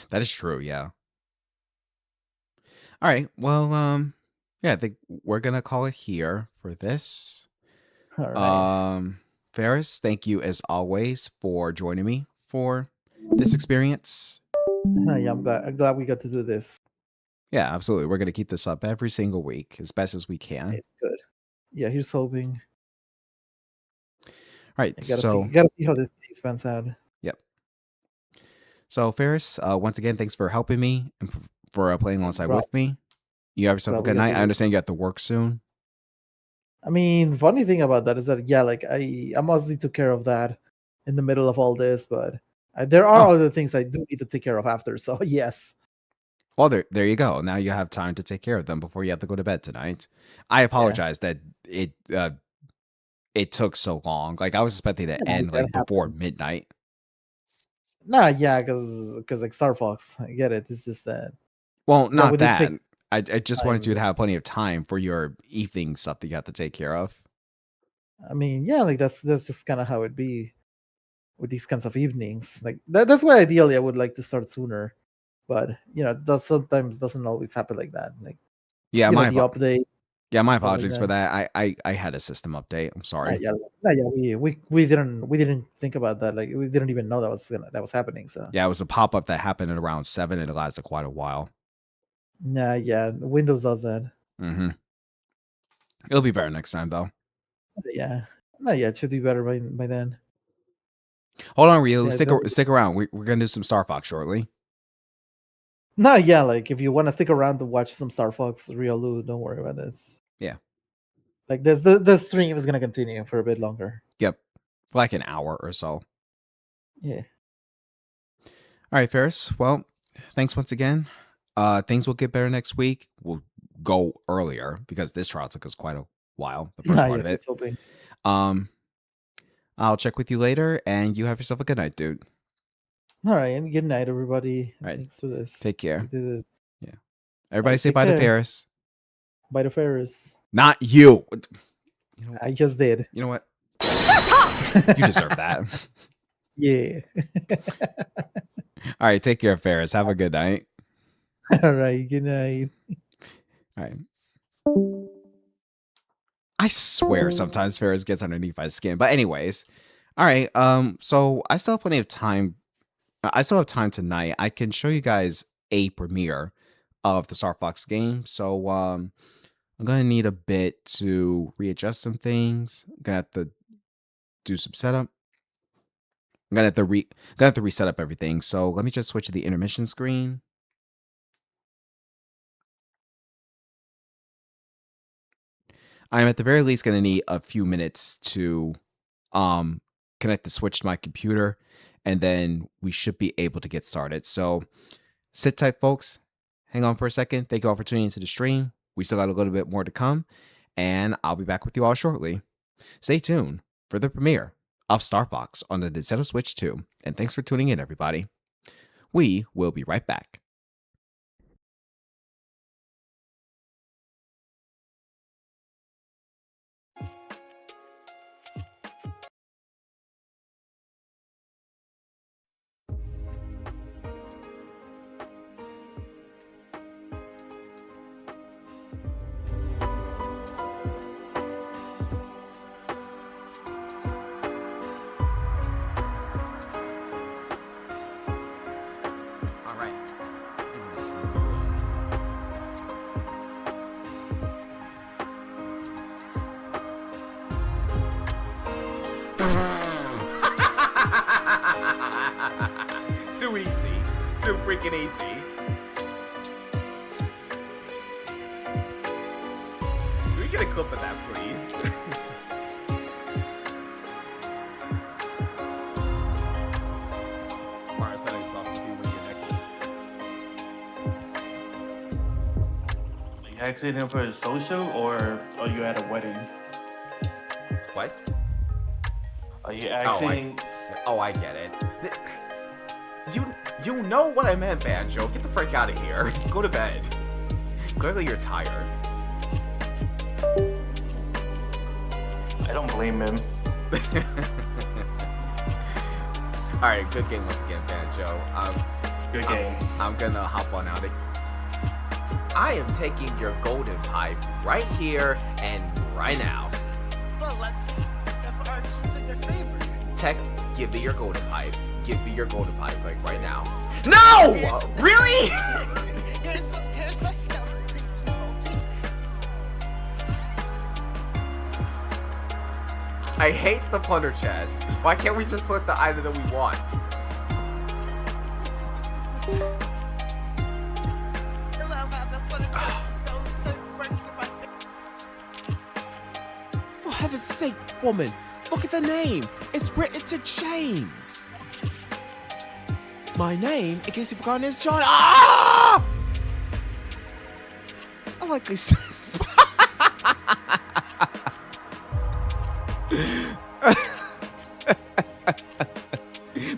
That is true, yeah. All right. Well, yeah, I think we're gonna call it here for this. All right. Ferris, thank you as always for joining me for this experience. Yeah, I'm glad we got to do this. Yeah, absolutely. We're gonna keep this up every single week as best as we can. It's good. Yeah, here's hoping. All right, you gotta see how this pans out. Yep. So Ferris, once again, thanks for helping me and for playing alongside with me. You have yourself a good night. I understand you have to work soon. I mean, funny thing about that is that like I mostly took care of that in the middle of all this, but there are other things I do need to take care of after. So yes. Well, there you go. Now you have time to take care of them before you have to go to bed tonight. I apologize that it took so long. Like, I was expecting to end like before midnight. Nah, yeah, because like Starfox, I get it. It's just that. Well, not that. I just wanted you to have plenty of time for your evening stuff that you have to take care of. I mean, yeah, like that's just kind of how it be with these kinds of evenings. Like that's why ideally I would like to start sooner, but that sometimes doesn't always happen like that. Like, yeah, the update. Yeah, my apologies for that. I had a system update. I'm sorry. We didn't think about that. Like, we didn't even know that was happening. So yeah, it was a pop up that happened at around 7, and it lasted quite a while. Nah, yeah, Windows does that. Mm-hmm. It'll be better next time, though. Yeah. No, yeah, it should be better by then. Hold on, Ryu. Yeah, Stick around. We're gonna do some Starfox shortly. No, yeah, like if you want to stick around to watch some Starfox Riolu, don't worry about this. Yeah. Like the stream is gonna continue for a bit longer. Yep. For like an hour or so. Yeah. All right, Ferris. Well, thanks once again. Things will get better next week. We'll go earlier because this trial took us quite a while. The first part of it. Hoping. I'll check with you later, and you have yourself a good night, dude. All right, and good night, everybody. All right. Thanks for this. Take care. We did this. Yeah. Everybody say take bye to care. Ferris. Bye to Ferris. Not you. I just did. You know what? Shut up! You deserve that. Yeah. All right, take care, Ferris. Have a good night. All right, good night. All right. I swear sometimes Ferris gets underneath my skin. But anyways, all right. So I still have plenty of time. I still have time tonight. I can show you guys a premiere of the Starfox game. So I'm gonna need a bit to readjust some things. I'm gonna have to do some setup. I'm gonna have to reset up everything. So let me just switch to the intermission screen. I'm at the very least gonna need a few minutes to connect the switch to my computer, and then we should be able to get started. So sit tight, folks. Hang on for a second. Thank you all for tuning into the stream. We still got a little bit more to come, and I'll be back with you all shortly. Stay tuned for the premiere of Starfox on the Nintendo Switch 2, and thanks for tuning in, everybody. We will be right back. Too easy. Too freaking easy. Can we get a clip of that, please? Mario settings off so you when you access. Are you asking him for his social, or are you at a wedding? What? Are you asking? Oh, I get it. You know what I meant, Banjo. Get the frick out of here. Go to bed. Clearly you're tired. I don't blame him. Alright, good game once again, Banjo. Good game. I'm gonna hop on out. I am taking your golden pipe right here and right now. Well, let's see if I'm choosing your favorite. Tech, give me your golden pipe. Give me your golden pipe, like right now. No! Really? Here's my stealth. I hate the plunder chest. Why can't we just select the item that we want? For heaven's sake, woman, look at the name. It's written to James. My name, in case you've forgotten, is John. Ah! I like this.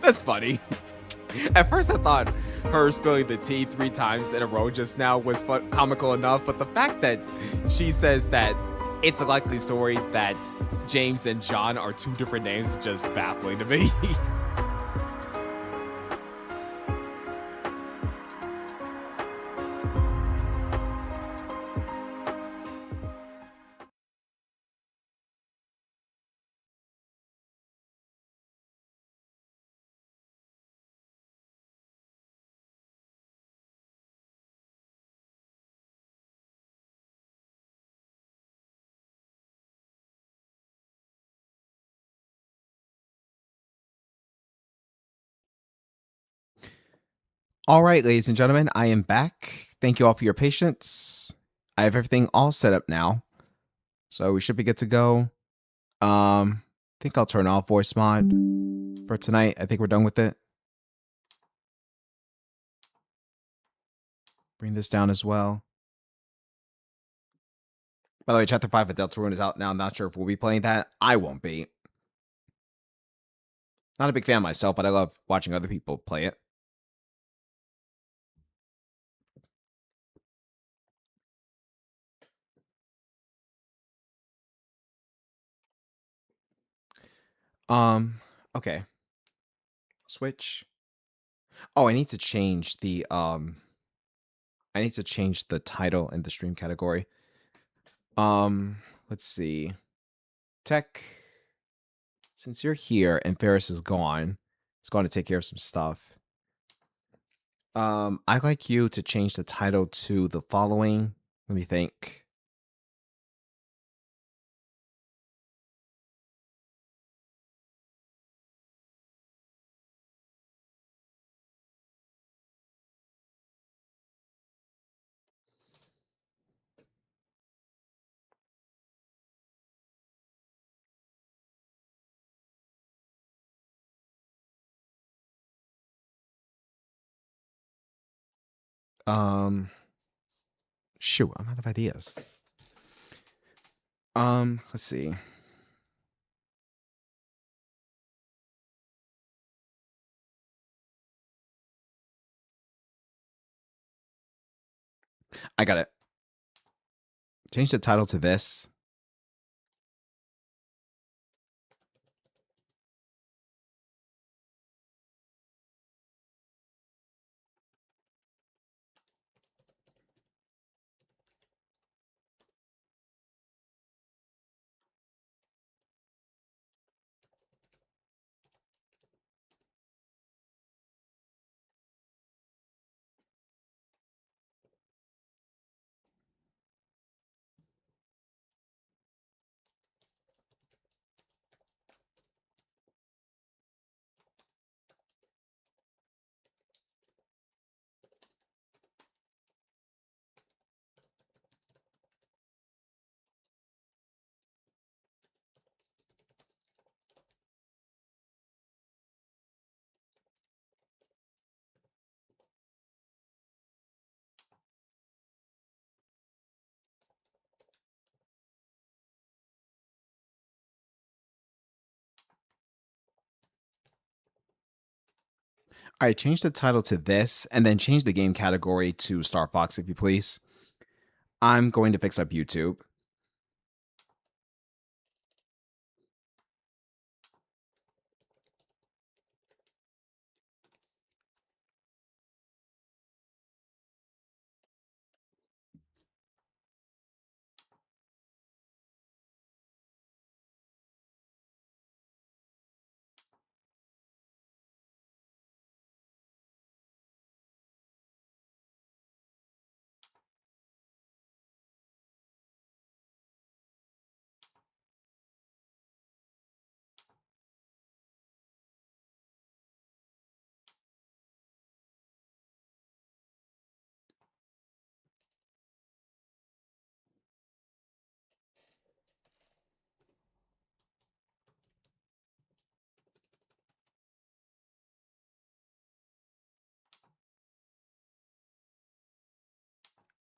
That's funny. At first I thought her spilling the tea 3 times in a row just now was comical enough, but the fact that she says that it's a likely story that James and John are 2 different names is just baffling to me. All right, ladies and gentlemen, I am back. Thank you all for your patience. I have everything all set up now, so we should be good to go. I think I'll turn off voice mod for tonight. I think we're done with it. Bring this down as well. By the way, Chapter 5 of Deltarune is out now. I'm not sure if we'll be playing that. I won't be. Not a big fan myself, but I love watching other people play it. Okay. Switch. Oh, I need to change the title in the stream category. Let's see. Tech. Since you're here and Ferris is gone, he's going to take care of some stuff. I'd like you to change the title to the following. Let me think. Shoot, I'm out of ideas. Let's see. I got it. Change the title to this. All right, change the title to this and then change the game category to Starfox, if you please. I'm going to fix up YouTube.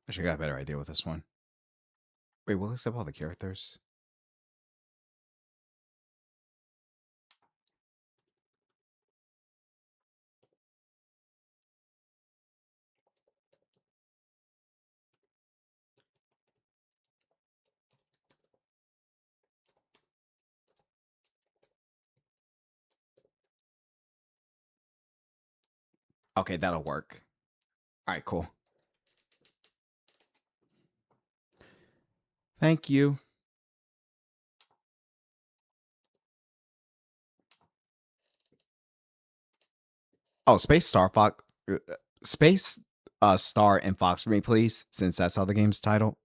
I should got a better idea with this one. Wait, we'll accept all the characters. Okay, that'll work. All right, cool. Thank you. Oh, Space Star Fox. Space Star and Fox for me, please, since that's how the game's titled.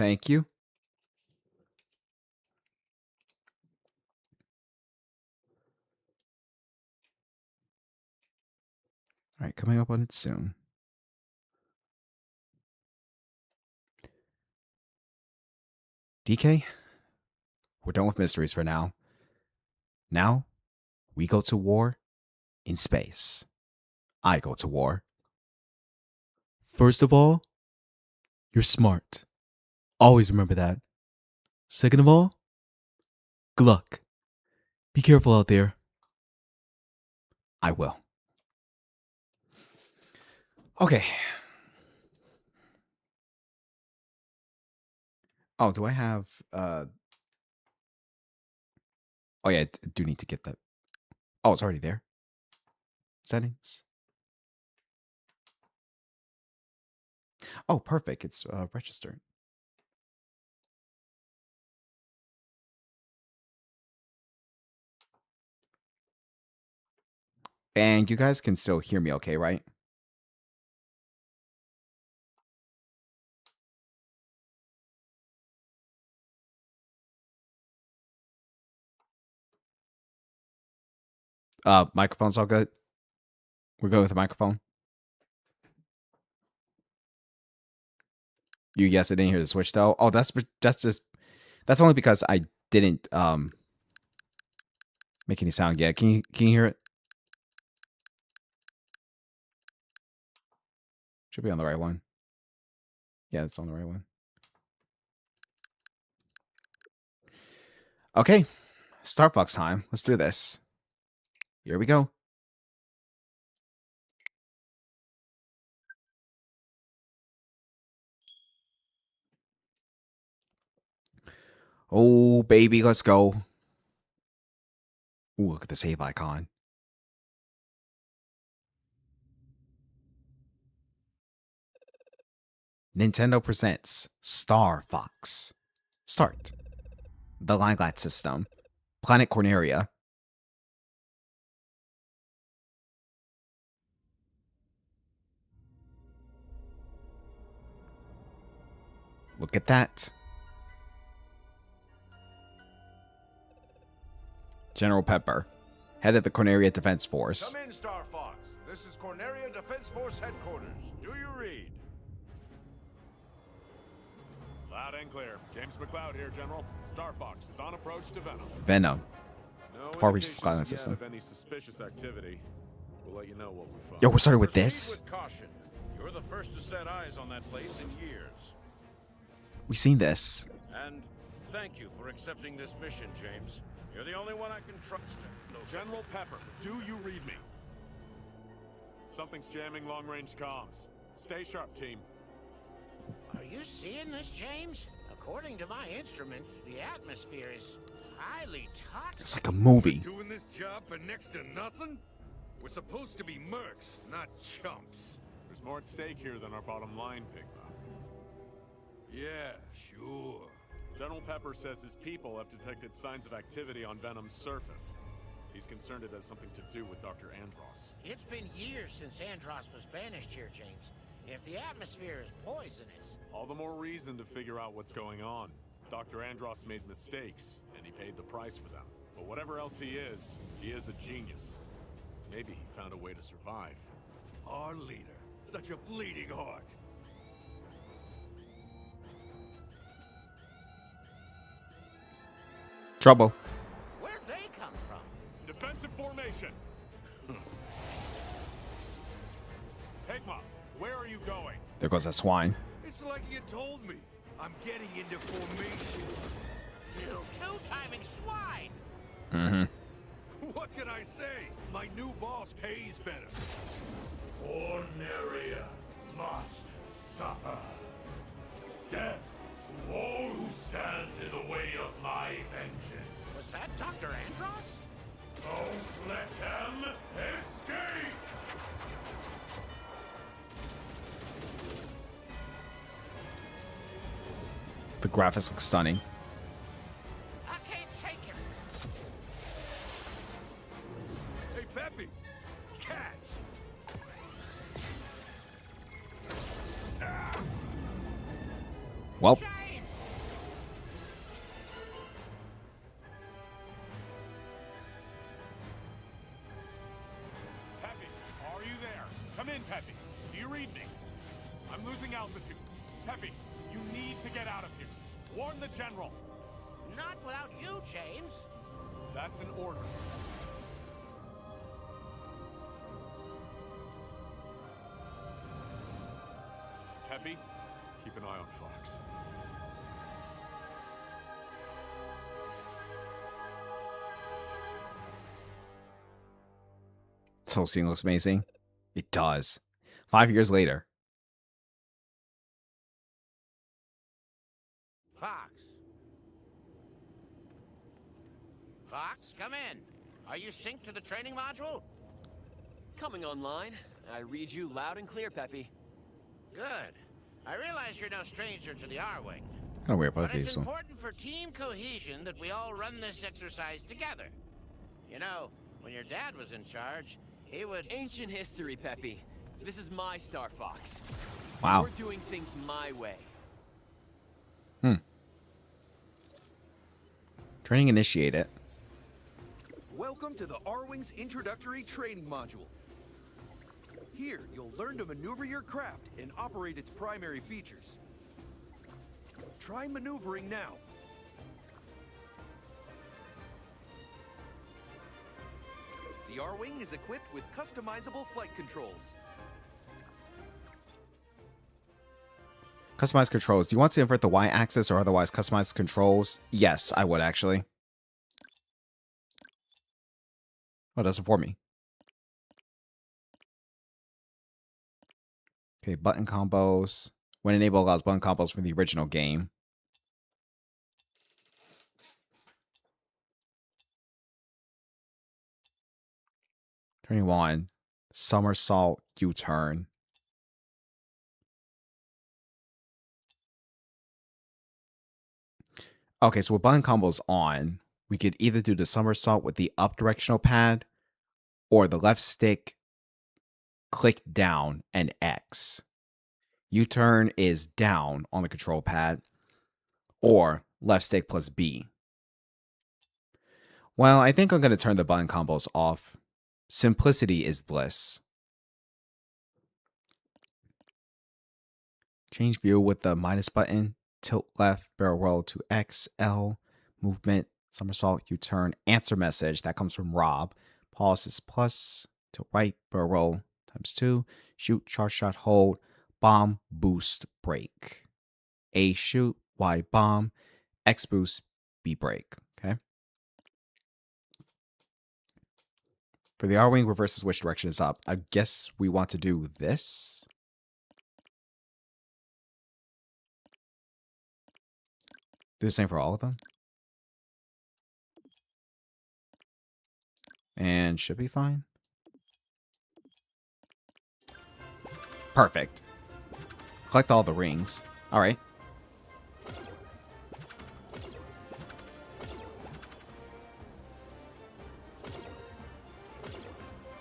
Thank you. All right, coming up on it soon. DK, we're done with mysteries for now. Now, we go to war in space. I go to war. First of all, you're smart. Always remember that. Second of all, good luck. Be careful out there. I will. Okay. Oh, do I have oh yeah, I do need to get that. Oh, it's already there. Settings. Oh, perfect. It's registered. And you guys can still hear me okay, right? Microphone's all good? We're good with the microphone? Yes, I didn't hear the switch though. Oh, that's only because I didn't make any sound yet. Can you hear it? Should be on the right one. Yeah, it's on the right one. Okay. Starfox time. Let's do this. Here we go. Oh, baby, let's go. Ooh, look at the save icon. Nintendo presents Starfox. Start. The Limelight System. Planet Corneria. Look at that. General Pepper, head of the Corneria Defense Force. Come in, Starfox. This is Corneria Defense Force headquarters. Do you read? Loud and clear. James McLeod here, General. Starfox is on approach to Venom. Venom. No Far reaches indications Skyline yet system. of any suspicious activity. We'll let you know what we find. Yo, we're starting with this. Proceed with caution. You're the first to set eyes on that place in years. We've seen this. And thank you for accepting this mission, James. You're the only one I can trust. General Pepper, do you read me? Something's jamming long-range comms. Stay sharp, team. Are you seeing this, James? According to my instruments, the atmosphere is highly toxic. It's like a movie. Doing this job for next to nothing? We're supposed to be mercs, not chumps. There's more at stake here than our bottom line, Pigma. Yeah, sure. General Pepper says his people have detected signs of activity on Venom's surface. He's concerned it has something to do with Dr. Andross. It's been years since Andross was banished here, James. If the atmosphere is poisonous... All the more reason to figure out what's going on. Dr. Andross made mistakes, and he paid the price for them. But whatever else he is a genius. Maybe he found a way to survive. Our leader. Such a bleeding heart. Trouble. Where'd they come from? Defensive formation! Pigma, where are you going? There goes that swine. It's like you told me. I'm getting into formation. You two-timing swine! Mm-hmm. What can I say? My new boss pays better. Corneria must suffer. Death to all who stand in the way of my vengeance. Was that Dr. Andross? Don't let them escape! The graphics look stunning. I can't shake him. Hey, Peppy! Catch! Well, James! Peppy, do you read me? I'm losing altitude. Peppy, you need to get out of here. Warn the general. Not without you, James. That's an order. Peppy, keep an eye on Fox. This whole scene looks amazing. It does. 5 years later. Fox. Fox, come in. Are you synced to the training module? Coming online. I read you loud and clear, Peppy. Good. I realize you're no stranger to the R-Wing. Kind of weird, But but it's so. important for team cohesion that we all run this exercise together. You know, when your dad was in charge, he would... Ancient history, Peppy. This is my Starfox. Wow. We're doing things my way. Training initiated. Welcome to the R-Wing's introductory training module. Here, you'll learn to maneuver your craft and operate its primary features. Try maneuvering now. The R-Wing is equipped with customizable flight controls. Customize controls. Do you want to invert the Y-axis or otherwise customize controls? Yes, I would actually. Oh, it doesn't for me. Okay, button combos. When enabled, allows button combos from the original game. Turning 1. Somersault U-turn. Okay, so with button combos on, we could either do the somersault with the up directional pad or the left stick, click down, and X. U-turn is down on the control pad or left stick plus B. Well, I think I'm going to turn the button combos off. Simplicity is bliss. Change view with the minus button. Tilt left, barrel roll to X, L, movement, somersault, U-turn, answer message. That comes from Rob. Pause is plus, tilt right, barrel roll times 2, shoot, charge shot, hold, bomb, boost, brake. A shoot, Y bomb, X boost, B brake. Okay. For the R-Wing, reverses which direction is up. I guess we want to do this. Do the same for all of them. And should be fine. Perfect. Collect all the rings. All right.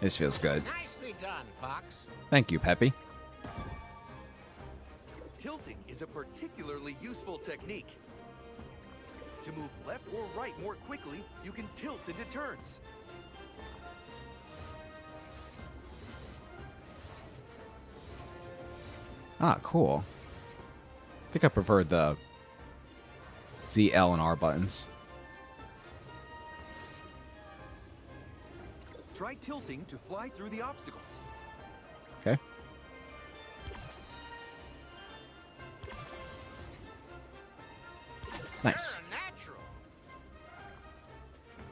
This feels good. Nicely done, Fox. Thank you, Peppy. Tilting is a particularly useful technique. To move left or right more quickly, you can tilt into turns. Ah, cool. I think I prefer the Z, L, and R buttons. Try tilting to fly through the obstacles. Okay. Nice.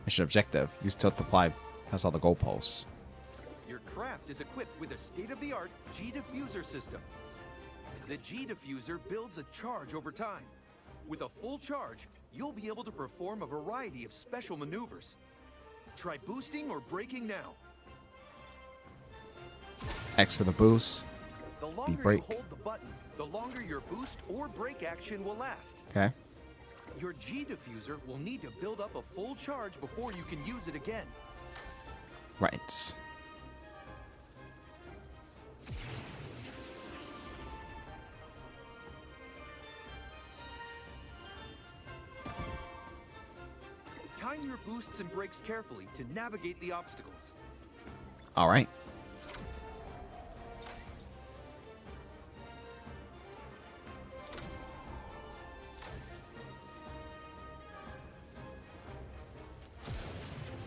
Mission objective. Use tilt to fly past all the goalposts. Your craft is equipped with a state-of-the-art G-diffuser system. The G-diffuser builds a charge over time. With a full charge, you'll be able to perform a variety of special maneuvers. Try boosting or braking now. X for the boost. The B longer brake. you hold the button, the longer your boost or brake action will last. Okay. Your G-diffuser will need to build up a full charge before you can use it again. Right. Time your boosts and brakes carefully to navigate the obstacles. All right.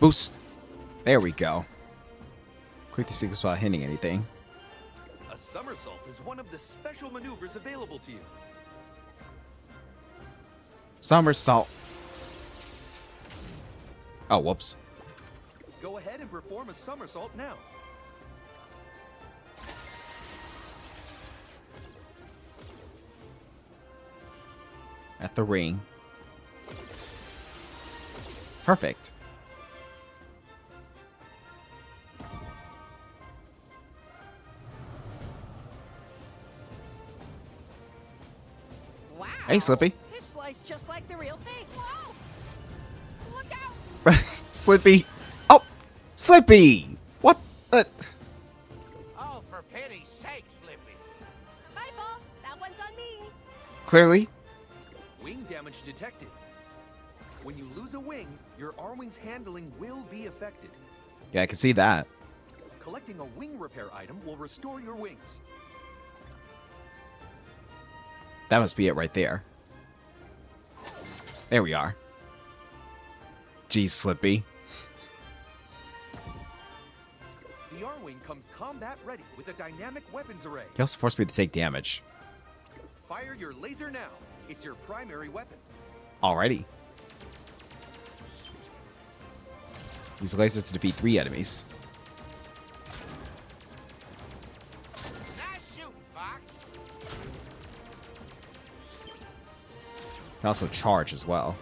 Boost. There we go. Quick to sequence without hitting anything. A somersault is one of the special maneuvers available to you. Somersault. Oh, whoops. Go ahead and perform a somersault now. At the ring. Perfect. Wow. Hey, Slippy. This flies just like the real thing. Whoa! Look out! Slippy. Oh, Slippy. What? Oh, for pity's sake, Slippy. My fault. That one's on me. Clearly. Wing damage detected. When you lose a wing, your R-Wing's handling will be affected. Yeah, I can see that. Collecting a wing repair item will restore your wings. That must be it right there. There we are. Geez, Slippy. The R-Wing comes combat ready with a dynamic weapons array. He also forced me to take damage. Fire your laser now. It's your primary weapon. Alrighty. Use lasers to defeat 3 enemies. Nice shooting, Fox. Can also charge as well.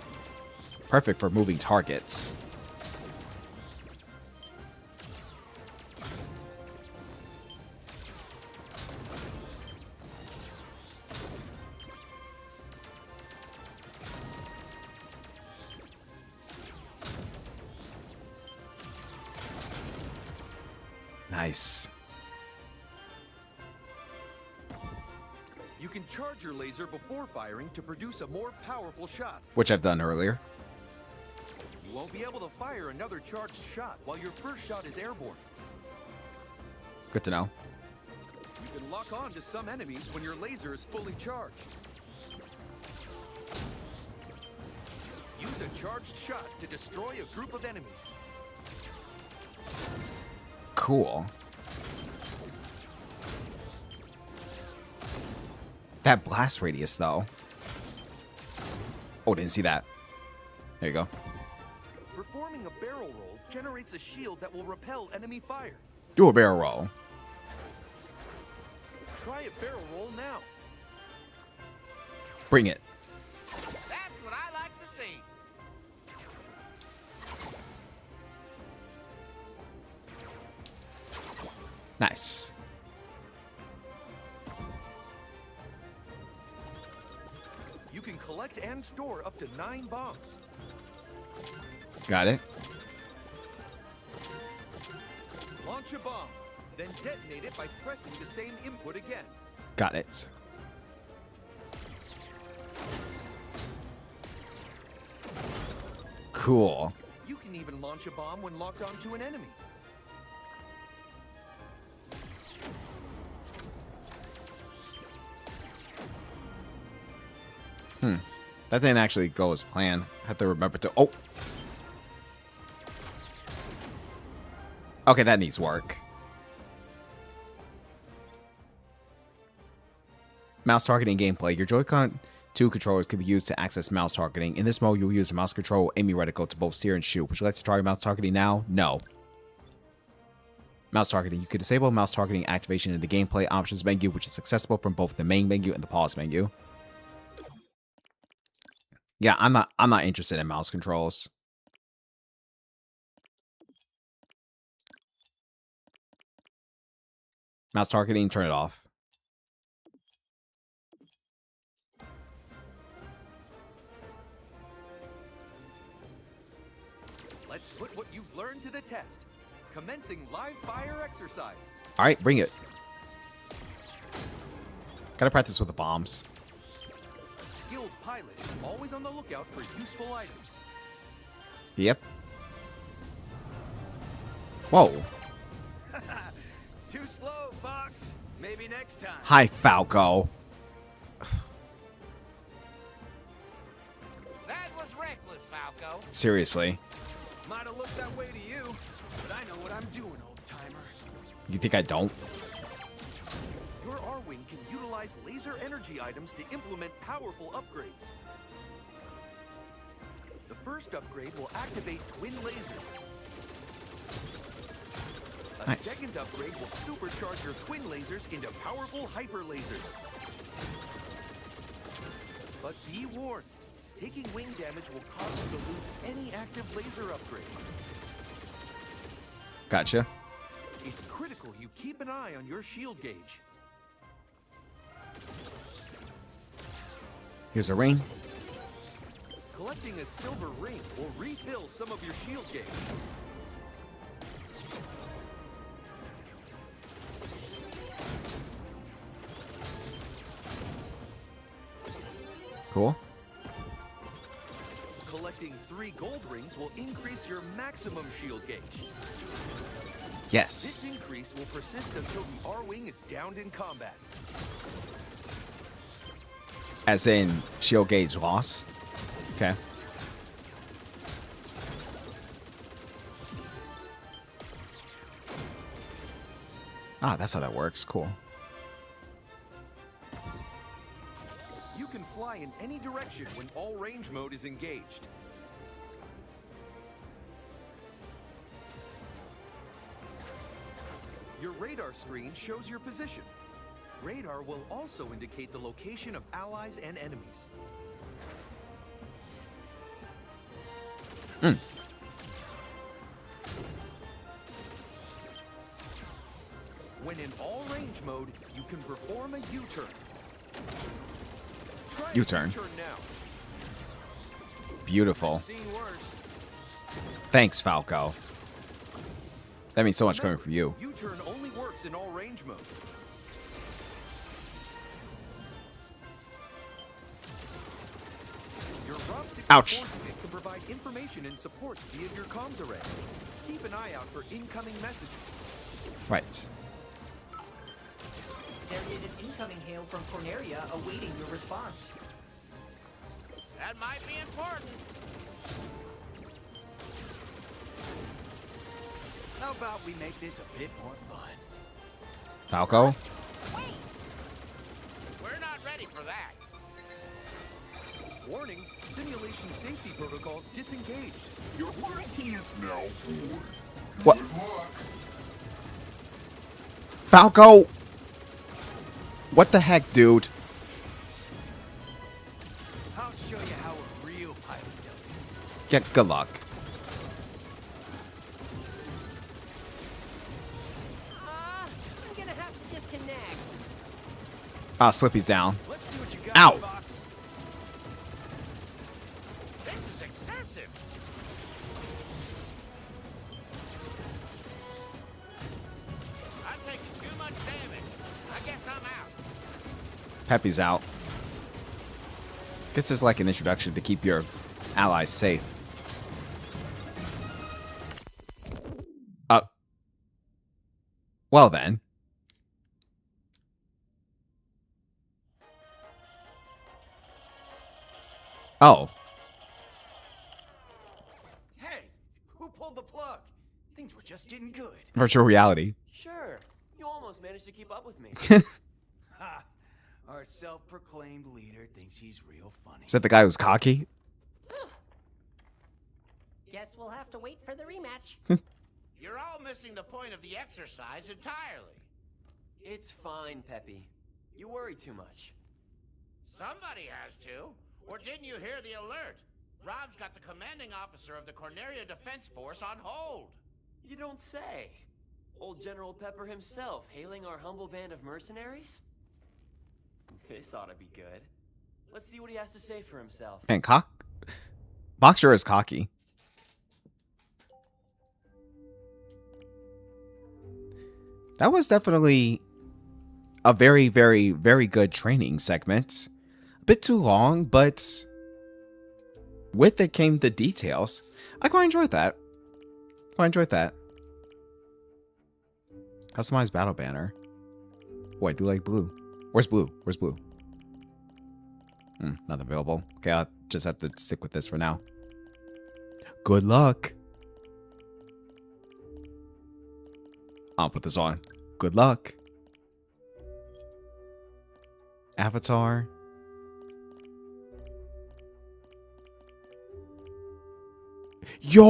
Perfect for moving targets. Nice. You can charge your laser before firing to produce a more powerful shot. Which I've done earlier. You won't be able to fire another charged shot while your first shot is airborne. Good to know. You can lock on to some enemies when your laser is fully charged. Use a charged shot to destroy a group of enemies. Cool. That blast radius, though. Oh, didn't see that. There you go. Performing a barrel roll generates a shield that will repel enemy fire. Do a barrel roll. Try a barrel roll now. Bring it. That's what I like to see. Nice. You can collect and store up to 9 bombs. Got it. Launch a bomb, then detonate it by pressing the same input again. Got it. Cool. You can even launch a bomb when locked onto an enemy. That didn't actually go as planned. I have to remember to... Oh! Okay, that needs work. Mouse targeting gameplay. Your Joy-Con 2 controllers can be used to access mouse targeting. In this mode, you'll use a mouse control aiming reticle to both steer and shoot. Would you like to try mouse targeting now? No. Mouse targeting. You can disable mouse targeting activation in the gameplay options menu, which is accessible from both the main menu and the pause menu. Yeah, I'm not interested in mouse controls. Mouse targeting, turn it off. Let's put what you've learned to the test. Commencing live fire exercise. All right, bring it. Gotta practice with the bombs. A skilled pilot is always on the lookout for useful items. Yep. Whoa. Too slow, Fox. Maybe next time. Hi, Falco. That was reckless, Falco. Seriously. Might have looked that way to you, but I know what I'm doing, old-timer. You think I don't? Your R-Wing can utilize laser energy items to implement powerful upgrades. The first upgrade will activate twin lasers. A second upgrade will supercharge your twin lasers into powerful hyper lasers. But be warned, taking wing damage will cause you to lose any active laser upgrade. Gotcha. It's critical you keep an eye on your shield gauge. Here's a ring. Collecting a silver ring will refill some of your shield gauge. Cool. Collecting 3 gold rings will increase your maximum shield gauge. Yes. This increase will persist until the R-Wing is downed in combat. As in shield gauge loss. Okay. Ah, that's how that works. Cool. You can fly in any direction when all range mode is engaged. Your radar screen shows your position. Radar will also indicate the location of allies and enemies. When in all range mode, you can perform a U-turn. Try U-turn. U-turn now. Beautiful. I've seen worse. Thanks, Falco. That means so much coming from you. U-turn only works in all range mode. Your Rob 64 Ouch. unit can provide information and support via your comms array. Keep an eye out for incoming messages. Right. There is an incoming hail from Corneria awaiting your response. That might be important. How about we make this a bit more fun? Falco? Wait! We're not ready for that. Warning, simulation safety protocols disengaged. Your quarantine is now forward. What? Good luck. Falco! What the heck, dude? I'll show you how a real pilot does it. Yeah, good luck. I'm gonna have to disconnect. Ah, Slippy's down. Let's see what you got, Ow! Fox. This is excessive. I'm taking too much damage. I guess I'm out. Peppy's out. Guess there's like an introduction to keep your allies safe. Well then. Oh. Hey, who pulled the plug? Things were just getting good. Virtual reality. Sure. You almost managed to keep up with me. Ha! Our self-proclaimed leader thinks he's real funny. Is that the guy who's cocky? Guess we'll have to wait for the rematch. You're all missing the point of the exercise entirely. It's fine, Peppy. You worry too much. Somebody has to. Or didn't you hear the alert? Rob's got the commanding officer of the Corneria Defense Force on hold. You don't say. Old General Pepper himself hailing our humble band of mercenaries? This ought to be good. Let's see what he has to say for himself. Man, Bach sure is cocky. That was definitely a very, very, very good training segment. A bit too long, but with it came the details. I quite enjoyed that. Customized battle banner. Oh, I do like blue. Where's blue? Not available. Okay, I'll just have to stick with this for now. Good luck. I'll put this on. Good luck. Avatar. Yo!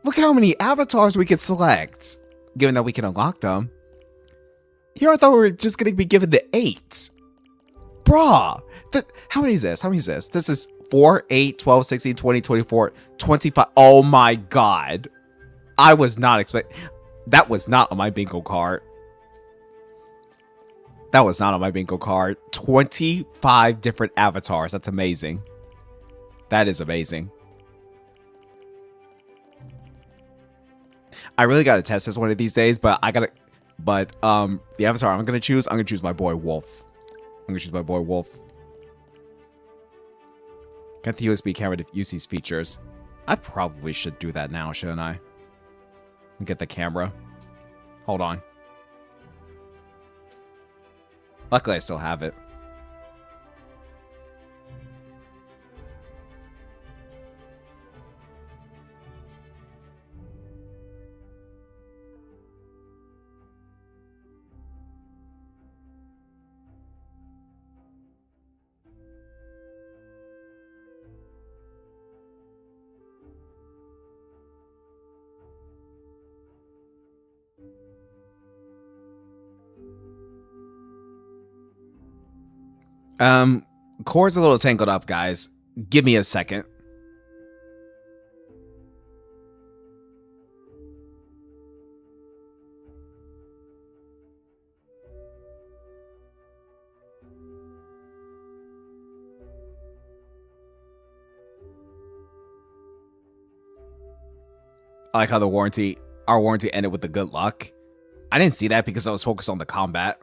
Look at how many avatars we can select. Given that we can unlock them. Here I thought we were just going to be given the 8. Bruh! How many is this? How many is this? This is 4, 8, 12, 16, 20, 24, 25. Oh my god. I was not expecting... That was not on my bingo card. That was not on my bingo card. 25 different avatars. That's amazing. That is amazing. I really gotta test this one of these days, but I gotta... But, the avatar I'm gonna choose my boy Wolf. I'm gonna choose my boy Wolf. Get the USB camera to use these features. I probably should do that now, shouldn't I? Get the camera. Hold on. Luckily, I still have it. Cord's a little tangled up, guys. Give me a second. I like how our warranty ended with the good luck. I didn't see that because I was focused on the combat.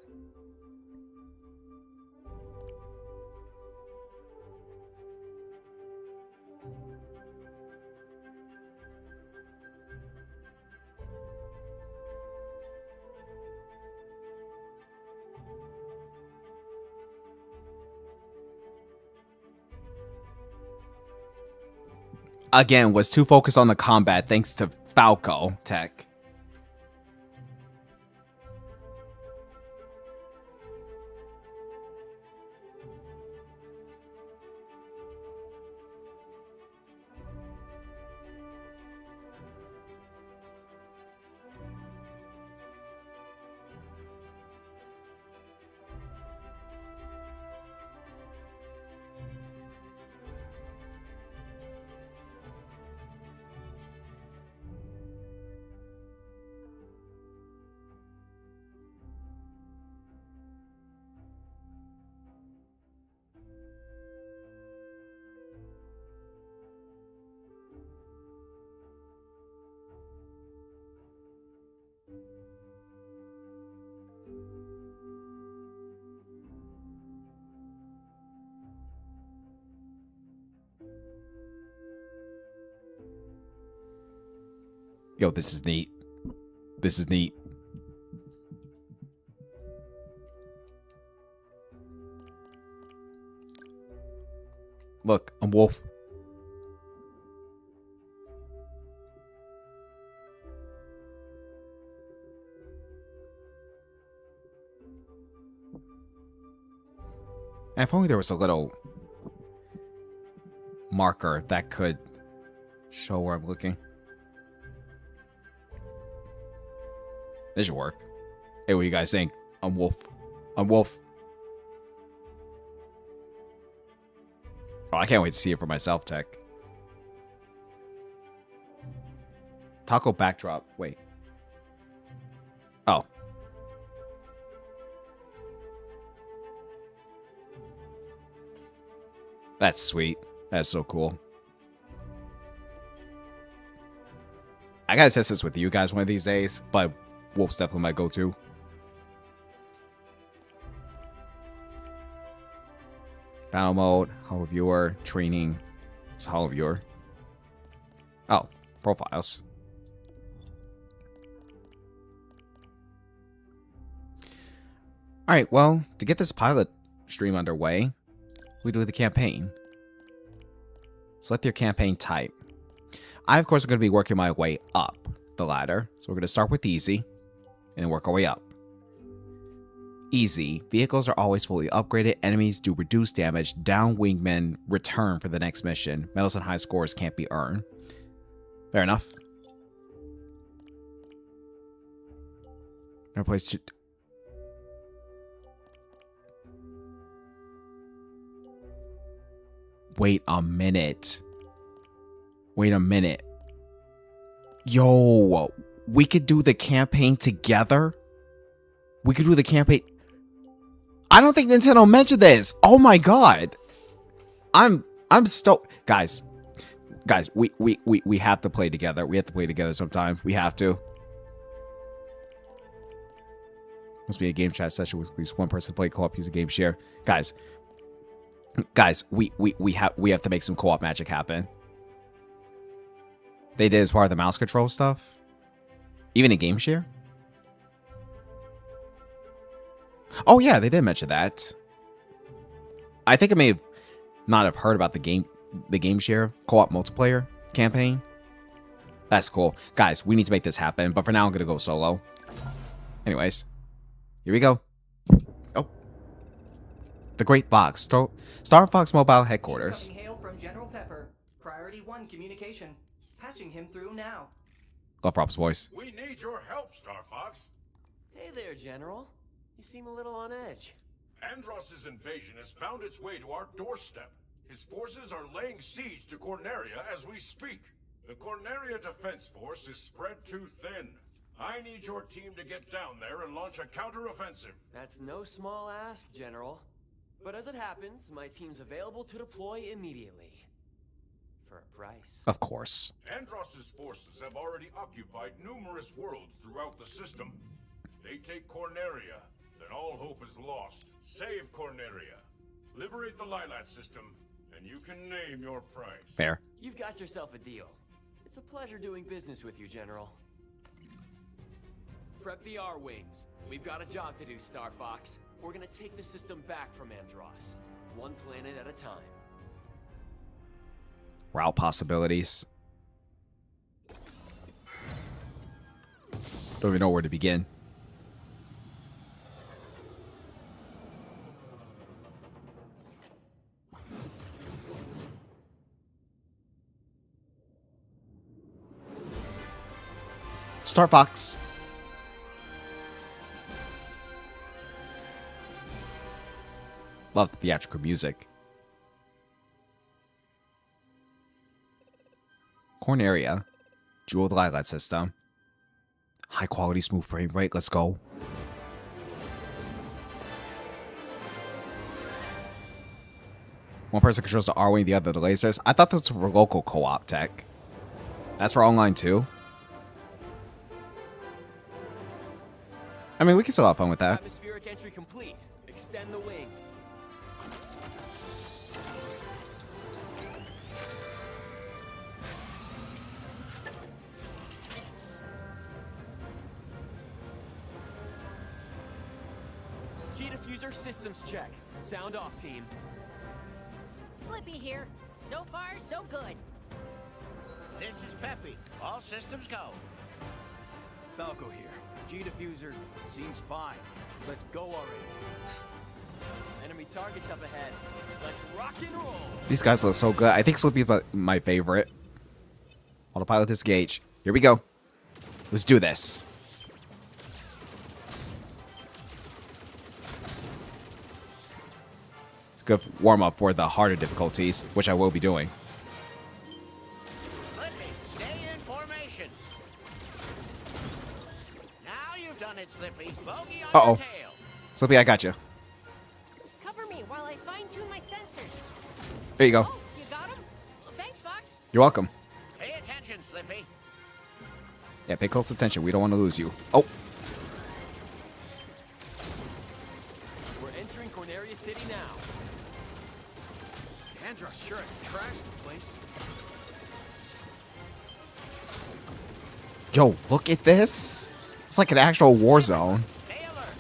Again, was too focused on the combat thanks to Falco Tech. Yo, this is neat. This is neat. Look, I'm Wolf. And if only there was a little marker that could show where I'm looking. This should work. Hey, what do you guys think? I'm Wolf. I'm Wolf. Oh, I can't wait to see it for myself, Tech. Taco backdrop. Wait. Oh. That's sweet. That's so cool. I gotta test this with you guys one of these days, but Wolf's definitely my go-to. Battle mode, Hollow Viewer, training. It's Hollow Viewer. Oh, profiles. Alright, well, to get this pilot stream underway, we do the campaign. Select your campaign type. I, of course, am going to be working my way up the ladder. So we're going to start with easy. and then work our way up. Easy. Vehicles are always fully upgraded. Enemies do reduced damage. Down wingmen return for the next mission. Medals and high scores can't be earned. Fair enough. No place to... Wait a minute. Wait a minute. Yo, we could do the campaign together? We could do the campaign... I don't think Nintendo mentioned this. Oh my god. I'm stoked. Guys, we have to play together. We have to play together sometime. We have to. Must be a game chat session with at least one person play co-op using game share. Guys, we have to make some co-op magic happen. They did as part of the mouse control stuff. Even in game share. Oh yeah, they did mention that. I think I may have not have heard about the game share co-op multiplayer campaign. That's cool. Guys, we need to make this happen, but for now I'm gonna go solo. Anyways, here we go. Oh. The Great Box. Starfox Mobile Headquarters. Hail from General Pepper. Priority 1 communication. Patching him through now. Love Rob's voice. We need your help, Starfox. Hey there, General. You seem a little on edge. Andross's invasion has found its way to our doorstep. His forces are laying siege to Corneria as we speak. The Corneria Defense Force is spread too thin. I need your team to get down there and launch a counteroffensive. That's no small ask, General. But as it happens, my team's available to deploy immediately. For a price. Of course. Andross's forces have already occupied numerous worlds throughout the system. If they take Corneria, then all hope is lost. Save Corneria. Liberate the Lilat system, and you can name your price. Fair. You've got yourself a deal. It's a pleasure doing business with you, General. Prep the R-Wings. We've got a job to do, Starfox. We're gonna take the system back from Andross. One planet at a time. Route possibilities. Don't even know where to begin. Starfox. Love the theatrical music. Corneria. Jewel of the Lilat system. High quality, smooth frame rate. Let's go. One person controls the R-Wing, the other the lasers. I thought this was for local co-op tech. That's for online too. I mean, we can still have fun with that. Atmospheric entry complete. Extend the wings. G-diffuser systems check. Sound off, team. Slippy here. So far, so good. This is Peppy. All systems go. Falco here. G-diffuser seems fine. Let's go already. Enemy targets up ahead. Let's rock and roll. These guys look so good. I think Slippy's my favorite. Autopilot disengage. Here we go. Let's do this. It's a good warm up for the harder difficulties, which I will be doing. Slippy, stay in formation. Now you've done it, Slippy. Bogey on your tail. Slippy, I got you. Cover me while I fine-tune my sensors. There you go. Oh, you got him? Well, thanks, Fox. You're welcome. Pay attention, Slippy. Yeah, pay close attention. We don't want to lose you. Oh. We're entering Corneria City now. Andross sure has trashed the place. Yo, look at this. It's like an actual war zone. Stay alert.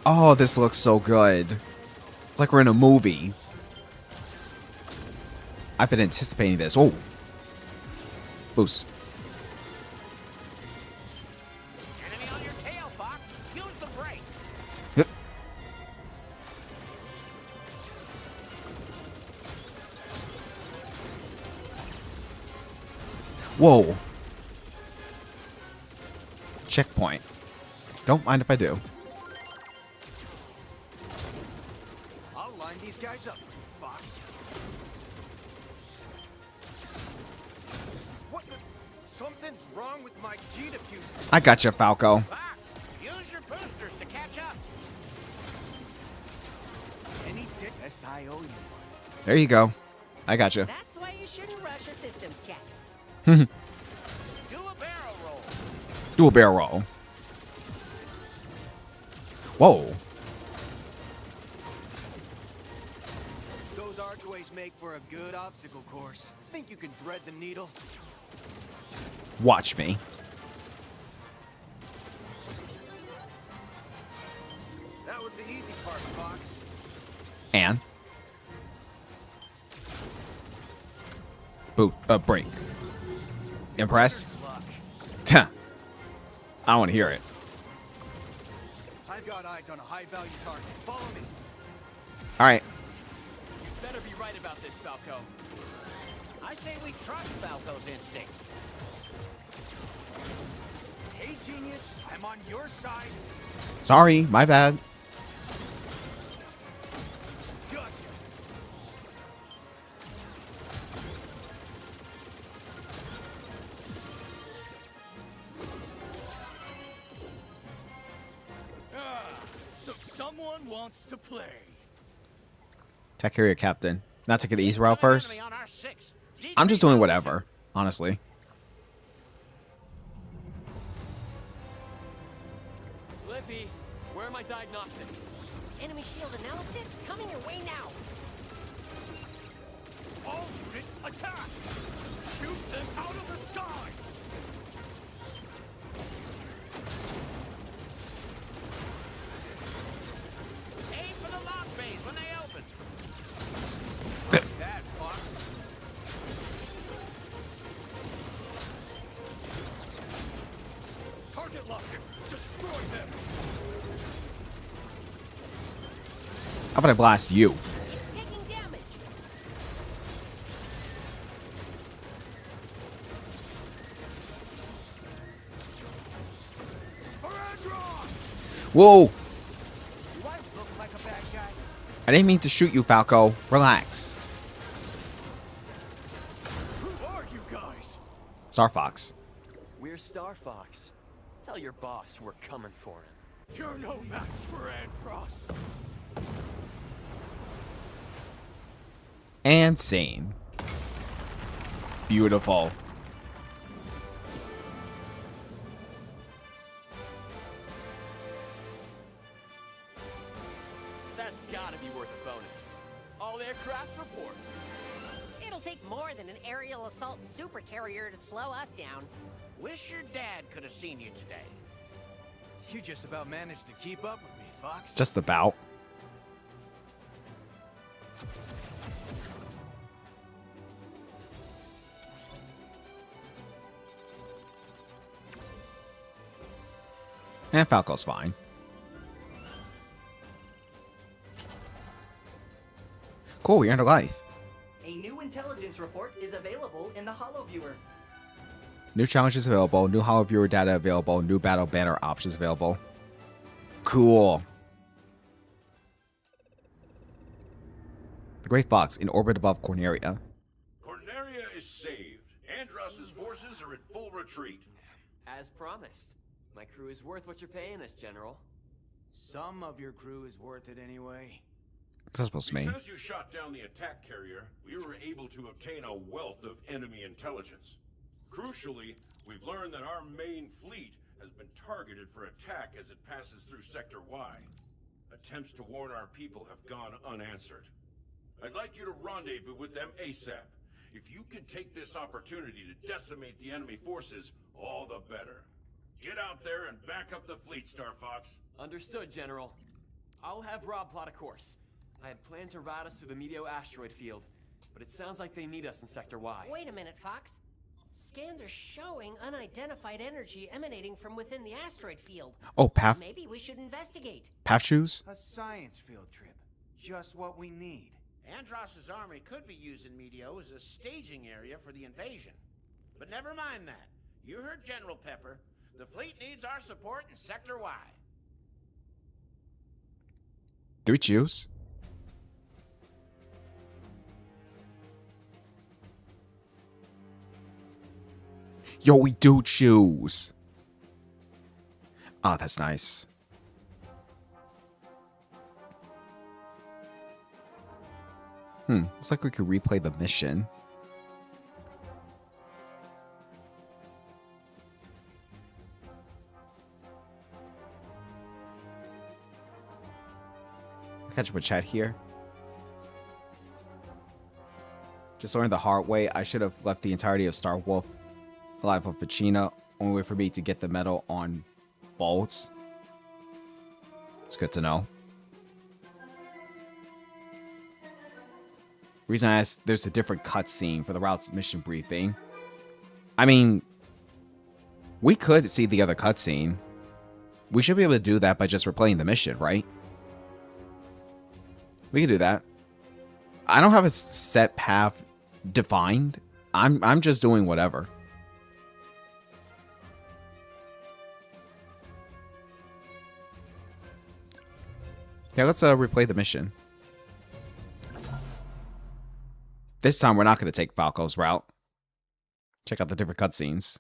Oh, this looks so good. It's like we're in a movie. I've been anticipating this. Oh. Boost. Enemy on your tail, Fox. Use the brake. Yep. Whoa. Checkpoint. Don't mind if I do. I'll line these guys up for you, Fox. What the? Something's wrong with my G diffuser. I got you, Falco. Fox, use your boosters to catch up. Any dick SIO you want. There you go. I got you. That's why you shouldn't rush a systems check. Do a barrel roll. Do a barrel roll. Whoa. Those archways make for a good obstacle course. Think you can thread the needle? Watch me. That was the easy part, Fox. And boot. Break. Impressed? Tuh. I don't want to hear it. I've got eyes on a high-value target. Follow me. All right. You better be right about this, Falco. I say we trust Falco's instincts. Hey, genius, I'm on your side. Sorry, my bad. Gotcha. So someone wants to play. Tech carrier captain. Not take the easy route first. I'm just doing whatever, honestly. Slippy, where are my diagnostics? Enemy shield analysis coming your way now. All units attack! Shoot them out of the sky! Aim for the launch bays when they open. That, Fox. Target lock! Destroy them! How about I blast you? It's taking damage. Whoa! Do I look like a bad guy? I didn't mean to shoot you, Falco. Relax. Who are you guys? Starfox. We're Starfox. Tell your boss we're coming for him. You're no match for Andross. And scene. Beautiful. That's gotta be worth a bonus. All aircraft report. It'll take more than an aerial assault supercarrier to slow us down. Wish your dad could have seen you today. You just about managed to keep up with me, Fox. Just about. And Falco's fine. Cool, we earned a life. A new intelligence report is available in the HoloViewer. New challenges available, new Hollow Viewer data available, new battle banner options available. Cool. The Great Fox in orbit above Corneria. Corneria is saved. Andross's forces are in full retreat. As promised. My crew is worth what you're paying us, General. Some of your crew is worth it anyway. What's that supposed to mean? Because you shot down the attack carrier, we were able to obtain a wealth of enemy intelligence. Crucially, we've learned that our main fleet has been targeted for attack as it passes through Sector Y. Attempts to warn our people have gone unanswered. I'd like you to rendezvous with them ASAP. If you can take this opportunity to decimate the enemy forces, all the better. Get out there and back up the fleet, Starfox. Understood, General. I'll have Rob plot a course. I had planned to route us through the Meteo asteroid field, but it sounds like they need us in Sector Y. Wait a minute, Fox. Scans are showing unidentified energy emanating from within the asteroid field. Oh, path. Maybe we should investigate. Path shoes? A science field trip. Just what we need. Andross's army could be using Medio as a staging area for the invasion. But never mind that. You heard General Pepper. The fleet needs our support in Sector Y. 3 choose. Yo, we do choose. Oh, that's nice. Looks like we could replay the mission. Catch up with chat here. Just learned the hard way. I should have left the entirety of Star Wolf alive on Ficina. Only way for me to get the medal on bolts. It's good to know. Reason I asked, there's a different cutscene for the route's mission briefing. I mean, we could see the other cutscene. We should be able to do that by just replaying the mission, right? We can do that. I don't have a set path defined. I'm just doing whatever. Yeah, let's replay the mission. This time we're not going to take Falco's route. Check out the different cutscenes.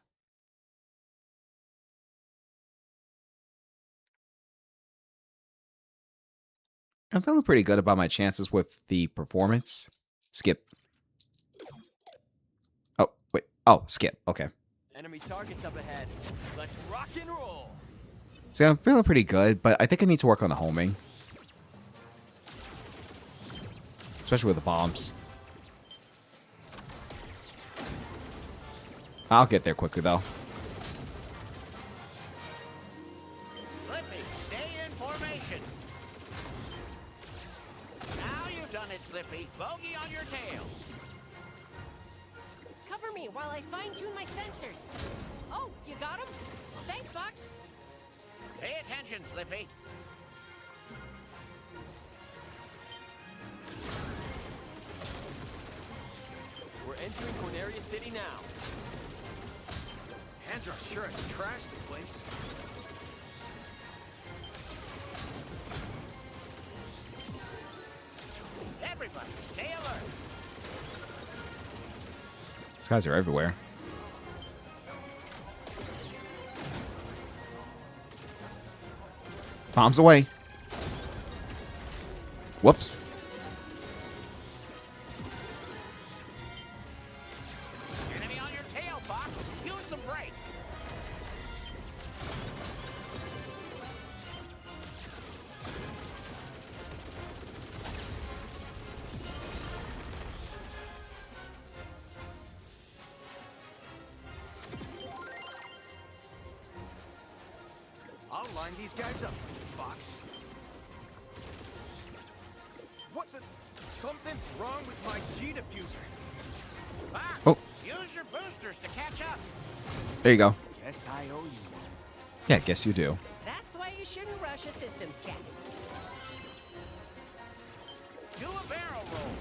I'm feeling pretty good about my chances with the performance. Skip. Oh, wait. Oh, skip. Okay. Enemy targets up ahead. Let's rock and roll. See, I'm feeling pretty good, but I think I need to work on the homing. Especially with the bombs. I'll get there quickly, though. Slippy, stay in formation. Now you've done it, Slippy. Bogey on your tail. Cover me while I fine-tune my sensors. Oh, you got him? Thanks, Fox. Pay attention, Slippy. We're entering Corneria City now. Andros sure has trashed the place. Everybody, stay alert. These guys are everywhere. Bombs away. Whoops. Enemy on your tail, Fox. Use the brake. I'll line these guys up for you, Fox. What the? Something's wrong with my G diffuser. Fox, Oh. use your boosters to catch up. There you go. Guess I owe you one. Yeah, guess you do. That's why you shouldn't rush a systems check. Do a barrel roll.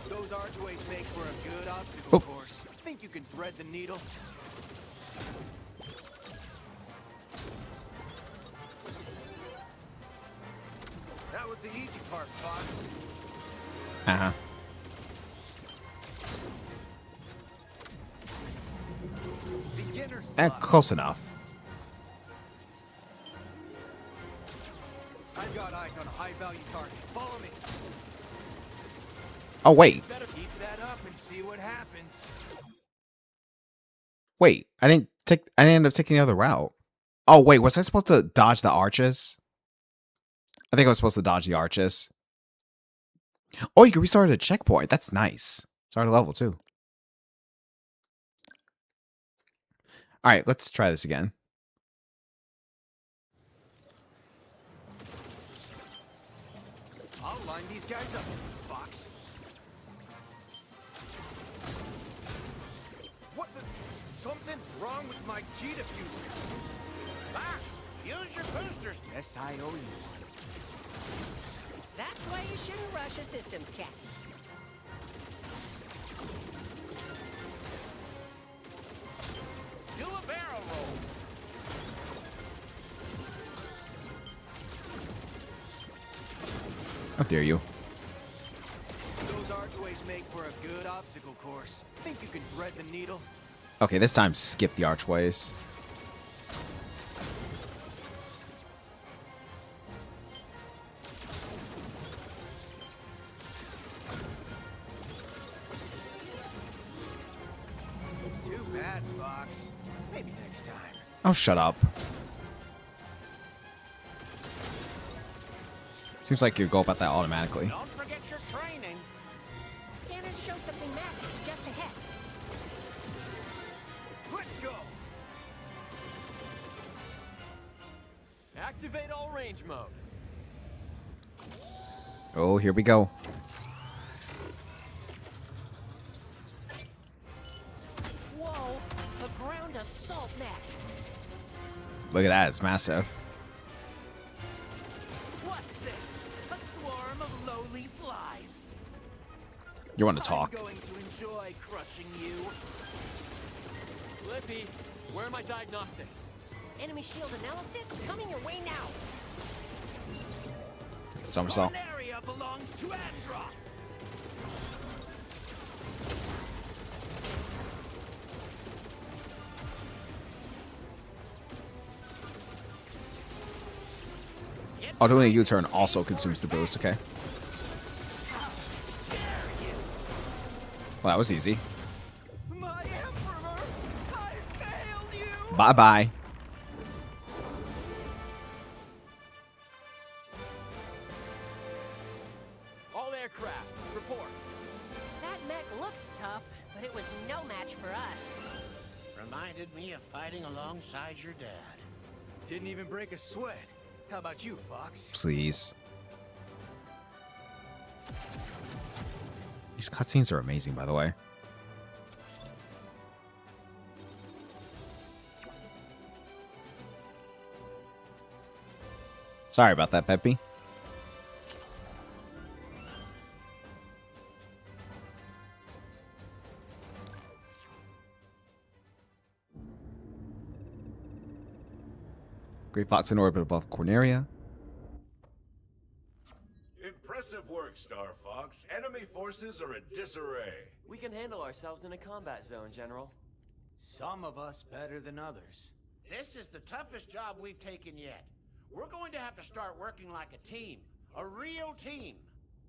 Those archways make for a good obstacle course. Think you can thread the needle? That was the easy part, Fox. Uh-huh. Beginner's Close enough. I've got eyes on a high-value target. Follow me. Oh, wait. Better keep that up and see what happens. Wait, I didn't end up taking the other route. Oh, wait, was I supposed to dodge the arches? I think I was supposed to dodge the arches. Oh, you can restart at a checkpoint. That's nice. Start a level, too. All right, let's try this again. I'll line these guys up, Fox. What the? Something's wrong with my G diffuser. Fox, use your boosters. Yes, I owe you one. That's why you shouldn't rush a systems check. Do a barrel roll. How dare you? Those archways make for a good obstacle course. Think you can thread the needle? Okay, this time skip the archways. Too bad, Fox. Maybe next time. Oh, shut up. Seems like you go about that automatically. Don't forget your training. Scanners show something massive just ahead. Let's go. Activate all range mode. Oh, here we go. Whoa, a ground assault mech. Look at that, it's massive. What's this? A swarm of lowly flies. You want to talk? I'm going to enjoy crushing you. Slippy, where are my diagnostics? Enemy shield analysis coming your way now. Somersault. Corneria belongs to Andros. Oh, doing a U-turn also consumes the boost, okay. Well, that was easy. My Emperor, I failed you. Bye-bye. All aircraft, report. That mech looks tough, but it was no match for us. Reminded me of fighting alongside your dad. Didn't even break a sweat. How about you, Fox? Please. These cutscenes are amazing, by the way. Sorry about that, Peppy. Great Fox in orbit above Corneria. Impressive work, Starfox. Enemy forces are in disarray. We can handle ourselves in a combat zone, General. Some of us better than others. This is the toughest job we've taken yet. We're going to have to start working like a team. A real team.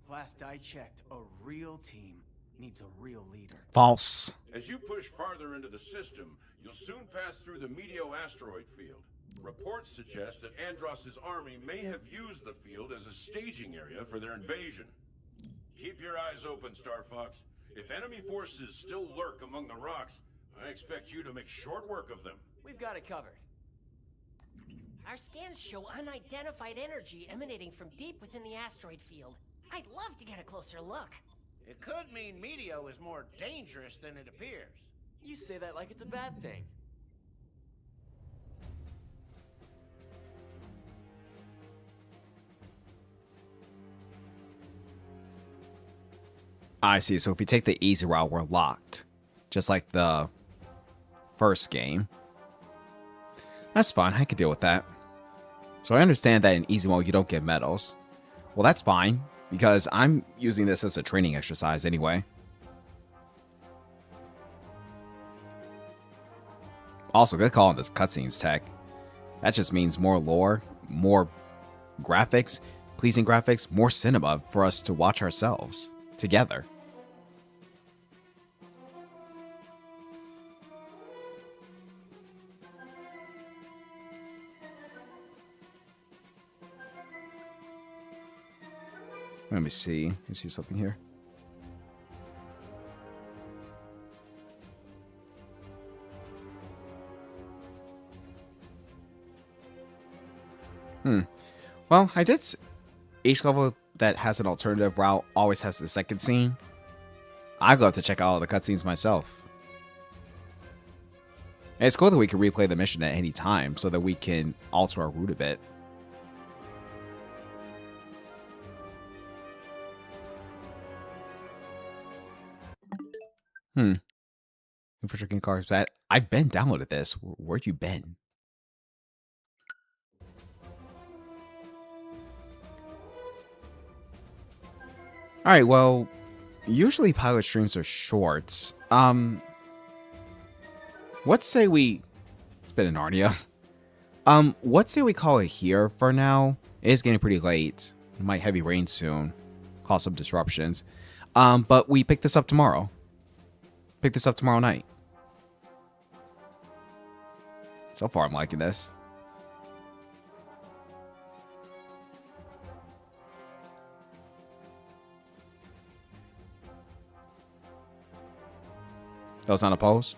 Last I checked, a real team needs a real leader. False. As you push farther into the system, you'll soon pass through the Meteo asteroid field. Reports suggest that Andros's army may have used the field as a staging area for their invasion. Keep your eyes open, Starfox. If enemy forces still lurk among the rocks, I expect you to make short work of them. We've got it covered. Our scans show unidentified energy emanating from deep within the asteroid field. I'd love to get a closer look. It could mean Meteo is more dangerous than it appears. You say that like it's a bad thing. I see. So if we take the easy route, we're locked. Just like the first game. That's fine. I can deal with that. So I understand that in easy mode, you don't get medals. Well, that's fine. Because I'm using this as a training exercise anyway. Also, good call on this cutscenes tech. That just means more lore, more graphics, pleasing graphics, more cinema for us to watch ourselves together. Let me see. Let me see something here. Well, I did age level that has an alternative route always has the second scene. I'd love to check out all the cutscenes myself. And it's cool that we can replay the mission at any time so that we can alter our route a bit. Infrastructure cars that I've been downloaded this. Where'd you been? All right, well, usually pilot streams are short. Let's say we... It's been in Narnia. Let's say we call it here for now. It is getting pretty late. It might heavy rain soon. Cause some disruptions. But we pick this up tomorrow. Pick this up tomorrow night. So far, I'm liking this. Those unopposed?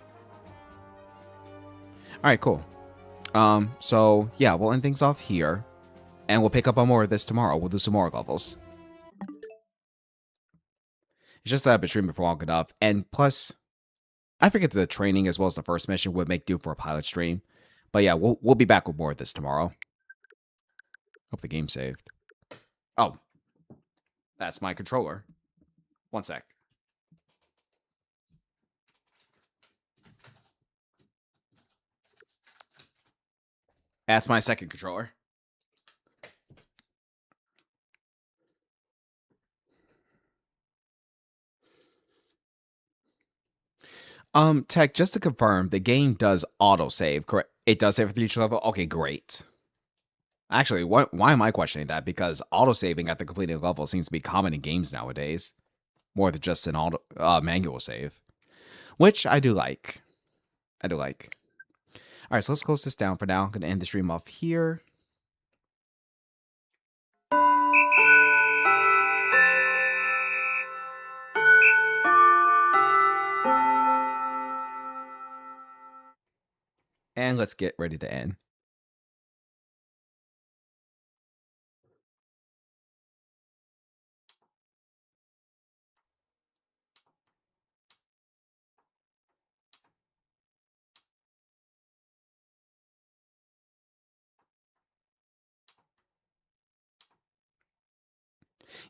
Alright, cool. So, yeah, we'll end things off here. And we'll pick up on more of this tomorrow. We'll do some more levels. It's just that I've been streaming for long enough. And plus, I forget the training as well as the first mission would make do for a pilot stream. But yeah, we'll be back with more of this tomorrow. Hope the game's saved. Oh. That's my controller. One sec. That's my second controller. Tech, just to confirm, the game does autosave, correct? It does save for each level? Okay, great. Actually, why am I questioning that? Because autosaving at the completed level seems to be common in games nowadays. More than just an manual save. Which I do like. I do like. Alright, so let's close this down for now. I'm going to end the stream off here. And let's get ready to end.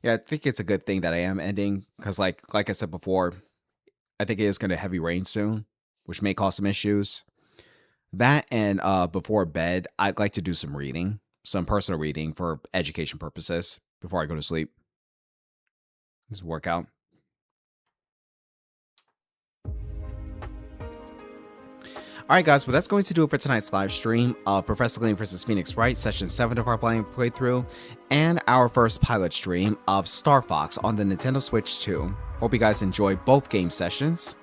Yeah, I think it's a good thing that I am ending because, like I said before, I think it is going to heavy rain soon, which may cause some issues. That and before bed, I'd like to do some reading, some personal reading for education purposes before I go to sleep. This is a workout. Alright guys, but that's going to do it for tonight's live stream of Professor Layton vs. Phoenix Wright, Session 7 of our blind playthrough, and our first pilot stream of Starfox on the Nintendo Switch 2. Hope you guys enjoy both game sessions.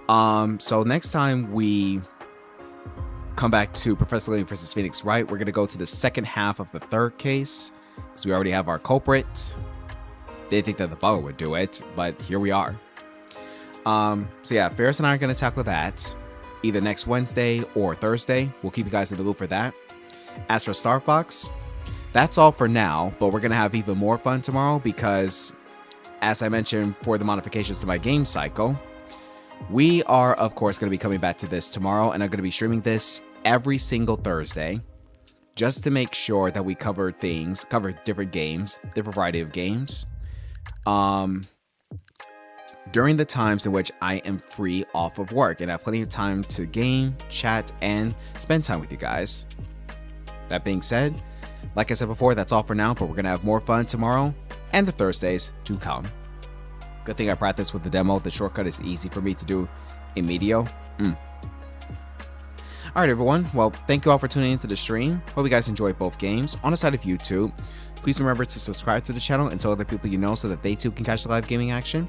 So next time we come back to Professor Layton vs. Phoenix Wright, we're going to go to the second half of the third case, because we already have our culprit. Didn't think that the bugger would do it, but here we are. So yeah, Ferris and I are going to tackle that either next Wednesday or Thursday. We'll keep you guys in the loop for that. As for Starfox, that's all for now, but we're going to have even more fun tomorrow because, as I mentioned, for the modifications to my game cycle, we are, of course, going to be coming back to this tomorrow, and I'm going to be streaming this every single Thursday just to make sure that we cover different games, different variety of games. During the times in which I am free off of work and have plenty of time to game, chat, and spend time with you guys. That being said, like I said before, that's all for now, but we're going to have more fun tomorrow and the Thursdays to come. Good thing I practiced with the demo. The shortcut is easy for me to do in Medio. Alright everyone, well, thank you all for tuning into the stream. Hope you guys enjoyed both games. On the side of YouTube, please remember to subscribe to the channel and tell other people you know so that they too can catch the live gaming action.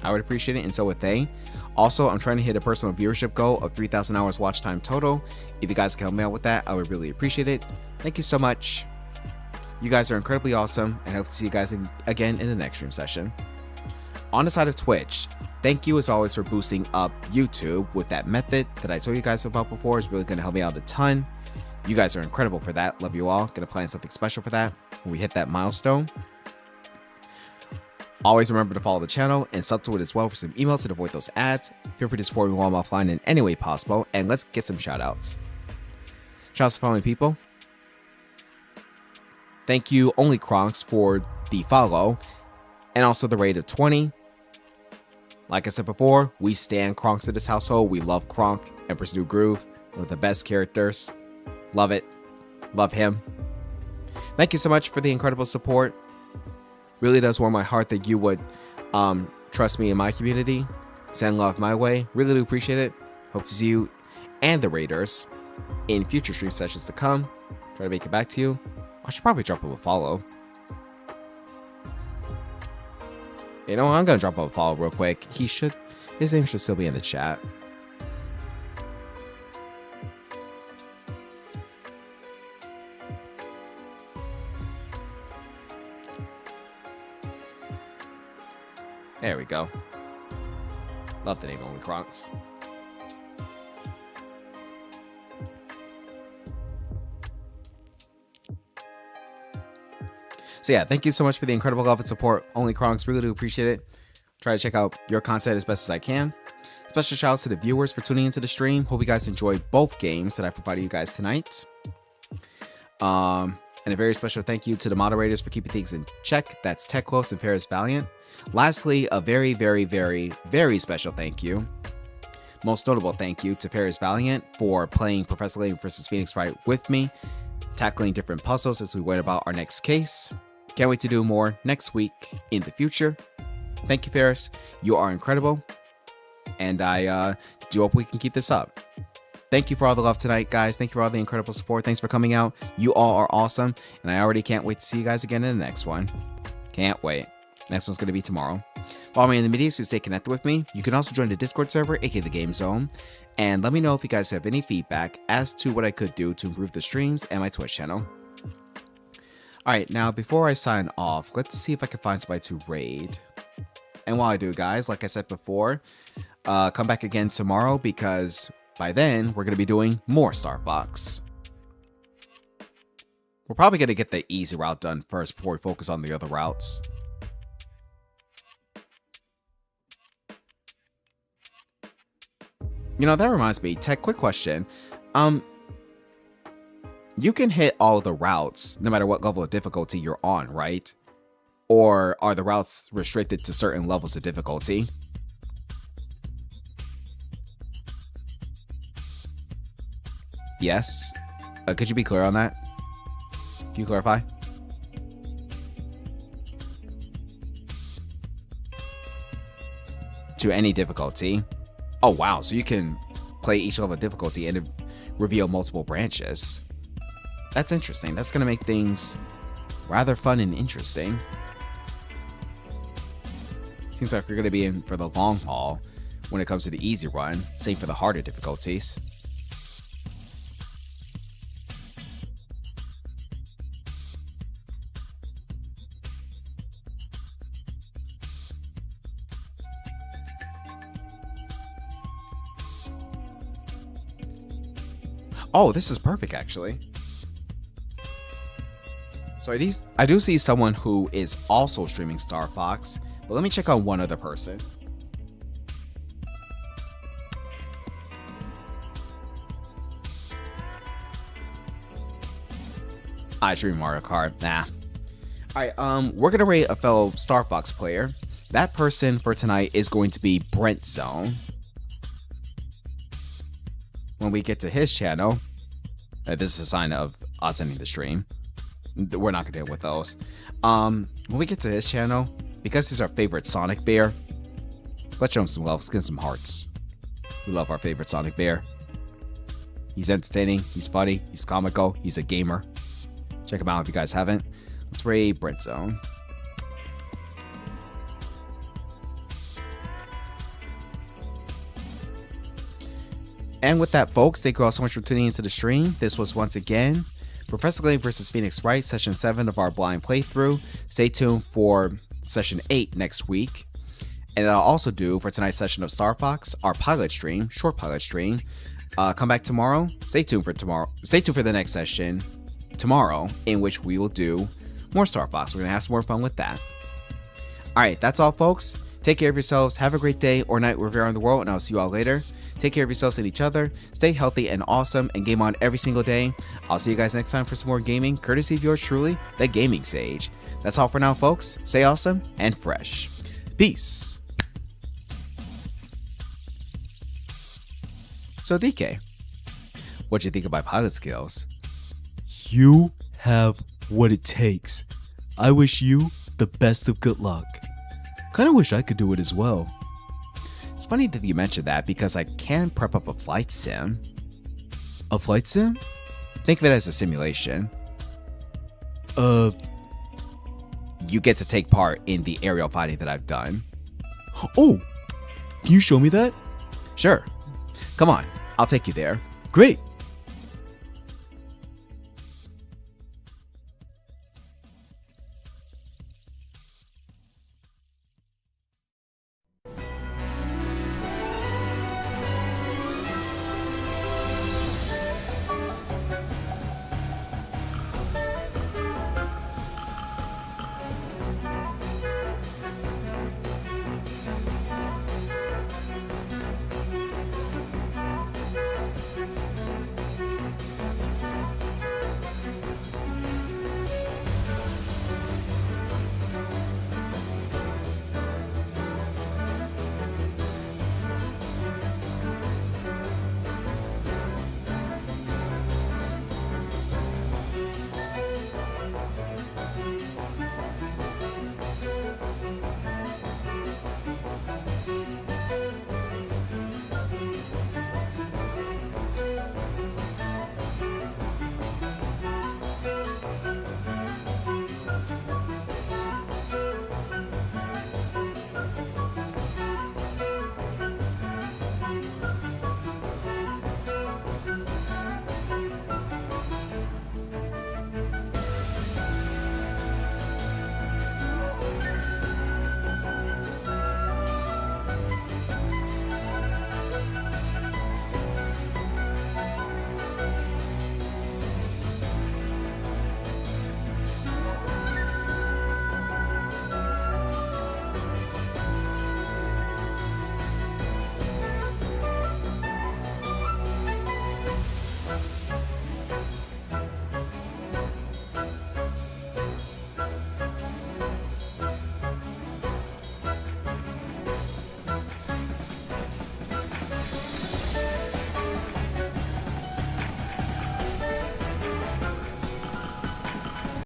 I would appreciate it, and so would they. Also, I'm trying to hit a personal viewership goal of 3,000 hours watch time total. If you guys can help me out with that, I would really appreciate it. Thank you so much. You guys are incredibly awesome, and I hope to see you guys again in the next stream session. On the side of Twitch, thank you as always for boosting up YouTube with that method that I told you guys about before. It's really going to help me out a ton. You guys are incredible for that. Love you all. Going to plan something special for that when we hit that milestone. Always remember to follow the channel and sub to it as well for some emails to avoid those ads. Feel free to support me while I'm offline in any way possible, and let's get some shoutouts. Shoutouts to following people. Thank you, Only Kronks, for the follow, and also the raid of 20. Like I said before, we stand Kronks in this household. We love Kronk, Empress New Groove, one of the best characters. Love it. Love him. Thank you so much for the incredible support. Really does warm my heart that you would trust me in my community. Send love my way. Really do appreciate it. Hope to see you and the Raiders in future stream sessions to come. Try to make it back to you. I should probably drop him a follow. You know what? I'm going to drop him a follow real quick. His name should still be in the chat. There we go. Love the name Only Kronks. So yeah, thank you so much for the incredible love and support, Only Kronks. Really do appreciate it. Try to check out your content as best as I can. Special shout outs to the viewers for tuning into the stream. Hope you guys enjoyed both games that I provided you guys tonight. And a very special thank you to the moderators for keeping things in check. That's Techclose and Ferris Valiant. Lastly, a very, very, very, very special thank you. Most notable thank you to Ferris Valiant for playing Professor Layton vs. Phoenix Wright with me, tackling different puzzles as we went about our next case. Can't wait to do more next week in the future. Thank you, Ferris. You are incredible. And I do hope we can keep this up. Thank you for all the love tonight, guys. Thank you for all the incredible support. Thanks for coming out. You all are awesome. And I already can't wait to see you guys again in the next one. Can't wait. Next one's going to be tomorrow. Follow me in the videos to stay connected with me. You can also join the Discord server, aka the Game Zone. And let me know if you guys have any feedback as to what I could do to improve the streams and my Twitch channel. Alright, now before I sign off, let's see if I can find somebody to raid. And while I do, guys, like I said before, come back again tomorrow because by then we're going to be doing more Starfox. We're probably going to get the easy route done first before we focus on the other routes. You know, that reminds me, Tech, quick question. You can hit all the routes no matter what level of difficulty you're on, right? Or are the routes restricted to certain levels of difficulty? Yes. Could you be clear on that? Can you clarify? To any difficulty. Oh, wow. So you can play each level of difficulty and reveal multiple branches. That's interesting. That's going to make things rather fun and interesting. Seems like we're going to be in for the long haul when it comes to the easy run. Same for the harder difficulties. Oh, this is perfect, actually. So I do see someone who is also streaming Starfox, but let me check on one other person. I stream Mario Kart. Nah. Alright, we're gonna rate a fellow Starfox player. That person for tonight is going to be Brent Zone. When we get to his channel, this is a sign of us ending the stream. We're not gonna deal with those. When we get to his channel, because he's our favorite Sonic Bear, let's show him some love. Let's give him some hearts. We love our favorite Sonic Bear. He's entertaining. He's funny. He's comical. He's a gamer. Check him out if you guys haven't. Let's raid Brent Zone. And with that, folks, thank you all so much for tuning into the stream. This was once again Professor Layton vs. Phoenix Wright, Session 7 of our blind playthrough. Stay tuned for Session 8 next week. And I'll also do, for tonight's session of Starfox, our pilot stream, short pilot stream. Come back tomorrow. Stay tuned for tomorrow. Stay tuned for the next session tomorrow, in which we will do more Starfox. We're going to have some more fun with that. Alright, that's all, folks. Take care of yourselves. Have a great day or night wherever you're in the world, and I'll see you all later. Take care of yourselves and each other. Stay healthy and awesome, and game on every single day. I'll see you guys next time for some more gaming, courtesy of yours truly, the Gaming Sage. That's all for now, folks. Stay awesome and fresh. Peace. So, DK, what'd you think of my pilot skills? You have what it takes. I wish you the best of good luck. Kinda wish I could do it as well. It's funny that you mentioned that because I can prep up a flight sim. A flight sim? Think of it as a simulation. You get to take part in the aerial fighting that I've done. Oh! Can you show me that? Sure. Come on, I'll take you there. Great!